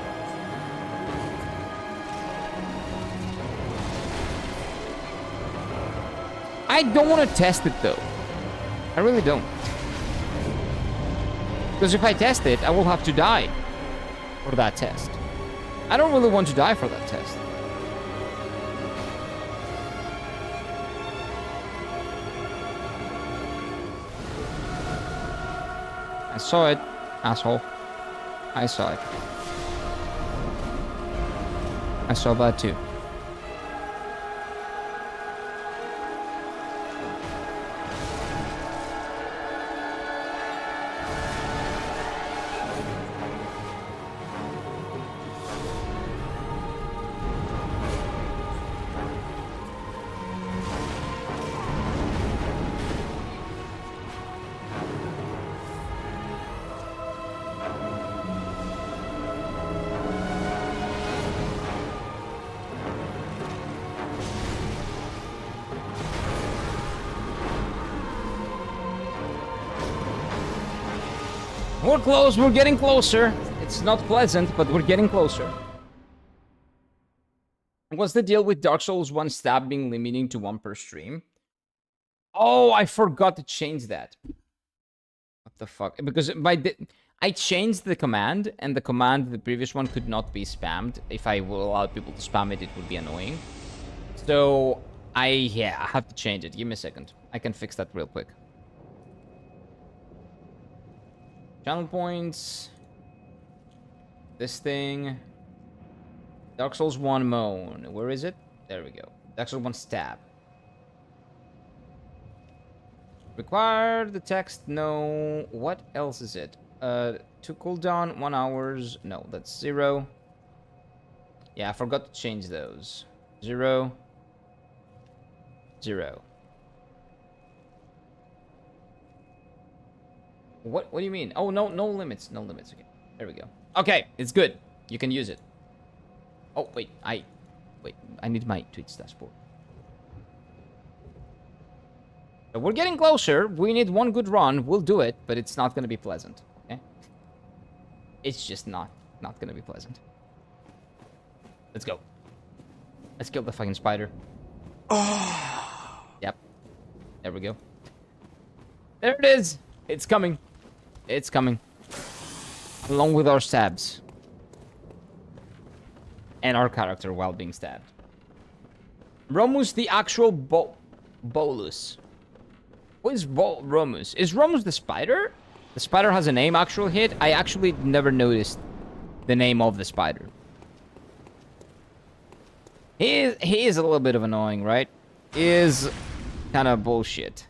I don't want to test it though. I really don't. Because if I test it, I will have to die for that test. I don't really want to die for that test. I saw it, asshole. I saw it. I saw that too. We're close, we're getting closer. It's not pleasant, but we're getting closer. What's the deal with Dark Souls 1 stab being limiting to 1 per stream? Oh, I forgot to change that. What the fuck? Because I changed the command, and the previous one could not be spammed. If I will allow people to spam it, it would be annoying. So, I have to change it. Give me a second. I can fix that real quick. Channel points. This thing. Dark Souls 1 moan. Where is it? There we go. Dark Souls 1 stab. Require the text. No. What else is it? To cooldown 1 hours. No, that's 0. Yeah, I forgot to change those. 0. 0. What do you mean? Oh, no limits. No limits. Okay. There we go. Okay, it's good. You can use it. Oh, wait. I need my Twitch dashboard. So we're getting closer. We need 1 good run. We'll do it, but it's not going to be pleasant. Okay? It's just not going to be pleasant. Let's go. Let's kill the fucking spider. Oh. Yep. There we go. There it is. It's coming. It's coming. Along with our stabs. And our character while being stabbed. Romus the actual bolus. What is Romus? Is Romus the spider? The spider has a name, actual hit? I actually never noticed the name of the spider. He is a little bit of annoying, right? Is kind of bullshit.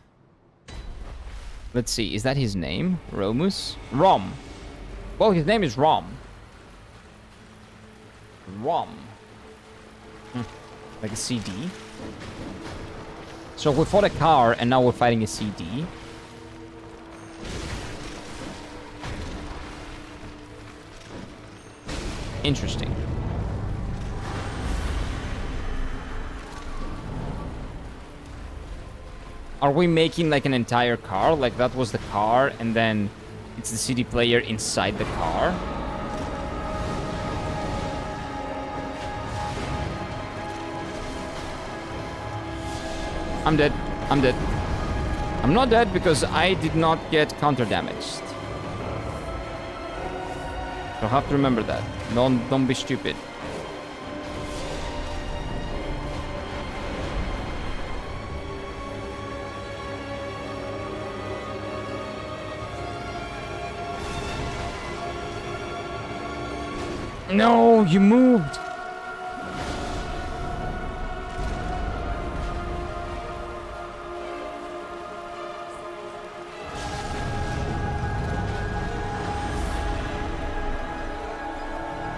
Let's see, is that his name? Romus? Rom. Well, his name is Rom. Rom. Like a CD. So we fought a car, and now we're fighting a CD. Interesting. Are we making like an entire car? Like that was the car, and then it's the CD player inside the car? I'm dead. I'm dead. I'm not dead because I did not get counter damaged. You'll have to remember that. Don't be stupid. No, you moved.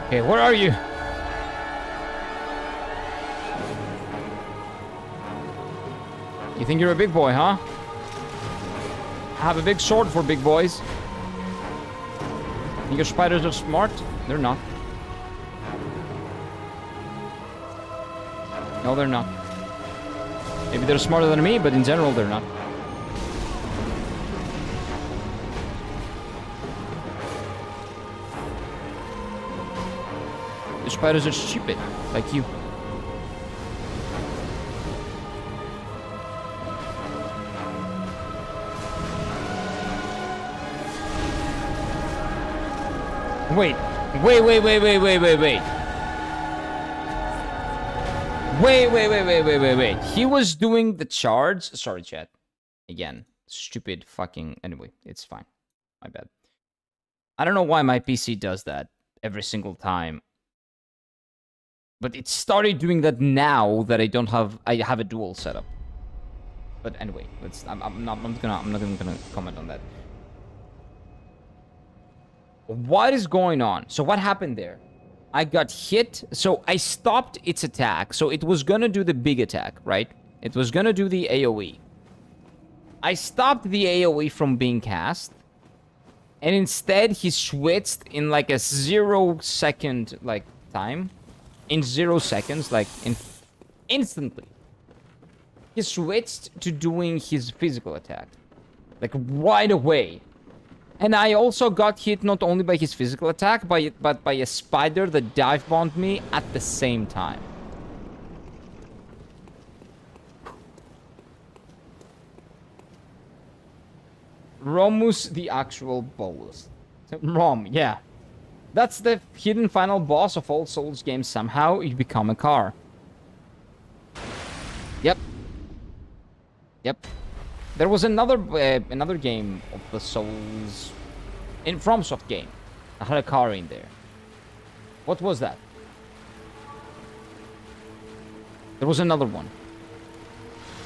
Okay, where are you? You think you're a big boy, huh? I have a big sword for big boys. Think your spiders are smart? They're not. No, they're not. Maybe they're smarter than me, but in general, they're not. The spiders are stupid, like you. Wait. Wait. Wait. He was doing the charge. Sorry, chat. Again, stupid fucking... Anyway, it's fine. My bad. I don't know why my PC does that every single time. But it started doing that now that I have a dual setup. But anyway, I'm not even gonna comment on that. What is going on? So what happened there? I got hit. So I stopped its attack. So it was gonna do the big attack, right? It was gonna do the AoE. I stopped the AoE from being cast. And instead he switched in like a 0 second like time. In 0 seconds, like instantly. He switched to doing his physical attack. Like right away. And I also got hit not only by his physical attack, but by a spider that dive bombed me at the same time. Romus, the actual bolus. Rom, yeah. That's the hidden final boss of all Souls games. Somehow you become a car. Yep. There was another game of the Souls in FromSoft game. I had a car in there. What was that? There was another one.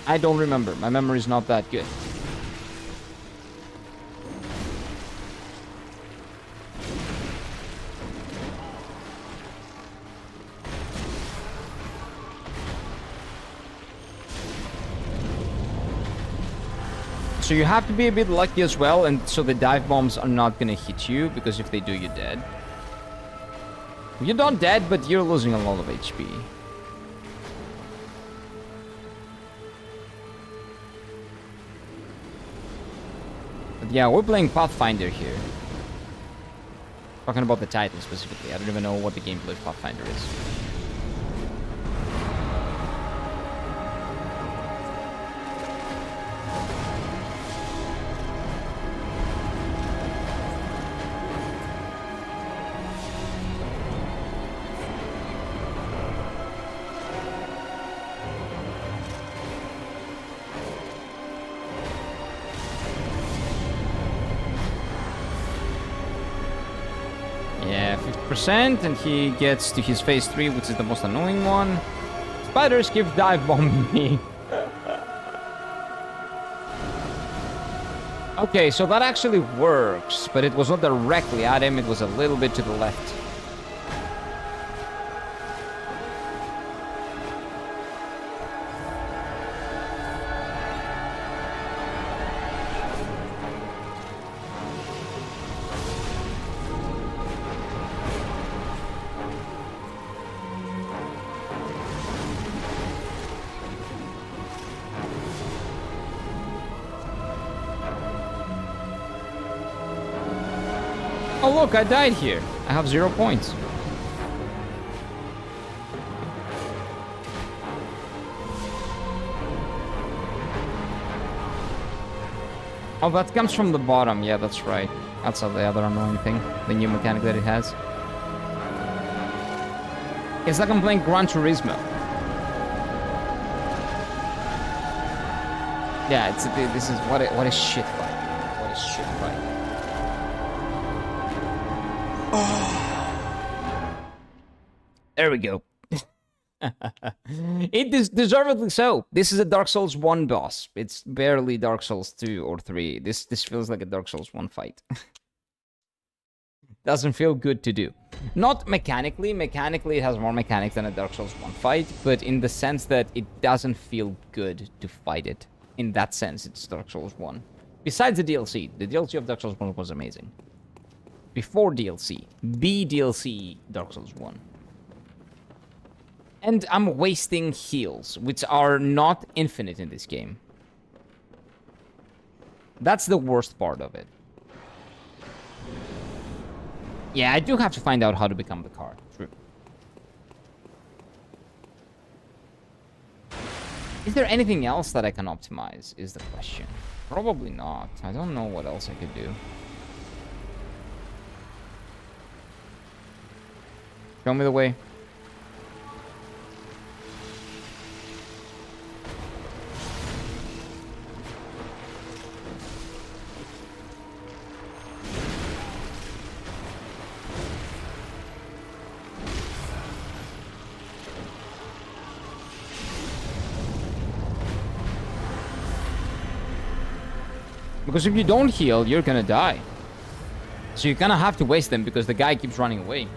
I don't remember. My memory's not that good. So you have to be a bit lucky as well, and so the dive bombs are not gonna hit you, because if they do, you're dead. You're not dead, but you're losing a lot of HP. But yeah, we're playing Pathfinder here. Talking about the title specifically. I don't even know what the gameplay of Pathfinder is. And he gets to his phase 3, which is the most annoying one. Spiders keep dive bombing me. Okay, so that actually works, but it was not directly at him, it was a little bit to the left. Oh look, I died here. I have 0 points. Oh, that comes from the bottom. Yeah, that's right. That's the other annoying thing. The new mechanic that it has. It's like I'm playing Gran Turismo. Yeah, this is what a shit fight. What a shit fight. There we go. It is deservedly so. This is a Dark Souls 1 boss. It's barely Dark Souls 2 or 3. This feels like a Dark Souls 1 fight. Doesn't feel good to do. Not mechanically. Mechanically, it has more mechanics than a Dark Souls 1 fight, but in the sense that it doesn't feel good to fight it. In that sense, it's Dark Souls 1. Besides the DLC of Dark Souls 1 was amazing. Before DLC, DLC Dark Souls 1. And I'm wasting heals, which are not infinite in this game. That's the worst part of it. Yeah, I do have to find out how to become the car. True. Is there anything else that I can optimize, is the question. Probably not. I don't know what else I could do. Show me the way. Because if you don't heal, you're gonna die. So you're gonna have to waste them because the guy keeps running away.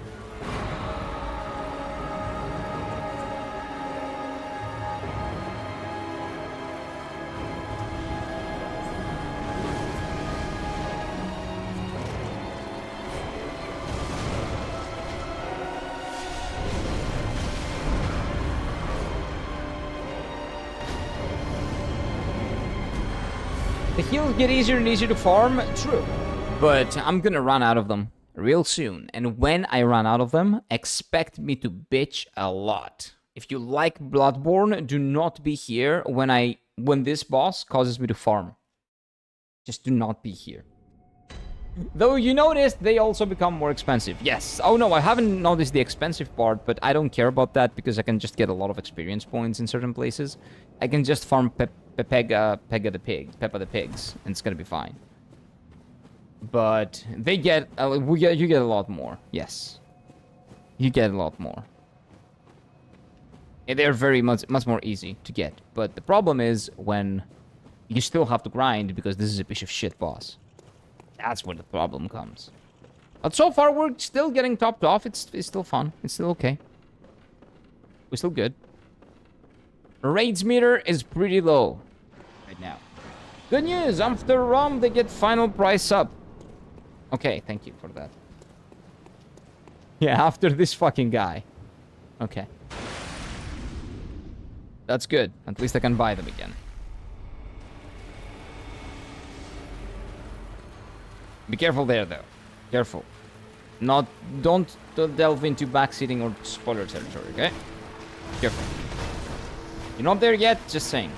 The heals get easier and easier to farm, true. But I'm gonna run out of them real soon. And when I run out of them, expect me to bitch a lot. If you like Bloodborne, do not be here when this boss causes me to farm. Just do not be here. Though you noticed they also become more expensive. Yes. Oh no, I haven't noticed the expensive part, but I don't care about that because I can just get a lot of experience points in certain places. I can just farm Peppa the pigs, and it's gonna be fine. But they get, you get a lot more. Yes, you get a lot more. And they're very much more easy to get. But the problem is when you still have to grind because this is a piece of shit boss. That's where the problem comes. But so far we're still getting topped off. It's still fun. It's still okay. We're still good. Raids meter is pretty low right now. Good news, after ROM they get final price up. Okay, thank you for that. Yeah, after this fucking guy. Okay. That's good. At least I can buy them again. Be careful there, though. Careful. Don't delve into backseating or spoiler territory, okay? Careful. You're not there yet, just saying.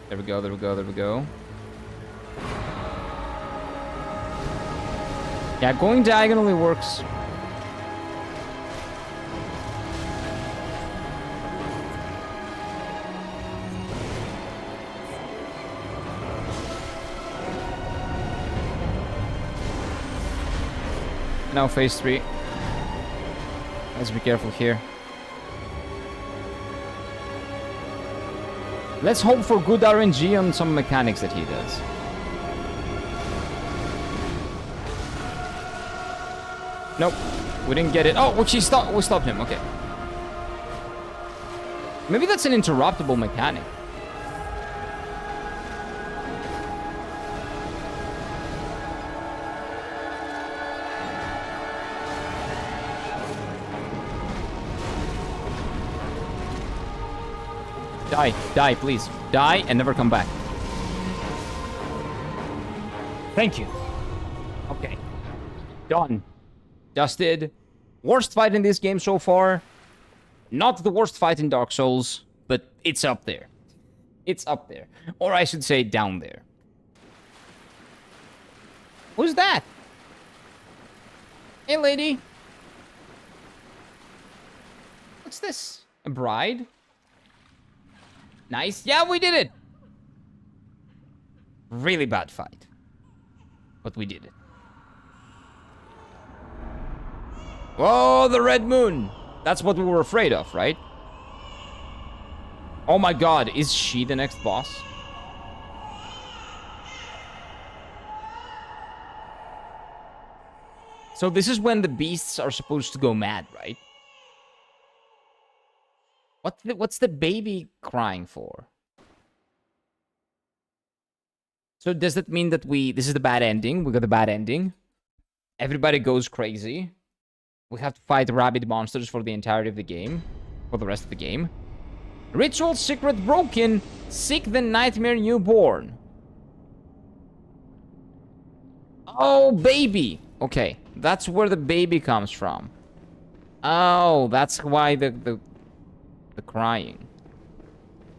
There we go, there we go, there we go. Yeah, going diagonally works. Now phase 3. Let's be careful here. Let's hope for good RNG on some mechanics that he does. Nope, we didn't get it. Oh, well, we stopped him. Okay. Maybe that's an interruptible mechanic. Die, please. Die and never come back. Thank you. Okay. Done. Dusted. Worst fight in this game so far. Not the worst fight in Dark Souls, but it's up there. It's up there. Or I should say down there. Who's that? Hey, lady. What's this? A bride? Nice. Yeah, we did it. Really bad fight. But we did it. Whoa, the red moon. That's what we were afraid of, right? Oh my god, is she the next boss? So this is when the beasts are supposed to go mad, right? What's the baby crying for? So does that mean that this is the bad ending? We got the bad ending. Everybody goes crazy. We have to fight rabid monsters for the entirety of the game. For the rest of the game. Ritual secret broken. Seek the nightmare newborn. Oh, baby. Okay, that's where the baby comes from. Oh, that's why the crying.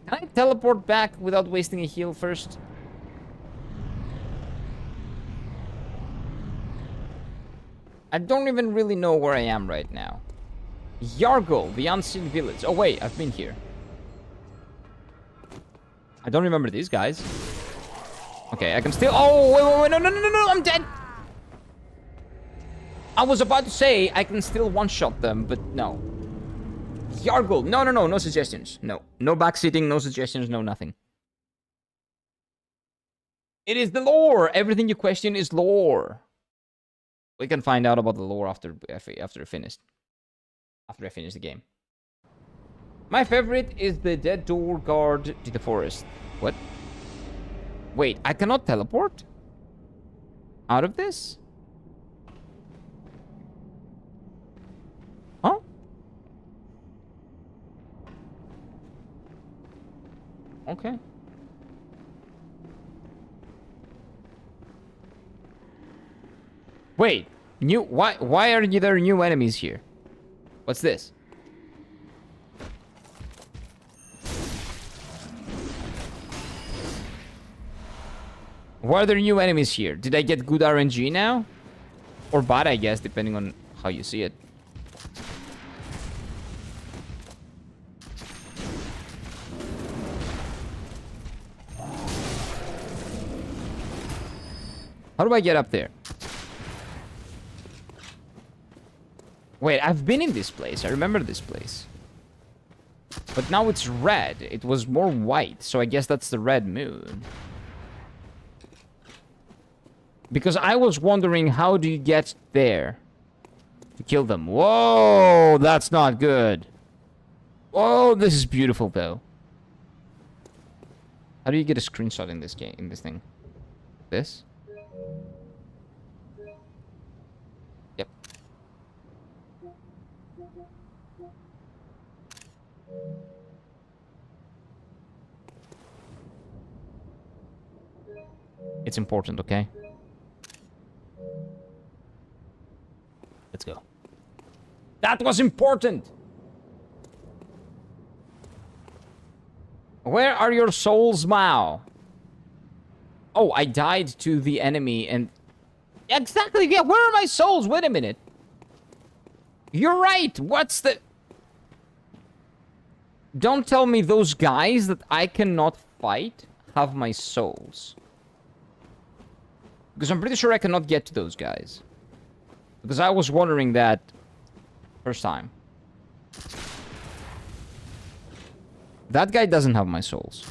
Can I teleport back without wasting a heal first? I don't even really know where I am right now. Yargul, the unseen village. Oh wait, I've been here. I don't remember these guys. Okay, I can still... Oh, wait, no, I'm dead! I was about to say I can still one-shot them, but no. Yargul, no suggestions. No backseating, no suggestions, no nothing. It is the lore! Everything you question is lore. We can find out about the lore after I finish the game. My favorite is the dead door guard to the forest. What? Wait, I cannot teleport? Out of this? Huh? Okay. Wait, why are there new enemies here? What's this? Why are there new enemies here? Did I get good RNG now? Or bad, I guess, depending on how you see it. How do I get up there? Wait, I've been in this place. I remember this place. But now it's red. It was more white, so I guess that's the red moon. Because I was wondering, how do you get there to kill them? Whoa, that's not good. Whoa, this is beautiful, though. How do you get a screenshot in this game, in this thing? This? Yep. It's important, okay? Let's go. That was important! Where are your souls, Mao? Oh, I died to the enemy and... Exactly, yeah, where are my souls? Wait a minute. You're right, what's the... Don't tell me those guys that I cannot fight have my souls. Because I'm pretty sure I cannot get to those guys. Because I was wondering that first time. That guy doesn't have my souls.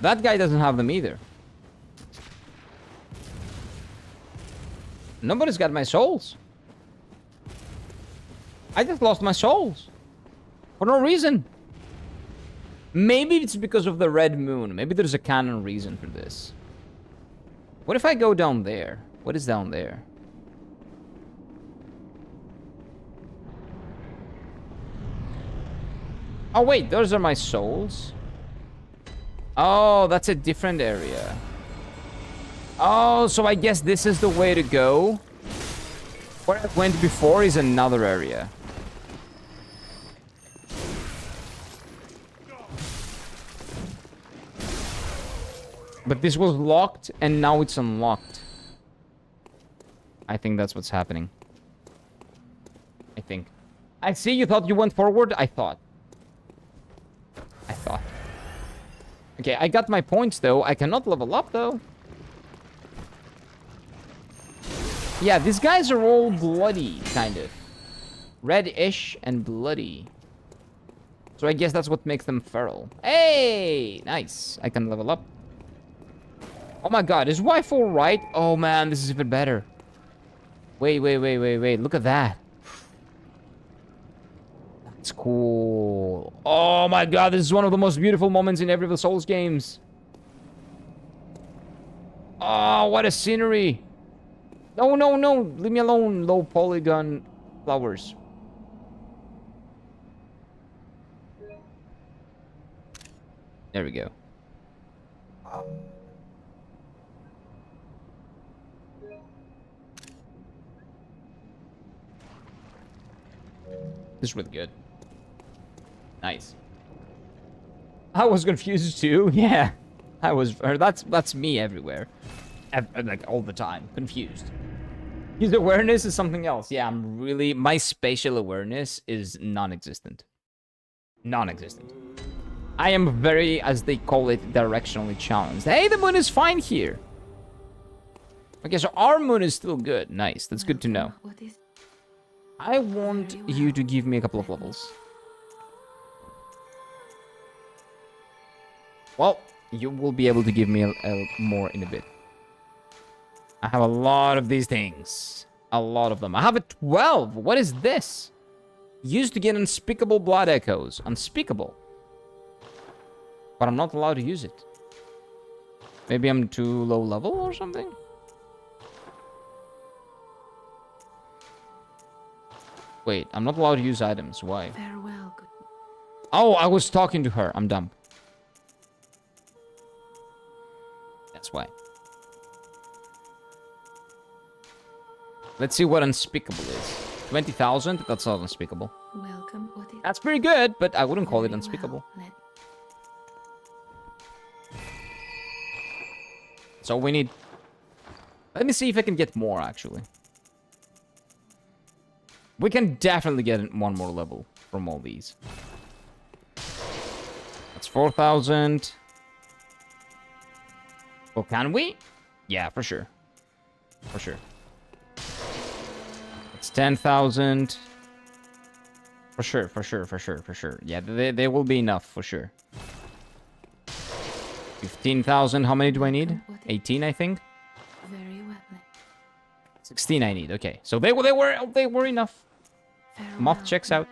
That guy doesn't have them either. Nobody's got my souls. I just lost my souls. For no reason. Maybe it's because of the red moon. Maybe there's a canon reason for this. What if I go down there? What is down there? Oh wait, those are my souls? Oh, that's a different area. Oh, so I guess this is the way to go. Where I went before is another area. But this was locked, and now it's unlocked. I think that's what's happening. I think. I see you thought you went forward? I thought. Okay, I got my points, though. I cannot level up, though. Yeah, these guys are all bloody, kind of. Red-ish and bloody. So I guess that's what makes them feral. Hey! Nice. I can level up. Oh my god, is Y4 right? Oh man, this is even better. Wait. Look at that. That's cool. Oh my god, this is one of the most beautiful moments in every of the Souls games. Oh, what a scenery. No. Leave me alone, low polygon flowers. There we go. This is really good. Nice. I was confused too. Yeah, I was. That's me everywhere, like all the time, confused. His awareness is something else. Yeah, I'm really. My spatial awareness is non-existent. Non-existent. I am very, as they call it, directionally challenged. Hey, the moon is fine here. Okay, so our moon is still good. Nice. That's good to know.
What is
I want you to give me a couple of levels. Well, you will be able to give me a more in a bit. I have a lot of these things. A lot of them. I have a 12. What is this? Used to get unspeakable blood echoes. Unspeakable. But I'm not allowed to use it. Maybe I'm too low level or something? Wait, I'm not allowed to use items. Why?
farewell, good.
Oh, I was talking to her. I'm dumb. That's why. Let's see what unspeakable is. 20,000? That's not unspeakable.
Welcome. What is
That's pretty good, but I wouldn't call it
Very
unspeakable.
well.
So we need... Let me see if I can get more, actually. We can definitely get one more level from all these. That's 4,000. Well, can we? Yeah, for sure. For sure. It's 10,000. For sure, for sure, for sure, for sure. Yeah, they will be enough, for sure. 15,000. How many do I need? 18, I think.
Very well.
16 I need. Okay, so they were enough. Moth checks out.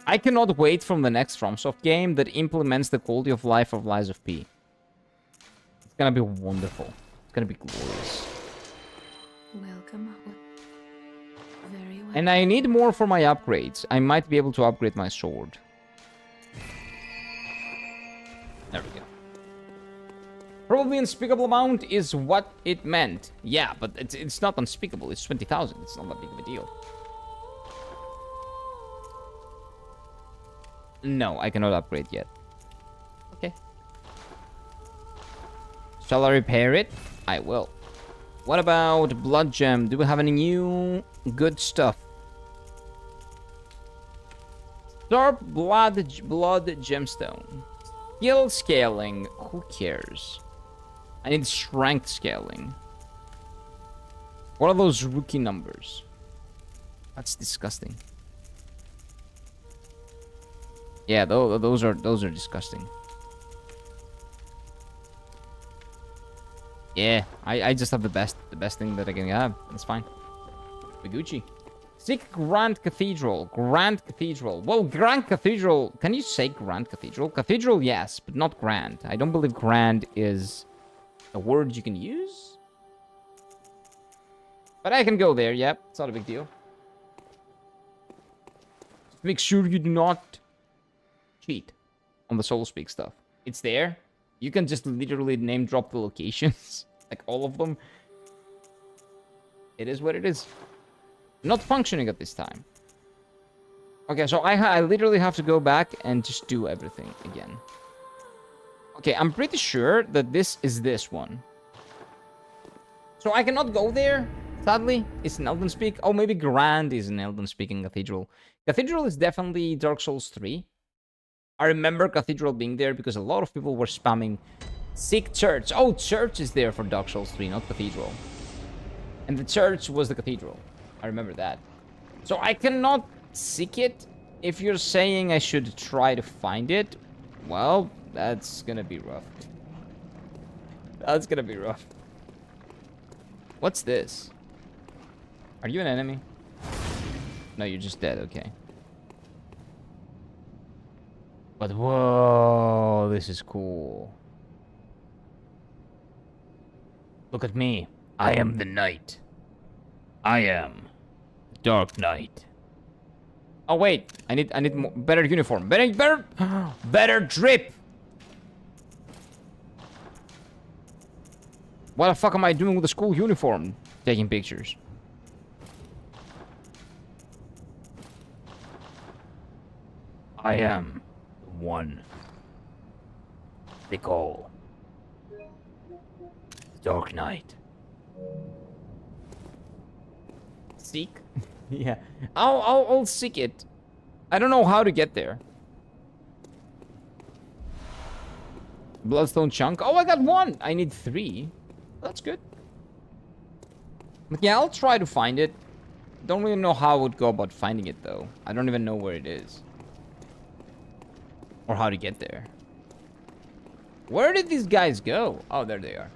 I cannot wait from the next FromSoft game that implements the quality of life of Lies of P. It's gonna be wonderful. It's gonna be glorious.
Welcome. What? Very well.
And I need more for my upgrades. I might be able to upgrade my sword. There we go. Probably unspeakable amount is what it meant. Yeah, but it's not unspeakable. It's 20,000. It's not that big of a deal. No, I cannot upgrade yet. Okay. Shall I repair it? I will. What about Blood Gem? Do we have any new good stuff? Sharp Blood Gemstone. Skill scaling. Who cares? I need strength scaling. What are those rookie numbers? That's disgusting. Yeah, those are disgusting. Yeah, I just have the best thing that I can have. That's fine. Gucci. Seek Grand Cathedral. Grand Cathedral. Well, Grand Cathedral. Can you say Grand Cathedral? Cathedral, yes, but not Grand. I don't believe Grand is a word you can use. But I can go there, yep. It's not a big deal. Just make sure you do not cheat on the SoulSpeak stuff. It's there. You can just literally name drop the locations. Like all of them. It is what it is. Not functioning at this time. Okay, so I literally have to go back and just do everything again. Okay, I'm pretty sure that this is this one. So I cannot go there, sadly. It's an Elden Speak. Oh, maybe Grand is an Elden Speaking Cathedral. Cathedral is definitely Dark Souls 3. I remember Cathedral being there because a lot of people were spamming Seek Church. Oh, Church is there for Dark Souls 3, not Cathedral. And the Church was the Cathedral. I remember that. So I cannot seek it. If you're saying I should try to find it, well, that's gonna be rough. That's gonna be rough. What's this? Are you an enemy? No, you're just dead, okay. But whoa, this is cool. Look at me. I am the Knight. I am Dark Knight. Oh wait, I need more, better uniform. Better drip. What the fuck am I doing with the school uniform? Taking pictures. I am the one. They call. The Dark Knight. Seek? Yeah. I'll seek it. I don't know how to get there. Bloodstone chunk. Oh, I got 1. I need 3. That's good. But yeah, I'll try to find it. Don't really know how I would go about finding it, though. I don't even know where it is. Or how to get there. Where did these guys go? Oh, there they are.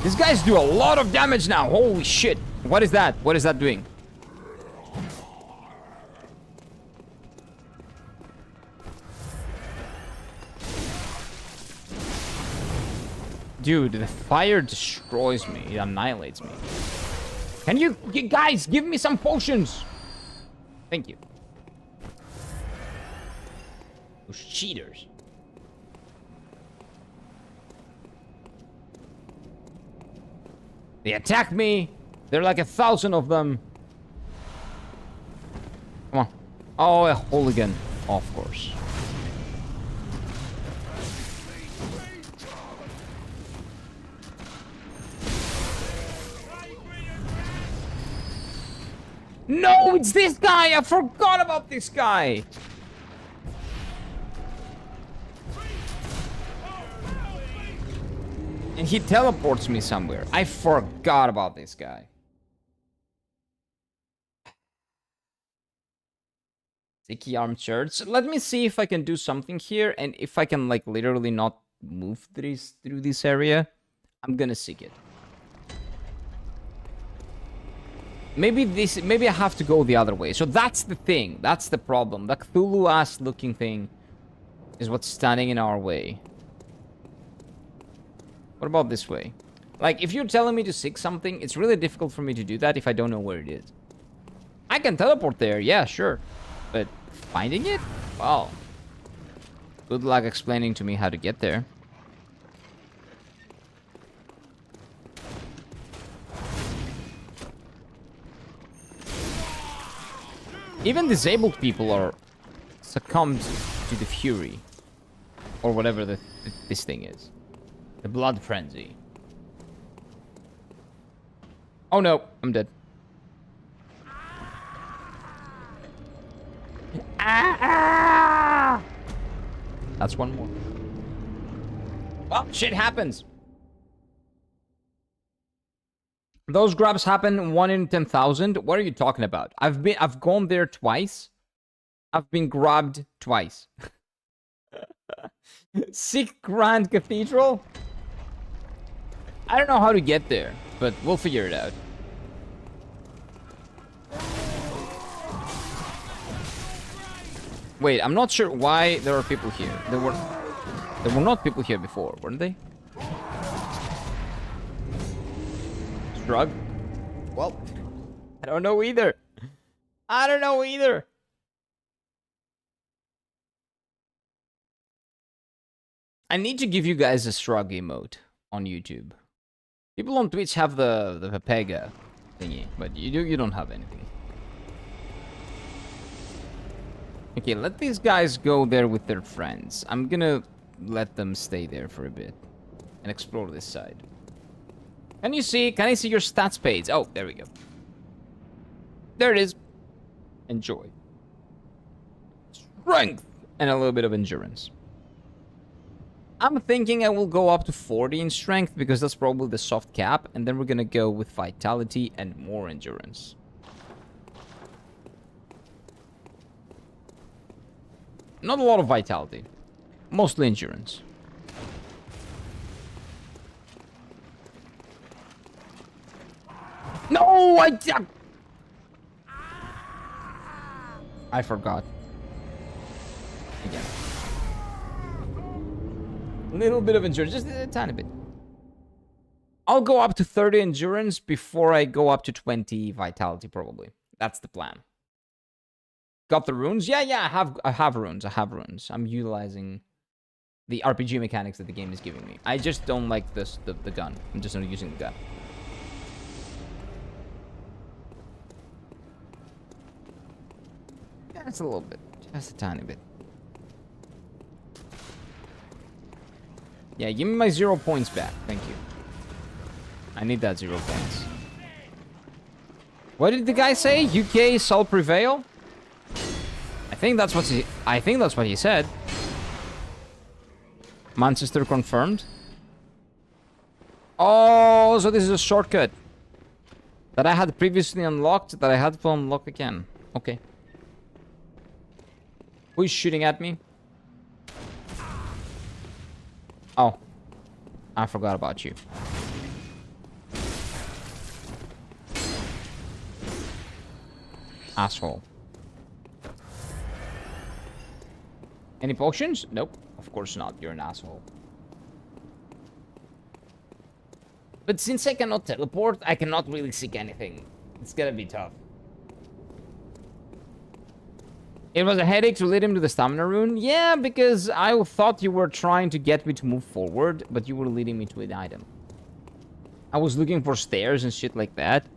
These guys do a lot of damage now. Holy shit. What is that? What is that doing? Dude, the fire destroys me. It annihilates me. Can you guys give me some potions? Thank you. Those cheaters. They attack me. There are like 1,000 of them. Come on. Oh, a hooligan. Of course. No, it's this guy. I forgot about this guy. And he teleports me somewhere. I forgot about this guy. Sticky arm shirts. Let me see if I can do something here. And if I can, like, literally not move through this area, I'm gonna seek it. Maybe I have to go the other way. So that's the thing. That's the problem. The Cthulhu-ass looking thing is what's standing in our way. What about this way? Like, if you're telling me to seek something, it's really difficult for me to do that if I don't know where it is. I can teleport there, yeah, sure. But finding it? Wow. Good luck explaining to me how to get there. Even disabled people are succumbed to the fury. Or whatever this thing is. The blood frenzy. Oh no, I'm dead. That's one more. Well, shit happens. Those grabs happen 1 in 10,000. What are you talking about? I've gone there twice. I've been grabbed twice. Sick Grand Cathedral? I don't know how to get there, but we'll figure it out. Wait, I'm not sure why there are people here. There were not people here before, weren't they? Shrug? Well, I don't know either. I don't know either. I need to give you guys a shrug emote on YouTube. People on Twitch have the Pepega thingy, but you don't have anything. Okay, let these guys go there with their friends. I'm gonna let them stay there for a bit and explore this side. Can I see your stats page? Oh, there we go. There it is. Enjoy. Strength and a little bit of endurance. I'm thinking I will go up to 40 in strength because that's probably the soft cap, and then we're gonna go with vitality and more endurance. Not a lot of vitality. Mostly endurance. No, I forgot. Again. Little bit of endurance, just a tiny bit. I'll go up to 30 endurance before I go up to 20 vitality, probably. That's the plan. Got the runes? Yeah, I have runes. I'm utilizing the RPG mechanics that the game is giving me. I just don't like the gun. I'm just not using the gun. Just a little bit. Just a tiny bit. Yeah, give me my 0 points back. Thank you. I need that 0 points. What did the guy say? UK shall prevail? I think that's what he said. Manchester confirmed. Oh, so this is a shortcut that I had previously unlocked that I had to unlock again. Okay. Who is shooting at me? Oh. I forgot about you. Asshole. Any potions? Nope. Of course not. You're an asshole. But since I cannot teleport, I cannot really seek anything. It's gonna be tough. It was a headache to lead him to the stamina rune? Yeah, because I thought you were trying to get me to move forward, but you were leading me to an item. I was looking for stairs and shit like that,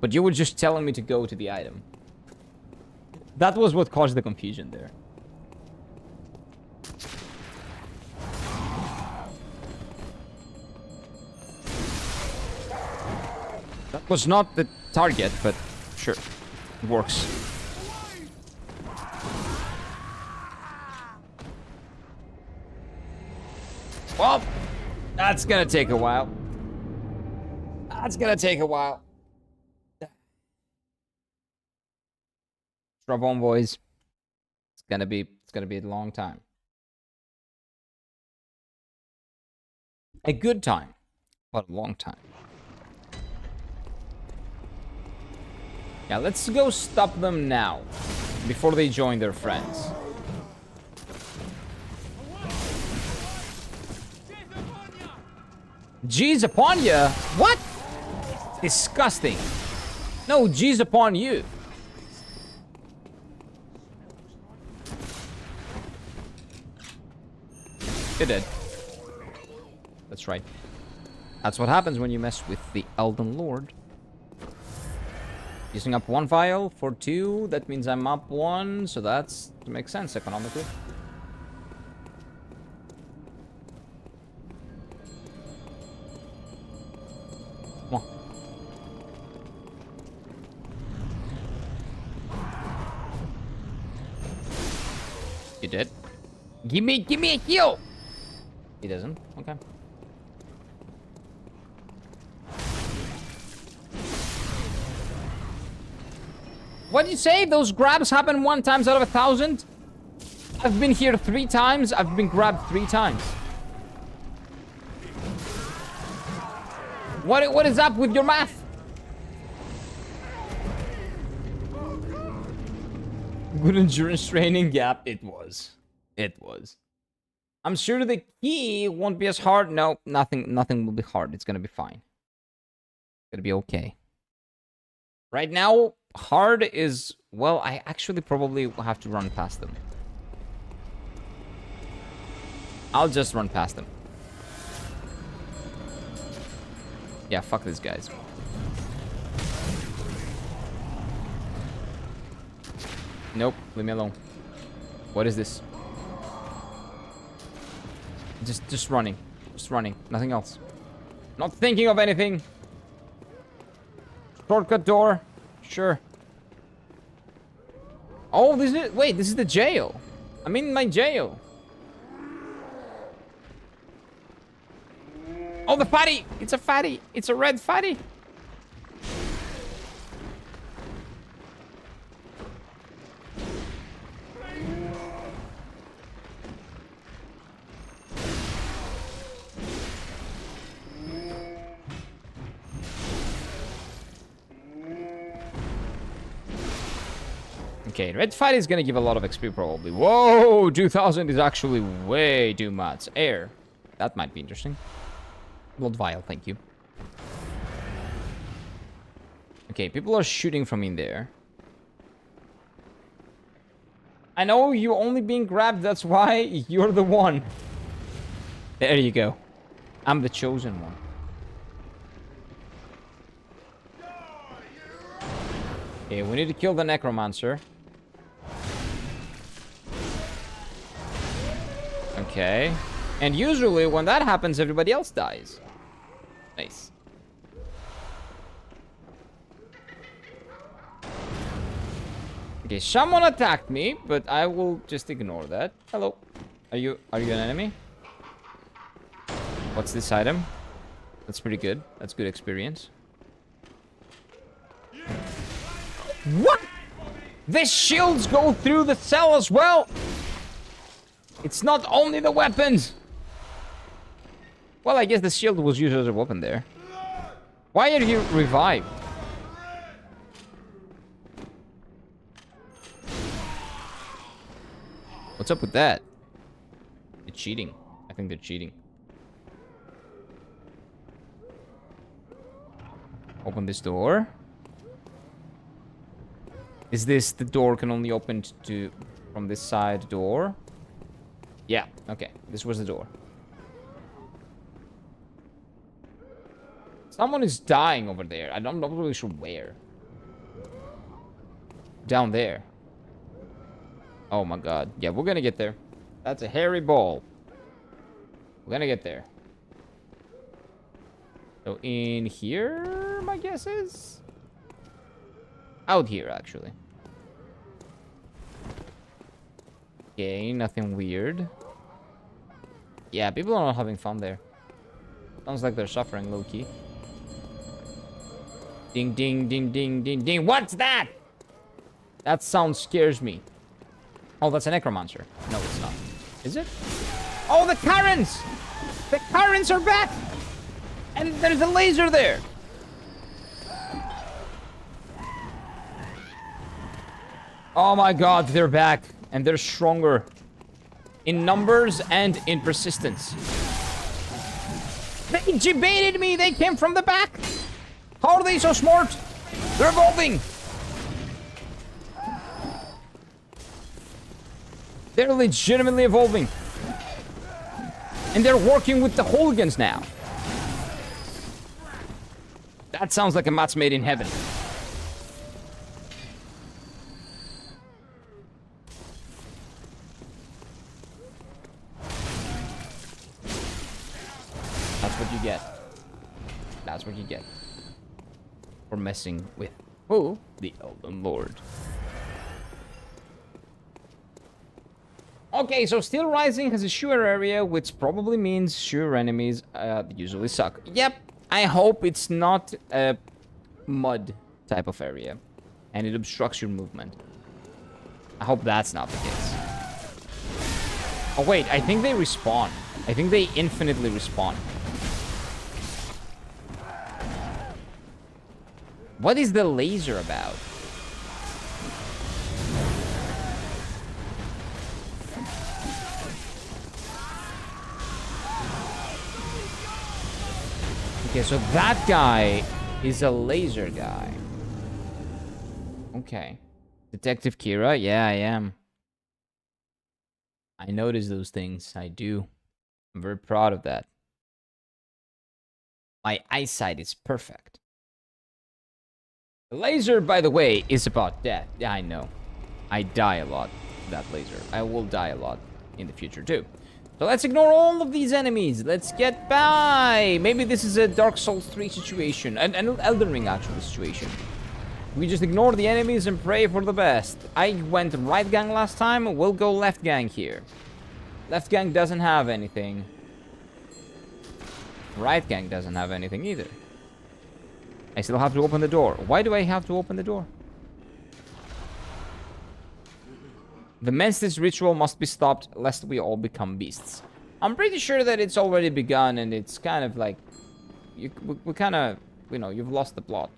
but you were just telling me to go to the item. That was what caused the confusion there. That was not the target, but sure, it works. Well, that's gonna take a while. That's gonna take a while. Strap on, boys. It's gonna be a long time. A good time, but a long time. Yeah, let's go stop them now, before they join their friends. G's upon ya? What? Disgusting. No, G's upon you. You're dead. That's right. That's what happens when you mess with the Elden Lord. Using up 1 vial for 2, that means I'm up 1, so that makes sense economically. Come on. You did. Give me a heal! He doesn't. Okay. What did you say? Those grabs happen 1 time out of 1,000? I've been here 3 times. I've been grabbed 3 times. What is up with your math? Good endurance training gap. It was. It was. I'm sure the key won't be as hard. No, nothing will be hard. It's gonna be fine. It's gonna be okay. Right now, hard is, well, I actually probably will have to run past them. I'll just run past them. Yeah, fuck these guys. Nope, leave me alone. What is this? Just running. Just running. Nothing else. Not thinking of anything. Shortcut door. Sure. Oh, this is... Wait, this is the jail. I'm in my jail. Oh, the fatty! It's a fatty. It's a red fatty. Okay, red fight is gonna give a lot of XP probably. Whoa, 2,000 is actually way too much. Air. That might be interesting. Blood vial, thank you. Okay, people are shooting from in there. I know you're only being grabbed, that's why you're the one. There you go. I'm the chosen one. Okay, we need to kill the necromancer. Okay. And usually when that happens, everybody else dies. Nice. Okay, someone attacked me, but I will just ignore that. Hello. Are you an enemy? What's this item? That's pretty good. That's good experience. What? The shields go through the cell as well. It's not only the weapons. Well, I guess the shield was used as a weapon there. Why are you revived? What's up with that? They're cheating. I think they're cheating. Open this door. Is this the door can only open to from this side door? Yeah, okay. This was the door. Someone is dying over there. I'm not really sure where. Down there. Oh my god. Yeah, we're gonna get there. That's a hairy ball. We're gonna get there. So in here, my guess is? Out here, actually. Okay, nothing weird. Yeah, people are not having fun there. Sounds like they're suffering low-key. Ding, ding, ding, ding, ding, ding. What's that? That sound scares me. Oh, that's a necromancer. No, it's not. Is it? Oh, the currents! The currents are back! And there's a laser there! Oh my god, they're back. And they're stronger. In numbers and in persistence. They debated me! They came from the back! How are they so smart? They're evolving! They're legitimately evolving. And they're working with the hooligans now. That sounds like a match made in heaven. That's what you get. That's what you get. For messing with who? The Elden Lord. Okay, so Steel Rising has a sure area, which probably means sure enemies usually suck. Yep, I hope it's not a mud type of area, and it obstructs your movement. I hope that's not the case. Oh wait, I think they respawn. I think they infinitely respawn. What is the laser about? Okay, so that guy is a laser guy. Okay. Detective Kira? Yeah, I am. I notice those things. I do. I'm very proud of that. My eyesight is perfect. The laser, by the way, is about death. Yeah, I know. I die a lot with that laser. I will die a lot in the future, too. So let's ignore all of these enemies. Let's get by. Maybe this is a Dark Souls 3 situation. An Elden Ring, actual situation. We just ignore the enemies and pray for the best. I went right gang last time. We'll go left gang here. Left gang doesn't have anything. Right gang doesn't have anything either. I still have to open the door. Why do I have to open the door? The Mensis ritual must be stopped, lest we all become beasts. I'm pretty sure that it's already begun, and it's kind of like... we kind of... You know, you've lost the plot.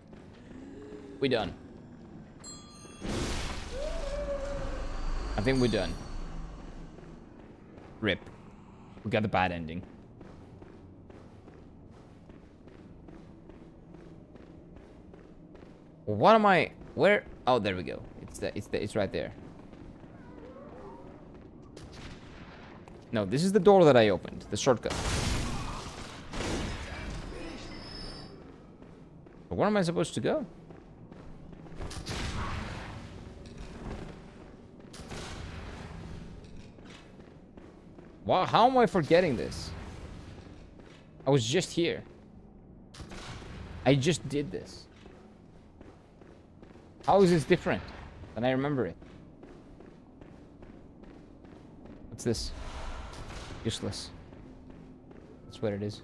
We're done. I think we're done. Rip. We got the bad ending. What am I... Where? Oh, there we go. It's right there. No, this is the door that I opened. The shortcut. But where am I supposed to go? Wow, how am I forgetting this? I was just here. I just did this. How is this different than I remember it? What's this? Useless. That's what it is.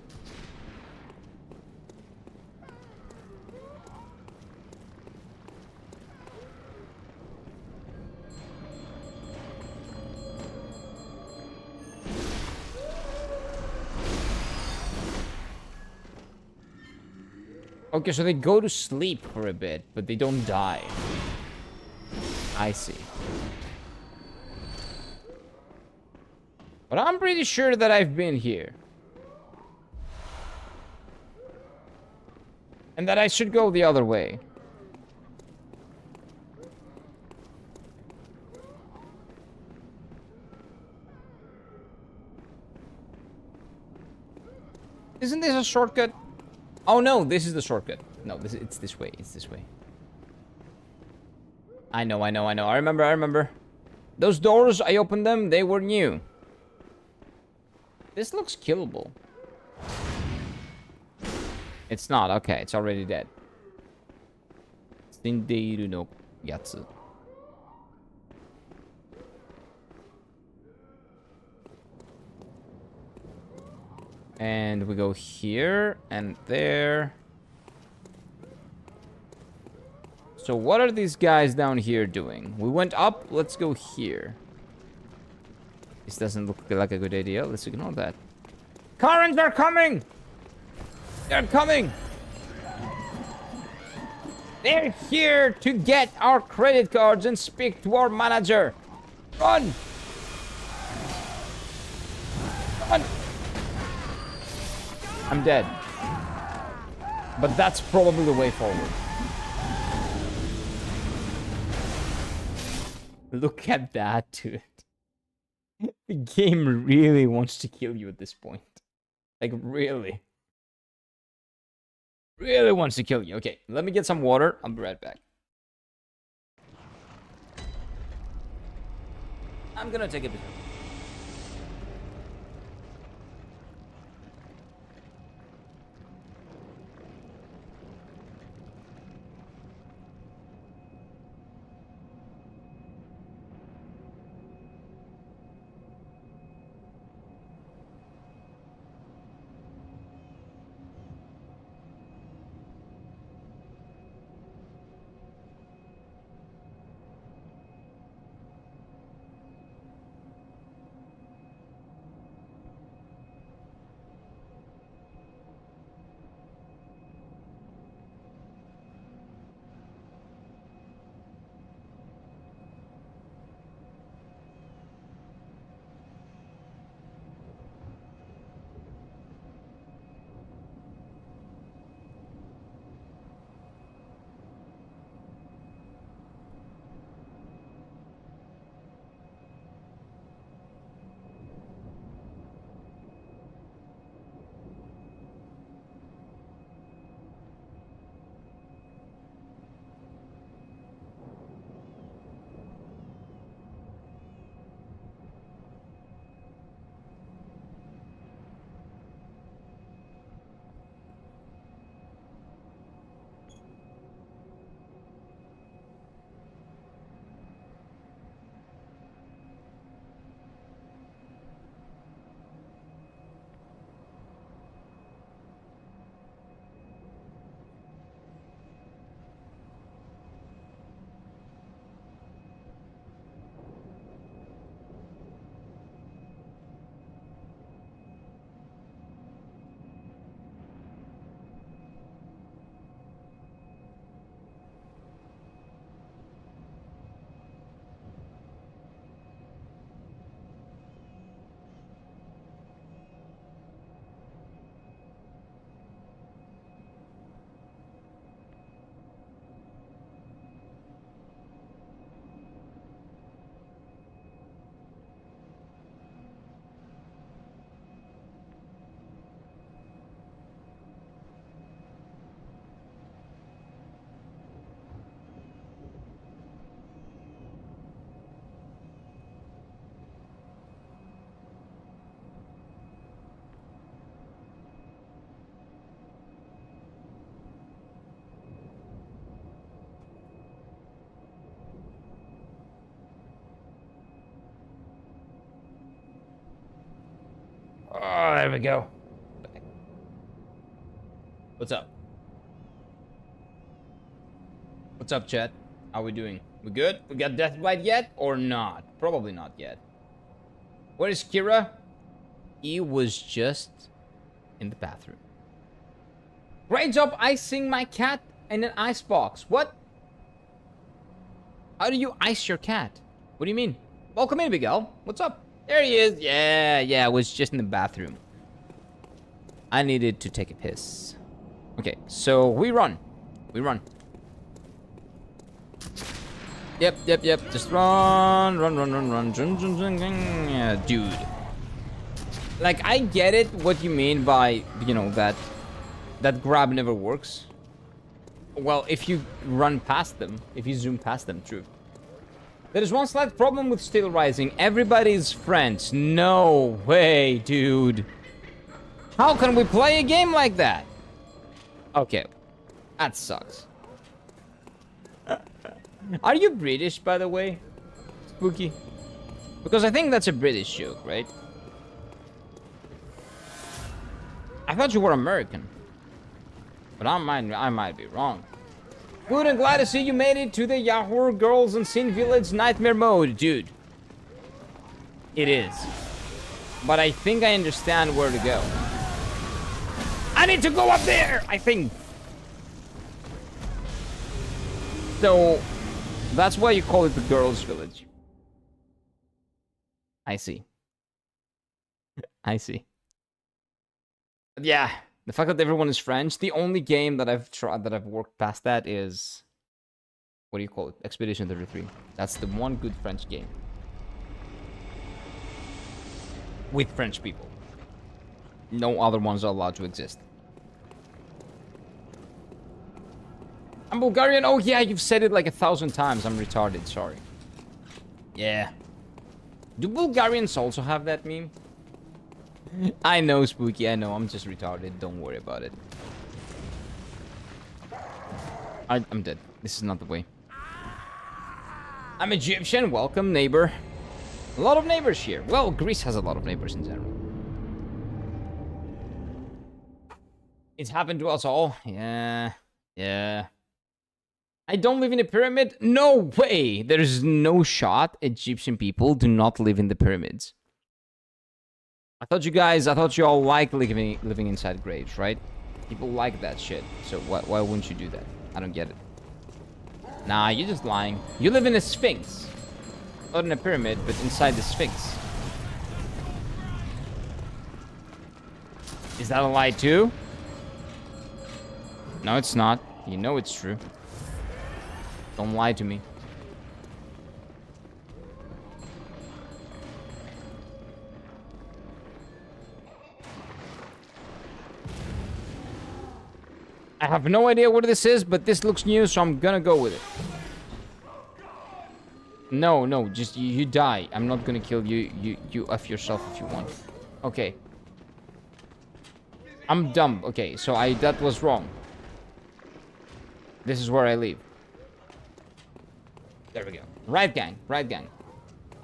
Okay, so they go to sleep for a bit, but they don't die. I see. But I'm pretty sure that I've been here. And that I should go the other way. Isn't this a shortcut? Oh no, this is the shortcut. No, it's this way. It's this way. I know. I remember. Those doors, I opened them. They were new. This looks killable. It's not. Okay, it's already dead. Sindeiru no yatsu. And we go here and there. So what are these guys down here doing? We went up. Let's go here. This doesn't look like a good idea. Let's ignore that. Karens are coming! They're coming! They're here to get our credit cards and speak to our manager. Run! Run! I'm dead. But that's probably the way forward. Look at that, dude. The game really wants to kill you at this point. Like, really. Really wants to kill you. Okay, let me get some water. I'll be right back. I'm gonna take a bit. There we go. What's up? What's up, chat? How we doing? We good? We got death bite yet or not? Probably not yet. Where is Kira? He was just in the bathroom. Great job icing my cat in an ice box. What? How do you ice your cat? What do you mean? Welcome in, Miguel. What's up? There he is. Yeah, I was just in the bathroom. I needed to take a piss. Okay, so we run. Yep. Just run. Yeah, dude. Like, I get it, what you mean by, you know, that grab never works. Well, if you run past them, if you zoom past them, true. There is one slight problem with Steel Rising. Everybody's friends. No way, dude. How can we play a game like that? Okay, that sucks. Are you British, by the way, Spooky? Because I think that's a British joke, right? I thought you were American, but I might be wrong. Good and glad to see you made it to the Yahoo Girls and Sin Village Nightmare mode, dude. It is, but I think I understand where to go. I need to go up there, I think. So, that's why you call it the Girls Village. I see. I see. Yeah, the fact that everyone is French. The only game that I've tried, that I've worked past that is... What do you call it? Expedition 33. That's the one good French game. With French people. No other ones are allowed to exist. I'm Bulgarian. Oh yeah, you've said it like 1,000 times. I'm retarded, sorry. Yeah. Do Bulgarians also have that meme? I know, Spooky, I know. I'm just retarded. Don't worry about it. I'm dead. This is not the way. I'm Egyptian. Welcome, neighbor. A lot of neighbors here. Well, Greece has a lot of neighbors in general. It's happened to us all. Yeah. I don't live in a pyramid. No way. There's no shot Egyptian people do not live in the pyramids. I thought you all like living inside graves, right? People like that shit. So why wouldn't you do that? I don't get it. Nah, you're just lying. You live in a sphinx. Not in a pyramid, but inside the sphinx. Is that a lie too? No, it's not. You know it's true. Don't lie to me. I have no idea what this is, but this looks new, so I'm gonna go with it. No, just you die. I'm not gonna kill you. You F yourself if you want. Okay. I'm dumb. Okay, so that was wrong. This is where I leave. There we go. Right gang.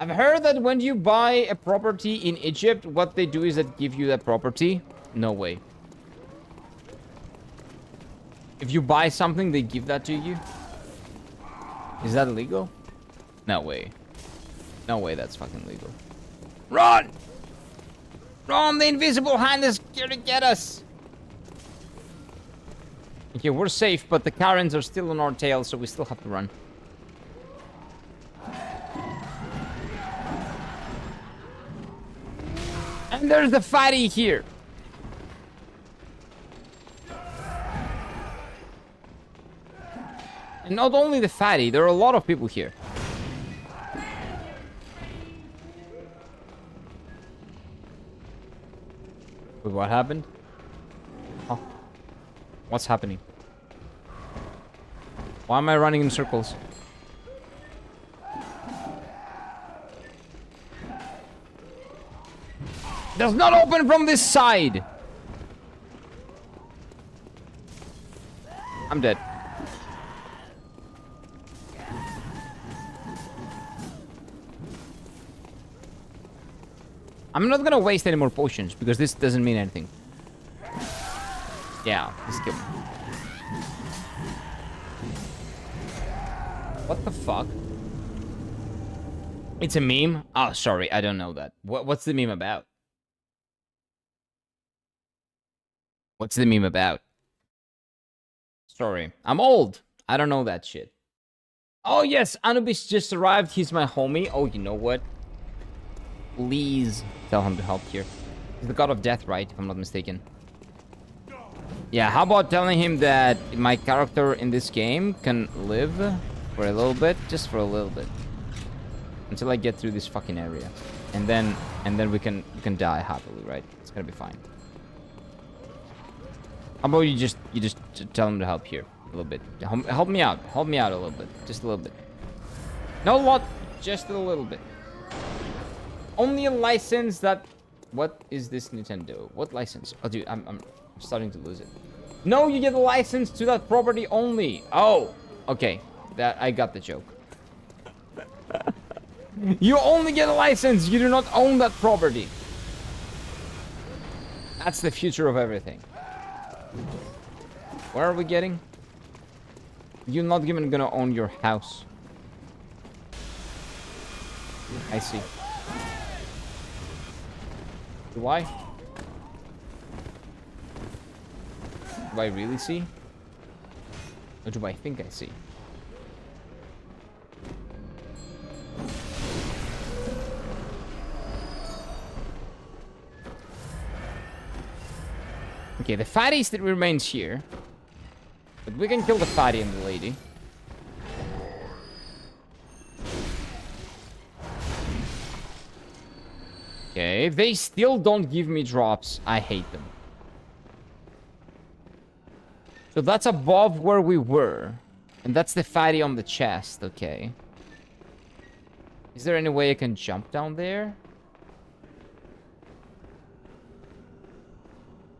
I've heard that when you buy a property in Egypt, what they do is that give you that property. No way. If you buy something, they give that to you? Is that illegal? No way. No way that's fucking legal. Run! Run! The invisible hand is here to get us! Okay, we're safe, but the Karens are still on our tail, so we still have to run. And there's the fatty here. And not only the fatty, there are a lot of people here. Wait, what happened? Huh? What's happening? Why am I running in circles? Does not open from this side! I'm dead. I'm not gonna waste any more potions because this doesn't mean anything. Yeah, just kill me. What the fuck? It's a meme? Oh, sorry, I don't know that. What's the meme about? What's the meme about? Sorry, I'm old. I don't know that shit. Oh yes, Anubis just arrived. He's my homie. Oh, you know what? Please tell him to help here. He's the god of death, right? If I'm not mistaken. Yeah, how about telling him that my character in this game can live for a little bit? Just for a little bit. Until I get through this fucking area. And then we can die happily, right? It's gonna be fine. How about you just tell him to help here a little bit. Help me out. Help me out a little bit. Just a little bit. Not a lot, just a little bit. Only a license that... What is this Nintendo? What license? Oh, dude, I'm starting to lose it. No, you get a license to that property only. Oh, okay. That I got the joke. You only get a license. You do not own that property. That's the future of everything. Where are we getting? You're not even gonna own your house. I see. Do I? Do I really see? Or do I think I see? Okay, the fatty still remains here. But we can kill the fatty and the lady. Okay, they still don't give me drops. I hate them. So that's above where we were. And that's the fatty on the chest, okay. Is there any way I can jump down there?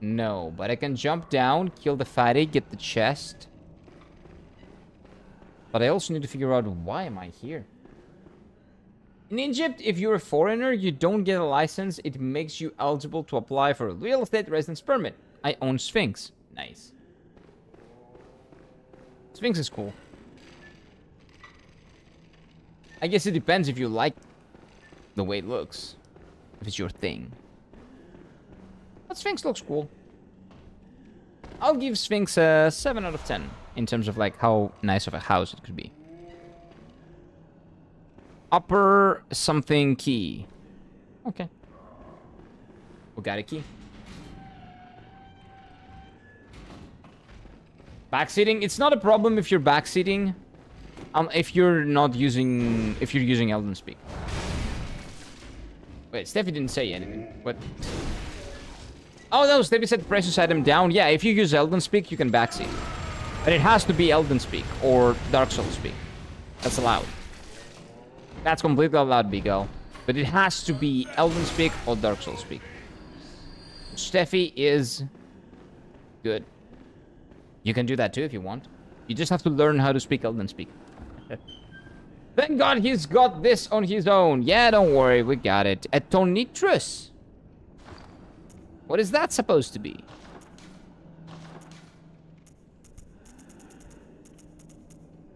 No, but I can jump down, kill the fatty, get the chest. But I also need to figure out why am I here. In Egypt, if you're a foreigner, you don't get a license. It makes you eligible to apply for a real estate residence permit. I own Sphinx. Nice. Sphinx is cool. I guess it depends if you like the way it looks. If it's your thing. But Sphinx looks cool. I'll give Sphinx a 7 out of 10 in terms of like how nice of a house it could be. Upper something key. Okay. We got a key. Backseating, it's not a problem if you're backseating. If you're using Elden Speak. Wait, Steffi didn't say anything. What? Oh no, Steffi said precious item down. Yeah, if you use Elden Speak, you can backseat. But it has to be Elden Speak or Dark Souls Speak. That's allowed. That's completely allowed, big girl. But it has to be Elden Speak or Dark Souls Speak. Steffi is good. You can do that too if you want. You just have to learn how to speak Elden Speak. Thank God he's got this on his own. Yeah, don't worry, we got it. A Tonitrus. What is that supposed to be?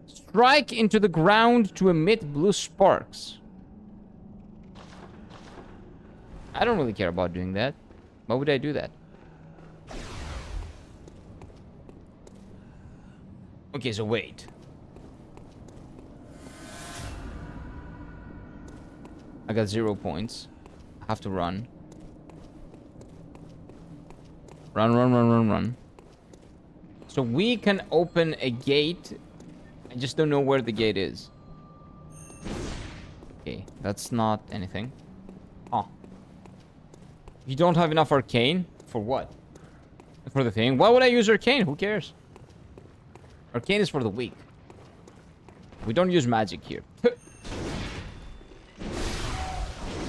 Strike into the ground to emit blue sparks. I don't really care about doing that. Why would I do that? Okay, so wait. I got 0 points. I have to run. Run. So we can open a gate. I just don't know where the gate is. Okay, that's not anything. Oh. You don't have enough arcane? For what? For the thing? Why would I use arcane? Who cares? Arcane is for the weak. We don't use magic here.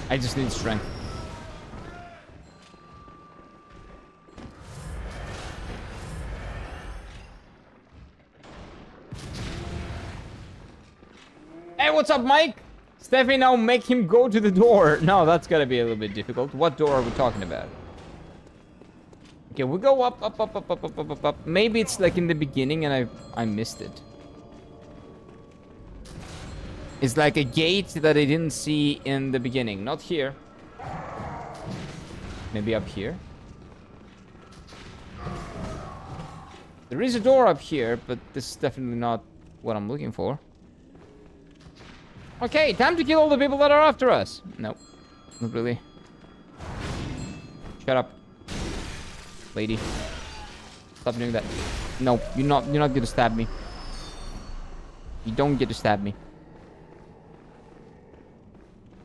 I just need strength. Hey, what's up, Mike? Steffi, now make him go to the door. No, that's gotta be a little bit difficult. What door are we talking about? Okay, we go up, up, up, up, up, up, up, up, up. Maybe it's like in the beginning and I missed it. It's like a gate that I didn't see in the beginning. Not here. Maybe up here. There is a door up here, but this is definitely not what I'm looking for. Okay, time to kill all the people that are after us. Nope, not really. Shut up, lady. Stop doing that. No, you're not gonna stab me. You don't get to stab me.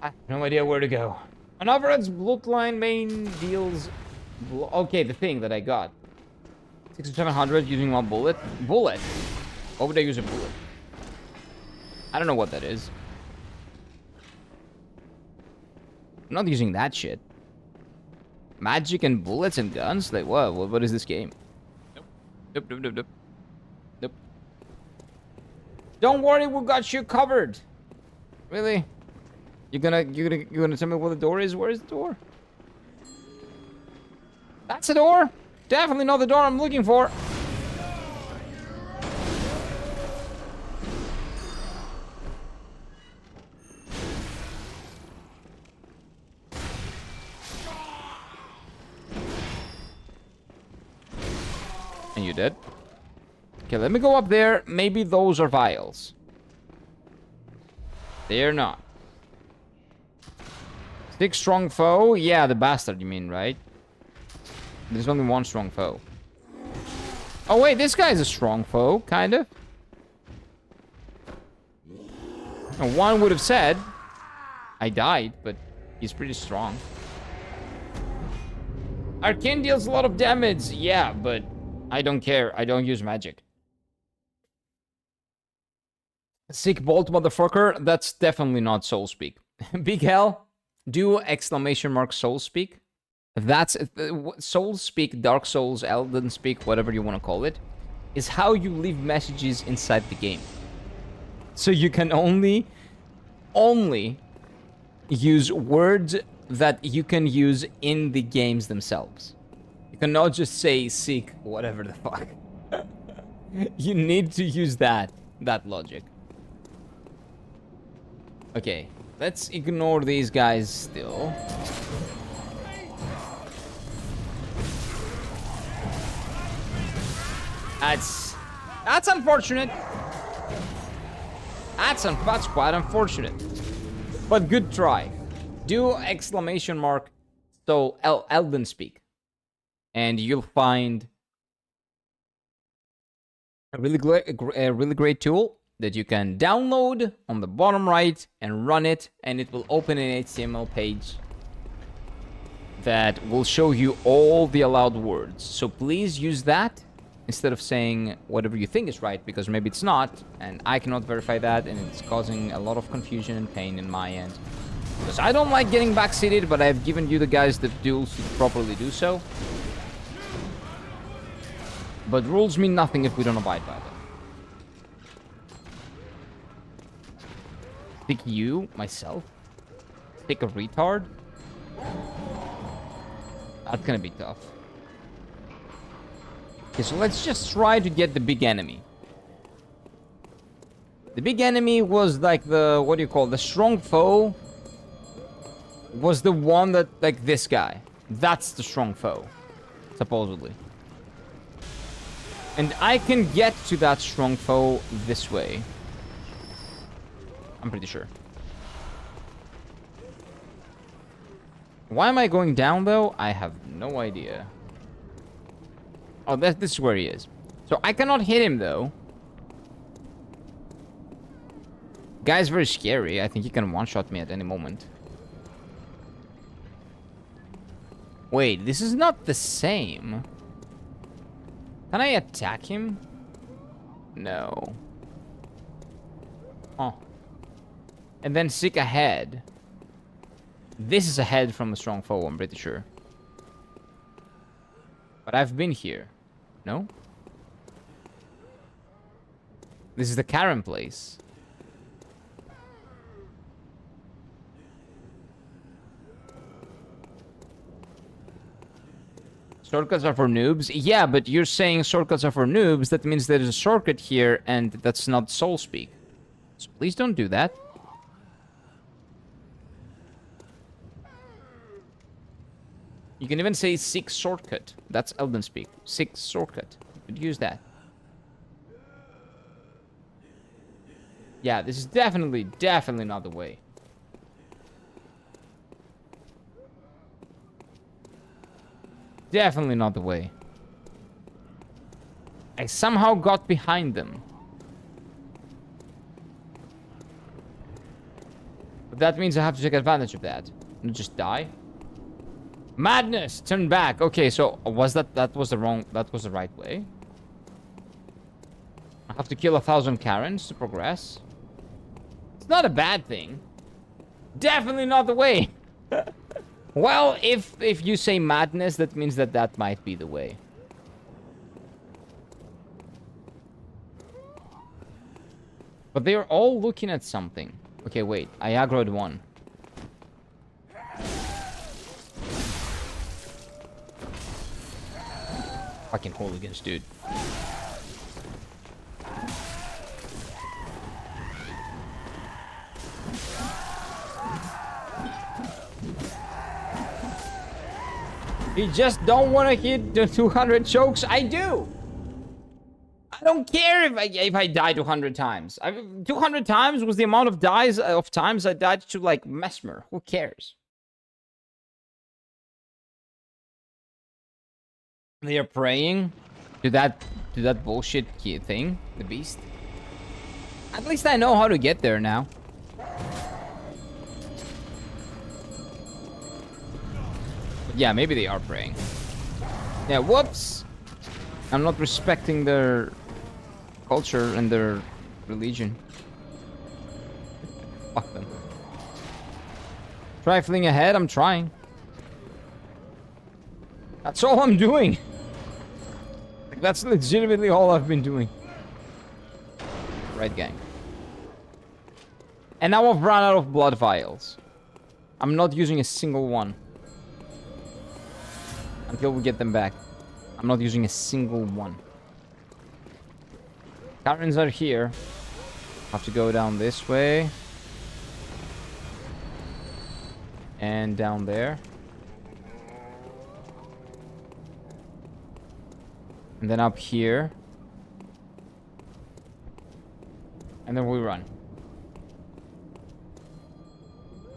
I have no idea where to go. An average bloodline main deals... Okay, the thing that I got. 6,700 using one bullet. Bullet? Why would I use a bullet? I don't know what that is. I'm not using that shit. Magic and bullets and guns? Like, what is this game? Nope. Nope, nope, nope, nope. Nope. Don't worry, we got you covered. Really? You're gonna tell me where the door is? Where is the door? That's the door? Definitely not the door I'm looking for. And you dead? Okay, let me go up there. Maybe those are vials. They're not. 6 strong foe? Yeah, the bastard you mean, right? There's only one strong foe. Oh wait, this guy's a strong foe, kind of. And one would have said I died, but he's pretty strong. Arcane deals a lot of damage. Yeah, but I don't care. I don't use magic. Sick bolt, motherfucker. That's definitely not soul speak. Big hell. Do exclamation mark soul speak. That's soul speak, Dark Souls, Elden speak, whatever you want to call it, is how you leave messages inside the game. So you can only use words that you can use in the games themselves. You cannot just say seek whatever the fuck. You need to use that logic. Okay, let's ignore these guys still. That's unfortunate. That's quite unfortunate. But good try. Do exclamation mark so Elden speak. And you'll find a really great tool that you can download on the bottom right and run it, and it will open an HTML page that will show you all the allowed words. So please use that instead of saying whatever you think is right, because maybe it's not, and I cannot verify that, and it's causing a lot of confusion and pain in my end. Because I don't like getting backseated, but I've given you the guys the tools to properly do so. But rules mean nothing if we don't abide by them. Stick you, myself? Stick a retard? That's gonna be tough. Okay, so let's just try to get the big enemy. The big enemy was like the, what do you call it? The strong foe was the one that, like this guy. That's the strong foe, supposedly. And I can get to that strong foe this way. I'm pretty sure. Why am I going down, though? I have no idea. Oh, this is where he is. So I cannot hit him, though. Guy's very scary. I think he can one-shot me at any moment. Wait, this is not the same. Can I attack him? No. Oh. And then seek a head. This is a head from a strong foe, I'm pretty sure. But I've been here. No? This is the Karen place. Shortcuts are for noobs? Yeah, but you're saying shortcuts are for noobs. That means there's a shortcut here, and that's not soul speak. So please don't do that. You can even say seek shortcut. That's Elden speak. Seek shortcut. You could use that. Yeah, this is definitely not the way. Definitely not the way. I somehow got behind them. But that means I have to take advantage of that. And just die. Madness! Turn back. Okay, so was that was the right way? I have to kill 1,000 Karens to progress. It's not a bad thing. Definitely not the way. Well, if you say madness, that means that might be the way. But they're all looking at something. Okay, wait. I aggroed one. Fucking hooligans, dude. You just don't want to hit the 200 chokes? I do! I don't care if I die 200 times. 200 times was the amount of times I died to, like, Mesmer. Who cares? They are praying to that bullshit thing, the beast. At least I know how to get there now. Yeah, maybe they are praying. Yeah, whoops! I'm not respecting their culture and their religion. Fuck them. Trifling ahead, I'm trying. That's all I'm doing. Like, that's legitimately all I've been doing. Right, gang. And now I've run out of blood vials. I'm not using a single one. Until we get them back. I'm not using a single one. Karens are here. Have to go down this way. And down there. And then up here. And then we run.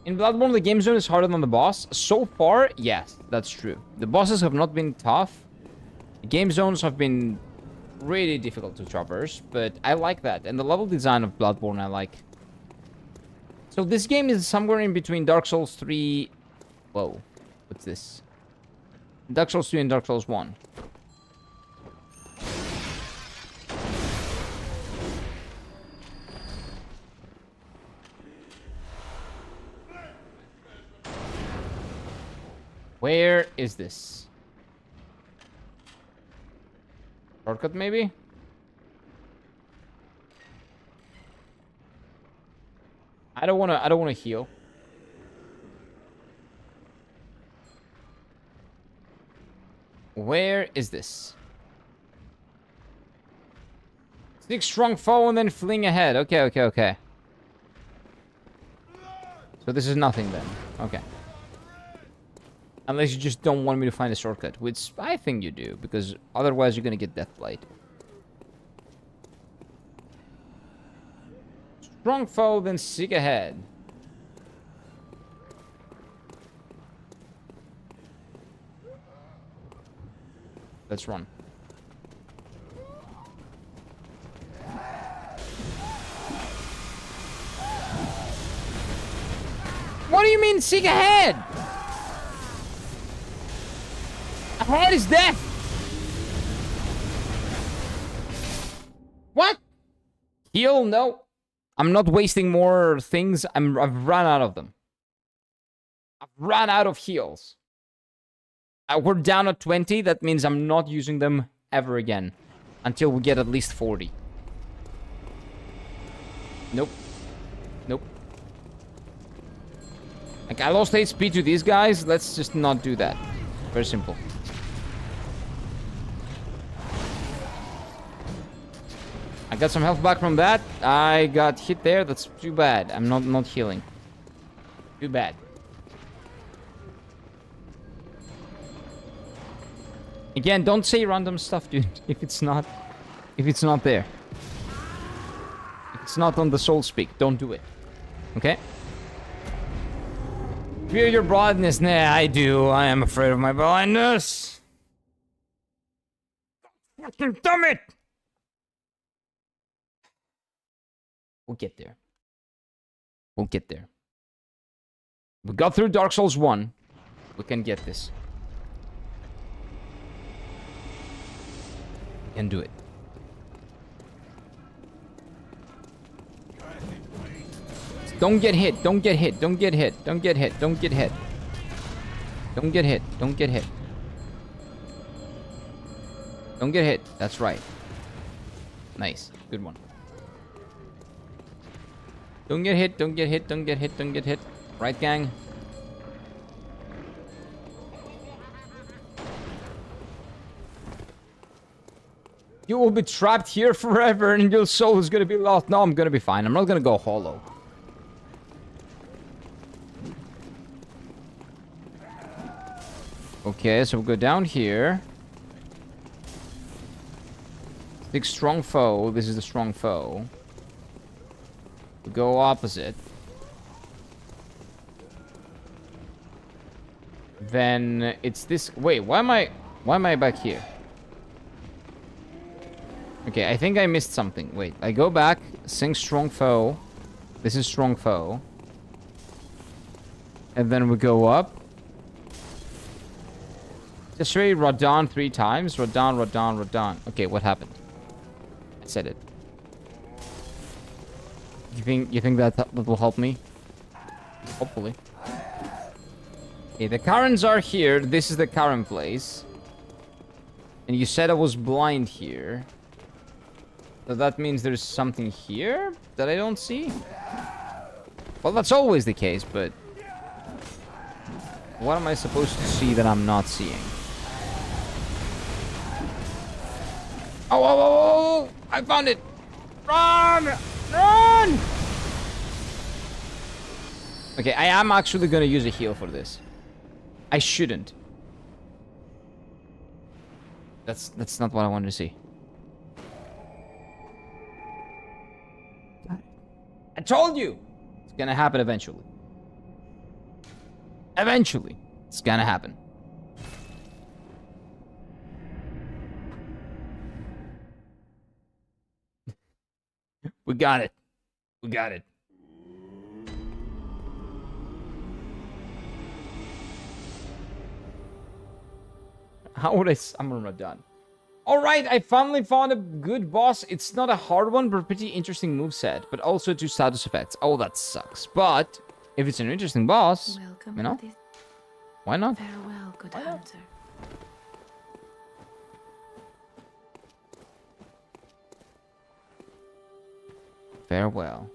In Bloodborne, the game zone is harder than the boss. So far, yes, that's true. The bosses have not been tough. The game zones have been really difficult to traverse, but I like that. And the level design of Bloodborne, I like. So this game is somewhere in between Dark Souls 3... Whoa. What's this? Dark Souls 2 and Dark Souls 1. Where is this? Shortcut, maybe? I don't wanna heal. Where is this? Seek strong foe and then fling ahead. Okay. So this is nothing then. Okay. Unless you just don't want me to find a shortcut, which I think you do, because otherwise you're gonna get Deathblight. Strong foe, then seek ahead. Let's run. What do you mean, seek ahead? Ahead is death! What? Heal? No. I'm not wasting more things. I've run out of them. I've run out of heals. We're down at 20. That means I'm not using them ever again. Until we get at least 40. Nope. Like, I lost HP to these guys. Let's just not do that. Very simple. I got some health back from that. I got hit there. That's too bad. I'm not healing. Too bad. Again, don't say random stuff, dude. If it's not there. If it's not on the soul speak, don't do it. Okay? Fear your blindness. Nah, I do. I am afraid of my blindness. Fucking damn it! We'll get there. We'll get there. We got through Dark Souls 1. We can get this. We can do it. Don't get hit. Don't get hit. Don't get hit. Don't get hit. Don't get hit. Don't get hit. Don't get hit. Don't get hit. That's right. Nice. Good one. Don't get hit. Don't get hit. Don't get hit. Don't get hit. Right, gang? You will be trapped here forever and your soul is gonna be lost. No, I'm gonna be fine. I'm not gonna go hollow. Okay, so we'll go down here. Big strong foe. This is the strong foe. We go opposite. Then it's this. Wait, why am I back here? Okay, I think I missed something. Wait, I go back, sing strong foe. This is strong foe. And then we go up. Just say Radon 3 times. Radon, Radon, Radon. Okay, what happened? I said it. You think that will help me? Hopefully. Okay, the Karens are here. This is the Karen place. And you said I was blind here. So that means there's something here that I don't see? Well, that's always the case, but... what am I supposed to see that I'm not seeing? Oh, oh, oh, oh! I found it! Run! Run! Okay, I am actually gonna use a heal for this. I shouldn't. That's not what I wanted to see. I told you! It's gonna happen eventually. Eventually. It's gonna happen. We got it. We got it. How would I summon Radon? Alright, I finally found a good boss. It's not a hard one, but a pretty interesting moveset. But also 2 status effects. Oh, that sucks. But, if it's an interesting boss,
Welcome,
you know, why not?
Farewell, good hunter.
Farewell.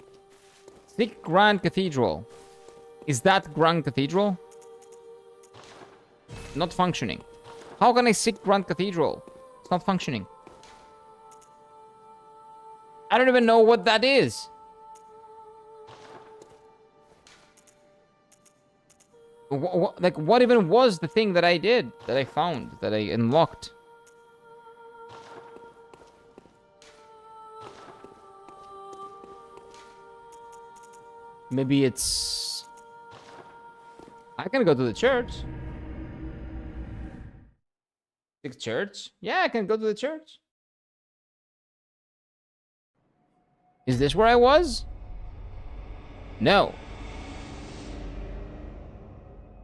Sick Grand Cathedral. Is that Grand Cathedral? Not functioning. How can I sick Grand Cathedral? It's not functioning. I don't even know what that is. Like, what even was the thing that I did, that I found, that I unlocked? Maybe it's... I can go to the church. Church? Yeah, I can go to the church. Is this where I was? No.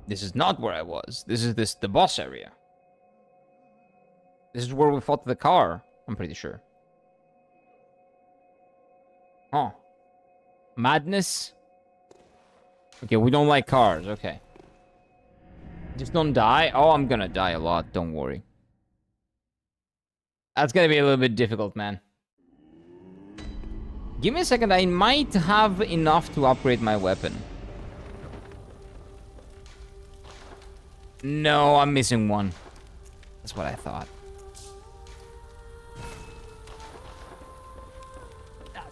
This is not where I was. This is the boss area. This is where we fought the car, I'm pretty sure. Huh. Madness? Okay, we don't like cars, okay. Just don't die? Oh, I'm gonna die a lot, don't worry. That's gonna be a little bit difficult, man. Give me a second, I might have enough to upgrade my weapon. No, I'm missing one. That's what I thought.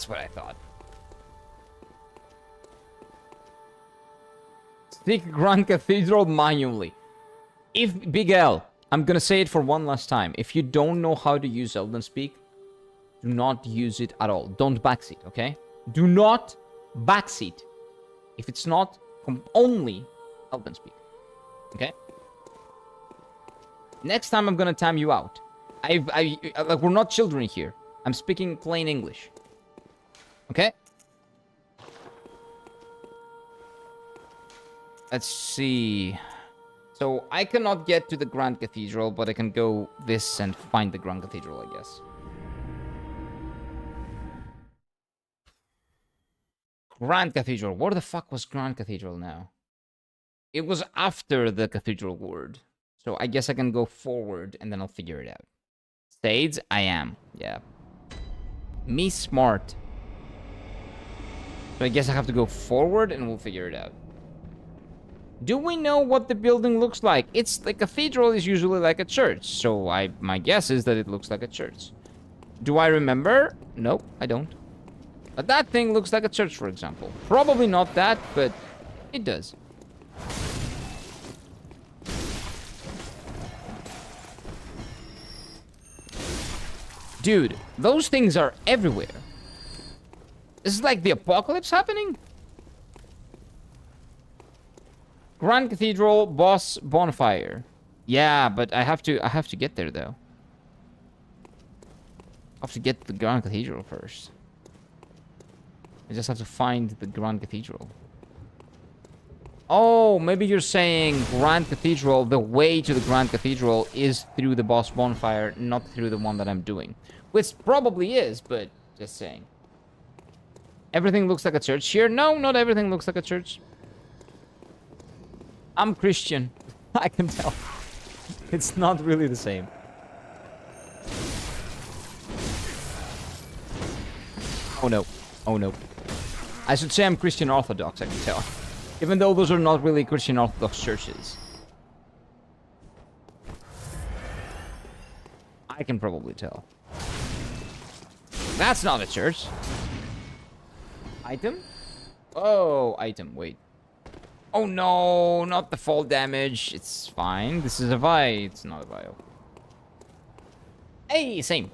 That's what I thought. Stick Grand Cathedral manually. If Big L, I'm gonna say it for one last time. If you don't know how to use Elden Speak, do not use it at all. Don't backseat, okay? Do not backseat. If it's not only Elden Speak, okay? Next time I'm gonna time you out. Like, we're not children here. I'm speaking plain English. Okay? Let's see. So, I cannot get to the Grand Cathedral, but I can go this and find the Grand Cathedral, I guess. Grand Cathedral. Where the fuck was Grand Cathedral now? It was after the Cathedral word. So, I guess I can go forward, and then I'll figure it out. Stades? I am. Yeah. Me smart. So, I guess I have to go forward, and we'll figure it out. Do we know what the building looks like? It's the cathedral is usually like a church, so my guess is that it looks like a church. Do I remember? Nope, I don't. But that thing looks like a church, for example. Probably not that, but it does. Dude, those things are everywhere. This is like the apocalypse happening? Grand Cathedral boss bonfire. Yeah, but I have to get there though. I have to get to the Grand Cathedral first. I just have to find the Grand Cathedral. Oh, maybe you're saying Grand Cathedral, the way to the Grand Cathedral is through the boss bonfire, not through the one that I'm doing. Which probably is, but just saying. Everything looks like a church here? No, not everything looks like a church. I'm Christian. I can tell. It's not really the same. Oh no. Oh no. I should say I'm Christian Orthodox, I can tell. Even though those are not really Christian Orthodox churches. I can probably tell. That's not a church. Item? Oh, item. Wait. Oh no, not the fall damage. It's fine. This is a Vi. It's not a Vio. Hey, same.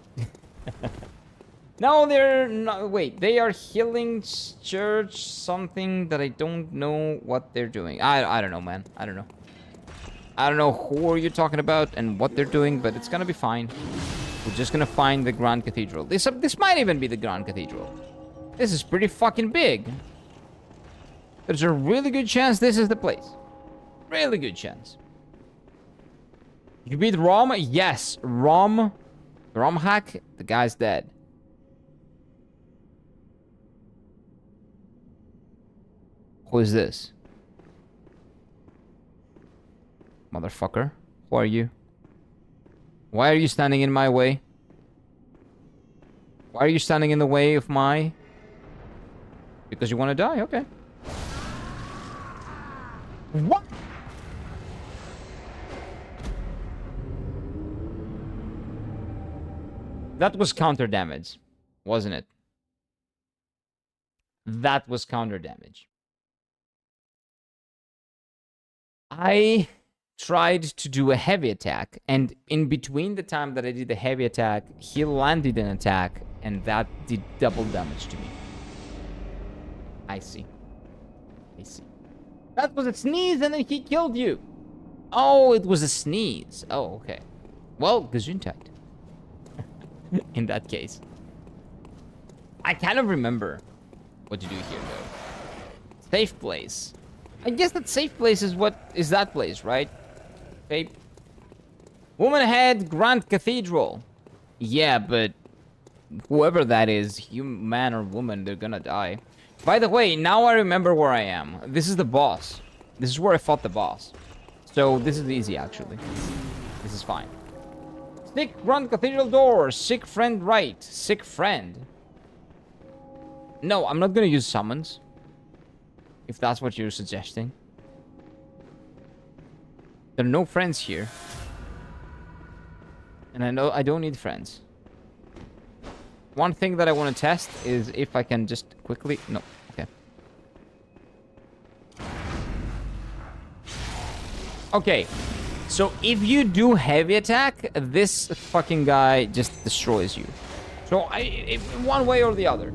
No, they're not. Wait, they are healing church something that I don't know what they're doing. I don't know, man. I don't know. I don't know who are you talking about and what they're doing, but it's gonna be fine. We're just gonna find the Grand Cathedral. This might even be the Grand Cathedral. This is pretty fucking big. There's a really good chance this is the place. Really good chance. You beat Rom? Yes. Rom hack? The guy's dead. Who is this? Motherfucker. Who are you? Why are you standing in my way? Why are you standing in the way of my... Because you want to die? Okay. What? That was counter damage, wasn't it? That was counter damage. I tried to do a heavy attack, and in between the time that I did the heavy attack, he landed an attack, and that did double damage to me. I see. I see. That was a sneeze, and then he killed you. Oh, it was a sneeze. Oh, okay. Well, Gesundheit. In that case. I kind of remember what to do here, though. Safe place. I guess that safe place is what is that place, right? Okay. Woman ahead, Grand Cathedral. Yeah, but whoever that is, man or woman, they're gonna die. By the way, now I remember where I am. This is the boss. This is where I fought the boss. So this is easy, actually. This is fine. Stick Grand Cathedral door. Sick friend right. Sick friend. No, I'm not gonna use summons. If that's what you're suggesting. There are no friends here. And I know I don't need friends. one thing that I want to test is if I can just quickly... No, okay. Okay, so if you do heavy attack, this fucking guy just destroys you. So, one way or the other.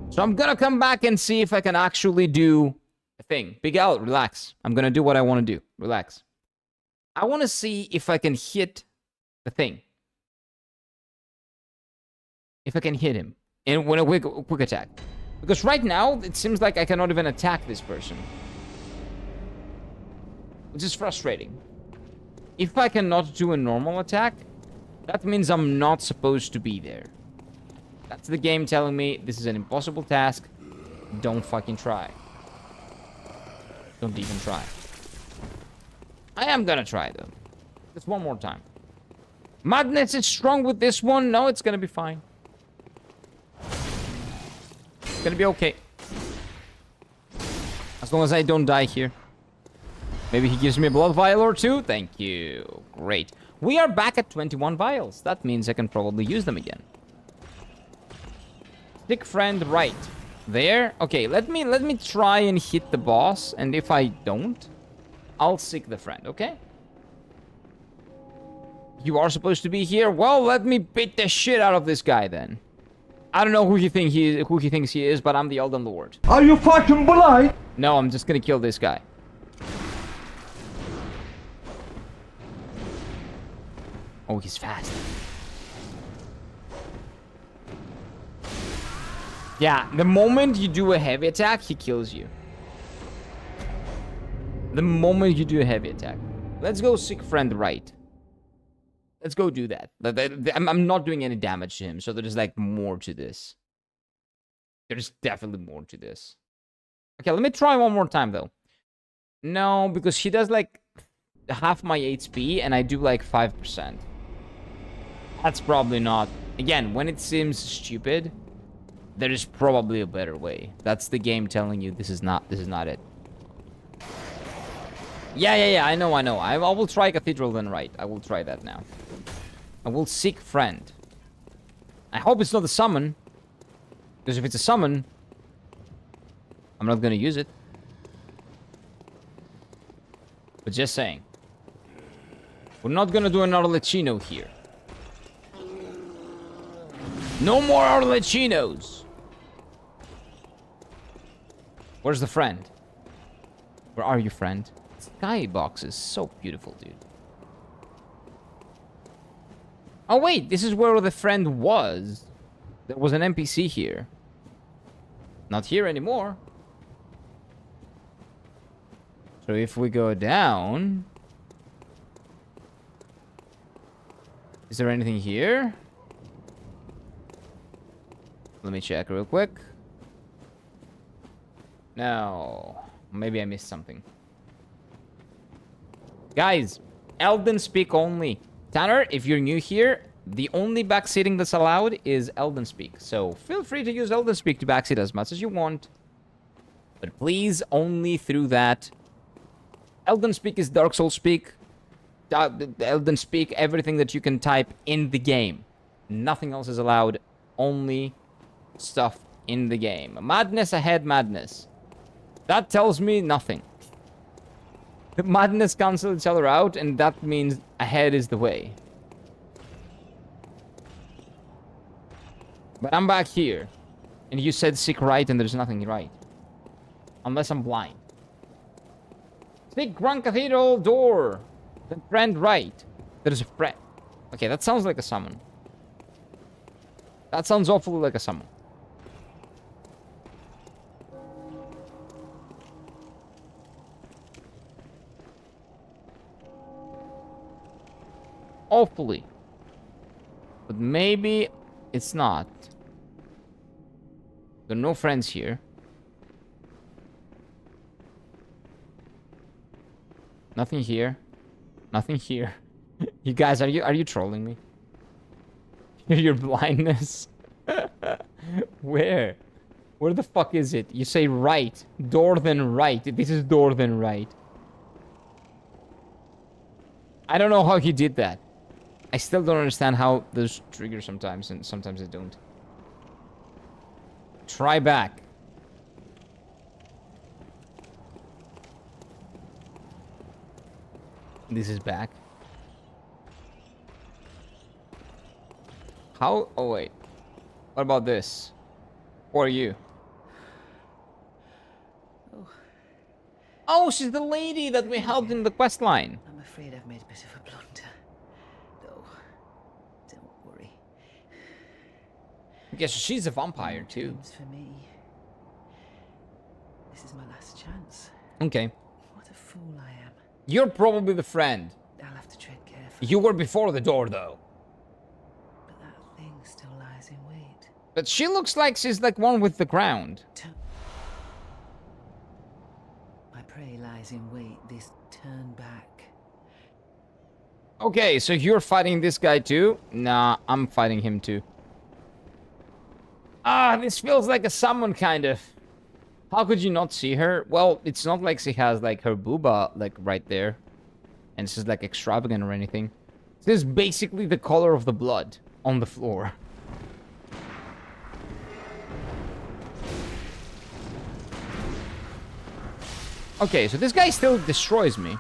So I'm gonna come back and see if I can actually do a thing. Big Al, relax. I'm gonna do what I want to do. Relax. I want to see if I can hit the thing. If I can hit him. And with a quick attack. Because right now, it seems like I cannot even attack this person. Which is frustrating. If I cannot do a normal attack, that means I'm not supposed to be there. That's the game telling me this is an impossible task. Don't fucking try. Don't even try. I am gonna try, though. Just one more time. Madness is strong with this one. No, it's gonna be fine. It's gonna be okay. As long as I don't die here. Maybe he gives me a blood vial or two. Thank you. Great. We are back at 21 vials. That means I can probably use them again. Stick friend right. There. Okay, let me try and hit the boss. And if I don't, I'll seek the friend, okay? You are supposed to be here? Well, let me beat the shit out of this guy then. I don't know who he thinks he is, but I'm the Elden Lord.
Are you fucking blind?
No, I'm just gonna kill this guy. Oh, he's fast. Yeah, the moment you do a heavy attack, he kills you. The moment you do a heavy attack. Let's go seek friend right. Let's go do that. I'm not doing any damage to him, so there's like more to this. There's definitely more to this. Okay, let me try one more time though. No, because he does like half my HP and I do like 5%. That's probably not... Again, when it seems stupid, there is probably a better way. That's the game telling you this is not it. Yeah, I know. I will try Cathedral then right. I will try that now. I will seek friend. I hope it's not a summon. Because if it's a summon, I'm not gonna use it. But just saying. We're not gonna do another Lechino here. No more Arlechinos! Where's the friend? Where are you, friend? Skybox is so beautiful, dude. Oh wait, this is where the friend was. There was an NPC here. Not here anymore. So if we go down... Is there anything here? Let me check real quick. No. Maybe I missed something. Guys, Elden Speak only. Tanner, if you're new here, the only backseating that's allowed is Elden Speak. So feel free to use Elden Speak to backseat as much as you want. But please, only through that. Elden Speak is Dark Souls Speak. Elden Speak, everything that you can type in the game. Nothing else is allowed. Only stuff in the game. Madness ahead, madness. That tells me nothing. The madness cancel each other out, and that means ahead is the way. But I'm back here. And you said seek right, and there's nothing right. Unless I'm blind. Seek Grand Cathedral door. Then friend right. There's a friend. Okay, that sounds like a summon. That sounds awfully like a summon. Awfully. But maybe it's not. There are no friends here. Nothing here. Nothing here. You guys, are you trolling me? Your blindness. Where? Where the fuck is it? You say right. Door then right. This is door then right. I don't know how he did that. I still don't understand how those trigger sometimes, and sometimes they don't. Try back. This is back. How? Oh, wait. What about this? Or you? Oh, she's the lady that we helped in the quest line.
I'm afraid I've made a bit of a blunder. Though, don't worry.
Yes, she's a vampire too.
Dreams for me. This is my last chance.
Okay.
What a fool I am.
You're probably the friend.
I'll have to tread carefully.
You were before the door, though.
But that thing still lies in wait.
But she looks like she's like one with the ground.
My prey lies in wait. This turn back.
Okay, so you're fighting this guy too? Nah, I'm fighting him too. Ah, this feels like a summon, kind of. How could you not see her? Well, it's not like she has like her booba like right there. And she's like extravagant or anything. This is basically the color of the blood on the floor. Okay, so this guy still destroys me.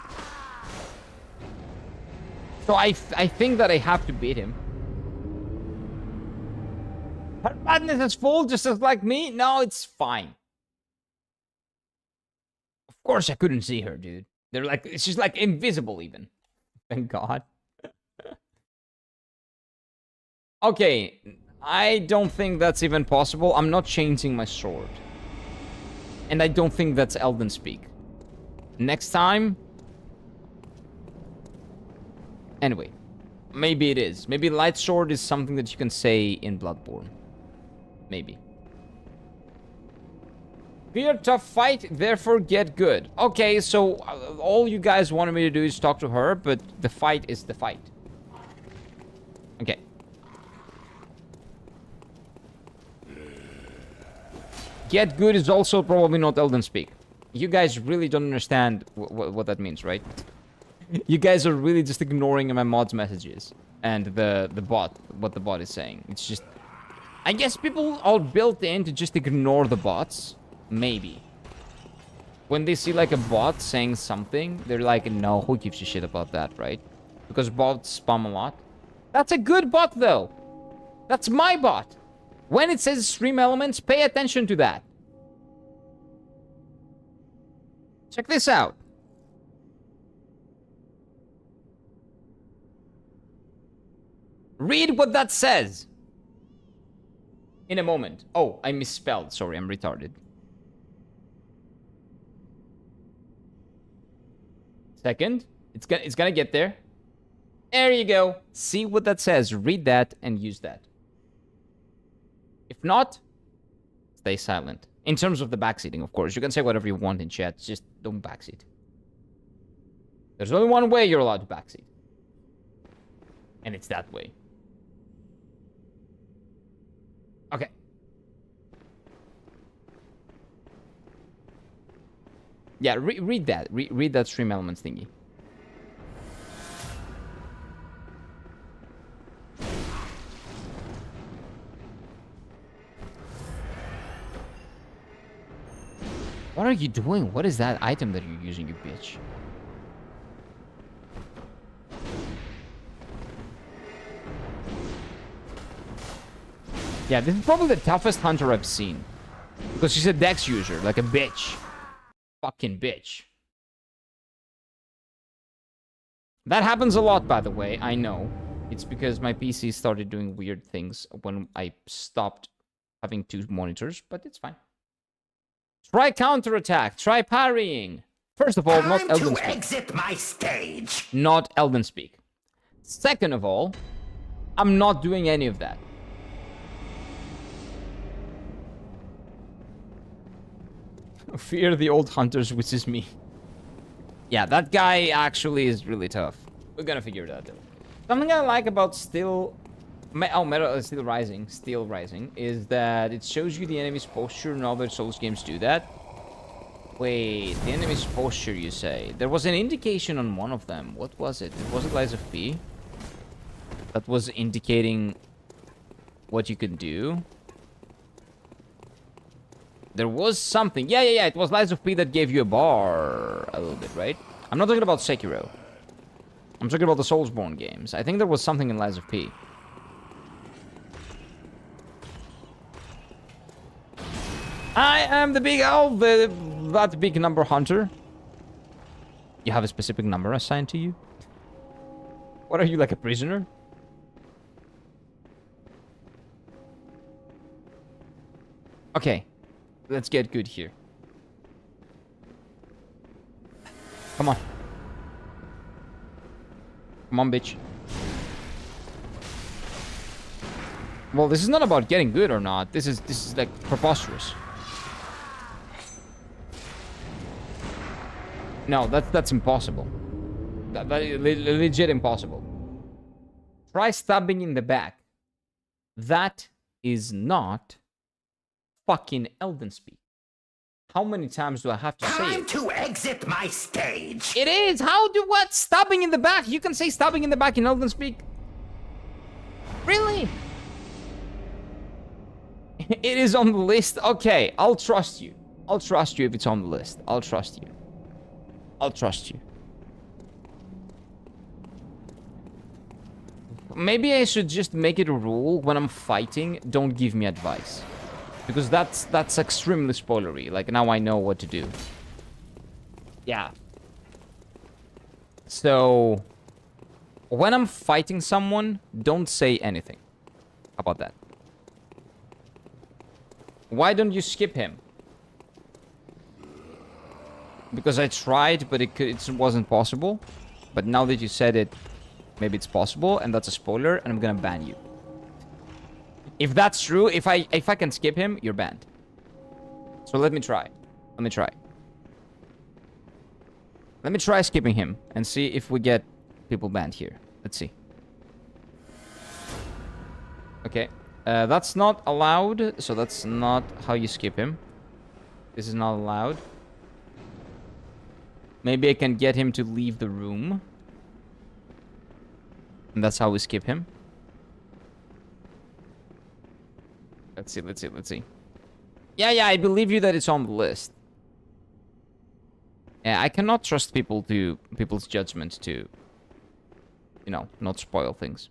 So I think that I have to beat him. Her madness is full just as like me? No, it's fine. Of course I couldn't see her, dude. They're like, she's like invisible even. Thank God. Okay, I don't think that's even possible. I'm not changing my sword. And I don't think that's Elden speak. Next time... Anyway. Maybe it is. Maybe light sword is something that you can say in Bloodborne. Maybe. Fear tough fight, therefore get good. Okay, so all you guys wanted me to do is talk to her, but the fight is the fight. Okay. Get good is also probably not Elden speak. You guys really don't understand what that means, right? You guys are really just ignoring my mod's messages and the bot, what the bot is saying. It's just... I guess people are built in to just ignore the bots. Maybe. When they see like a bot saying something, they're like, no, who gives a shit about that, right? Because bots spam a lot. That's a good bot, though. That's my bot. When it says stream elements, pay attention to that. Check this out. Read what that says. In a moment. Oh, I misspelled. Sorry, I'm retarded. Second. It's gonna get there. There you go. See what that says. Read that and use that. If not, stay silent. In terms of the backseating, of course. You can say whatever you want in chat. Just don't backseat. There's only one way you're allowed to backseat. And it's that way. Okay. Yeah, read that. Read that stream elements thingy. What are you doing? What is that item that you're using, you bitch? Yeah, this is probably the toughest hunter I've seen. Because she's a dex user, like a bitch. Fucking bitch. That happens a lot, by the way, I know. It's because my PC started doing weird things when I stopped having 2 monitors, but it's fine. Try counterattack, try parrying. First of all, not Elden speak.
Exit my stage.
Not Elden speak. Second of all, I'm not doing any of that. Fear the old hunters, which is me. Yeah, that guy actually is really tough. We're gonna figure it out though. Something I like about Steel Rising is that it shows you the enemy's posture, and other Souls games do that. Wait, the enemy's posture, you say? There was an indication on one of them. What was it? Was it Lies of P? That was indicating what you can do. There was something. Yeah. It was Lies of P that gave you a bar a little bit, right? I'm not talking about Sekiro. I'm talking about the Soulsborne games. I think there was something in Lies of P. I am the big elf, that big number hunter. You have a specific number assigned to you? What are you, like a prisoner? Okay, let's get good here. Come on. Come on, bitch. Well, this is not about getting good or not. This is like preposterous. No, that's impossible. That legit impossible. Try stabbing in the back. That is not fucking Elden speak. How many times do I have to say
Time
it?
to exit my stage.
It is. How do what? Stabbing in the back. You can say stabbing in the back in Elden speak. Really? It is on the list. Okay, I'll trust you. I'll trust you if it's on the list. I'll trust you. I'll trust you. Maybe I should just make it a rule when I'm fighting, don't give me advice. Because that's extremely spoilery. Like, now I know what to do. Yeah. So, when I'm fighting someone, don't say anything. How about that? Why don't you skip him? Because I tried, but it wasn't possible. But now that you said it, maybe it's possible, and that's a spoiler, and I'm gonna ban you. If that's true, if I can skip him, you're banned. So let me try. Let me try. Let me try skipping him and see if we get people banned here. Let's see. Okay. That's not allowed, so that's not how you skip him. This is not allowed. Maybe I can get him to leave the room. And that's how we skip him. Let's see, let's see, let's see. Yeah, I believe you that it's on the list. Yeah, I cannot trust people's judgment to, you know, not spoil things.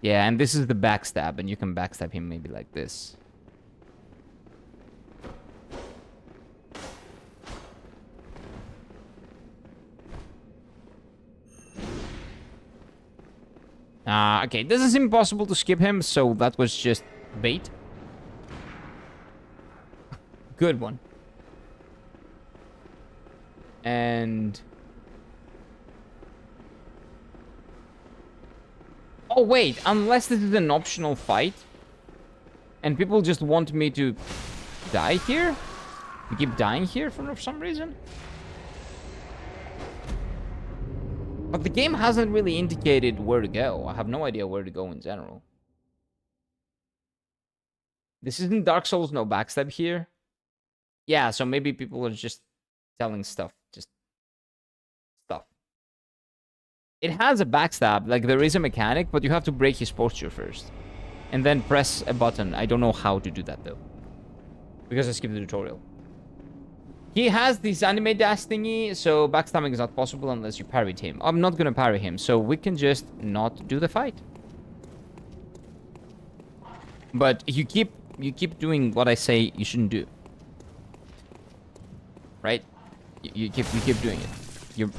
Yeah, and this is the backstab, and you can backstab him maybe like this. Okay, this is impossible to skip him, so that was just bait. Good one. And... oh, wait, unless this is an optional fight, and people just want me to die here? We keep dying here for some reason? But the game hasn't really indicated where to go. I have no idea where to go in general. This isn't Dark Souls, no backstab here. Yeah, so maybe people are just telling stuff. Just stuff. It has a backstab. Like, there is a mechanic, but you have to break his posture first. And then press a button. I don't know how to do that, though. Because I skipped the tutorial. He has this anime dash thingy, so backstabbing is not possible unless you parried him. I'm not gonna parry him, so we can just not do the fight. But you keep doing what I say you shouldn't do. Right? You keep doing it. You're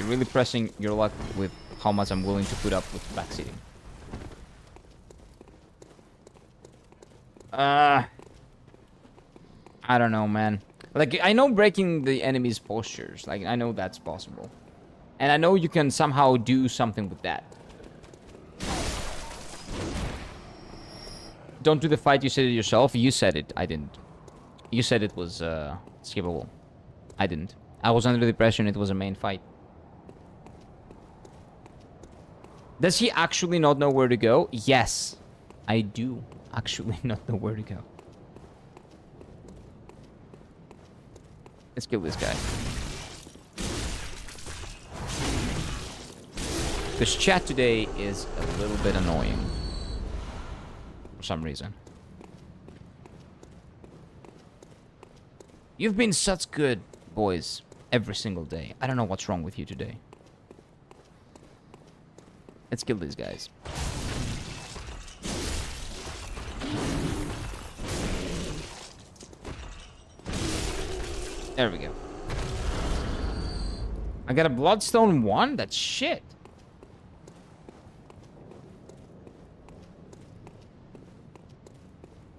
really pressing your luck with how much I'm willing to put up with backseating. I don't know, man. Like, I know breaking the enemy's postures. Like, I know that's possible. And I know you can somehow do something with that. Don't do the fight, you said it yourself. You said it, I didn't. You said it was skippable. I didn't. I was under the impression it was a main fight. Does he actually not know where to go? Yes, I do actually not know where to go. Let's kill this guy. This chat today is a little bit annoying. For some reason. You've been such good boys every single day. I don't know what's wrong with you today. Let's kill these guys. There we go. I got a Bloodstone 1? That's shit.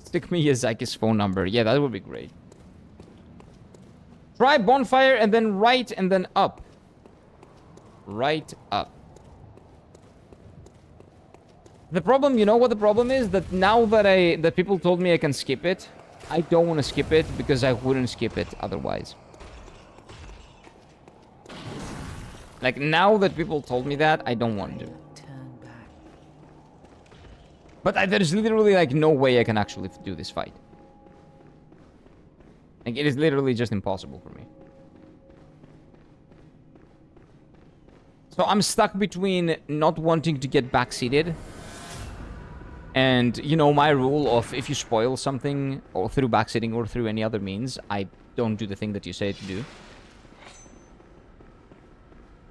Stick me Yazaki's phone number. Yeah, that would be great. Try bonfire and then right and then up. Right up. The problem, you know what the problem is? That now that people told me I can skip it, I don't want to skip it because I wouldn't skip it otherwise. Like, now that people told me that, I don't want to.
Turn back.
But there's literally, like, no way I can actually do this fight. Like, it is literally just impossible for me. So I'm stuck between not wanting to get backseated and, you know, my rule of if you spoil something or through backseating or through any other means, I don't do the thing that you say to do.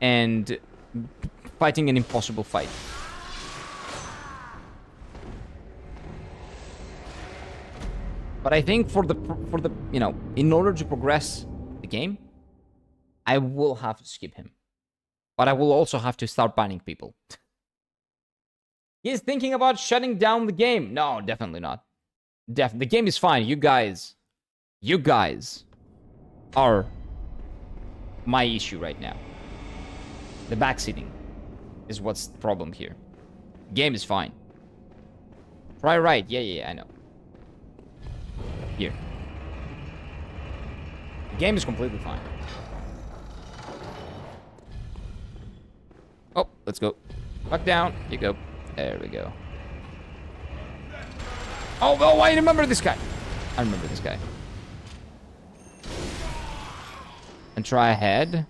And fighting an impossible fight. But I think for the you know, in order to progress the game, I will have to skip him. But I will also have to start banning people. He's thinking about shutting down the game. No, definitely not. The game is fine. You guys are my issue right now. The backseating is what's the problem here. Game is fine. Try right. Yeah, I know. Here. The game is completely fine. Oh, let's go. Back down. You go. There we go. Oh, I remember this guy. I remember this guy. And try ahead.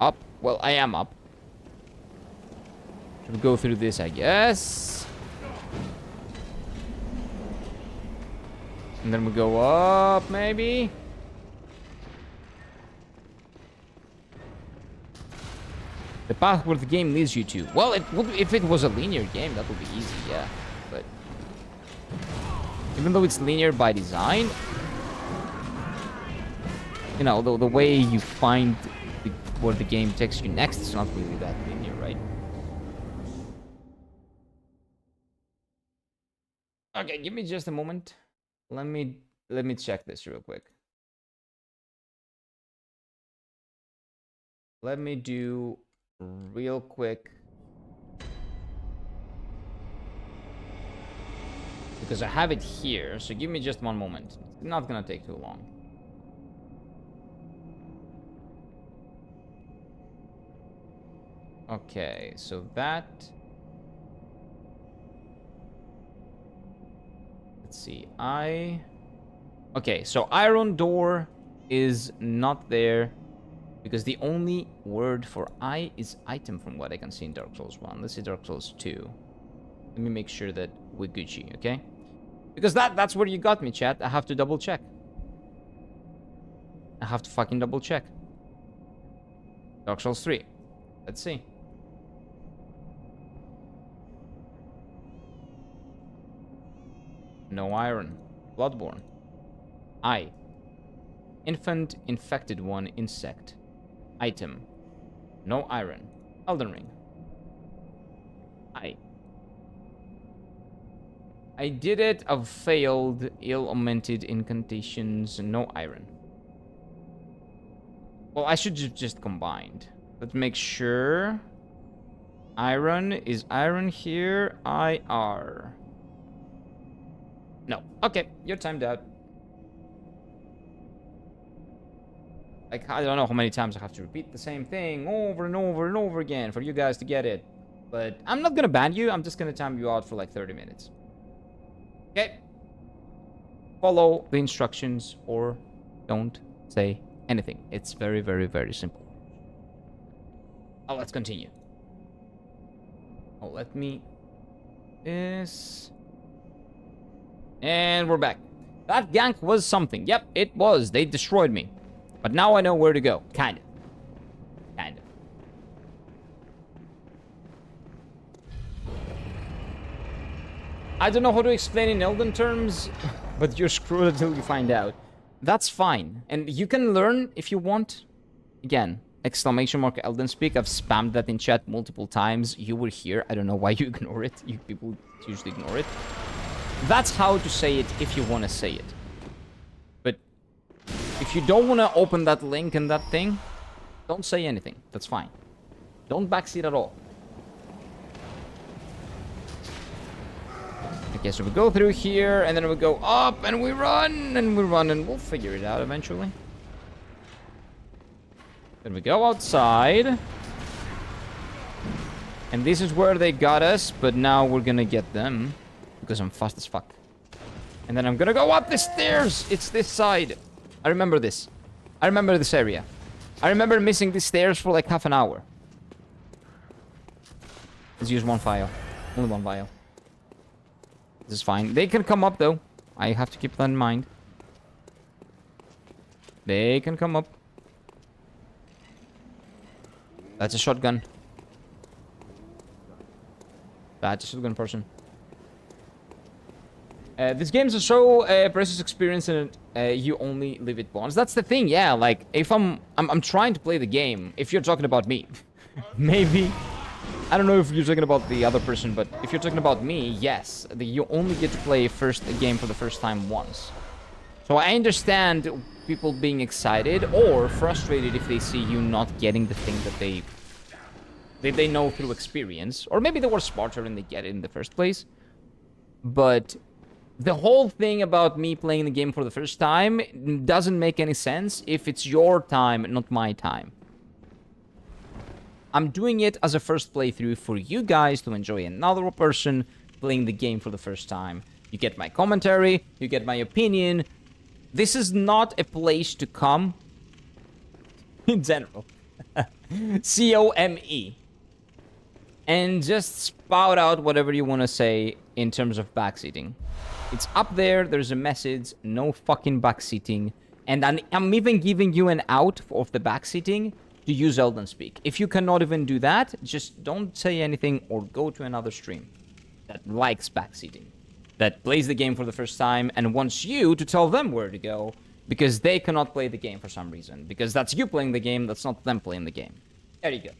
Up. Well, I am up. Should we go through this, I guess? And then we go up, maybe? The path where the game leads you to. Well, it would, if it was a linear game, that would be easy, yeah. But even though it's linear by design, you know, the way you find where the game takes you next is not really that linear, right? Okay, give me just a moment. Let me check this real quick. Let me do real quick, because I have it here, so give me just one moment. It's not gonna take too long. Okay, so that, let's see, okay, so iron door is not there because the only word for I is item from what I can see in Dark Souls 1. Let's see Dark Souls 2. Let me make sure that we're Gucci, okay? Because that's where you got me, chat. I have to double check. I have to fucking double check. Dark Souls 3. Let's see. No iron. Bloodborne. I. Infant, infected one, insect. Item. No iron. Elden Ring. I did it. I've failed. Ill-omented incantations. No iron. Well, I should just combined. Let's make sure. Iron. Is iron here? IR. No. Okay, you're timed out. Like, I don't know how many times I have to repeat the same thing over and over and over again for you guys to get it. But I'm not gonna ban you. I'm just gonna time you out for like 30 minutes. Okay? Follow the instructions or don't say anything. It's very, very, very simple. Oh, let's continue. Oh, let me... This... And we're back. That gank was something. Yep, it was. They destroyed me. But now I know where to go. Kind of. Kind of. I don't know how to explain in Elden terms, but you're screwed until you find out. That's fine. And you can learn if you want. Again, exclamation mark Elden speak. I've spammed that in chat multiple times. You were here. I don't know why you ignore it. You people usually ignore it. That's how to say it if you want to say it. But if you don't want to open that link and that thing, don't say anything. That's fine. Don't backseat at all. Okay, so we go through here, and then we go up, and we run, and we'll figure it out eventually. Then we go outside. And this is where they got us, but now we're gonna get them. Because I'm fast as fuck. And then I'm gonna go up the stairs! It's this side. I remember this. I remember this area. I remember missing the stairs for like half an hour. Let's use one vial. Only one vial. This is fine. They can come up, though. I have to keep that in mind. They can come up. That's a shotgun. That's a shotgun person. These games are so precious experience and you only live it once. That's the thing, yeah. Like, if I'm trying to play the game, if you're talking about me, maybe... I don't know if you're talking about the other person, but if you're talking about me, yes. You only get to play a game for the first time once. So I understand people being excited or frustrated if they see you not getting the thing that they know through experience. Or maybe they were smarter and they get it in the first place. But the whole thing about me playing the game for the first time doesn't make any sense if it's your time, not my time. I'm doing it as a first playthrough for you guys to enjoy another person playing the game for the first time. You get my commentary, you get my opinion. This is not a place to come in general. C-O-M-E. And just spout out whatever you want to say in terms of backseating. It's up there, there's a message, no fucking backseating. And I'm even giving you an out of the backseating to use Elden Speak. If you cannot even do that, just don't say anything or go to another stream that likes backseating, that plays the game for the first time and wants you to tell them where to go because they cannot play the game for some reason. Because that's you playing the game, that's not them playing the game. There you go.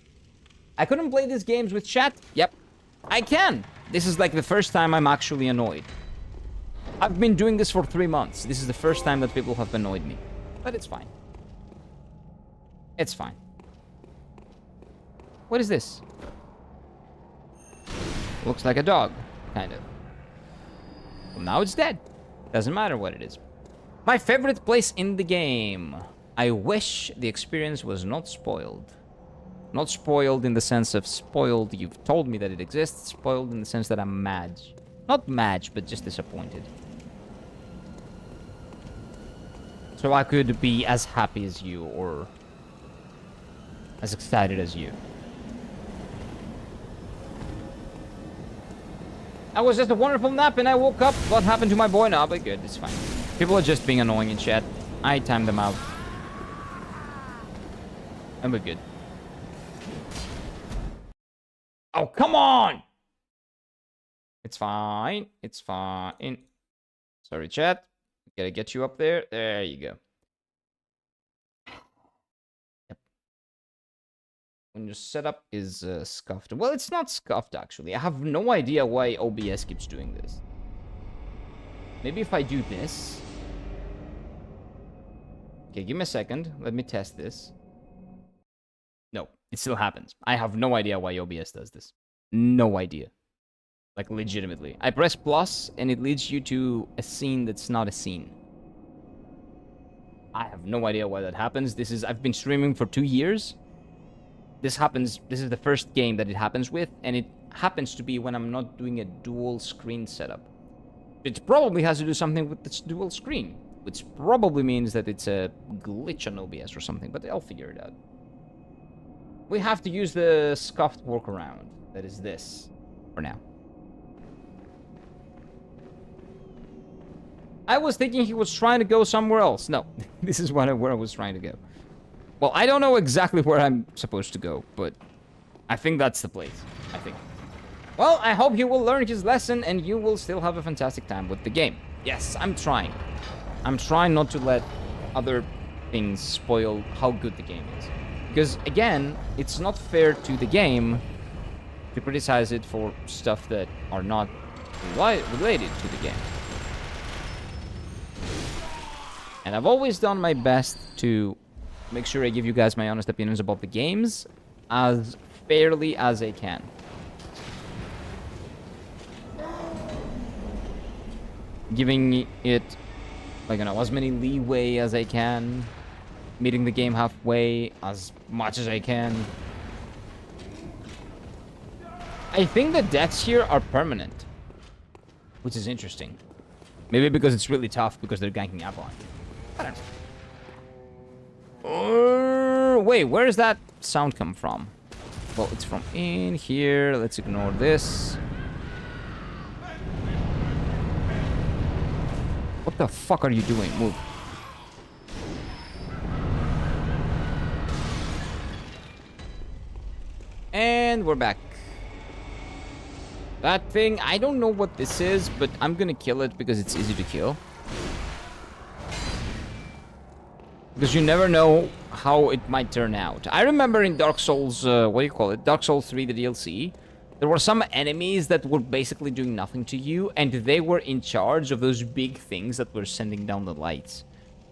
I couldn't play these games with chat? Yep, I can. This is like the first time I'm actually annoyed. I've been doing this for 3 months. This is the first time that people have annoyed me. But it's fine. It's fine. What is this? Looks like a dog, kind of. Well, now it's dead. Doesn't matter what it is. My favorite place in the game. I wish the experience was not spoiled. Not spoiled in the sense of spoiled, you've told me that it exists. Spoiled in the sense that I'm mad. Not mad, but just disappointed. So I could be as happy as you, or as excited as you. I was just a wonderful nap and I woke up. What happened to my boy? No, but good, it's fine. People are just being annoying in chat. I timed them out. And we're good. Oh, come on! It's fine. It's fine. Sorry, chat. Gotta get you up there. There you go. Yep. When your setup is scuffed. Well, it's not scuffed, actually. I have no idea why OBS keeps doing this. Maybe if I do this... Okay, give me a second. Let me test this. No, it still happens. I have no idea why OBS does this. No idea. Like, legitimately. I press plus, and it leads you to a scene that's not a scene. I have no idea why that happens. I've been streaming for 2 years. This is the first game that it happens with, and it happens to be when I'm not doing a dual screen setup. It probably has to do something with this dual screen, which probably means that it's a glitch on OBS or something, but I'll figure it out. We have to use the scuffed workaround. That is this. For now. I was thinking he was trying to go somewhere else. No, this is where I was trying to go. Well, I don't know exactly where I'm supposed to go, but I think that's the place. I think. Well, I hope he will learn his lesson and you will still have a fantastic time with the game. Yes, I'm trying. I'm trying not to let other things spoil how good the game is. Because, again, it's not fair to the game to criticize it for stuff that are not related to the game. And I've always done my best to make sure I give you guys my honest opinions about the games as fairly as I can. Giving it, like, you know, as many leeway as I can. Meeting the game halfway as much as I can. I think the deaths here are permanent. Which is interesting. Maybe because it's really tough because they're ganking up on you. I don't know. Wait, where does that sound come from? Well, it's from in here. Let's ignore this. What the fuck are you doing? Move. And we're back. That thing, I don't know what this is, but I'm gonna kill it because it's easy to kill. Because you never know how it might turn out. I remember in Dark Souls, what do you call it? Dark Souls 3, the DLC. There were some enemies that were basically doing nothing to you, and they were in charge of those big things that were sending down the lights.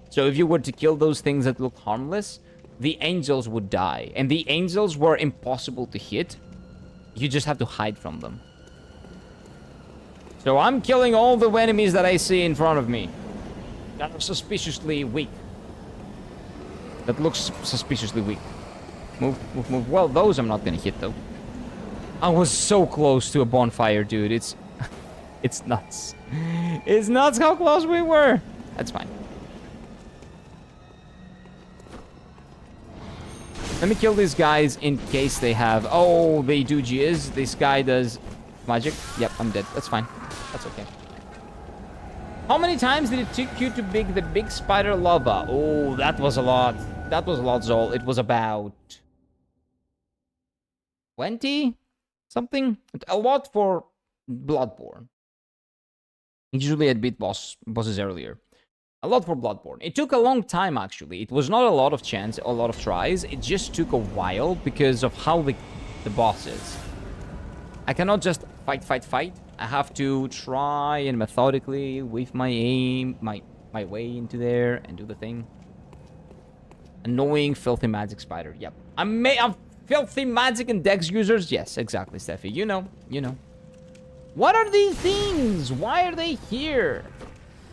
So if you were to kill those things that look harmless, the angels would die. And the angels were impossible to hit. You just have to hide from them. So I'm killing all the enemies that I see in front of me. That are suspiciously weak. That looks suspiciously weak. Move, move, move. Well, those I'm not gonna hit, though. I was so close to a bonfire, dude. It's... it's nuts. It's nuts how close we were. That's fine. Let me kill these guys in case they have... Oh, they do jizz. This guy does magic. Yep, I'm dead. That's fine. That's okay. How many times did it take you to big the big spider lava? Oh, that was a lot. That was a lot, Zol. It was about 20 something. A lot for Bloodborne. Usually I'd beat bosses earlier. A lot for Bloodborne. It took a long time, actually. It was not a lot of chance, a lot of tries. It just took a while because of how the boss is. I cannot just fight, fight, fight. I have to try and methodically weave my aim, my way into there and do the thing. Annoying, filthy magic spider. Yep. I'm filthy magic and dex users. Yes, exactly, Steffi. You know. You know. What are these things? Why are they here?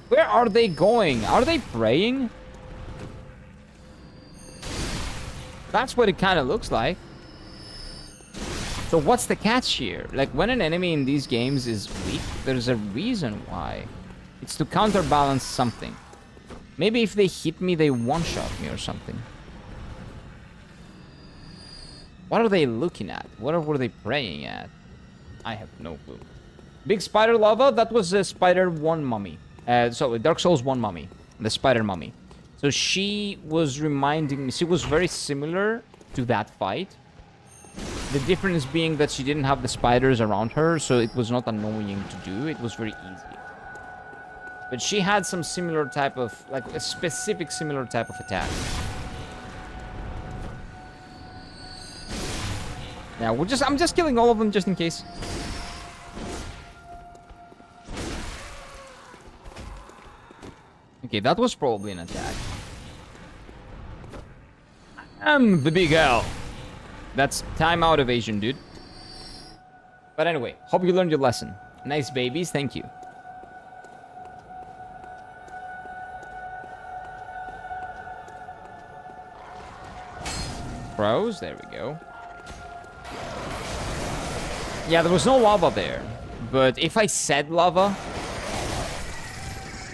Where are they going? Are they praying? That's what it kind of looks like. So what's the catch here? Like, when an enemy in these games is weak, there's a reason why. It's to counterbalance something. Maybe if they hit me, they one-shot me or something. What are they looking at? What were they praying at? I have no clue. Big spider lava? That was a Spider 1 mummy. So, Dark Souls 1 mummy. The spider mummy. So she was reminding me... She was very similar to that fight. The difference being that she didn't have the spiders around her, so it was not annoying to do. It was very easy. But she had some similar type of... Like, a specific similar type of attack. Yeah, I'm just killing all of them just in case. Okay, that was probably an attack. I'm the big L. That's timeout evasion, dude. But anyway, hope you learned your lesson. Nice babies, thank you. Pros, there we go. Yeah, there was no lava there. But if I said lava,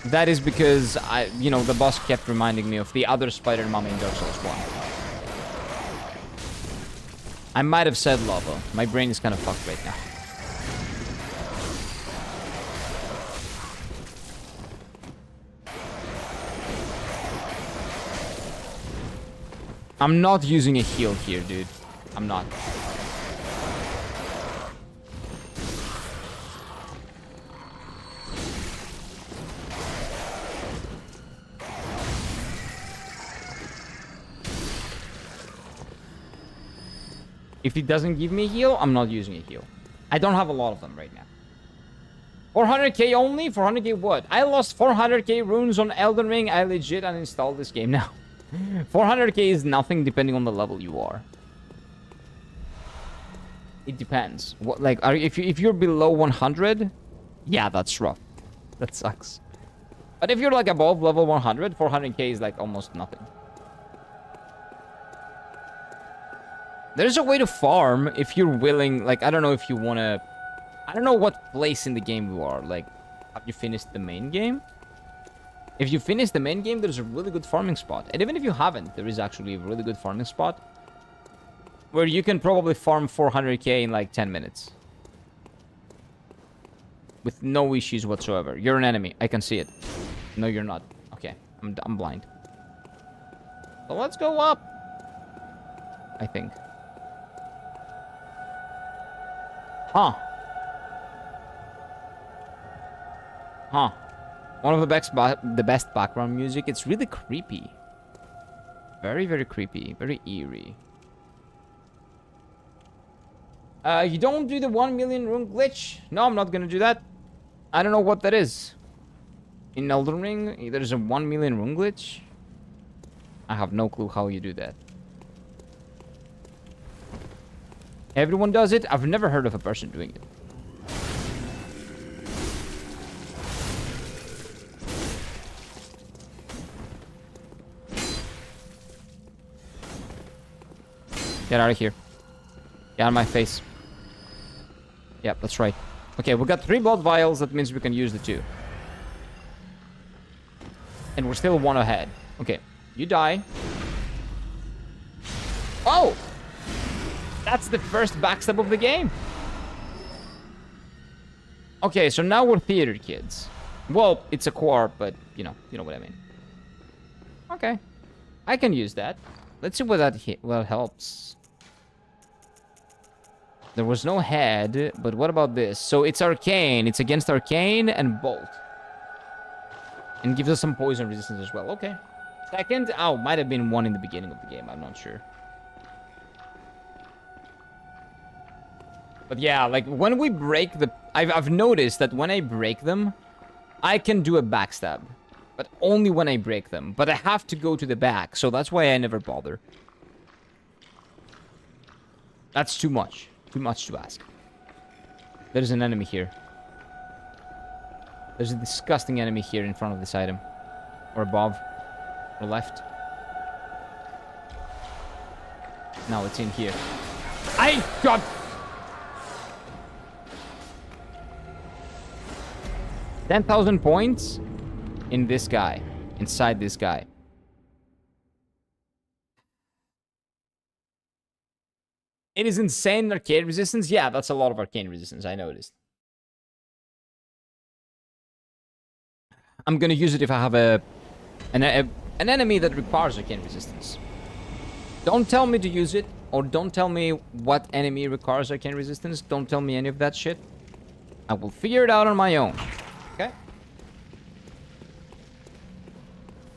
that is because the boss kept reminding me of the other spider mummy in Dark Souls 1. I might have said lava. My brain is kind of fucked right now. I'm not using a heal here, dude. I'm not. If he doesn't give me a heal, I'm not using a heal. I don't have a lot of them right now. 400k only? 400k what? I lost 400k runes on Elden Ring. I legit uninstalled this game now. 400k is nothing depending on the level you are. It depends. What, like, if you're below 100, yeah, that's rough. That sucks. But if you're like above level 100, 400k is like almost nothing. There's a way to farm if you're willing. Like, I don't know if you want to... I don't know what place in the game you are. Like, have you finished the main game? If you finish the main game, there's a really good farming spot. And even if you haven't, there is actually a really good farming spot where you can probably farm 400k in like 10 minutes. With no issues whatsoever. You're an enemy. I can see it. No, you're not. Okay, I'm blind. So let's go up. I think. Huh. Huh. One of the best background music. It's really creepy. Very, very creepy. Very eerie. You don't do the 1 million rune glitch? No, I'm not gonna do that. I don't know what that is. In Elden Ring, there's a 1 million rune glitch? I have no clue how you do that. Everyone does it? I've never heard of a person doing it. Get out of here. Get out of my face. Yep, that's right. Okay, we got 3 blood vials. That means we can use the 2. And we're still 1 ahead. Okay, you die. Oh! That's the first backstab of the game. Okay, so now we're theater kids. Well, it's a quark, but you know what I mean. Okay, I can use that. Let's see what that helps. There was no head, but what about this? So it's arcane. It's against arcane and bolt, and gives us some poison resistance as well. Okay. Second, oh, might have been 1 in the beginning of the game. I'm not sure. But yeah, like when we break the... I've noticed that when I break them, I can do a backstab. But only when I break them. But I have to go to the back, so that's why I never bother. That's too much. Too much to ask. There's an enemy here. There's a disgusting enemy here in front of this item. Or above. Or left. No, it's in here. I got... 10,000 points in this guy. Inside this guy. It is insane arcane resistance. Yeah, that's a lot of arcane resistance, I noticed. I'm gonna use it if I have an enemy that requires arcane resistance. Don't tell me to use it, or don't tell me what enemy requires arcane resistance. Don't tell me any of that shit. I will figure it out on my own. Okay?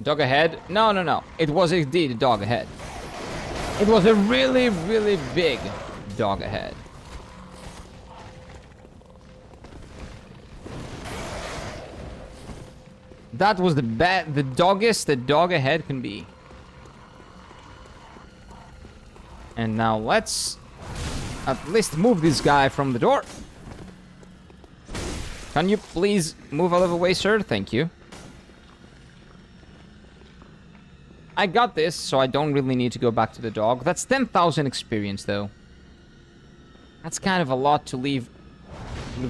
Dog ahead? No. It was indeed a dog ahead. It was a really, really big dog ahead. That was the doggest the dog ahead can be. And now let's at least move this guy from the door. Can you please move out of the way, sir? Thank you. I got this, so I don't really need to go back to the dog. That's 10,000 experience, though. That's kind of a lot to leave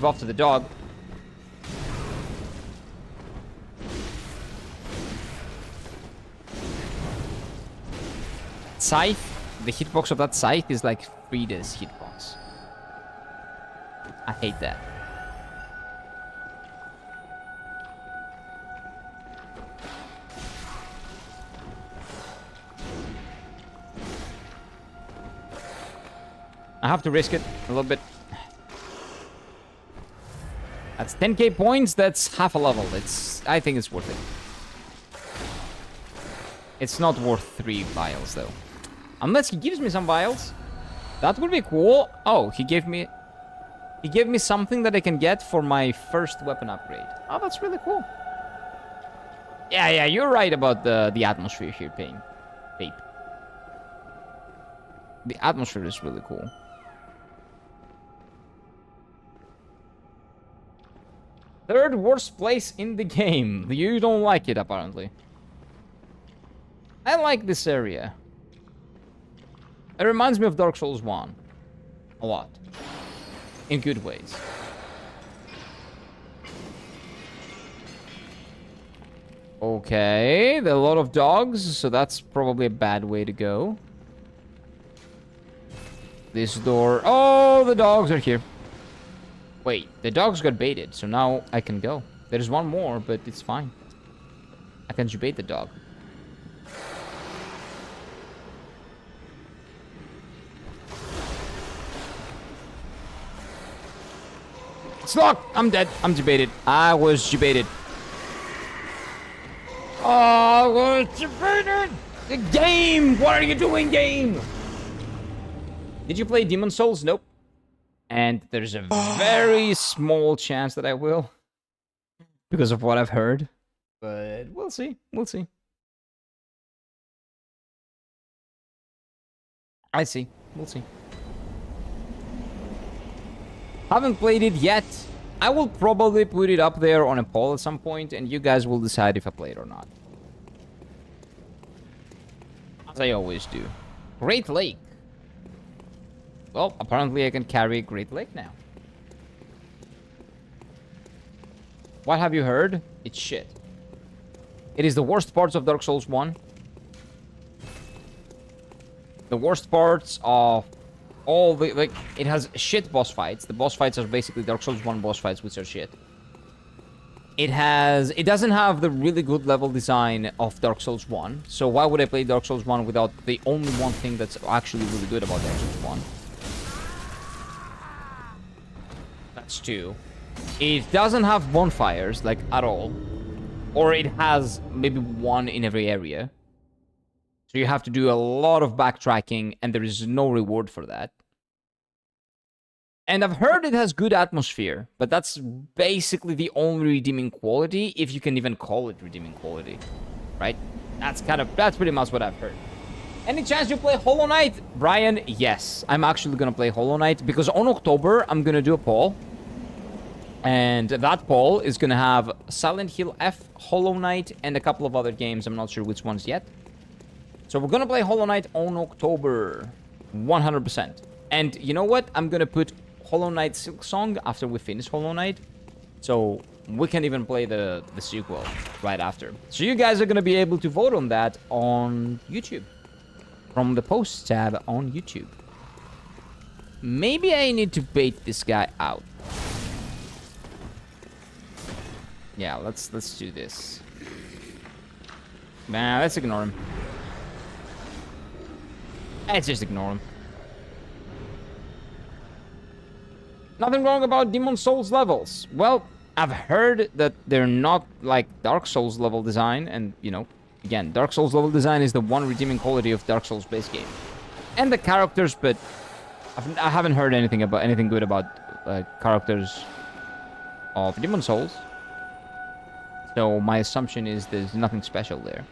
off to the dog. Scythe? the hitbox of that scythe is like Frida's hitbox. I hate that. I have to risk it a little bit. That's 10k points, that's half a level. I think it's worth it. It's not worth 3 vials though. Unless he gives me some vials. That would be cool. Oh, he gave me something that I can get for my first weapon upgrade. Oh, that's really cool. Yeah, you're right about the atmosphere here, Pape. The atmosphere is really cool. Third worst place in the game. You don't like it, apparently. I like this area. It reminds me of Dark Souls 1. A lot. In good ways. Okay, there are a lot of dogs, so that's probably a bad way to go. This door... Oh, the dogs are here. Wait, the dogs got baited, so now I can go. There's one more, but it's fine. I can bait the dog. It's locked! I'm dead. I'm debated. I was debated. Oh, I was debated! The game! What are you doing, game? Did you play Demon Souls? Nope. And there's a very small chance that I will. Because of what I've heard. But we'll see. We'll see. I see. We'll see. Haven't played it yet. I will probably put it up there on a poll at some point, and you guys will decide if I play it or not. As I always do. Great Lake. Well, apparently I can carry Great Lake now. What have you heard? It's shit. It is the worst parts of Dark Souls 1. The worst parts of all the... Like, it has shit boss fights. The boss fights are basically Dark Souls 1 boss fights, which are shit. It doesn't have the really good level design of Dark Souls 1. So why would I play Dark Souls 1 without the only one thing that's actually really good about Dark Souls 1? That's 2. It doesn't have bonfires, like, at all. Or it has maybe one in every area. So you have to do a lot of backtracking, and there is no reward for that. And I've heard it has good atmosphere, but that's basically the only redeeming quality, if you can even call it redeeming quality. Right? That's pretty much what I've heard. Any chance you play Hollow Knight? Brian, yes. I'm actually gonna play Hollow Knight, because on October, I'm gonna do a poll. And that poll is gonna have Silent Hill F, Hollow Knight, and a couple of other games. I'm not sure which ones yet. So we're gonna play Hollow Knight on October. 100%. And you know what? I'm gonna put Hollow Knight Silk Song after we finish Hollow Knight. So we can even play the sequel right after. So you guys are gonna be able to vote on that on YouTube. From the posts tab on YouTube. Maybe I need to bait this guy out. Yeah, let's do this. Nah, let's ignore him. Let's just ignore him. Nothing wrong about Demon Souls levels. Well, I've heard that they're not like Dark Souls level design, and you know, again, Dark Souls level design is the one redeeming quality of Dark Souls base game. And the characters, but I haven't heard anything good about characters of Demon Souls. So my assumption is there's nothing special there.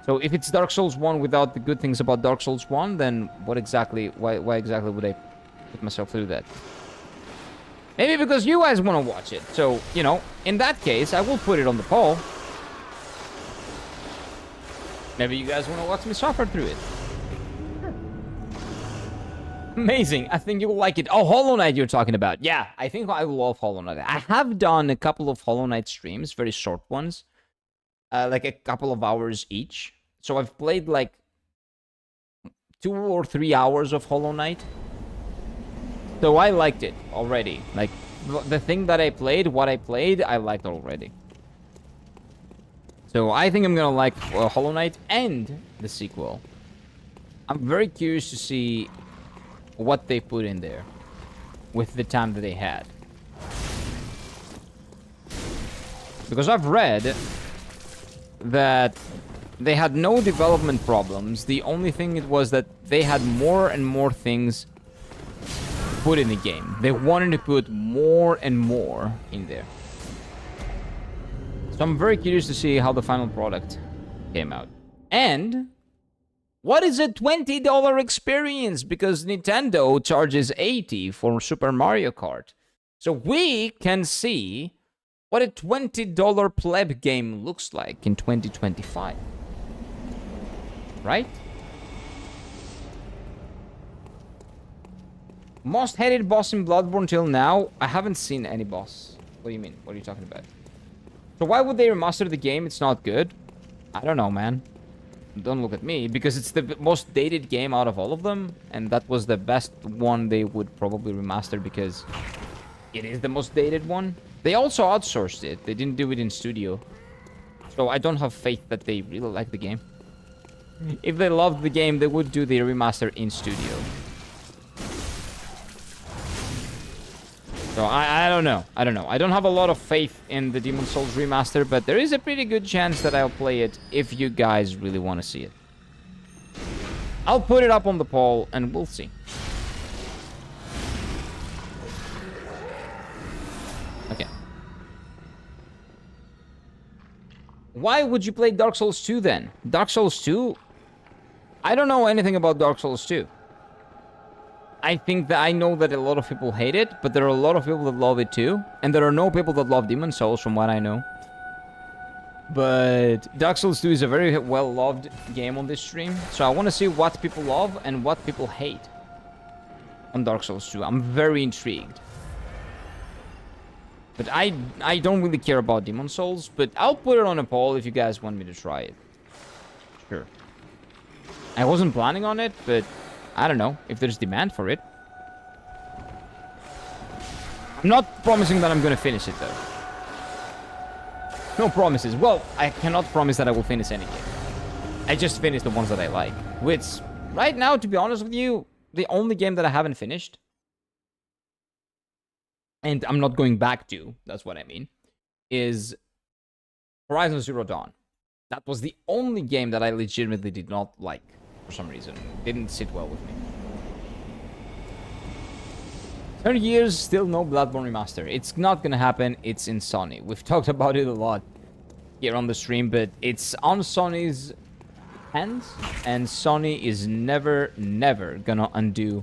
So if it's Dark Souls 1 without the good things about Dark Souls 1, then why exactly would I put myself through that? Maybe because you guys want to watch it. So, you know, in that case, I will put it on the poll. Maybe you guys want to watch me suffer through it. Amazing. I think you'll like it. Oh, Hollow Knight you're talking about. Yeah, I think I love Hollow Knight. I have done a couple of Hollow Knight streams, very short ones. Like a couple of hours each. So I've played like 2 or 3 hours of Hollow Knight. So I liked it already. Like, the thing that I played, what I played, I liked already. So I think I'm gonna like Hollow Knight and the sequel. I'm very curious to see what they put in there with the time that they had. Because I've read that they had no development problems. The only thing it was that they had more and more things put in the game. They wanted to put more and more in there. So I'm very curious to see how the final product came out. And what is a $20 experience? Because Nintendo charges $80 for Super Mario Kart. So we can see what a $20 pleb game looks like in 2025. Right? Most hated boss in Bloodborne till now? I haven't seen any boss. What do you mean? What are you talking about? So why would they remaster the game? It's not good. I don't know, man. Don't look at me. Because it's the most dated game out of all of them. And that was the best one they would probably remaster because it is the most dated one. They also outsourced it. They didn't do it in studio. So I don't have faith that they really like the game. If they loved the game, they would do the remaster in studio. So I don't know. I don't know. I don't have a lot of faith in the Demon's Souls remaster, but there is a pretty good chance that I'll play it if you guys really want to see it. I'll put it up on the poll and we'll see. Okay. Why would you play Dark Souls 2 then? Dark Souls 2? I don't know anything about Dark Souls 2. I think that I know that a lot of people hate it, but there are a lot of people that love it too. And there are no people that love Demon's Souls from what I know. But Dark Souls 2 is a very well-loved game on this stream. So I want to see what people love and what people hate on Dark Souls 2. I'm very intrigued. But I don't really care about Demon's Souls, but I'll put it on a poll if you guys want me to try it. Sure. I wasn't planning on it, but I don't know if there's demand for it. I'm not promising that I'm going to finish it, though. No promises. Well, I cannot promise that I will finish any game. I just finished the ones that I like. Which, right now, to be honest with you, the only game that I haven't finished, and I'm not going back to, that's what I mean, is Horizon Zero Dawn. That was the only game that I legitimately did not like. For some reason, didn't sit well with me. 30 years, still no Bloodborne remaster. It's not gonna happen. It's in Sony. We've talked about it a lot here on the stream, but it's on Sony's hands, and Sony is never gonna undo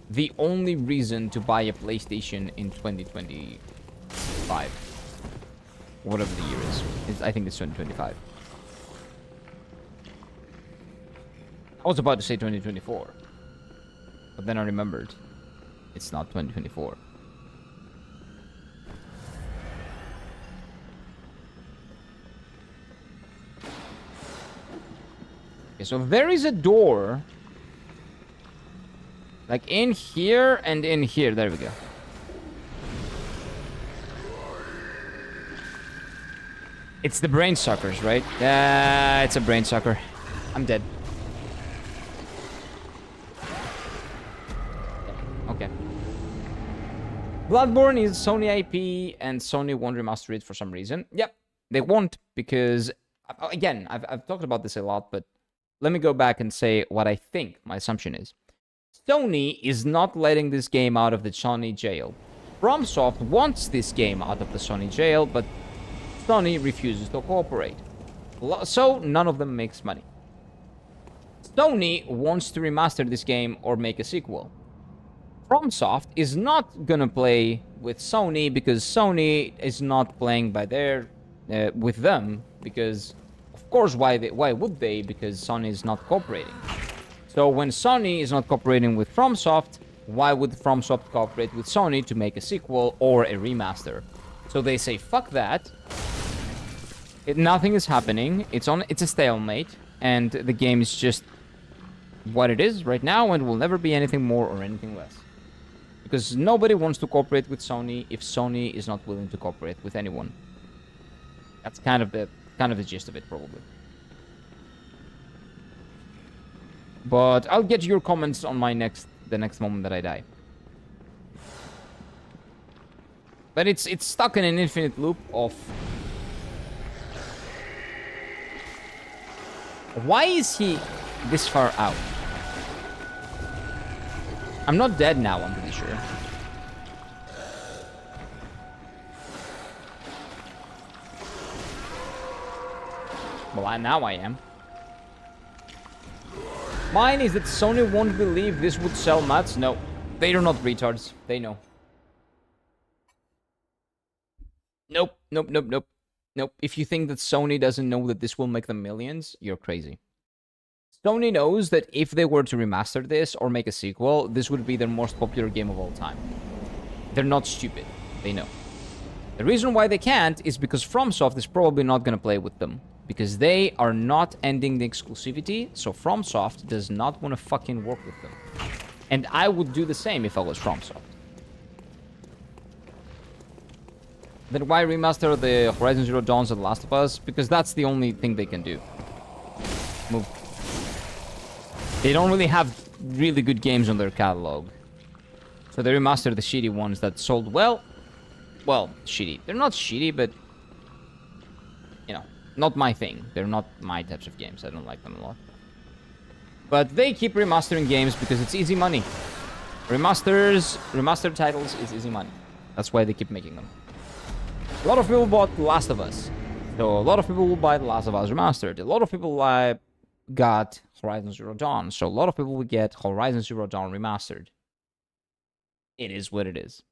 the only reason to buy a PlayStation in 2025. Whatever the year is. I think it's 2025. I was about to say 2024, but then I remembered it's not 2024. Okay, so there is a door, like in here and in here. There we go. It's the brain suckers, right? It's a brain sucker. I'm dead. Okay. Bloodborne is Sony IP, and Sony won't remaster it for some reason. Yep, they won't, because, again, I've talked about this a lot, but let me go back and say what I think my assumption is. Sony is not letting this game out of the Sony jail. FromSoft wants this game out of the Sony jail, but Sony refuses to cooperate. So none of them makes money. Sony wants to remaster this game or make a sequel. FromSoft is not gonna play with Sony because Sony is not playing by their with them, because of course why would they? Because Sony is not cooperating. So when Sony is not cooperating with FromSoft, why would FromSoft cooperate with Sony to make a sequel or a remaster? So they say fuck that. Nothing is happening. It's a stalemate, and the game is just what it is right now and will never be anything more or anything less. Because nobody wants to cooperate with Sony if Sony is not willing to cooperate with anyone. That's kind of the gist of it, probably. But I'll get your comments on the next moment that I die. But it's stuck in an infinite loop of... Why is he this far out? I'm not dead now, I'm pretty sure. Well, now I am. Mine is that Sony won't believe this would sell mats. No, they are not retards. They know. Nope, nope, nope, nope. Nope. If you think that Sony doesn't know that this will make them millions, you're crazy. Sony knows that if they were to remaster this or make a sequel, this would be their most popular game of all time. They're not stupid. They know. The reason why they can't is because FromSoft is probably not going to play with them. Because they are not ending the exclusivity, so FromSoft does not want to fucking work with them. And I would do the same if I was FromSoft. Then why remaster the Horizon Zero Dawn's and The Last of Us? Because that's the only thing they can do. Move. They don't really have really good games on their catalog. So they remaster the shitty ones that sold well. Well, shitty. They're not shitty, but... You know, not my thing. They're not my types of games. I don't like them a lot. But they keep remastering games because it's easy money. Remastered titles is easy money. That's why they keep making them. A lot of people bought The Last of Us. So a lot of people will buy The Last of Us Remastered. A lot of people got Horizon Zero Dawn. So a lot of people will get Horizon Zero Dawn Remastered. It is what it is.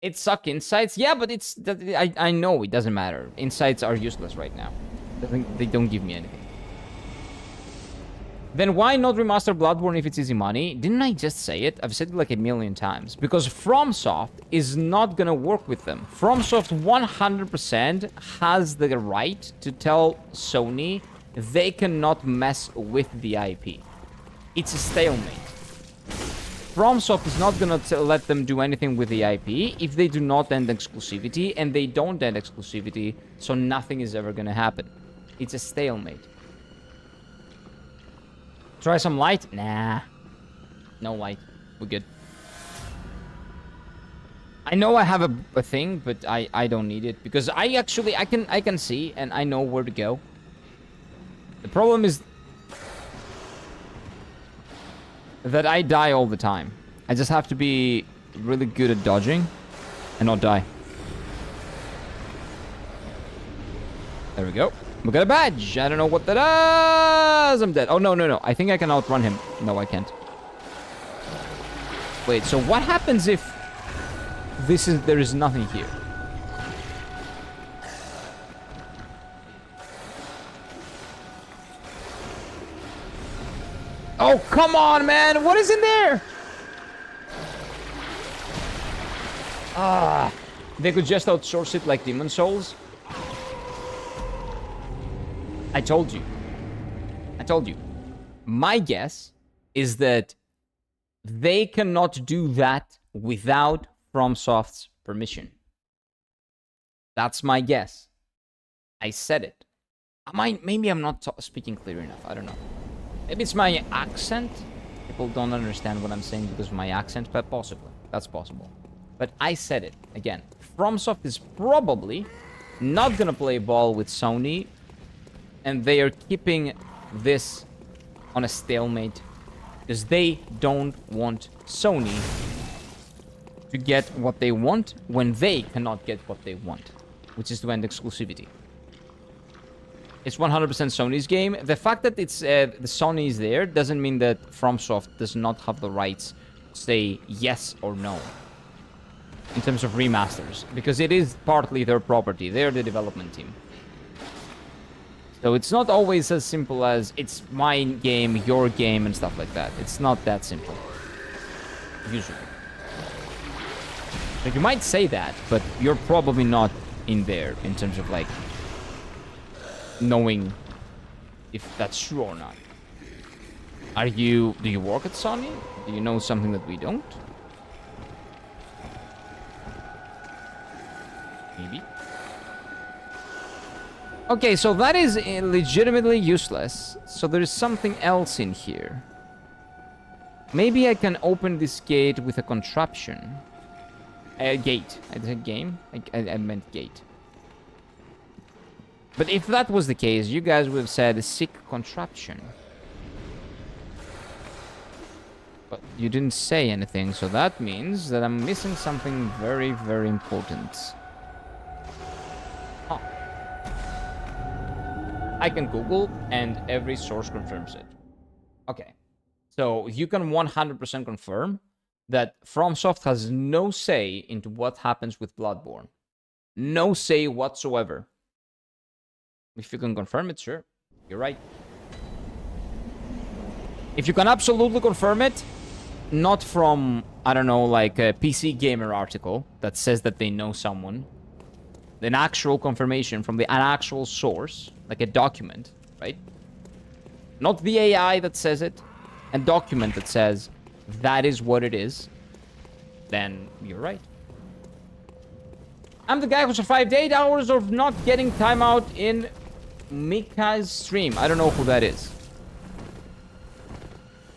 It sucks insights. Yeah, but it's... I know it doesn't matter. Insights are useless right now. They don't give me anything. Then why not remaster Bloodborne if it's easy money? Didn't I just say it? I've said it like a million times. Because FromSoft is not gonna work with them. FromSoft 100% has the right to tell Sony they cannot mess with the IP. It's a stalemate. FromSoft is not gonna let them do anything with the IP if they do not end exclusivity, and they don't end exclusivity, so nothing is ever gonna happen. It's a stalemate. Try some light? Nah. No light. We're good. I know I have a thing, but I don't need it. Because I can see and I know where to go. The problem is that I die all the time. I just have to be really good at dodging and not die. There we go. We got a badge. I don't know what that is. I'm dead. Oh, no. I think I can outrun him. No, I can't. Wait, so what happens if there is nothing here? Oh, come on, man. What is in there? Ah, they could just outsource it like Demon Souls. I told you. My guess is that they cannot do that without FromSoft's permission. That's my guess. I said it. Maybe I'm not speaking clear enough. I don't know. Maybe it's my accent. People don't understand what I'm saying because of my accent, but possibly. That's possible. But I said it. Again, FromSoft is probably not gonna play ball with Sony, and they are keeping this on a stalemate because they don't want Sony to get what they want when they cannot get what they want, which is to end exclusivity. It's 100% Sony's game. The fact that it's the Sony is there doesn't mean that FromSoft does not have the rights to say yes or no in terms of remasters, because it is partly their property. They're the development team. So it's not always as simple as it's my game, your game, and stuff like that. It's not that simple. Usually. So you might say that, but you're probably not in there in terms of like knowing if that's true or not. Do you work at Sony? Do you know something that we don't? Maybe. Okay, so that is legitimately useless. So there is something else in here. Maybe I can open this gate with a contraption. Gate. I said game? I meant gate. But if that was the case, you guys would have said a sick contraption. But you didn't say anything, so that means that I'm missing something very, very important. Huh. I can Google, and every source confirms it. Okay. So you can 100% confirm that FromSoft has no say into what happens with Bloodborne. No say whatsoever. If you can confirm it, sure. You're right. If you can absolutely confirm it, not from, I don't know, like a PC Gamer article that says that they know someone, an actual confirmation from an actual source, like a document, right? Not the AI that says it, a document that says that is what it is, then you're right. I'm the guy who survived 8 hours of not getting timeout in Mika's stream. I don't know who that is.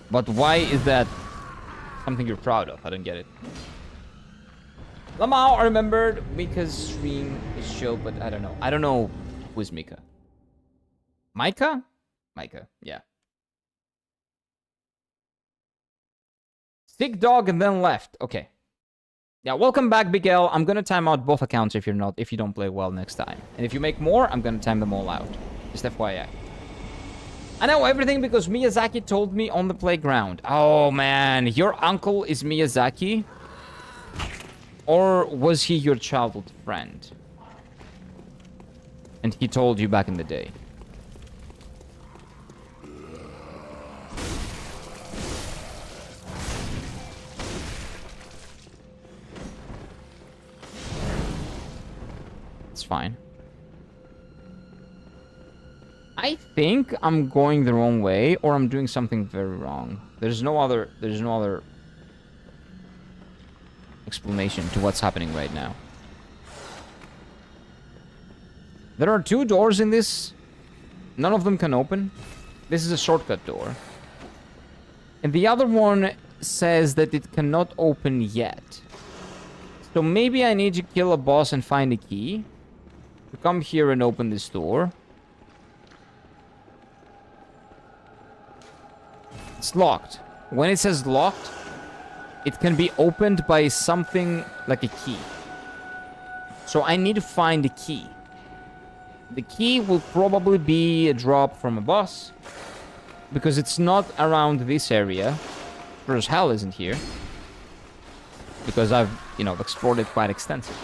But why is that something you're proud of? I don't get it. Lamau, I remembered Mika's stream is show, but I don't know. I don't know who is Mika. Micah? Micah, yeah. Sick dog and then left. Okay. Yeah, welcome back, Big L. I'm gonna time out both accounts if you don't play well next time. And if you make more, I'm gonna time them all out. Just FYI. I know everything because Miyazaki told me on the playground. Oh man, your uncle is Miyazaki? Or was he your childhood friend? And he told you back in the day. It's fine. I think I'm going the wrong way, or I'm doing something very wrong. There's no other explanation to what's happening right now. There are 2 doors in this. None of them can open. This is a shortcut door. And the other one says that it cannot open yet. So maybe I need to kill a boss and find a key to come here and open this door. It's locked. When it says locked, it can be opened by something like a key. So I need to find a key. The key will probably be a drop from a boss, because it's not around this area. Sure as hell isn't here, because I've, explored it quite extensively.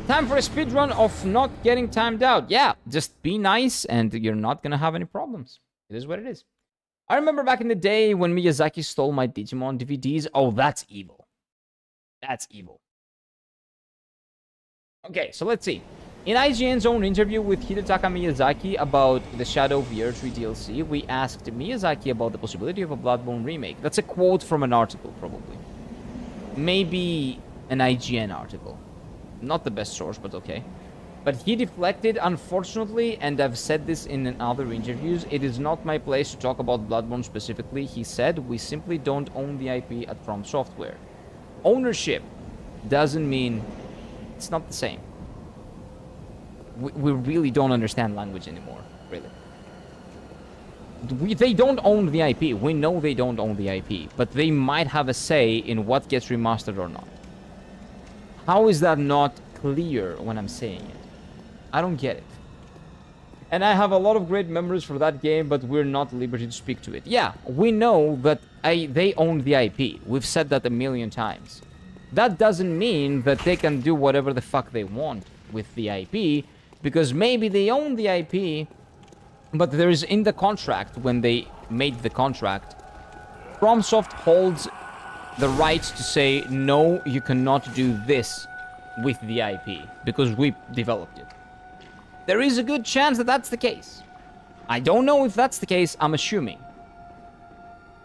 Time for a speedrun of not getting timed out. Yeah, just be nice and you're not gonna have any problems. It is what it is. I remember back in the day when Miyazaki stole my Digimon DVDs. Oh, that's evil. That's evil. Okay, so let's see. In IGN's own interview with Hidetaka Miyazaki about the Shadow of the Erdtree DLC, we asked Miyazaki about the possibility of a Bloodborne remake. That's a quote from an article, probably. Maybe an IGN article. Not the best source, but okay. But he deflected, unfortunately, and I've said this in other interviews, it is not my place to talk about Bloodborne specifically. He said, we simply don't own the IP at From Software. Ownership doesn't mean it's not the same. We really don't understand language anymore, really. They don't own the IP. We know they don't own the IP, but they might have a say in what gets remastered or not. How is that not clear when I'm saying it? I don't get it. And I have a lot of great memories for that game, but we're not at liberty to speak to it. Yeah, we know that they own the IP. We've said that a million times. That doesn't mean that they can do whatever the fuck they want with the IP, because maybe they own the IP, but there is in the contract, when they made the contract, FromSoft holds the right to say, no, you cannot do this with the IP, because we developed it. There is a good chance that that's the case. I don't know if that's the case, I'm assuming.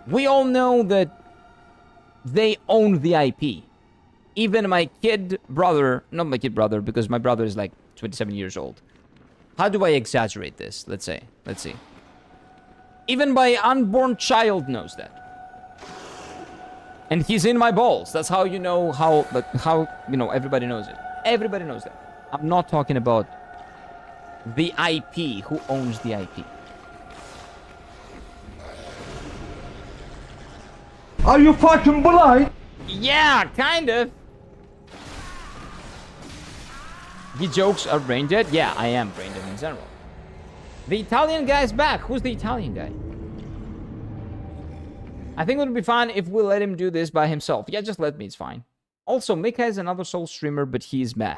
We all know that they own the IP. Even my kid brother, not my kid brother, because my brother is like 27 years old. How do I exaggerate this? Let's see. Even my unborn child knows that. And he's in my balls. That's how you know how everybody knows it. Everybody knows that. I'm not talking about the IP, who owns the IP.
Are you fucking blind?
Yeah, kind of. The jokes are brain dead? Yeah, I am brain dead in general. The Italian guy's back. Who's the Italian guy? I think it would be fine if we let him do this by himself. Yeah, just let me, it's fine. Also, Mika is another Soul streamer, but he's meh.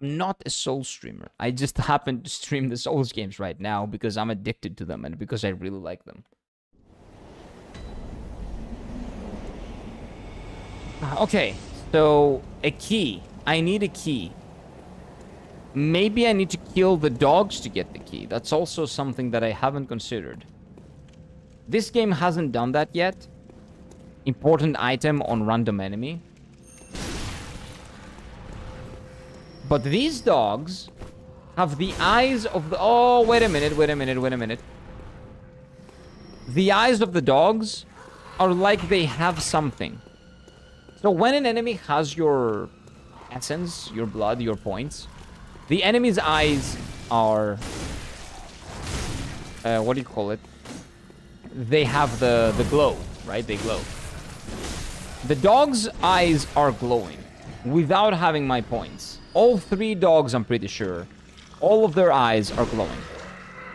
I'm not a Soul streamer. I just happen to stream the Souls games right now because I'm addicted to them and because I really like them. Okay, so a key. I need a key. Maybe I need to kill the dogs to get the key. That's also something that I haven't considered. This game hasn't done that yet. Important item on random enemy. But these dogs have the eyes of the... Oh, wait a minute. The eyes of the dogs are like they have something. So when an enemy has your essence, your blood, your points, the enemy's eyes are... what do you call it? They have the glow, right? They glow. The dog's eyes are glowing without having my points. All 3 dogs, I'm pretty sure, all of their eyes are glowing.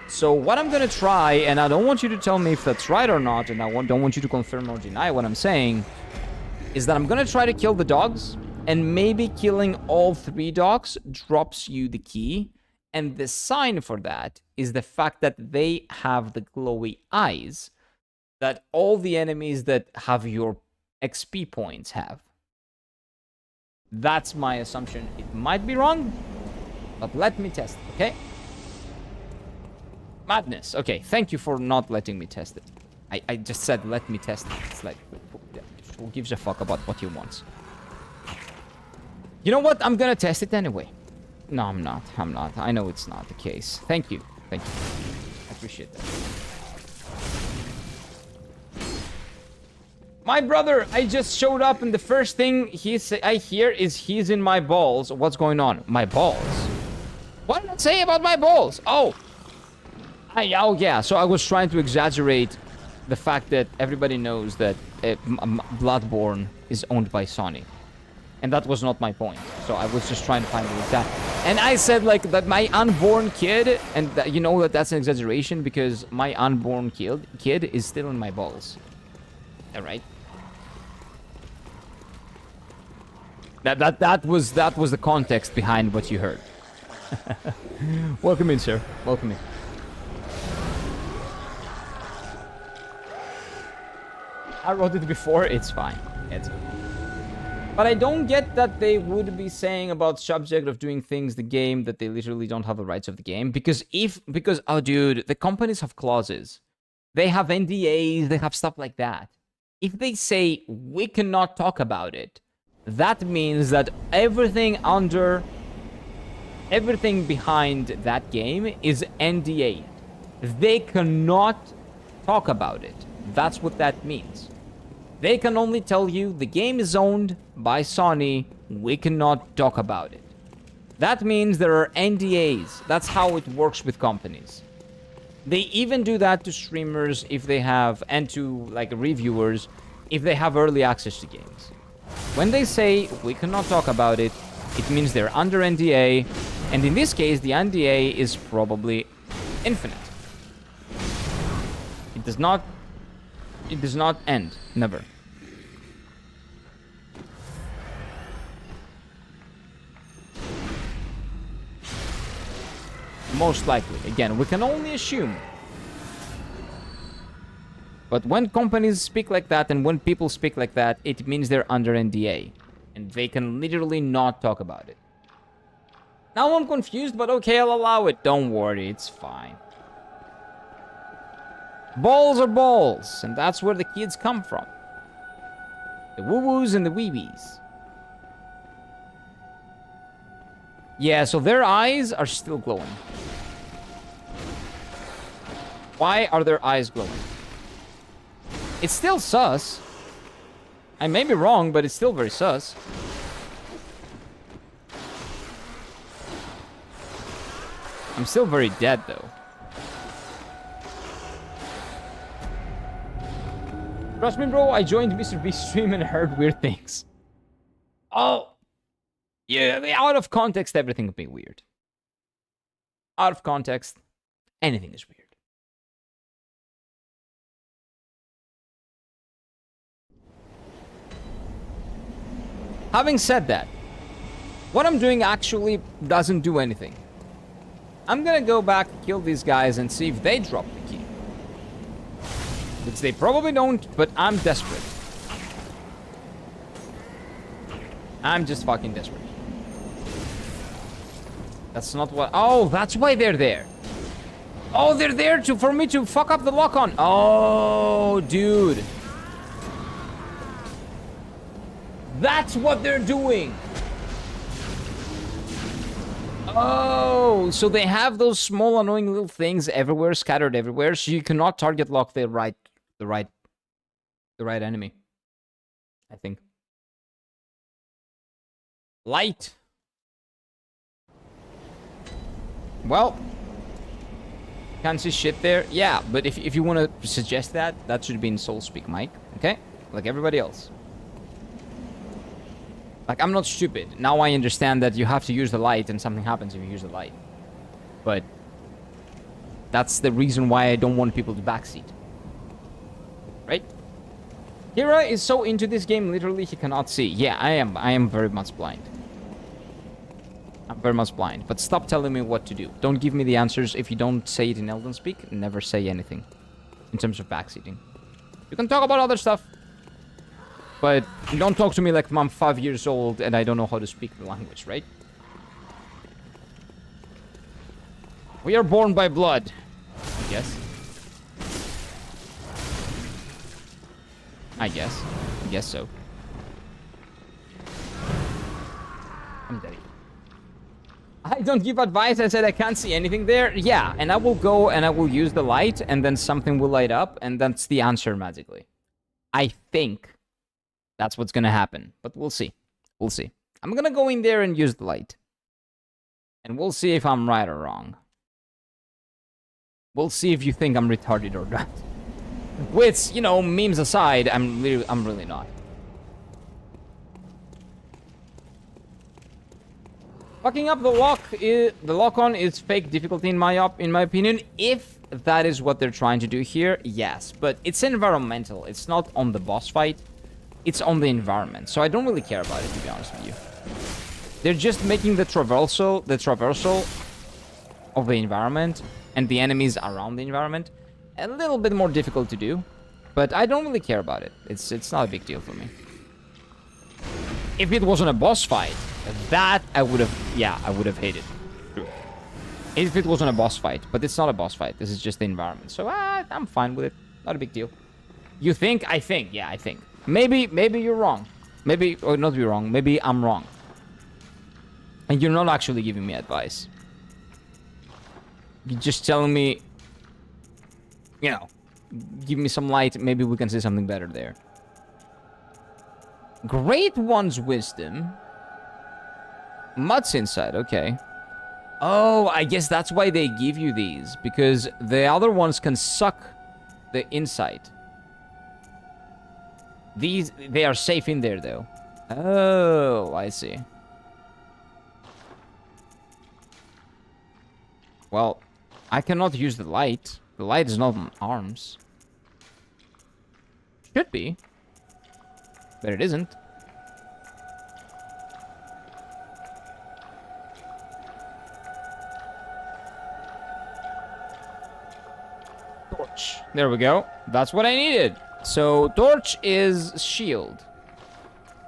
So what I'm gonna try, and I don't want you to tell me if that's right or not, and I don't want you to confirm or deny what I'm saying, is that I'm gonna try to kill the dogs, and maybe killing all 3 dogs drops you the key. And the sign for that is the fact that they have the glowy eyes that all the enemies that have your XP points have. That's my assumption. It might be wrong, but let me test it, okay? Madness. Okay, thank you for not letting me test it. I just said let me test it. It's like, who gives a fuck about what you want? You know what? I'm gonna test it anyway. No, I'm not. I know it's not the case. Thank you. I appreciate that. My brother, I just showed up and the first thing I hear is he's in my balls. What's going on? My balls? What did I say about my balls? Oh, yeah. So I was trying to exaggerate the fact that everybody knows that Bloodborne is owned by Sony. And that was not my point. So I was just trying to find the exact... And I said, like, that my unborn kid... And you know that that's an exaggeration because my unborn kid is still in my balls. Alright? That was the context behind what you heard. Welcome in, sir. Welcome in. I wrote it before. It's fine. It's fine. But I don't get that they would be saying about subject of doing things the game that they literally don't have the rights of the game. Because oh dude, the companies have clauses. They have NDAs, they have stuff like that. If they say we cannot talk about it, that means that everything behind that game is NDA. They cannot talk about it. That's what that means. They can only tell you the game is owned by Sony, we cannot talk about it. That means there are NDAs. That's how it works with companies. They even do that to streamers if they have, and to like reviewers, if they have early access to games. When they say we cannot talk about it, it means they're under NDA, and in this case, the NDA is probably infinite. It does not end. Never. Most likely. Again, we can only assume. But when companies speak like that and when people speak like that, it means they're under NDA. And they can literally not talk about it. Now I'm confused, but okay, I'll allow it. Don't worry, it's fine. Balls are balls, and that's where the kids come from. The woo-woos and the wee-wees. Yeah, so their eyes are still glowing. Why are their eyes glowing? It's still sus. I may be wrong, but it's still very sus. I'm still very dead, though. Trust me, bro, I joined Mr. Beast's stream and heard weird things. Oh. Yeah, out of context, everything would be weird. Out of context, anything is weird. Having said that, what I'm doing actually doesn't do anything. I'm gonna go back, kill these guys, and see if they drop the key. Which they probably don't, but I'm desperate. I'm just fucking desperate. That's not what... Oh, that's why they're there. Oh, they're there for me to fuck up the lock-on. Oh, dude. That's what they're doing. Oh, so they have those small annoying little things everywhere, scattered everywhere, so you cannot target lock the right enemy. I think. Light. Well, can't see shit there. Yeah, but if you want to suggest that, that should be in Soul Speak, Mike. Okay, like everybody else. Like, I'm not stupid. Now I understand that you have to use the light and something happens if you use the light. But that's the reason why I don't want people to backseat. Right? Kira is so into this game, literally he cannot see. Yeah, I am very much blind. I'm very much blind. But stop telling me what to do. Don't give me the answers. If you don't say it in Elden Speak, never say anything. In terms of backseating. You can talk about other stuff. But don't talk to me like I'm 5 years old and I don't know how to speak the language, right? We are born by blood. I guess. I guess so. I'm dead. I don't give advice. I said I can't see anything there. Yeah, and I will go and I will use the light and then something will light up and that's the answer magically. I think that's what's gonna happen, but we'll see. We'll see. I'm gonna go in there and use the light. And we'll see if I'm right or wrong. We'll see if you think I'm retarded or not. Which, you know, memes aside, I'm really not. Fucking up the lock-on is fake difficulty in my opinion. If that is what they're trying to do here, yes. But it's environmental. It's not on the boss fight. It's on the environment, so I don't really care about it, to be honest with you. They're just making the traversal of the environment and the enemies around the environment a little bit more difficult to do, but I don't really care about it. It's not a big deal for me. If it wasn't a boss fight, that I would have hated. True. If it wasn't a boss fight, but it's not a boss fight. This is just the environment, so I'm fine with it. Not a big deal. You think? I think. Yeah, I think. Maybe you're wrong. Maybe, or not you're wrong. Maybe I'm wrong. And you're not actually giving me advice. You're just telling me, you know, give me some light. Maybe we can see something better there. Great One's Wisdom. Mud's inside, okay. Oh, I guess that's why they give you these. Because the other ones can suck the inside. These, they are safe in there, though. Oh, I see. Well, I cannot use the light. The light is not on arms. Should be. But it isn't. Torch. There we go. That's what I needed. So, torch is shield.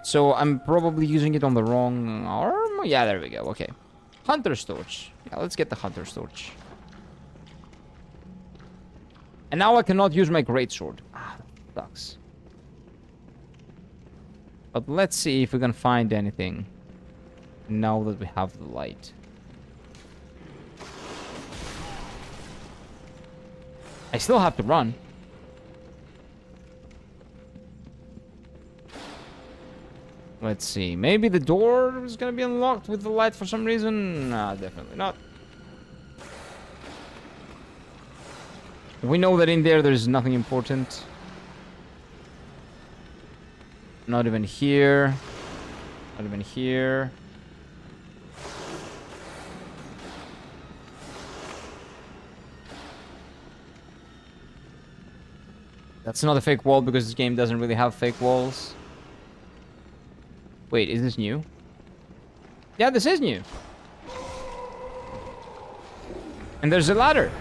So, I'm probably using it on the wrong arm? Yeah, there we go. Okay. Hunter's torch. Yeah, let's get the Hunter's torch. And now I cannot use my greatsword. Ah, that sucks. But let's see if we can find anything now that we have the light. I still have to run. Let's see. Maybe the door is gonna be unlocked with the light for some reason. Nah, definitely not. We know that in there's nothing important. Not even here. Not even here. That's not a fake wall because this game doesn't really have fake walls. Wait, is this new? Yeah, this is new. And there's a ladder.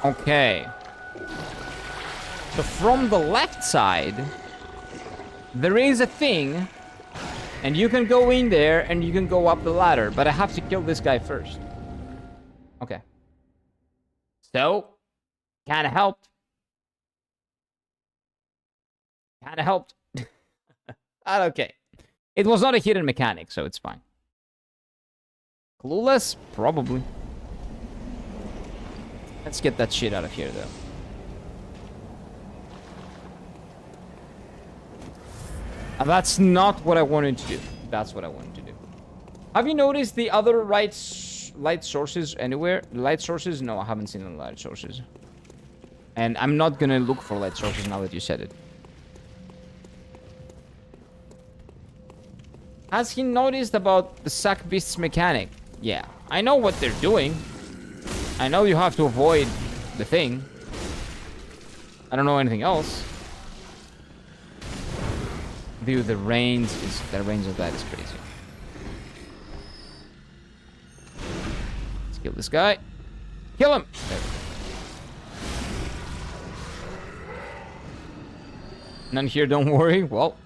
Okay. So from the left side, there is a thing, and you can go in there and you can go up the ladder, but I have to kill this guy first. Okay. So, kind of helped. Kind of helped. Okay. It was not a hidden mechanic, so it's fine. Clueless? Probably. Let's get that shit out of here, though. And that's not what I wanted to do. That's what I wanted to do. Have you noticed the other light sources anywhere? Light sources? No, I haven't seen the light sources. And I'm not gonna look for light sources now that you said it. Has he noticed about the sack beasts mechanic? Yeah, I know what they're doing. I know you have to avoid the thing. I don't know anything else. Dude, the range of that is crazy. Let's kill this guy. Kill him! There we go. None here, don't worry. Well,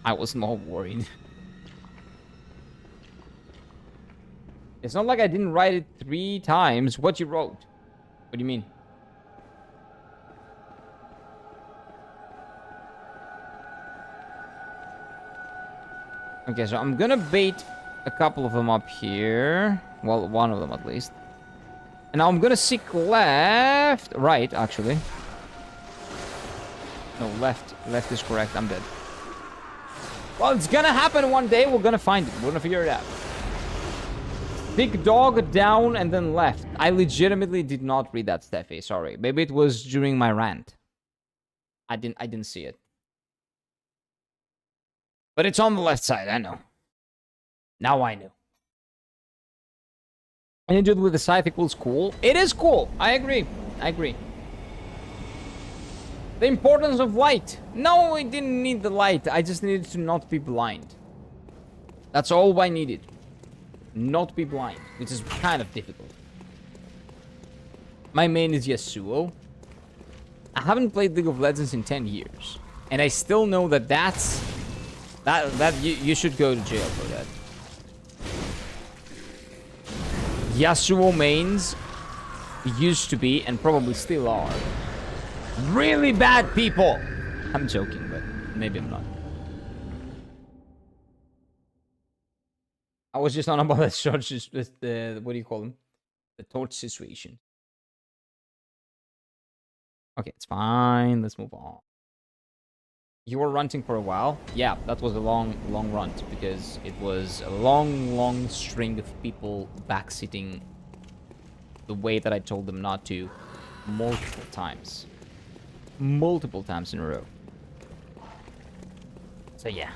I was more worried. It's not like I didn't write it 3 times. What you wrote? What do you mean? Okay, so I'm gonna bait a couple of them up here. Well, one of them at least. And now I'm gonna seek left. Right, actually. No, left. Left is correct. I'm dead. Well, it's gonna happen one day. We're gonna find it. We're gonna figure it out. Big dog down and then left. I legitimately did not read that, Steffi. Sorry. Maybe it was during my rant. I didn't see it. But it's on the left side, I know. Now I know. And dude with the scythe equals cool. It is cool. I agree. I agree. The importance of light. No, I didn't need the light. I just needed to not be blind. That's all I needed. Not be blind, which is kind of difficult. My main is Yasuo. I haven't played League of Legends in 10 years. And I still know that you should go to jail for that. Yasuo mains used to be, and probably still are, really bad people. I'm joking, but maybe I'm not. I was just on about the torches with the, what do you call them? The torch situation. Okay, it's fine. Let's move on. You were ranting for a while? Yeah, that was a long rant because it was a long string of people backseating the way that I told them not to multiple times. Multiple times in a row. So yeah.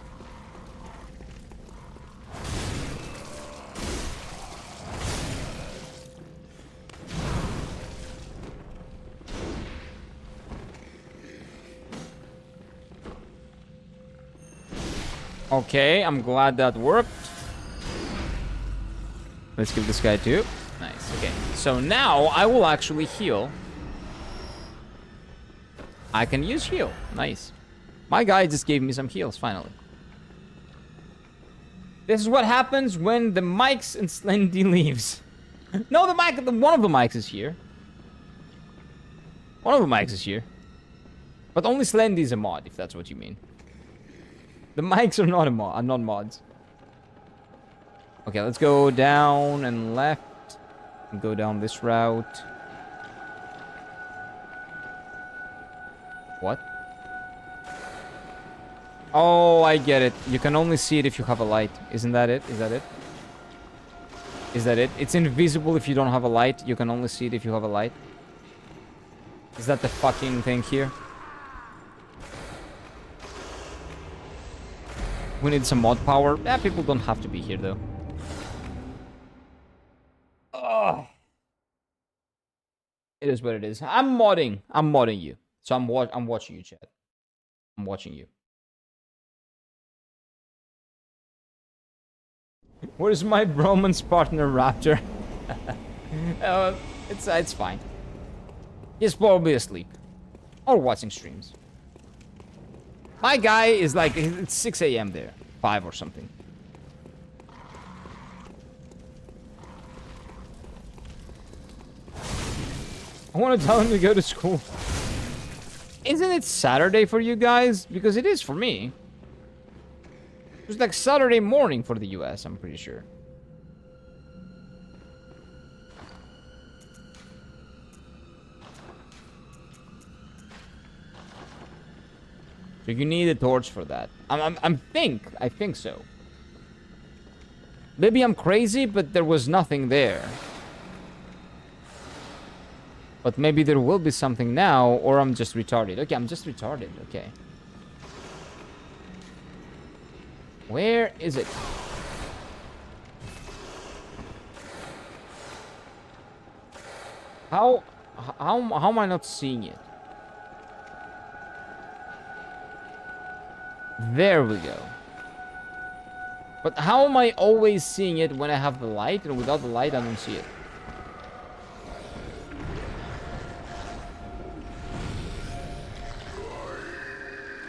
Okay, I'm glad that worked. Let's kill this guy too. Nice, okay. So now I will actually heal. I can use heal. Nice. My guy just gave me some heals, finally. This is what happens when the mics and Slendy leaves. No, one of the mics is here. One of the mics is here. But only Slendy is a mod, if that's what you mean. The mics are not are not mods. Okay, let's go down and left. And go down this route. What? Oh, I get it. You can only see it if you have a light. Isn't that it? Is that it? Is that it? It's invisible if you don't have a light. You can only see it if you have a light. Is that the fucking thing here? We need some mod power. Yeah, people don't have to be here though. Ugh. It is what it is. I'm modding. I'm modding you. So I'm watching you, chat. I'm watching you. Where's my bromance partner, Raptor? It's fine. He's probably asleep. Or watching streams. My guy is like, it's 6 a.m. there. 5 or something. I want to tell him to go to school. Isn't it Saturday for you guys? Because it is for me. It's like Saturday morning for the US, I'm pretty sure. So you need a torch for that. I think so. Maybe I'm crazy, but there was nothing there. But maybe there will be something now, or I'm just retarded. Okay, I'm just retarded. Okay. Where is it? How am I not seeing it? There we go. But how am I always seeing it when I have the light, and without the light I don't see it?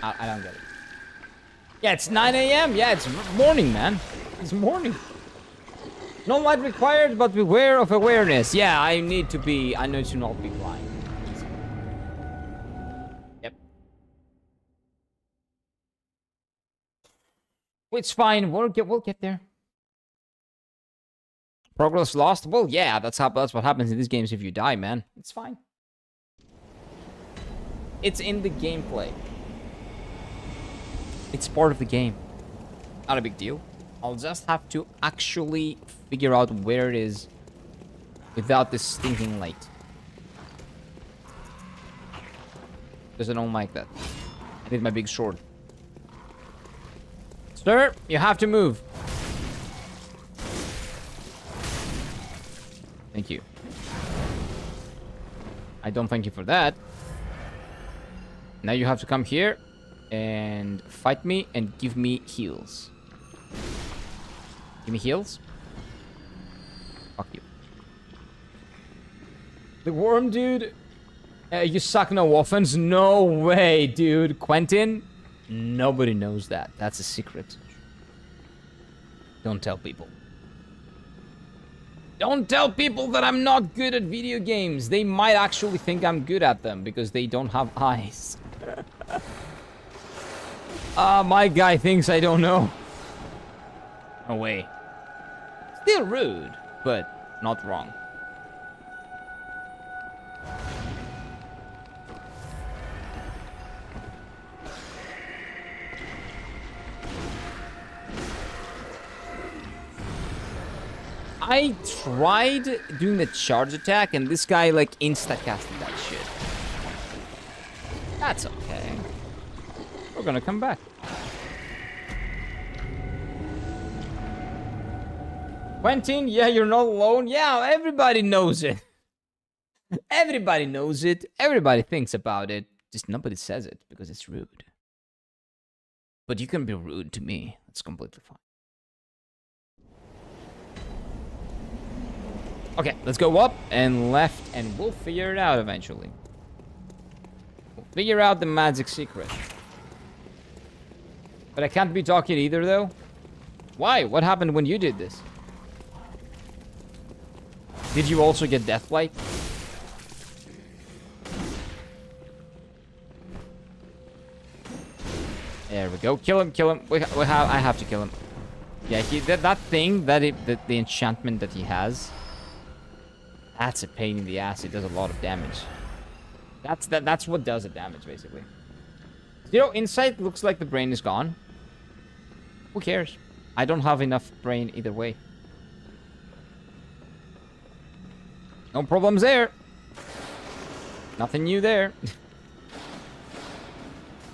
I don't get it. Yeah, it's 9 a.m. Yeah, it's morning, man. It's morning. No light required, but beware of awareness. Yeah, I need to not be blind. Easy. Yep. It's fine. We'll get there. Progress lost? Well, yeah, that's what happens in these games if you die, man. It's fine. It's in the gameplay. It's part of the game. Not a big deal. I'll just have to actually figure out where it is without this stinking light. Because I don't like that. I need my big sword. Sir, you have to move. Thank you. I don't thank you for that. Now you have to come here and fight me and give me heals. Give me heals. Fuck you. The worm, dude. You suck no offense. No way, dude. Quentin? Nobody knows that. That's a secret. Don't tell people. Don't tell people that I'm not good at video games. They might actually think I'm good at them because they don't have eyes. My guy thinks I don't know. No way. Still rude, but not wrong. I tried doing the charge attack and this guy like insta-casted that shit. That's okay. We're gonna come back. Quentin, yeah, you're not alone. Yeah, everybody knows it. Everybody knows it. Everybody thinks about it. Just nobody says it because it's rude. But you can be rude to me. That's completely fine. Okay, let's go up and left and we'll figure it out eventually. We'll figure out the magic secret. But I can't be talking either though. Why? What happened when you did this? Did you also get Deathblight? There we go. Kill him, kill him. I have to kill him. Yeah, that thing, the enchantment that he has, that's a pain in the ass. It does a lot of damage. That's what does the damage, basically. Insight looks like the brain is gone. Who cares? I don't have enough brain either way. No problems there. Nothing new there.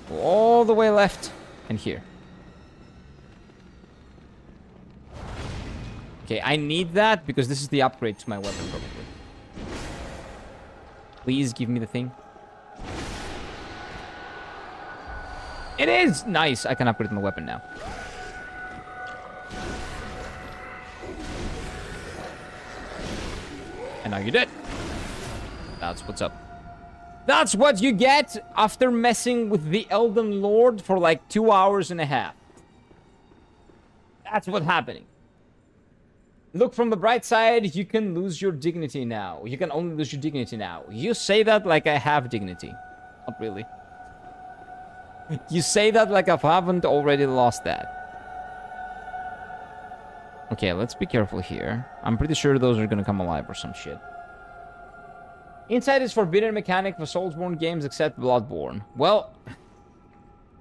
Go all the way left and here. Okay, I need that because this is the upgrade to my weapon, probably. Please give me the thing. It is! Nice, I can upgrade my weapon now. And now you're dead. That's what's up. That's what you get after messing with the Elden Lord for like 2 hours and a half. That's what's happening. Look from the bright side, you can lose your dignity now. You can only lose your dignity now. You say that like I have dignity. Not really. You say that like I haven't already lost that. Okay, let's be careful here. I'm pretty sure those are gonna come alive or some shit. Insight is forbidden mechanic for Soulsborne games except Bloodborne. Well,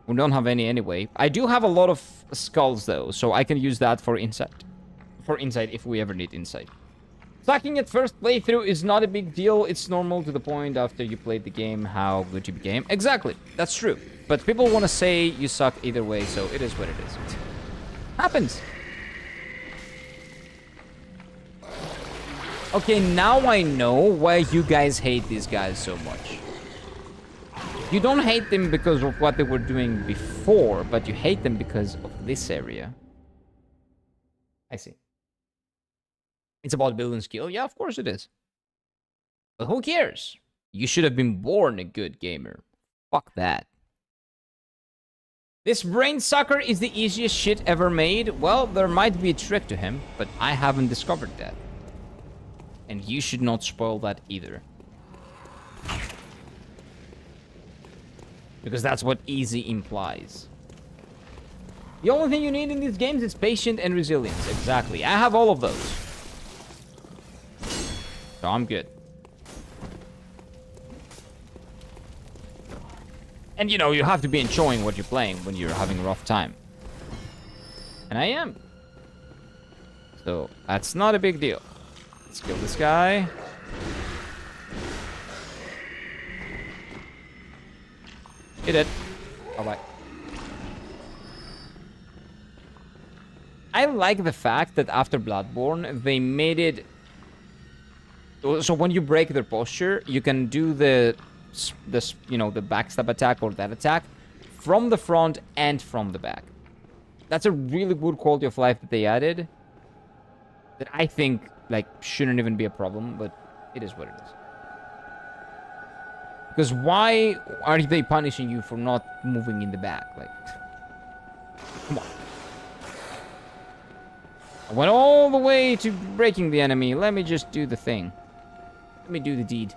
we don't have any anyway. I do have a lot of skulls though, so I can use that for insight. For insight if we ever need insight. Sucking at first playthrough is not a big deal. It's normal to the point after you played the game how good you became. Exactly, that's true. But people want to say you suck either way, so it is what it is. Happens. Okay, now I know why you guys hate these guys so much. You don't hate them because of what they were doing before, but you hate them because of this area. I see. It's about building skill? Yeah, of course it is. But who cares? You should have been born a good gamer. Fuck that. This brain sucker is the easiest shit ever made. Well, there might be a trick to him, but I haven't discovered that. And you should not spoil that either. Because that's what easy implies. The only thing you need in these games is patience and resilience. Exactly. I have all of those. So I'm good. And you know, you have to be enjoying what you're playing when you're having a rough time. And I am. So that's not a big deal. Let's kill this guy. You're dead. Bye-bye. I like the fact that after Bloodborne, they made it... So when you break their posture, you can do the backstab attack or that attack from the front and from the back. That's a really good quality of life that they added. That I think, like, shouldn't even be a problem, but it is what it is. Because why are they punishing you for not moving in the back? Like, come on. I went all the way to breaking the enemy. Let me just do the thing. Let me do the deed.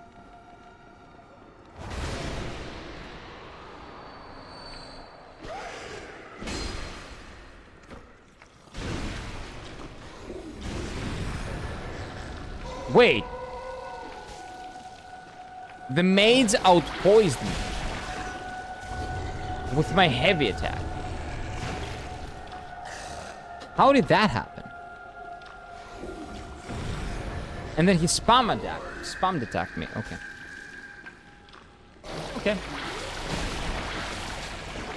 Wait. The maids outpoised me with my heavy attack. How did that happen? And then he spammed attacked me. Okay. Okay.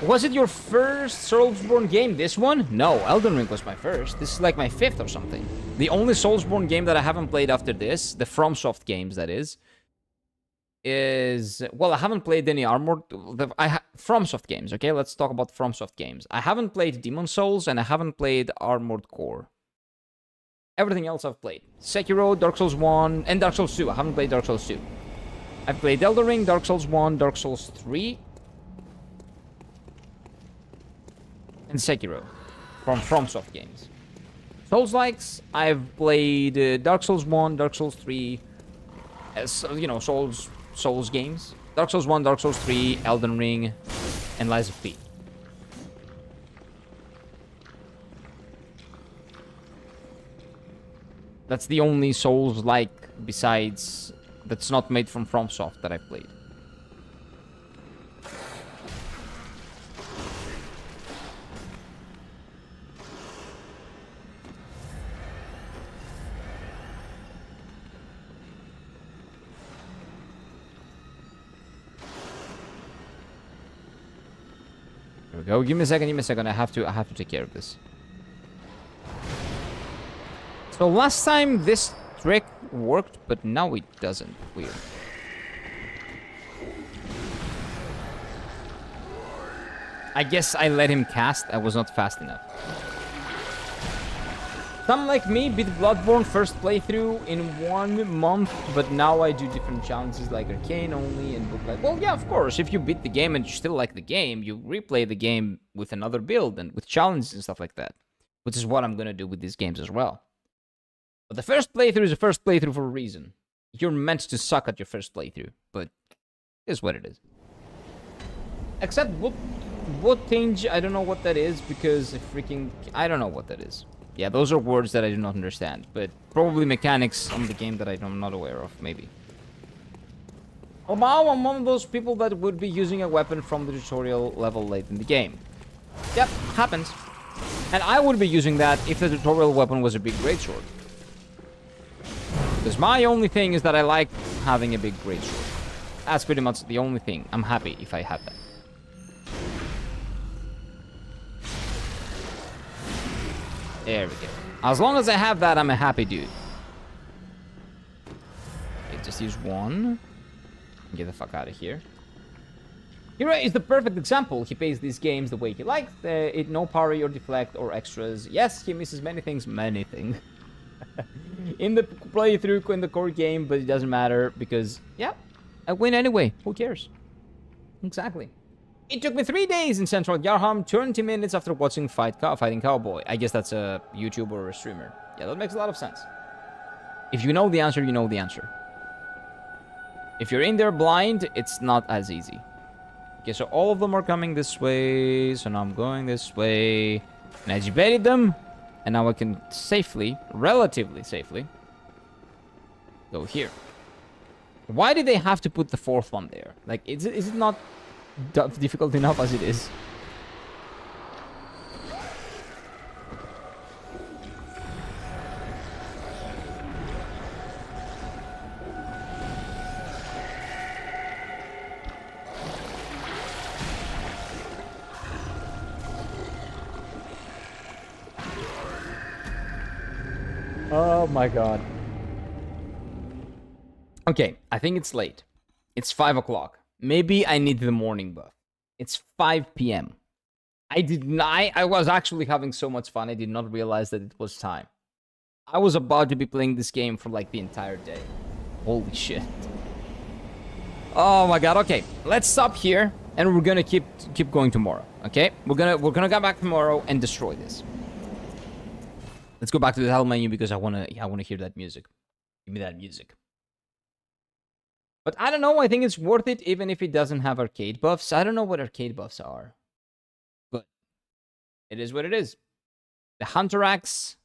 Was it your first Soulsborne game, this one? No, Elden Ring was my first. This is like my 5th or something. The only Soulsborne game that I haven't played after this, the FromSoft games that is... well, I haven't played any Armored... FromSoft games, okay? Let's talk about FromSoft games. I haven't played Demon Souls, and I haven't played Armored Core. Everything else I've played. Sekiro, Dark Souls 1, and Dark Souls 2. I haven't played Dark Souls 2. I've played Elden Ring, Dark Souls 1, Dark Souls 3, and Sekiro from FromSoft games. Souls-likes, I've played Dark Souls 1, Dark Souls 3, you know, Souls games. Dark Souls 1, Dark Souls 3, Elden Ring, and Lies of P. That's the only Souls-like besides that's not made from FromSoft that I've played. There we go. Give me a second. I have to take care of this. So last time this trick worked, but now it doesn't. Weird. I guess I let him cast. I was not fast enough. Some like me beat Bloodborne first playthrough in 1 month, but now I do different challenges like Arcane only and book like. Well, yeah, of course. If you beat the game and you still like the game, you replay the game with another build and with challenges and stuff like that, which is what I'm gonna do with these games as well. But the first playthrough is a first playthrough for a reason. You're meant to suck at your first playthrough, but it is what it is. Except what change? I don't know what that is because I don't know what that is. Yeah, those are words that I do not understand, but probably mechanics on the game that I'm not aware of, maybe. Oh, now I'm one of those people that would be using a weapon from the tutorial level late in the game. Yep, happens. And I would be using that if the tutorial weapon was a big greatsword. Because my only thing is that I like having a big greatsword. That's pretty much the only thing. I'm happy if I have that. There we go. As long as I have that, I'm a happy dude. Okay, just use one. Get the fuck out of here. Hero is the perfect example. He plays these games the way he likes. No parry or deflect or extras. Yes, he misses many things. In the playthrough, in the core game, but it doesn't matter because, yeah, I win anyway. Who cares? Exactly. It took me 3 days in Central Yharnam, 20 minutes after watching Fighting Cowboy. I guess that's a YouTuber or a streamer. Yeah, that makes a lot of sense. If you know the answer, you know the answer. If you're in there blind, it's not as easy. Okay, so all of them are coming this way. So now I'm going this way. And I debated them. And now I can safely, relatively safely, go here. Why did they have to put the 4th one there? Like, is it not difficult enough as it is? Oh my god. Okay, I think it's late. It's 5 o'clock. Maybe I need the morning buff. It's 5 p.m. I was actually having so much fun, I did not realize that it was time. I was about to be playing this game for like the entire day. Holy shit. Oh my god, okay. Let's stop here, and we're gonna keep going tomorrow, okay? We're gonna come back tomorrow and destroy this. Let's go back to the title menu because I wanna hear that music. Give me that music. But I don't know, I think it's worth it even if it doesn't have arcade buffs. I don't know what arcade buffs are. But it is what it is. The Hunter Axe,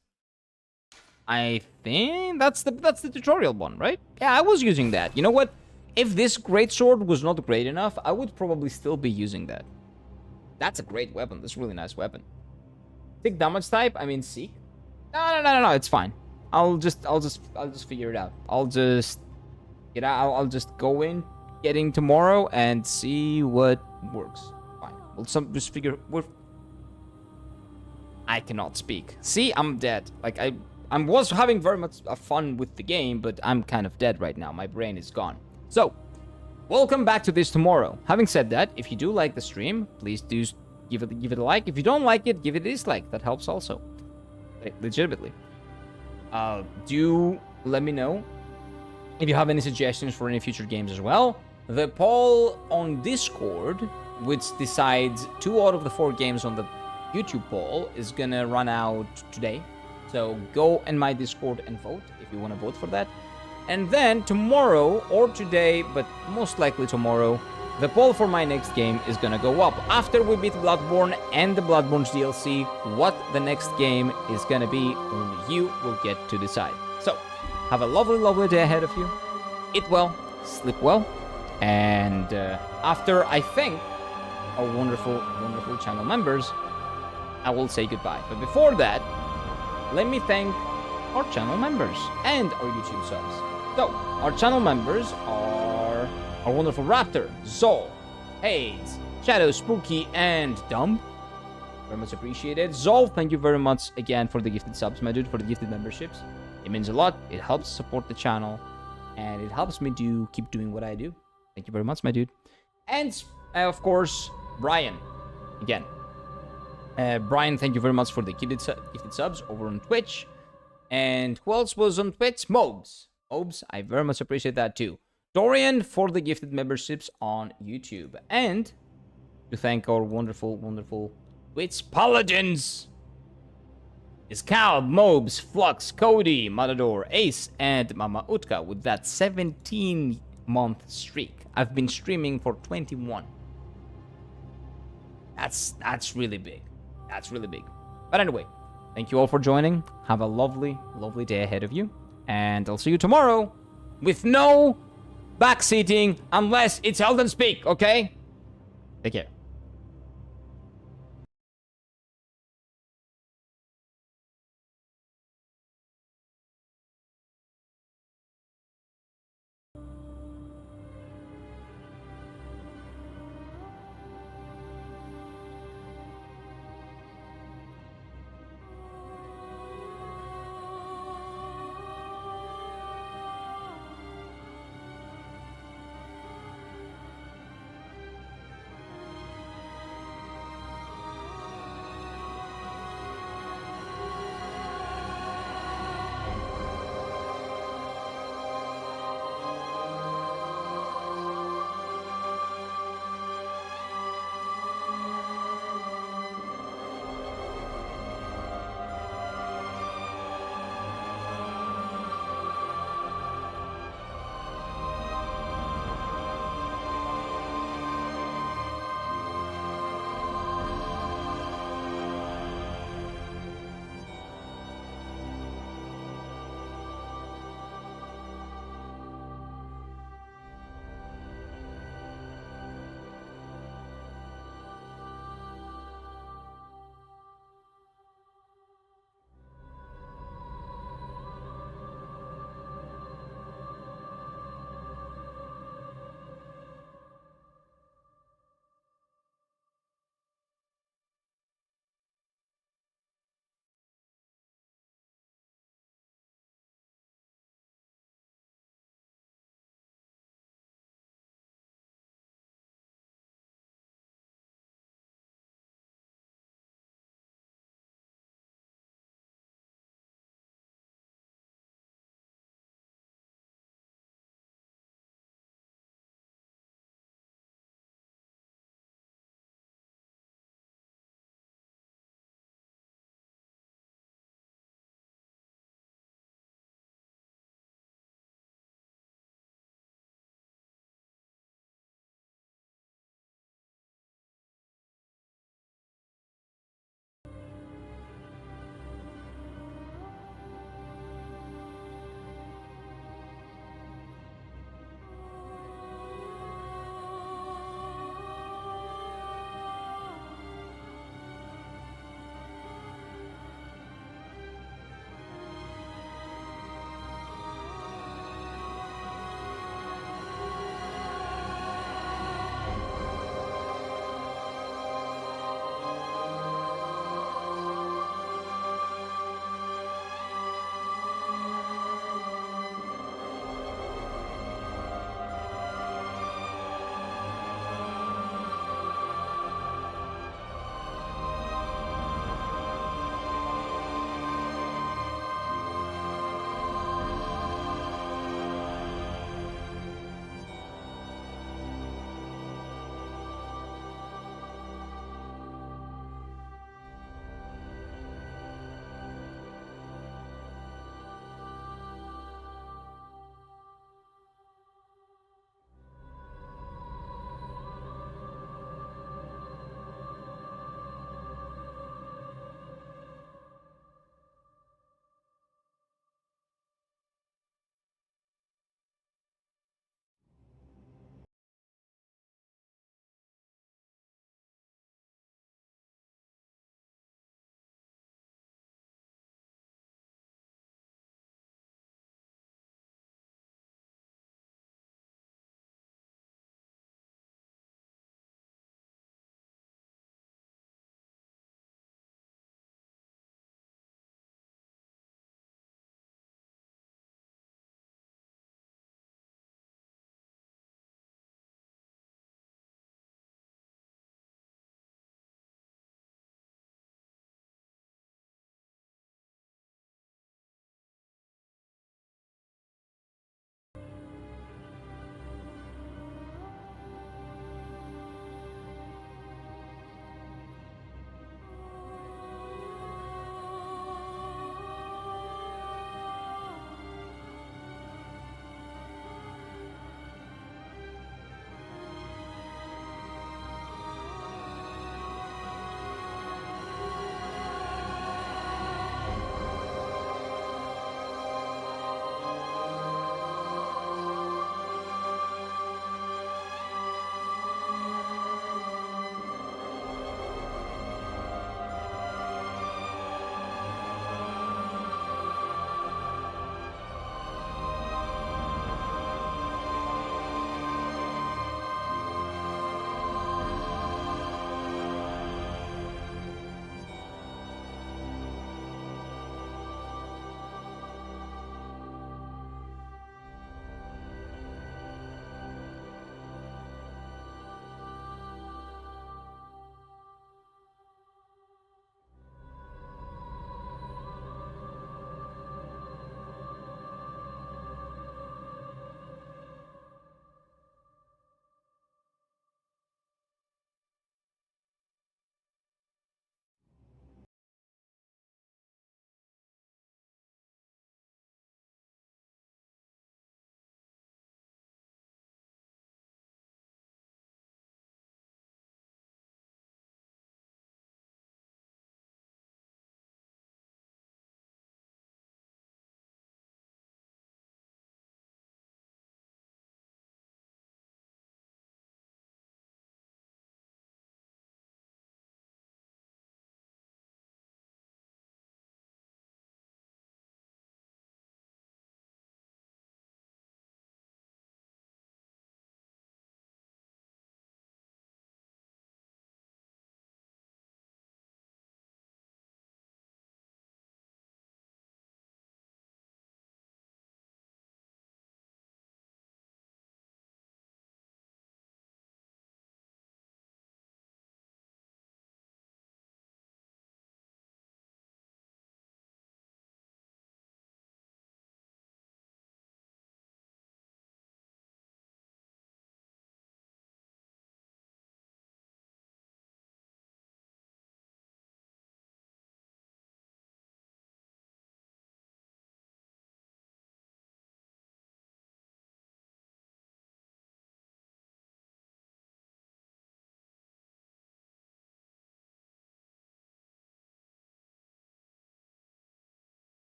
I think that's the tutorial one, right? Yeah, I was using that. You know what? If this greatsword was not great enough, I would probably still be using that. That's a great weapon. That's a really nice weapon. Tick damage type, I mean seek. No, it's fine. I'll just figure it out. I'll just go in, get in tomorrow, and see what works. Fine. We'll just figure. I cannot speak. See, I'm dead. Like I was having very much fun with the game, but I'm kind of dead right now. My brain is gone. So, we'll come back to this tomorrow. Having said that, if you do like the stream, please do give it a like. If you don't like it, give it a dislike. That helps also. Legitimately. Do let me know if you have any suggestions for any future games as well. The poll on Discord, which decides 2 out of the 4 games on the YouTube poll, is gonna run out today. So go in my Discord and vote if you want to vote for that. And then tomorrow or today, but most likely tomorrow, the poll for my next game is gonna go up. After we beat Bloodborne and the Bloodborne's DLC, what the next game is gonna be, only you will get to decide. So, have a lovely, lovely day ahead of you. Eat well, sleep well, and after I thank our wonderful, wonderful channel members, I will say goodbye. But before that, let me thank our channel members and our YouTube subs. So, our channel members are our wonderful Raptor, Zol, Hades, Shadow, Spooky, and Dumb. Very much appreciated. Zol, thank you very much again for the gifted subs, my dude, for the gifted memberships. It means a lot. It helps support the channel, and it helps me keep doing what I do. Thank you very much, my dude. And, of course, Brian, again. Brian, thank you very much for the gifted subs over on Twitch. And who else was on Twitch? Mobes, I very much appreciate that too. Dorian for the gifted memberships on YouTube. And to thank our wonderful, wonderful Twitch paladins is Cal, Mobes, Flux, Cody, Matador, Ace, and Mama Utka with that 17-month streak. I've been streaming for 21. That's really big. That's really big. But anyway, thank you all for joining. Have a lovely, lovely day ahead of you. And I'll see you tomorrow with no backseating unless it's Elden Speak, okay? Take care.